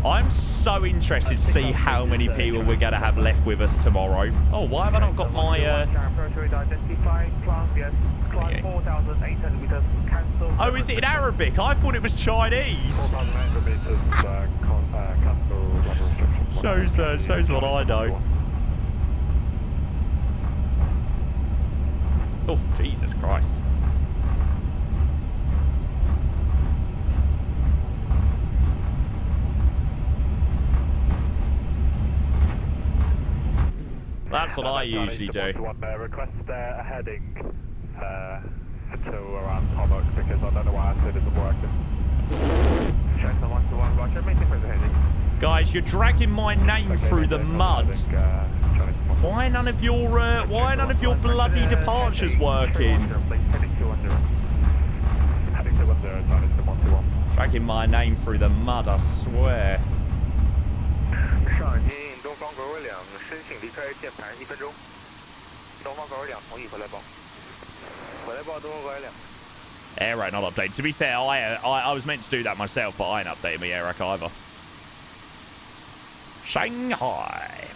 I'm so interested to see how many people we're going to have left with us tomorrow. Oh, why have I not got my... Oh, is it in Arabic? I thought it was Chinese. Shows what I know. Oh, Jesus Christ. That's what I usually do. Request a heading to around Tomok because I don't know why it isn't working. Guys, you're dragging my name through the mud. Why none of your bloody departures working? Dragging my name through the mud, I swear. Air rack not updated. To be fair, I was meant to do that myself, but I ain't updated my air rack either. Shanghai.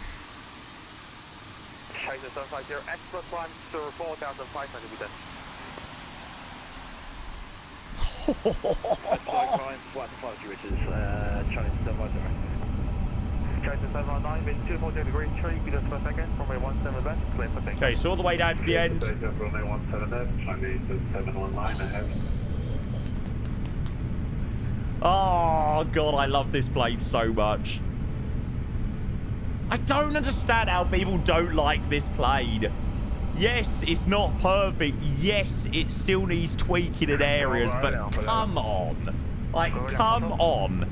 China 750, expert climb to 4,500 meters. Which is China 750. China 719, wind 240 degrees, 3 meters per second, runway 17 left, clear for takeoff. Okay, so all the way down to the end. Runway 17 left, Chinese 719 ahead. Oh, God, I love this plane so much. I don't understand how people don't like this plane. Yes, it's not perfect. Yes, it still needs tweaking in areas, but come on. Like, come on.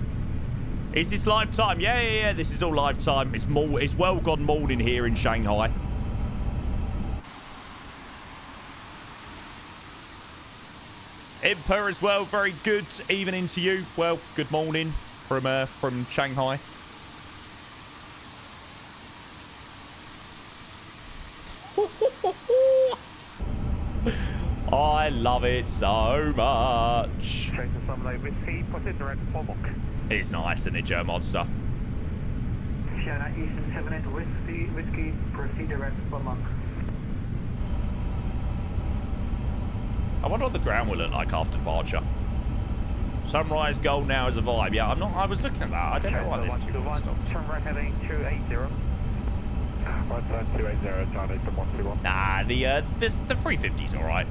Is this live time? Yeah, this is all live time. It's well gone morning here in Shanghai. Imper as well, very good evening to you. Well, good morning from Shanghai. I love it so much. It's nice, isn't it, Joe Monster? Sierra Eastern 78 Whiskey, proceed direct for Monk. I wonder what the ground will look like after departure. Sunrise gold now is a vibe. Yeah, I was looking at that. I don't know why there's two stops. Turn right heading 280. Right turn 280, Chinese to 121. Nah, the 350's all right.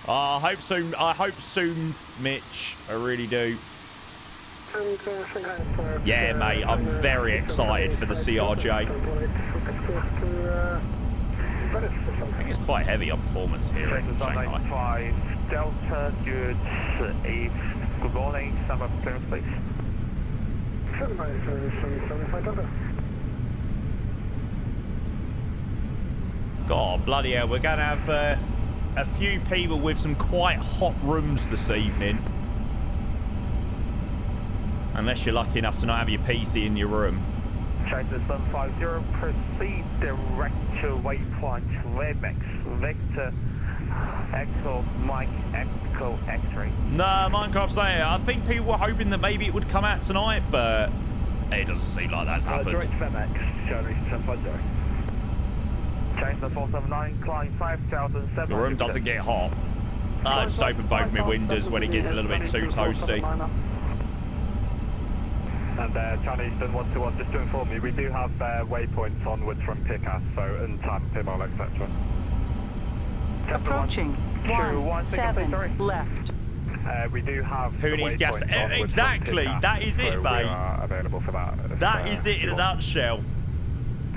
I hope soon, Mitch. I really do. Yeah, mate, I'm very excited for the CRJ. I think it's quite heavy on performance here in Shanghai. Delta, good eve. Good morning, summer clearance, please. God, bloody hell, we're going to have a few people with some quite hot rooms this evening. Unless you're lucky enough to not have your PC in your room. China 750, proceed direct to waypoint Webex, Victor, Echo, Mike, Echo, X-ray. No, Minecraft's there. I think people were hoping that maybe it would come out tonight, but it doesn't seem like that's happened. Direct Fenix, China 750. China 479, climb 5,700. The room doesn't get hot. I just open both my windows when it gets a little bit too toasty. And China Eastern 121, just to inform you, we do have waypoints onwards from Picas, so and time, Pimol, etc. Approaching 17 left. We do have. Who needs gas? Exactly. That is it, mate. Available for that. That is it in a nutshell.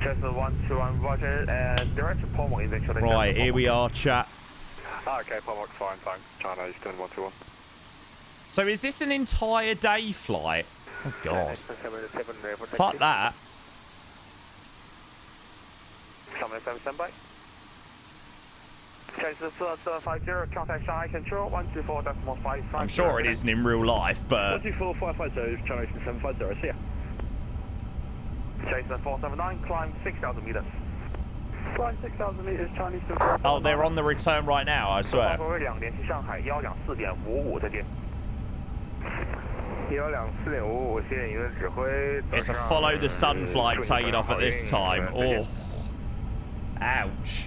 Cessna 121, Roger, and direct to Palmer eventually. Right, here we are, chat. Okay, Palmer's fine, thanks. China Eastern 121. So is this an entire day flight? Oh, God. Fuck that. 777 standby. Cessna 4750, contact Shanghai Control 124.55. I'm sure it isn't in real life, but... 124.550, China Eastern 750, see ya. Cessna 479, climb 6,000 meters. Climb 6,000 meters, Chinese. Oh, they're on the return right now, I swear. It's a follow the sun flight taking off at this time. Oh. Ouch.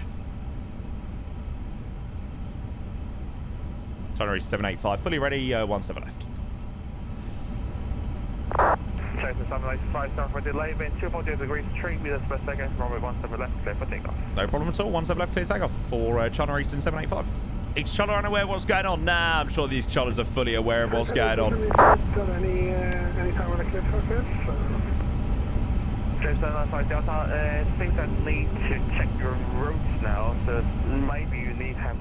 January 785, fully ready, 17 left. Cessna 785, start for delay, wind 240 degrees, 3 meters per second, runway 17 left, clear for takeoff. No problem at all, 17 left, clear takeoff for China Eastern 785. Is Cholla unaware of what's going on? Nah, I'm sure these Chollas are fully aware of what's going on. Any time on a clear focus? Cessna 95 Delta, things that need to check your routes now, so maybe you need to have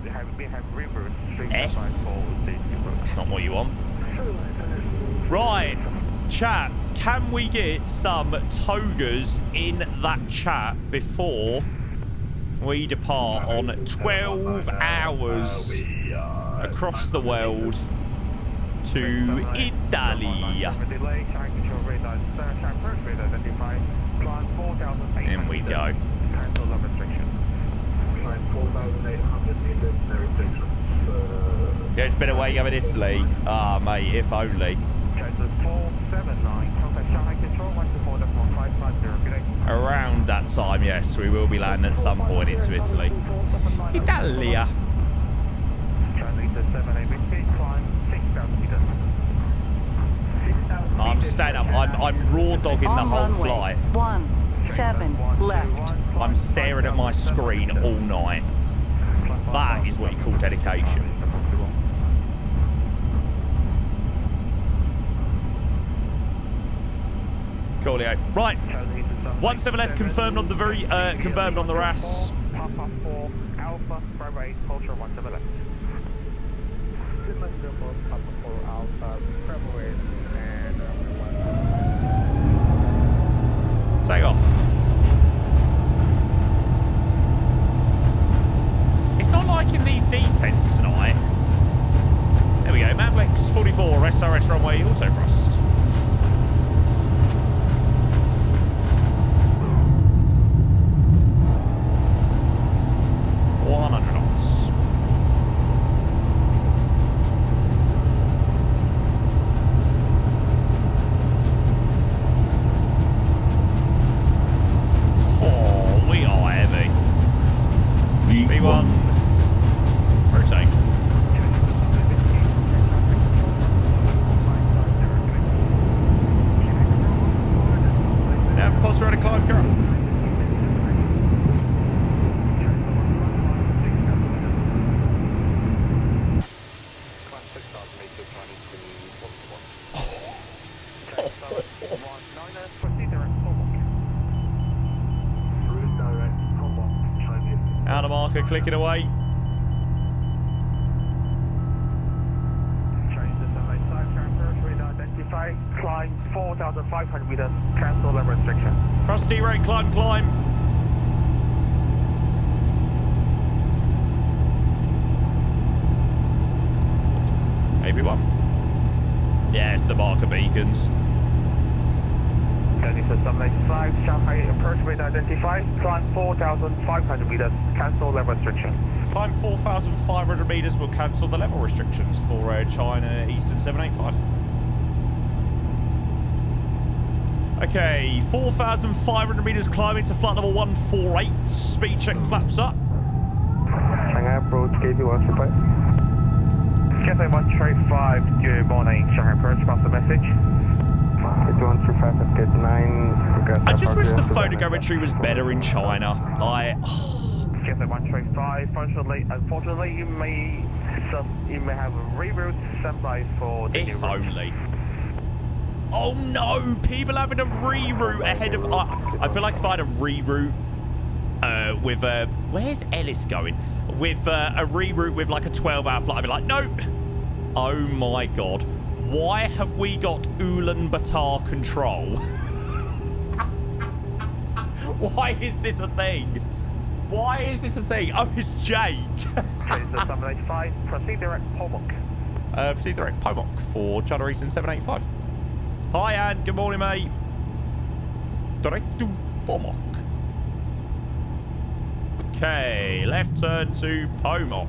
reverse straight F? for safety routes. That's not what you want. Right, chat, can we get some togas in that chat before we depart on 12 hours across the world to Italy? In we go. Yeah, it's been away going to Italy. Ah, mate, if only. Around that time, yes, we will be landing at some point into Italy. Italia. I'm staying up. I'm raw dogging the whole flight. 17 left. I'm staring at my screen all night. That is what you call dedication. Coolio. Right. 17 left, confirmed on the confirmed on the RAS. Papa 4, Alpha, Bravo 8, Ultra 17 left. Papa 4, Alpha, Bravo 8, and take off. It's not like in these D10s tonight. There we go. Mavlex 44, SRS runway, auto thrust. 100 knots. Oh, we are heavy. V1. Rotate. Nav pulse ready, climb current. Outer marker clicking away. Climb 4,500 meters, cancel level restriction. Frosty rate, climb. AP1. Yeah, it's the marker beacons. Dennis 785, Shanghai approach rate identified. Climb 4,500 meters, cancel level restriction. Climb 4,500 meters will cancel the level restrictions for China Eastern 785. Okay, 4,500 meters climbing to flight level 148. Speed check flaps up. Shanghai approach, KP135. Cathay 135, good morning, Shanghai approach, pass the message. KP135 at gate 9. I just wish the photogrammetry was better in China. Jeff 135. Unfortunately, you may have a reroute standby for the If only. Oh no! People having a reroute ahead of. I feel like if I had a reroute with where's Ellis going? With a reroute with like a 12-hour flight, I'd be like, nope. Oh my god! Why have we got Ulaanbaatar control? Why is this a thing? Why is this a thing? Oh, it's Jake. Okay, so 785, proceed direct Pomok. Proceed direct Pomok for China Eastern 785. Hi, Anne. Good morning, mate. Direct to Pomok. Okay, left turn to Pomok.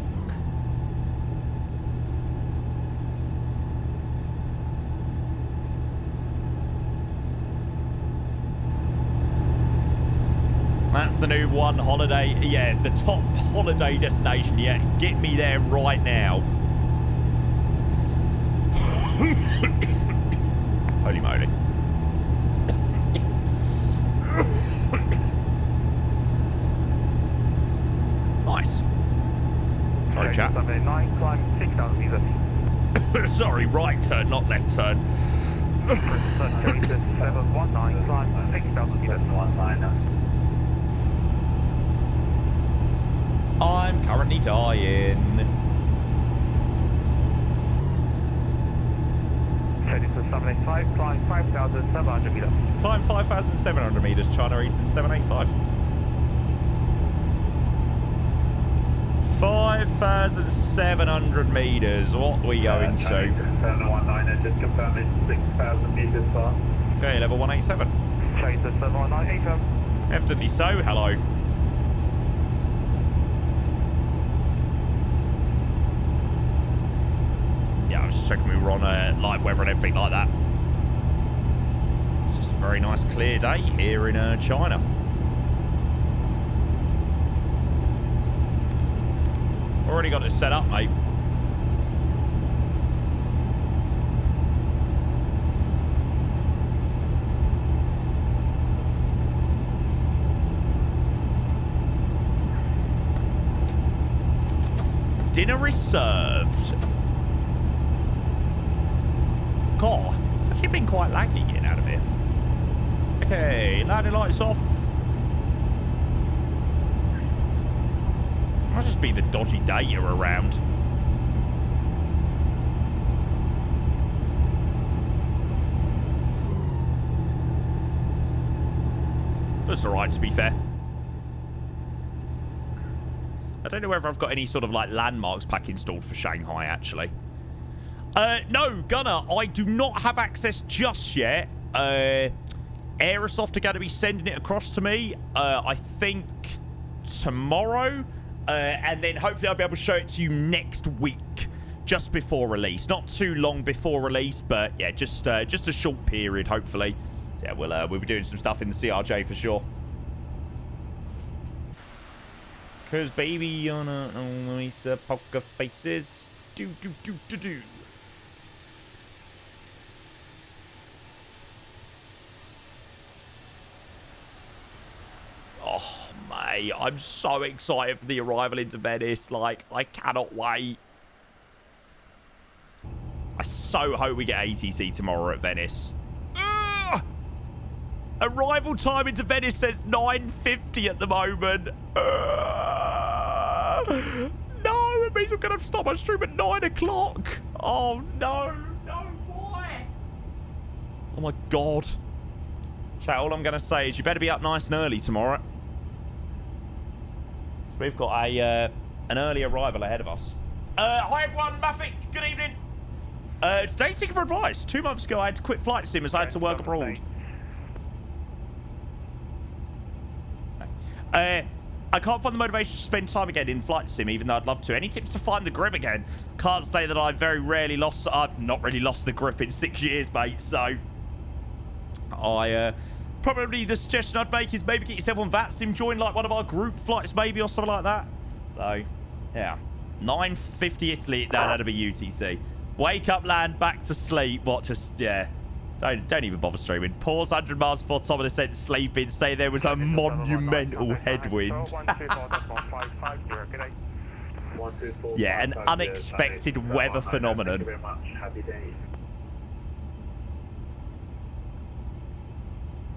That's the new one holiday. Yeah, the top holiday destination. Yeah, get me there right now. Holy moly. Nice. Sorry, chap. 789, climb 6,000 meters. Sorry, right turn, not left turn. 719, climb 6,000 meters. I'm currently dying. Heading to 785, climb 5,700 meters. Climb 5,700 meters, China Eastern 785. 5,700 meters. What are we going to? 719, just confirm it's 6,000 meters far. Okay, level 187. Change to 719, Evidently so. Hello. Yeah, I was just checking we were on live weather and everything like that. It's just a very nice clear day here in China. Already got it set up, mate. Dinner is served. God, it's actually been quite laggy getting out of here. Okay, landing lights off. Must just be the dodgy data around. That's alright, to be fair. I don't know whether I've got any sort of like landmarks pack installed for Shanghai, actually. No, Gunner, I do not have access just yet. Aerosoft are going to be sending it across to me, I think tomorrow. And then hopefully I'll be able to show it to you next week, just before release. Not too long before release, but yeah, just a short period, hopefully. So yeah, we'll be doing some stuff in the CRJ for sure. Cause baby on a nice poker faces. Do. Oh, mate, I'm so excited for the arrival into Venice. Like, I cannot wait. I so hope we get ATC tomorrow at Venice. Ugh! Arrival time into Venice says 9:50 at the moment. No, it means I'm going to have to start my stream at 9 o'clock. Oh, no. No, why? Oh, my God. Chat, all I'm going to say is you better be up nice and early tomorrow. So we've got an early arrival ahead of us. Hi, everyone. Muffet, good evening. Today, seeking for advice. 2 months ago, I had to quit flight sim as I had to work abroad. I can't find the motivation to spend time again in flight sim, even though I'd love to. Any tips to find the grip again? Can't say that I've not really lost the grip in 6 years, mate. So, probably the suggestion I'd make is maybe get yourself on VATSIM, join like one of our group flights maybe or something like that. So, yeah. 9:50 Italy. No, that'd be UTC. Wake up, land, back to sleep. What, just, yeah. Don't even bother streaming. Pause 100 miles before top of the descent, sleeping. Say there was a monumental headwind. Yeah, an unexpected weather phenomenon. Thank you very much. Happy day.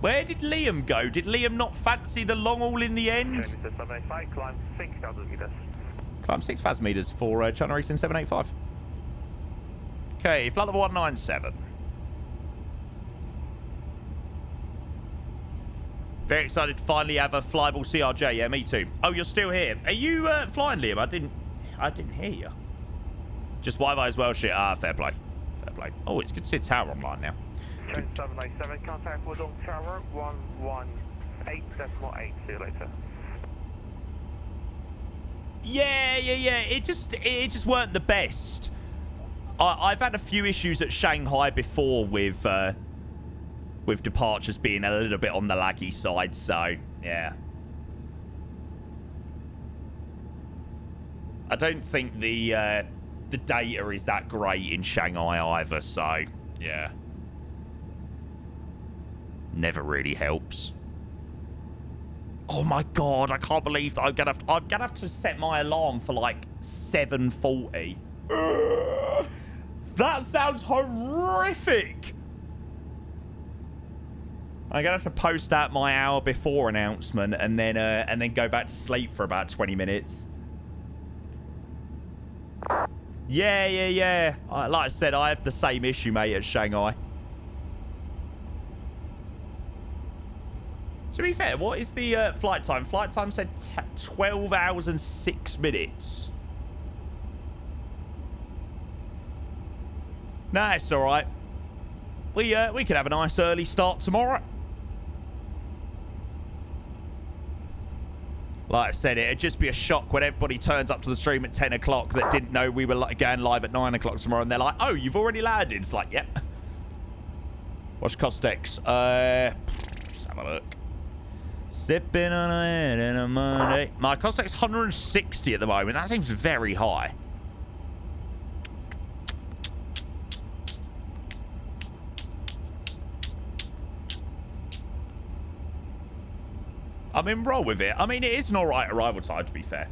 Where did Liam go? Did Liam not fancy the long haul in the end? Climb 6,000 meters. Climb 6,000 meters for China Eastern 785. Okay, flight level 197. Very excited to finally have a flyable CRJ. Yeah, me too. Oh, you're still here. Are you flying, Liam? I didn't hear you. Just Wi-Fi as well, shit. Ah, fair play. Fair play. Oh, it's good to see Tower online now. 787, contact Woodall Tower 118.8. See you later. Yeah. It just weren't the best. I've had a few issues at Shanghai before with departures being a little bit on the laggy side, so yeah. I don't think the data is that great in Shanghai either, so yeah. Never really helps. Oh my god, I can't believe that I'm gonna have to set my alarm for like 7:40. That sounds horrific. I'm gonna have to post out my hour before announcement and then go back to sleep for about 20 minutes. Yeah. Like I said, I have the same issue, mate, at Shanghai. To be fair, what is the flight time? Flight time said 12 hours and 6 minutes. Nah, it's all right. We could have a nice early start tomorrow. Like I said, it'd just be a shock when everybody turns up to the stream at 10 o'clock that didn't know we were going live at 9 o'clock tomorrow, and they're like, oh, you've already landed. It's like, yep. What's Costex? Let's have a look. Sipping on a head in a Monday. My Costex 160 at the moment. That seems very high. I mean, roll with it. I mean, it is an alright arrival time, to be fair.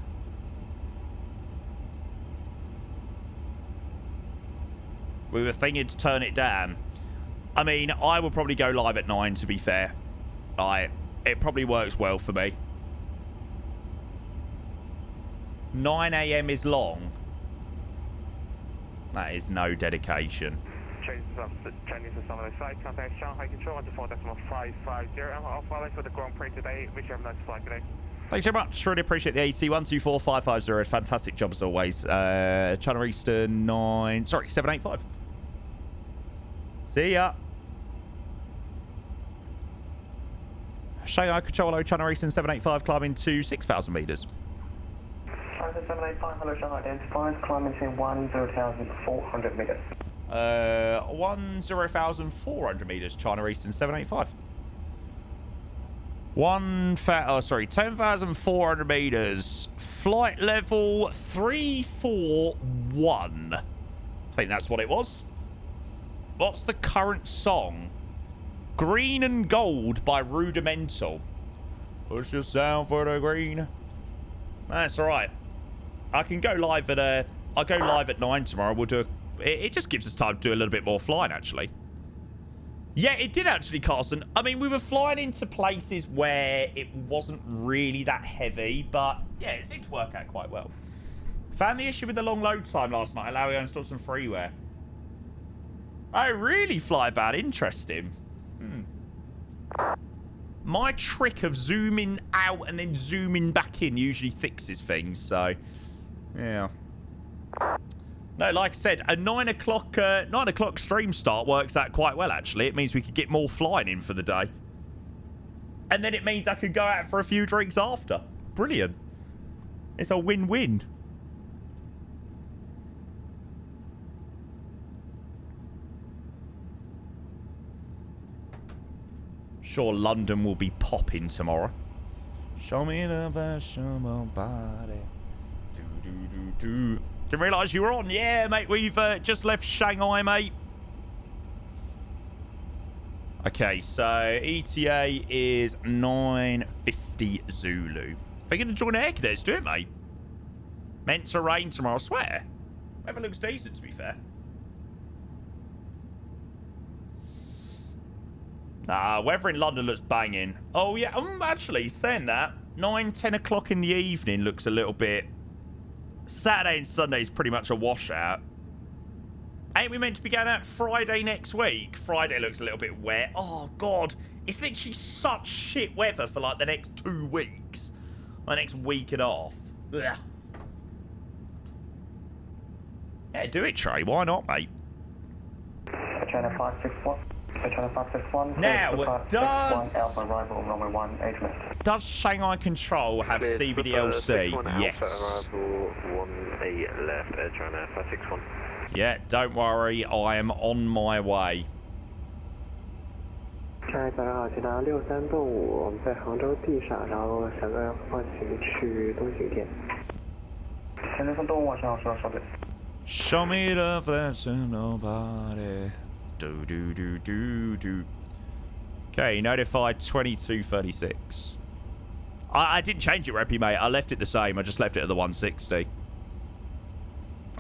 We were thinking to turn it down. I mean, I will probably go live at 9, to be fair. It probably works well for me. 9 AM is long. That is no dedication. Chinese 785, contact Shanghai Control 14.550. I'll follow for the Grand Prix today. Wish you have a nice flight today. Thanks very much. Really appreciate the AT 124550. Fantastic job as always. China Eastern 785. See ya. Shanghai Control, China Eastern 785, climbing to 6,000 meters. China 785, hello Shanghai identified, climbing to 10,400 meters. 10,400 meters, China Eastern 785. 10,400 meters. Flight level 341. I think that's what it was. What's the current song? Green and Gold by Rudimental. Push yourself for the green. That's all right. I can go live at I'll go live at 9 tomorrow. We'll do it just gives us time to do a little bit more flying, actually. Yeah, it did actually, Carson. I mean, we were flying into places where it wasn't really that heavy, but yeah, it seemed to work out quite well. Found the issue with the long load time last night. Allow me to install some freeware. Oh, really, Flybad? Interesting. My trick of zooming out and then zooming back in usually fixes things, so yeah. No, like I said, a 9 o'clock stream start works out quite well, actually. It means we could get more flying in for the day. And then it means I could go out for a few drinks after. Brilliant. It's a win-win. Sure, London will be popping tomorrow. Show me the fashionable body. Do. Didn't realise you were on. Yeah, mate, we've just left Shanghai, mate. Okay, so ETA is 9:50 Zulu. If they're going to join Air Cadets, do it, mate. Meant to rain tomorrow, I swear. Weather looks decent, to be fair. Nah, weather in London looks banging. Oh, yeah, actually, saying that, 9, 10 o'clock in the evening looks a little bit... Saturday and Sunday is pretty much a washout. Ain't we meant to be going out Friday next week? Friday looks a little bit wet. Oh, God. It's literally such shit weather for, like, the next 2 weeks. The next week and a half. Ugh. Yeah, do it, Trey. Why not, mate? China 561. China 561. Now, does Shanghai Control have Clear CBDLC? for Yes. Arrival 18 left, China 561. Yeah, don't worry. I am on my way. 上海早上好，请到63栋5，我们在杭州地上，然后想个放行去东景店。63栋5晚上好，收到稍等。Show me the flesh and nobody. Do do do do do. Okay, notified 2236. I didn't change it, Reppy, mate. I left it the same. I just left it at the 160.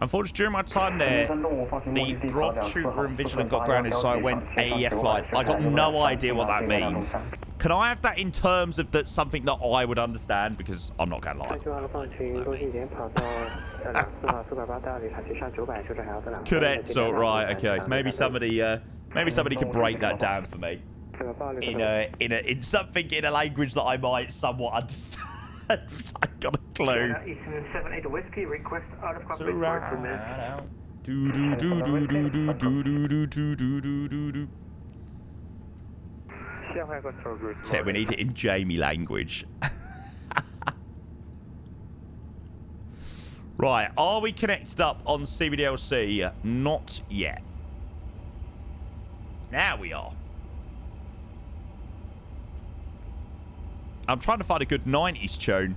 Unfortunately, during my time there, the Grog Trooper and Vigilant got grounded, so I went AEF line. I got no idea what that means. Can I have that in terms of that something that I would understand? Because I'm not going to lie. Cadets, all right, okay. Maybe somebody could break that down for me in something in a language that I might somewhat understand. I got a clue. Eastern 78 Whiskey, request out of cockpit. Do do do do do do do do do do do do do. Yeah, we need it in Jamie language. Right, are we connected up on CBDLC? Not yet. Now we are. I'm trying to find a good 90s tune.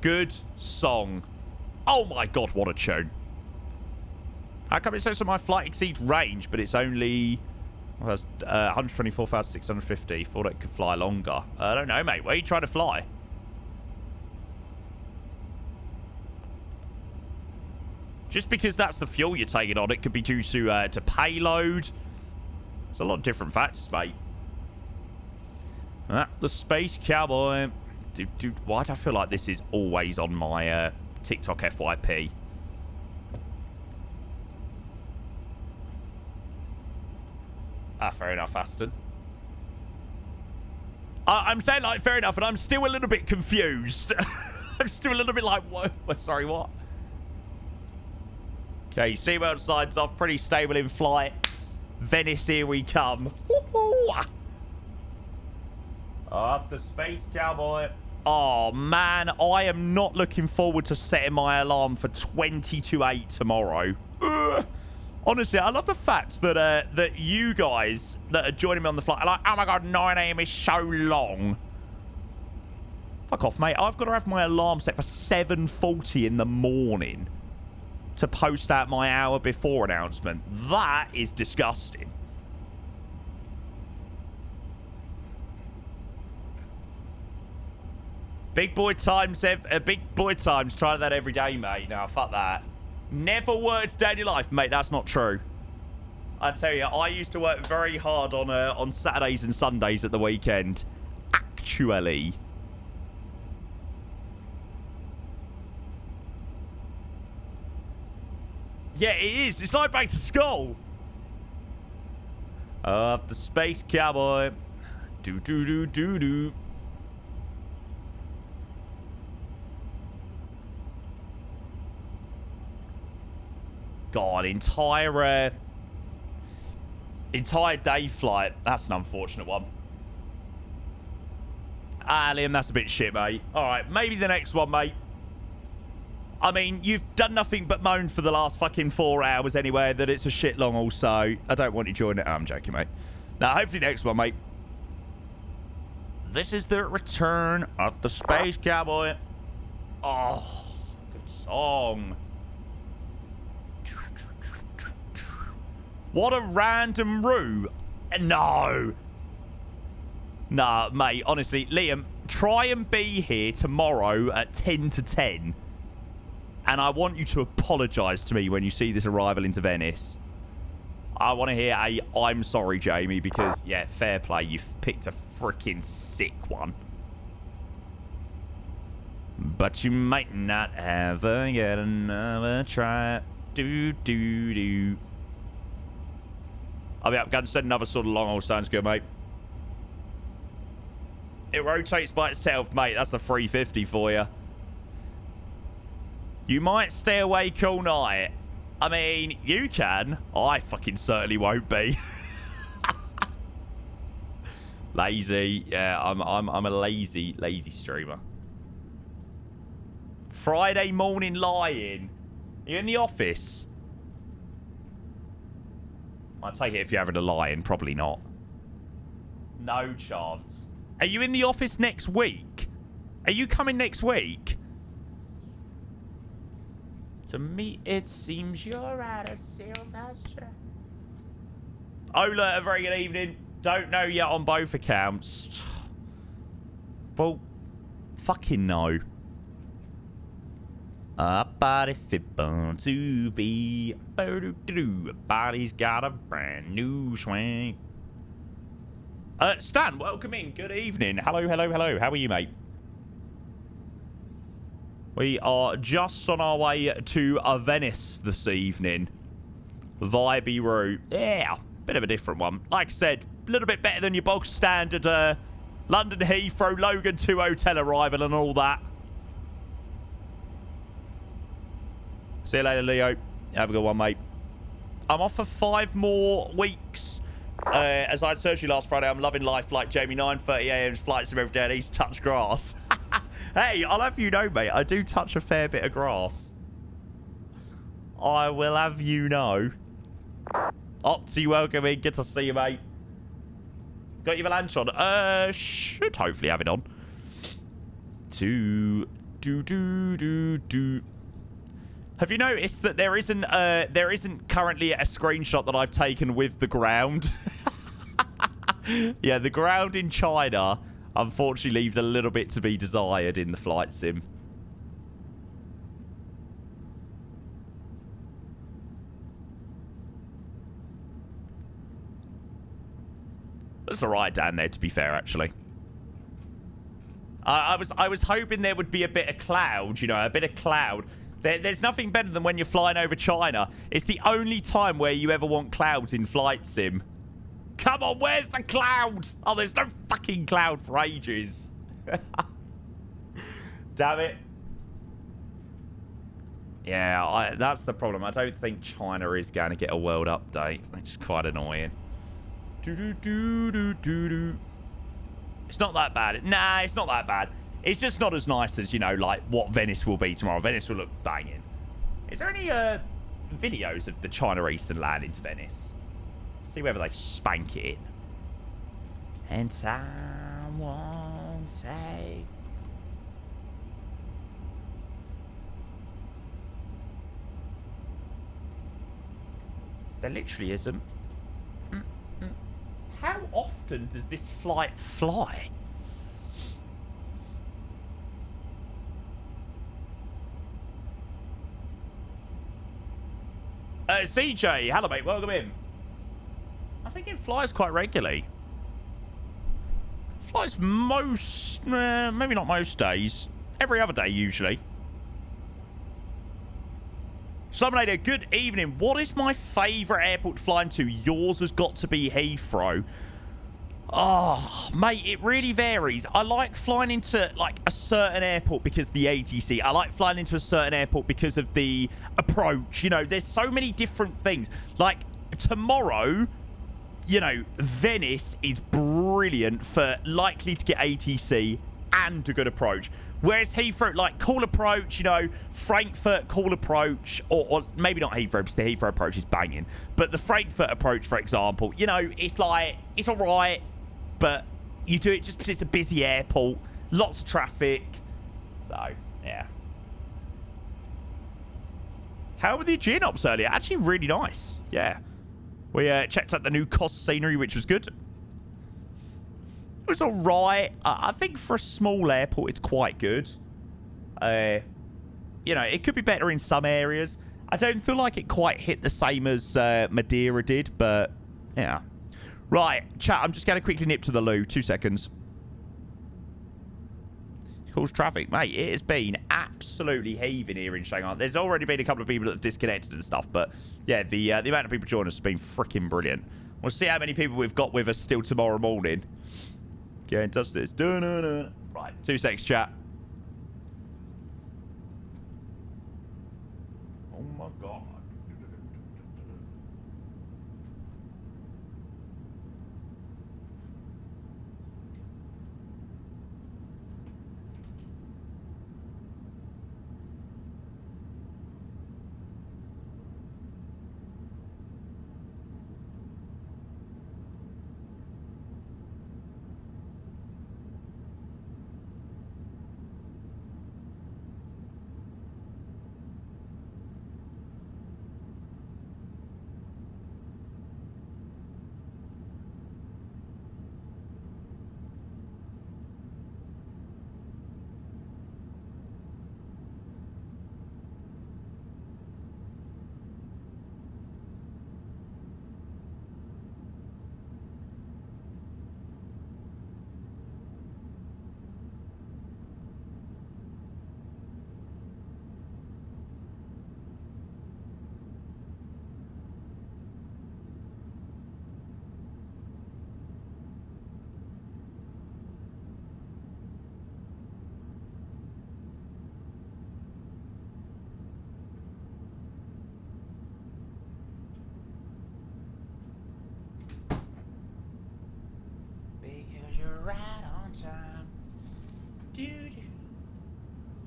Good song. Oh my god, what a tune. How come it says that my flight exceeds range, but it's only 124,650? Thought it could fly longer. I don't know, mate. Where are you trying to fly? Just because that's the fuel you're taking on, it could be due to payload. There's a lot of different factors, mate. The Space Cowboy. Dude, why do I feel like this is always on my TikTok FYP? Fair enough, Aston. I'm saying, like, fair enough, and I'm still a little bit confused. I'm still a little bit like, what? Sorry, what? Okay, seatbelt signs off, pretty stable in flight. Venice, here we come. Off the Space Cowboy. Oh, man, I am not looking forward to setting my alarm for 20 to 8 tomorrow. Ugh. Honestly, I love the fact that that you guys that are joining me on the flight are like, oh my god, 9 AM is so long. Fuck off, mate. I've got to have my alarm set for 7:40 in the morning to post out my hour before announcement. That is disgusting. Big boy times, try that every day, mate. No, fuck that. Never worked a day in your life, mate. That's not true. I tell you, I used to work very hard on Saturdays and Sundays at the weekend. Actually. Yeah, it is. It's like back to school. The Space Cowboy. Do do do do do. God, entire day flight. That's an unfortunate one. Liam, that's a bit shit, mate. All right, maybe the next one, mate. I mean, you've done nothing but moan for the last fucking 4 hours anyway that it's a shit long also. I don't want you joining it. I'm joking, mate. Now, hopefully next one, mate. This is the return of the Space Cowboy. Oh, good song. What a random route. No. Nah, mate, honestly, Liam, try and be here tomorrow at 10 to 10. And I want you to apologise to me when you see this arrival into Venice. I want to hear a I'm sorry, Jamie, because, yeah, fair play. You've picked a freaking sick one. But you might not ever get another try. Do. I'll be up. Going to send another sort of long old sounds good, mate. It rotates by itself, mate. That's a 350 for you. You might stay awake all night. I mean, you can. I fucking certainly won't be. Lazy. Yeah, I'm a lazy streamer. Friday morning lying. Are you in the office? I take it if you're having a lie-in, probably not. No chance. Are you in the office next week? Are you coming next week? To me, it seems you're at a Sylvester. Ola, a very good evening. Don't know yet on both accounts. Well, fucking no. But if it born to be, body's got a brand new swing. Stan, welcome in. Good evening. Hello. How are you, mate? We are just on our way to Venice this evening. Vibey route. Yeah, bit of a different one. Like I said, a little bit better than your bog standard London Heathrow, Logan 2 hotel arrival and all that. See you later, Leo. Have a good one, mate. I'm off for 5 more weeks. As I told you last Friday, I'm loving life like Jamie. 9:30 a.m.'s flights from every day. I need to touch grass. Hey, I'll have you know, mate, I do touch a fair bit of grass. I will have you know. Opti, welcome in. Good to see you, mate. Got your lunch on? Should hopefully have it on. Have you noticed that there isn't currently a screenshot that I've taken with the ground? Yeah, the ground in China unfortunately leaves a little bit to be desired in the flight sim. That's alright down there, to be fair, actually. I was hoping there would be a bit of cloud, you know, a bit of cloud. There's nothing better than when you're flying over China. It's the only time where you ever want clouds in flight sim. Come on, where's the cloud? Oh, there's no fucking cloud for ages. Damn it. Yeah, that's the problem. I don't think China is going to get a world update, which is quite annoying. It's not that bad. Nah, it's not that bad. It's just not as nice as, you know, like what Venice will be tomorrow. Venice will look banging. Is there any videos of the China Eastern landing to Venice? See whether they spank it in. And time won't take. There literally isn't. How often does this flight fly? CJ, hello mate, welcome in. I think it flies quite regularly. Flies most, maybe not most days. Every other day, usually. Summolator, good evening. What is my favourite airport to fly into? Yours has got to be Heathrow. Oh, mate, it really varies. I like flying into, like, a certain airport because of the ATC. I like flying into a certain airport because of the approach. You know, there's so many different things. Like, tomorrow, you know, Venice is brilliant for likely to get ATC and a good approach. Whereas Heathrow, like, cool approach, you know, Frankfurt, cool approach, or maybe not Heathrow, because the Heathrow approach is banging. But the Frankfurt approach, for example, you know, it's like, it's all right, but you do it just because it's a busy airport, lots of traffic. So, yeah. How were the Aegean ops earlier? Actually, really nice. Yeah. We checked out the new cost scenery, which was good. It was alright. I think for a small airport, it's quite good. You know, it could be better in some areas. I don't feel like it quite hit the same as Madeira did, but yeah. Right, chat, I'm just going to quickly nip to the loo. 2 seconds. Cause traffic, mate. It has been absolutely heaving here in Shanghai. There's already been a couple of people that have disconnected and stuff, but yeah, the amount of people joining us has been freaking brilliant. We'll see how many people we've got with us still tomorrow morning. Get in touch with this. Right, 2 seconds, chat. Oh my god.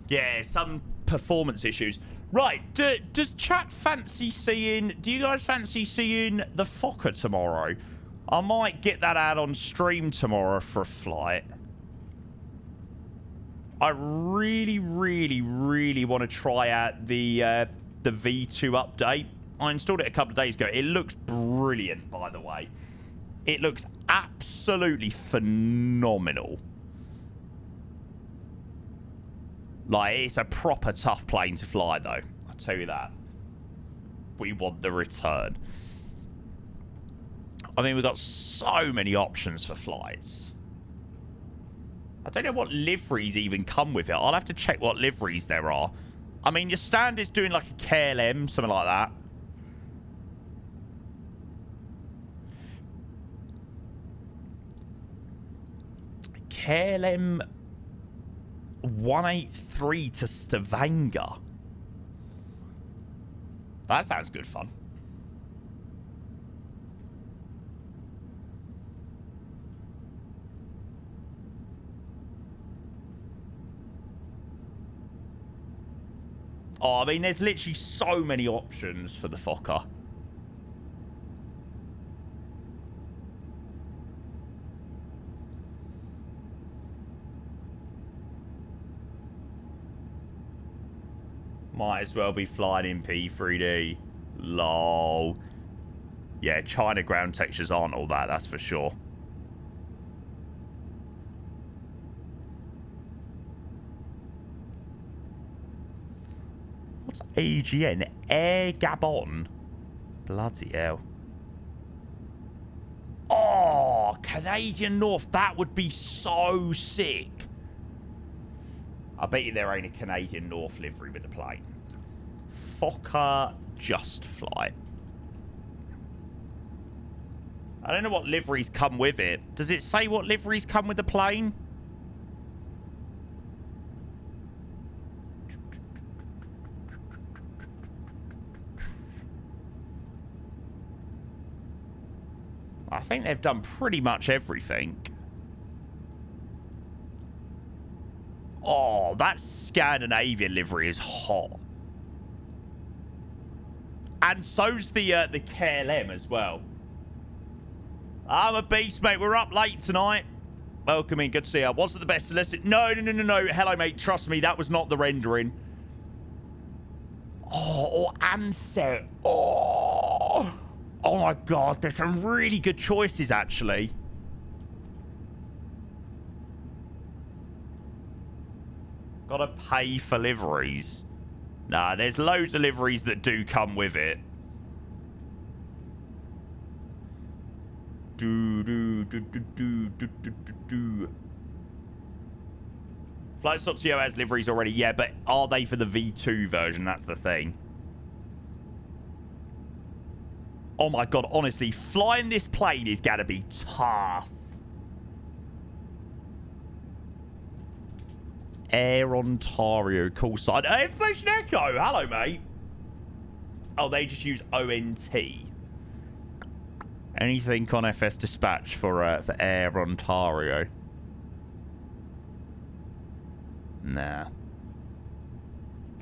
Yeah, some performance issues. Right, does chat fancy seeing... Do you guys fancy seeing the Fokker tomorrow? I might get that out on stream tomorrow for a flight. I really, really, really want to try out the V2 update. I installed it a couple of days ago. It looks brilliant, by the way. It looks absolutely phenomenal. Like, it's a proper tough plane to fly, though. I'll tell you that. We want the return. I mean, we've got so many options for flights. I don't know what liveries even come with it. I'll have to check what liveries there are. I mean, your standard's doing like a KLM, something like that. KLM 183 to Stavanger. That sounds good fun. Oh, I mean, there's literally so many options for the Fokker. Might as well be flying in P3D. Lol. Yeah, China ground textures aren't all that, that's for sure. What's Aegean? Air Gabon? Bloody hell. Oh, Canadian North. That would be so sick. I bet you there ain't a Canadian North livery with the plane. Fokker Just Flight. I don't know what liveries come with it. Does it say what liveries come with the plane? I think they've done pretty much everything. Oh, that Scandinavian livery is hot. And so's the KLM as well. I'm a beast, mate. We're up late tonight. Welcome in. Good to see you. Wasn't the best. No. Hello, mate. Trust me, that was not the rendering. Oh, or Ansett. Oh. Oh my god, there's some really good choices, actually. Gotta pay for liveries. Nah, there's loads of liveries that do come with it. Flights.co has liveries already, yeah, but are they for the V2 version? That's the thing. Oh my god, honestly, flying this plane is gonna be tough. Air Ontario, call sign. Information Echo, hello, mate. Oh, they just use ONT. Anything on FS Dispatch for Air Ontario? Nah.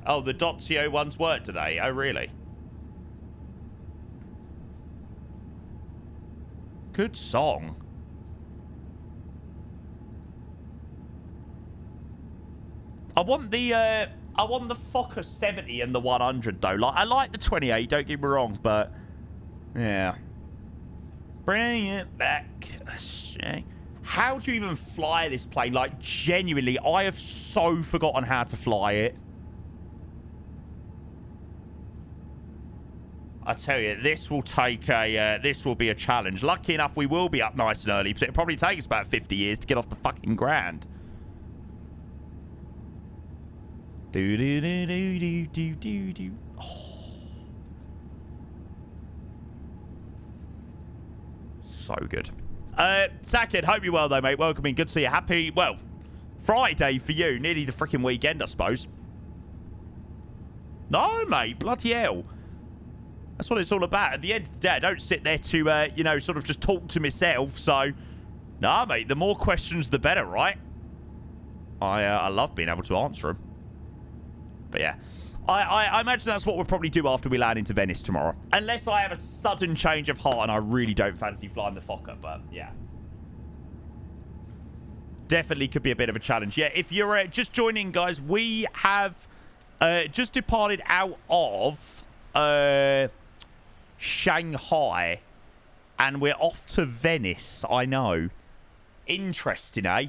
Oh, the .co ones work today. Oh, really? Good song. I want the Fokker 70 and the 100 though. Like, I like the 28. Don't get me wrong, but yeah. Bring it back. How do you even fly this plane? Like, genuinely, I have so forgotten how to fly it. I tell you, this will take a this will be a challenge. Lucky enough, we will be up nice and early, but it'll probably take us about 50 years to get off the fucking ground. Do do do do do do do do. Oh. So good. Sackett, hope you're well though, mate. Welcome in. Good to see you. Happy, well, Friday for you. Nearly the freaking weekend, I suppose. No, mate. Bloody hell. That's what it's all about. At the end of the day, I don't sit there to, you know, sort of just talk to myself. So, nah, mate. The more questions, the better, right? I love being able to answer them. But yeah, I imagine that's what we'll probably do after we land into Venice tomorrow. Unless I have a sudden change of heart and I really don't fancy flying the Fokker. But yeah. Definitely could be a bit of a challenge. Yeah, if you're just joining, guys, we have just departed out of Shanghai. And we're off to Venice, I know. Interesting, eh?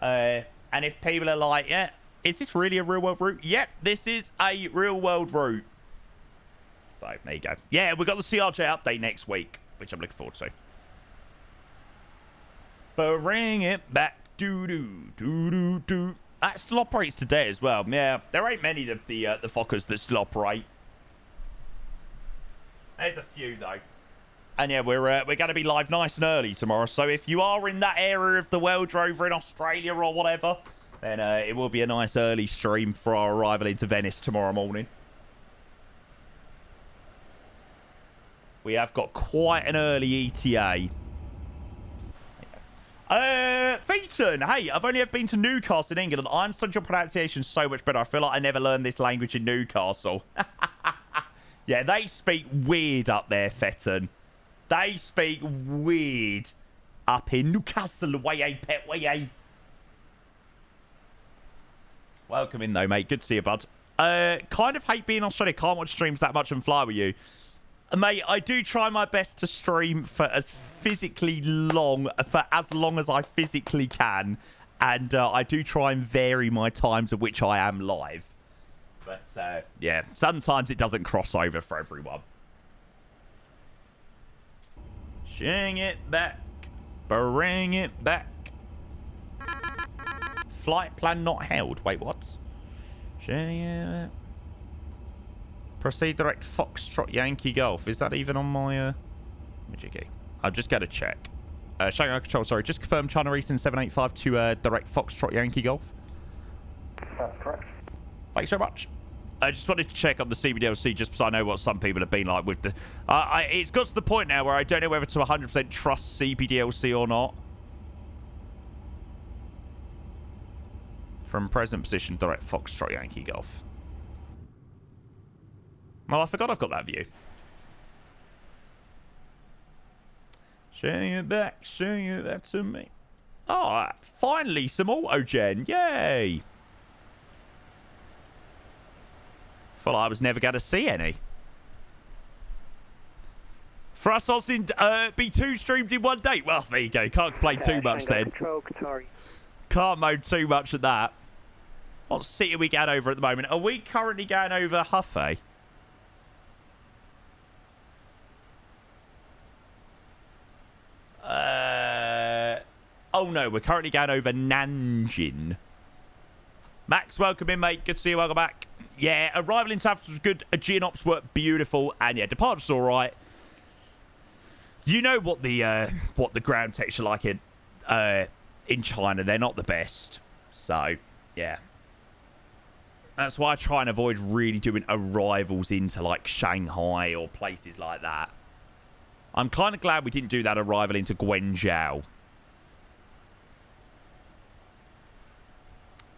And if people are like, yeah, is this really a real-world route? Yep, this is a real-world route. So, there you go. Yeah, we've got the CRJ update next week, which I'm looking forward to. Bring it back. Do-do-do-do-do. That still operates today as well. Yeah, there ain't many of the Fokkers that still operate. There's a few, though. And yeah, we're going to be live nice and early tomorrow. So if you are in that area of the world, over in Australia or whatever, then it will be a nice early stream for our arrival into Venice tomorrow morning. We have got quite an early ETA. Phaeton, hey, I've only ever been to Newcastle in England. I understand your pronunciation so much better. I feel like I never learned this language in Newcastle. Yeah, they speak weird up there, Phaeton. They speak weird up in Newcastle. Way, pet, way. Welcome in, though, mate. Good to see you, bud. Kind of hate being in Australia. Can't watch streams that much and fly with you. Mate, I do try my best to stream for as long as I physically can. And I do try and vary my times at which I am live. But, yeah, sometimes it doesn't cross over for everyone. Shing it back. Bring it back. Flight plan not held. Wait, what? Proceed direct Foxtrot Yankee Golf. Is that even on my Majiggy? I've just got to check. Shanghai Control, sorry. Just confirm China Eastern 785 to direct Foxtrot Yankee Golf. That's correct. Thanks so much. I just wanted to check on the CBDLC just because I know what some people have been like with the... it's got to the point now where I don't know whether to 100% trust CBDLC or not. From present position, direct Foxtrot Yankee Golf. Well, I forgot I've got that view. Showing it back to me. Oh, finally some auto-gen. Yay! Thought I was never going to see any. For us, I'll be 2 streams in one day. Well, there you go. Can't complain too much then. Can't moan too much at that. What city are we going over at the moment? Are we currently going over Hefei? Oh no, we're currently going over Nanjing. Max, welcome in, mate. Good to see you. Welcome back. Yeah, arrival in South was good. Aegean ops were beautiful, and yeah, departure's all right. You know what the ground techs are like in China. They're not the best. So yeah, that's why I try and avoid really doing arrivals into like Shanghai or places like that. I'm kind of glad we didn't do that arrival into Guangzhou.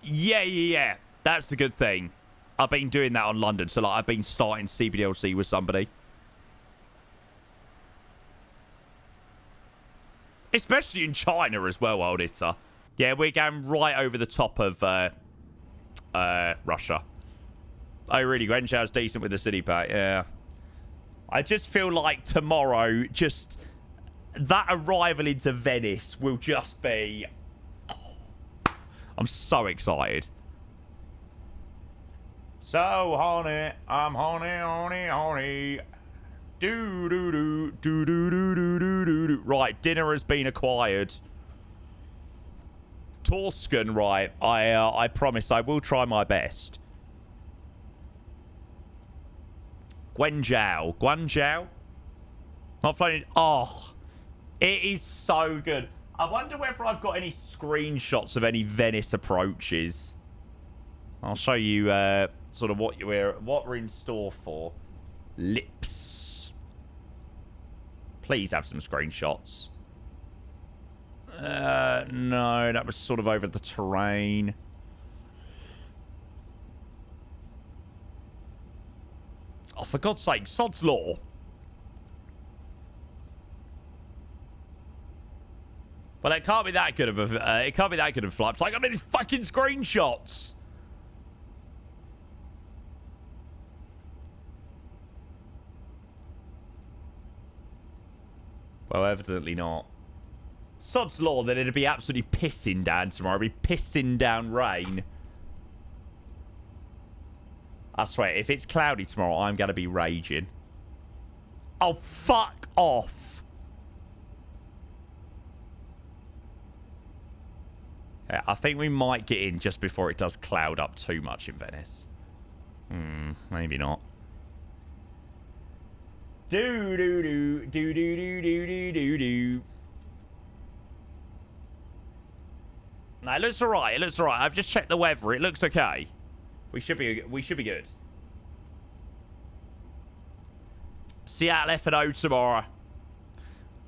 Yeah. That's the good thing. I've been doing that on London. So, like, I've been starting CBDLC with somebody. Especially in China as well, old Itter. Yeah, we're going right over the top of Russia. Oh, really? Guangzhou's decent with the city pack. Yeah. I just feel like tomorrow, just that arrival into Venice will just be... I'm so excited. So, honey, I'm honey. Do. Right, dinner has been acquired. Torsken, right. I promise I will try my best. Guangzhou. Not floating. Oh, it is so good. I wonder whether I've got any screenshots of any Venice approaches. I'll show you sort of what we're in store for. Lips. Please have some screenshots. No, that was sort of over the terrain. Oh, for God's sake, sod's law. Well, it can't be that good of a. It can't be that good of a flight. It's like, I mean, fucking screenshots. Well, evidently not. Sod's law that it'd be absolutely pissing down tomorrow. It'd be pissing down rain. I swear, if it's cloudy tomorrow, I'm going to be raging. Oh, fuck off. Yeah, I think we might get in just before it does cloud up too much in Venice. Maybe not. Do. No, it looks alright. It looks alright. I've just checked the weather. It looks okay. We should be good. Seattle F&O tomorrow.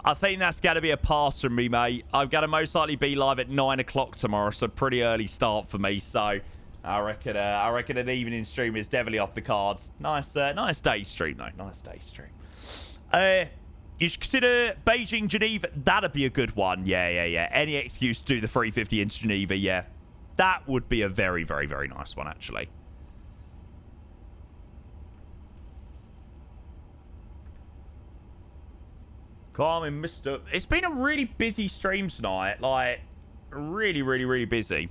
I think that's going to be a pass from me, mate. I'm going to most likely be live at 9 o'clock tomorrow, so pretty early start for me. So I reckon an evening stream is definitely off the cards. Nice day stream though. Nice day stream. You should consider Beijing, Geneva. That'd be a good one. Yeah. Any excuse to do the 350 in Geneva, yeah. That would be a very, very, very nice one, actually. Carmen, Mr. It's been a really busy stream tonight. Like, really, really, really busy.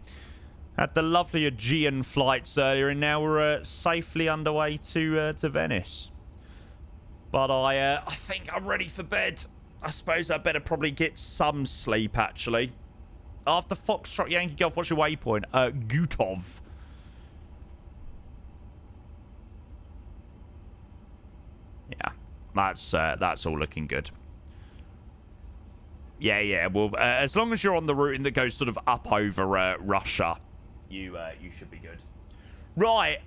Had the lovely Aegean flights earlier, and now we're safely underway to Venice. But I think I'm ready for bed. I suppose I better probably get some sleep, actually. After Foxtrot Yankee Golf, what's your waypoint? Gutov. Yeah, that's all looking good. Yeah. Well, as long as you're on the route that goes sort of up over Russia, you should be good. Right,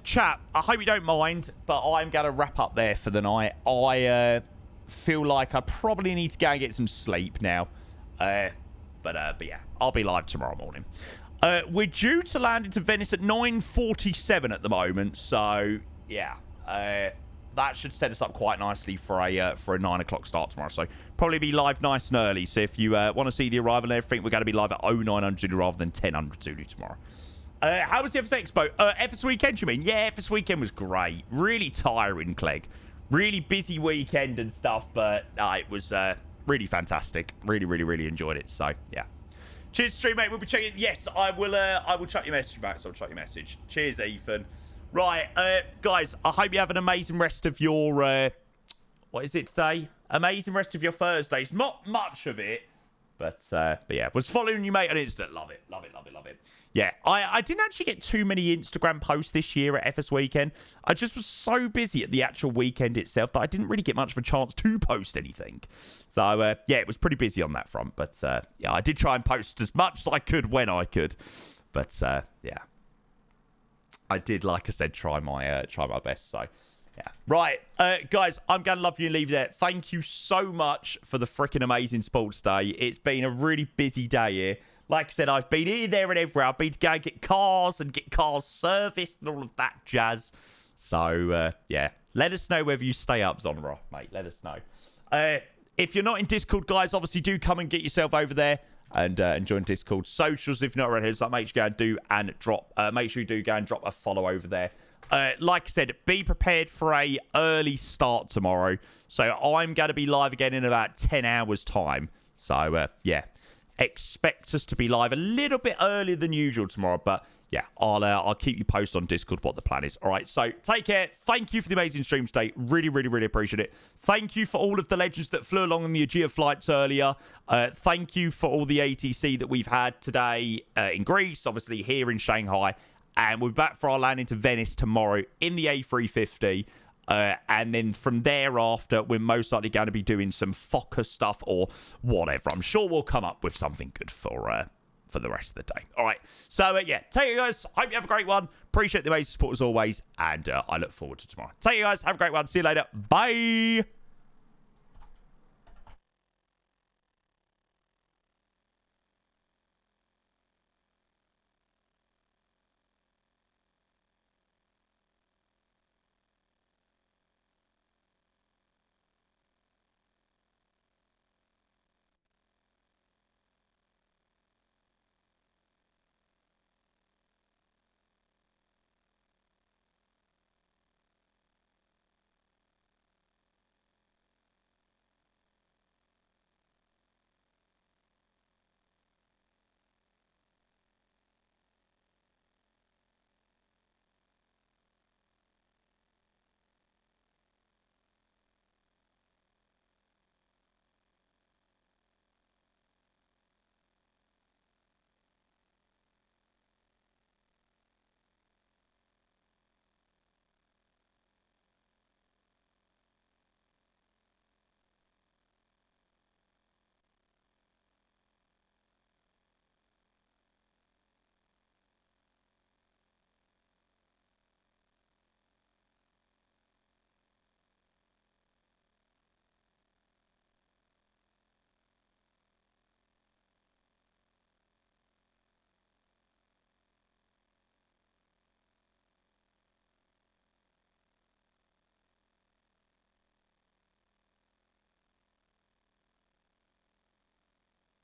chat, I hope you don't mind, but I'm going to wrap up there for the night. I feel like I probably need to go and get some sleep now. But yeah, I'll be live tomorrow morning. We're due to land into Venice at 9:47 at the moment, so yeah, that should set us up quite nicely for a 9 o'clock start tomorrow. So probably be live nice and early. So if you want to see the arrival and everything, we're going to be live at 0900 Zulu rather than 1000 Zulu tomorrow. How was the FS Expo? FS Weekend, you mean? Yeah, FS Weekend was great. Really tiring, Clegg. really busy weekend and stuff, but it was really fantastic. Really enjoyed it. So, yeah. Cheers, stream, mate. We'll be checking. Yes, I will check your message, Max. I'll check your message. Cheers, Ethan. Right, guys, I hope you have an amazing rest of your, what is it today? Amazing rest of your Thursdays. Not much of it, but yeah, was following you, mate, on Insta. Love it. Yeah, I didn't actually get too many Instagram posts this year at FS Weekend. I just was so busy at the actual weekend itself that I didn't really get much of a chance to post anything. So, yeah, it was pretty busy on that front. But, yeah, I did try and post as much as I could when I could. But, yeah. I did, like I said, try my best. So, yeah. Right, guys, I'm going to love you and leave you there. Thank you so much for the freaking amazing sports day. It's been a really busy day here. Like I said, I've been here, there, and everywhere. I've been to go and get cars serviced and all of that jazz. So, yeah. Let us know whether you stay up, Zonra, mate. Let us know. If you're not in Discord, guys, obviously do come and get yourself over there and join Discord. Socials, if you're not already, so make sure you go and drop a follow over there. Like I said, be prepared for a early start tomorrow. So I'm going to be live again in about 10 hours time. So, yeah. Expect us to be live a little bit earlier than usual tomorrow, but yeah, I'll keep you posted on Discord what the plan is. All right, so take care. Thank you for the amazing stream today. Really appreciate it. Thank you for all of the legends that flew along on the Aegean flights earlier. Thank you for all the ATC that we've had today in Greece, obviously here in Shanghai, and we're back for our landing to Venice tomorrow in the A350. And then from thereafter, we're most likely going to be doing some Fokker stuff or whatever. I'm sure we'll come up with something good for the rest of the day. All right. So, yeah, take it, guys. Hope you have a great one. Appreciate the amazing support as always. And I look forward to tomorrow. Take it, guys. Have a great one. See you later. Bye.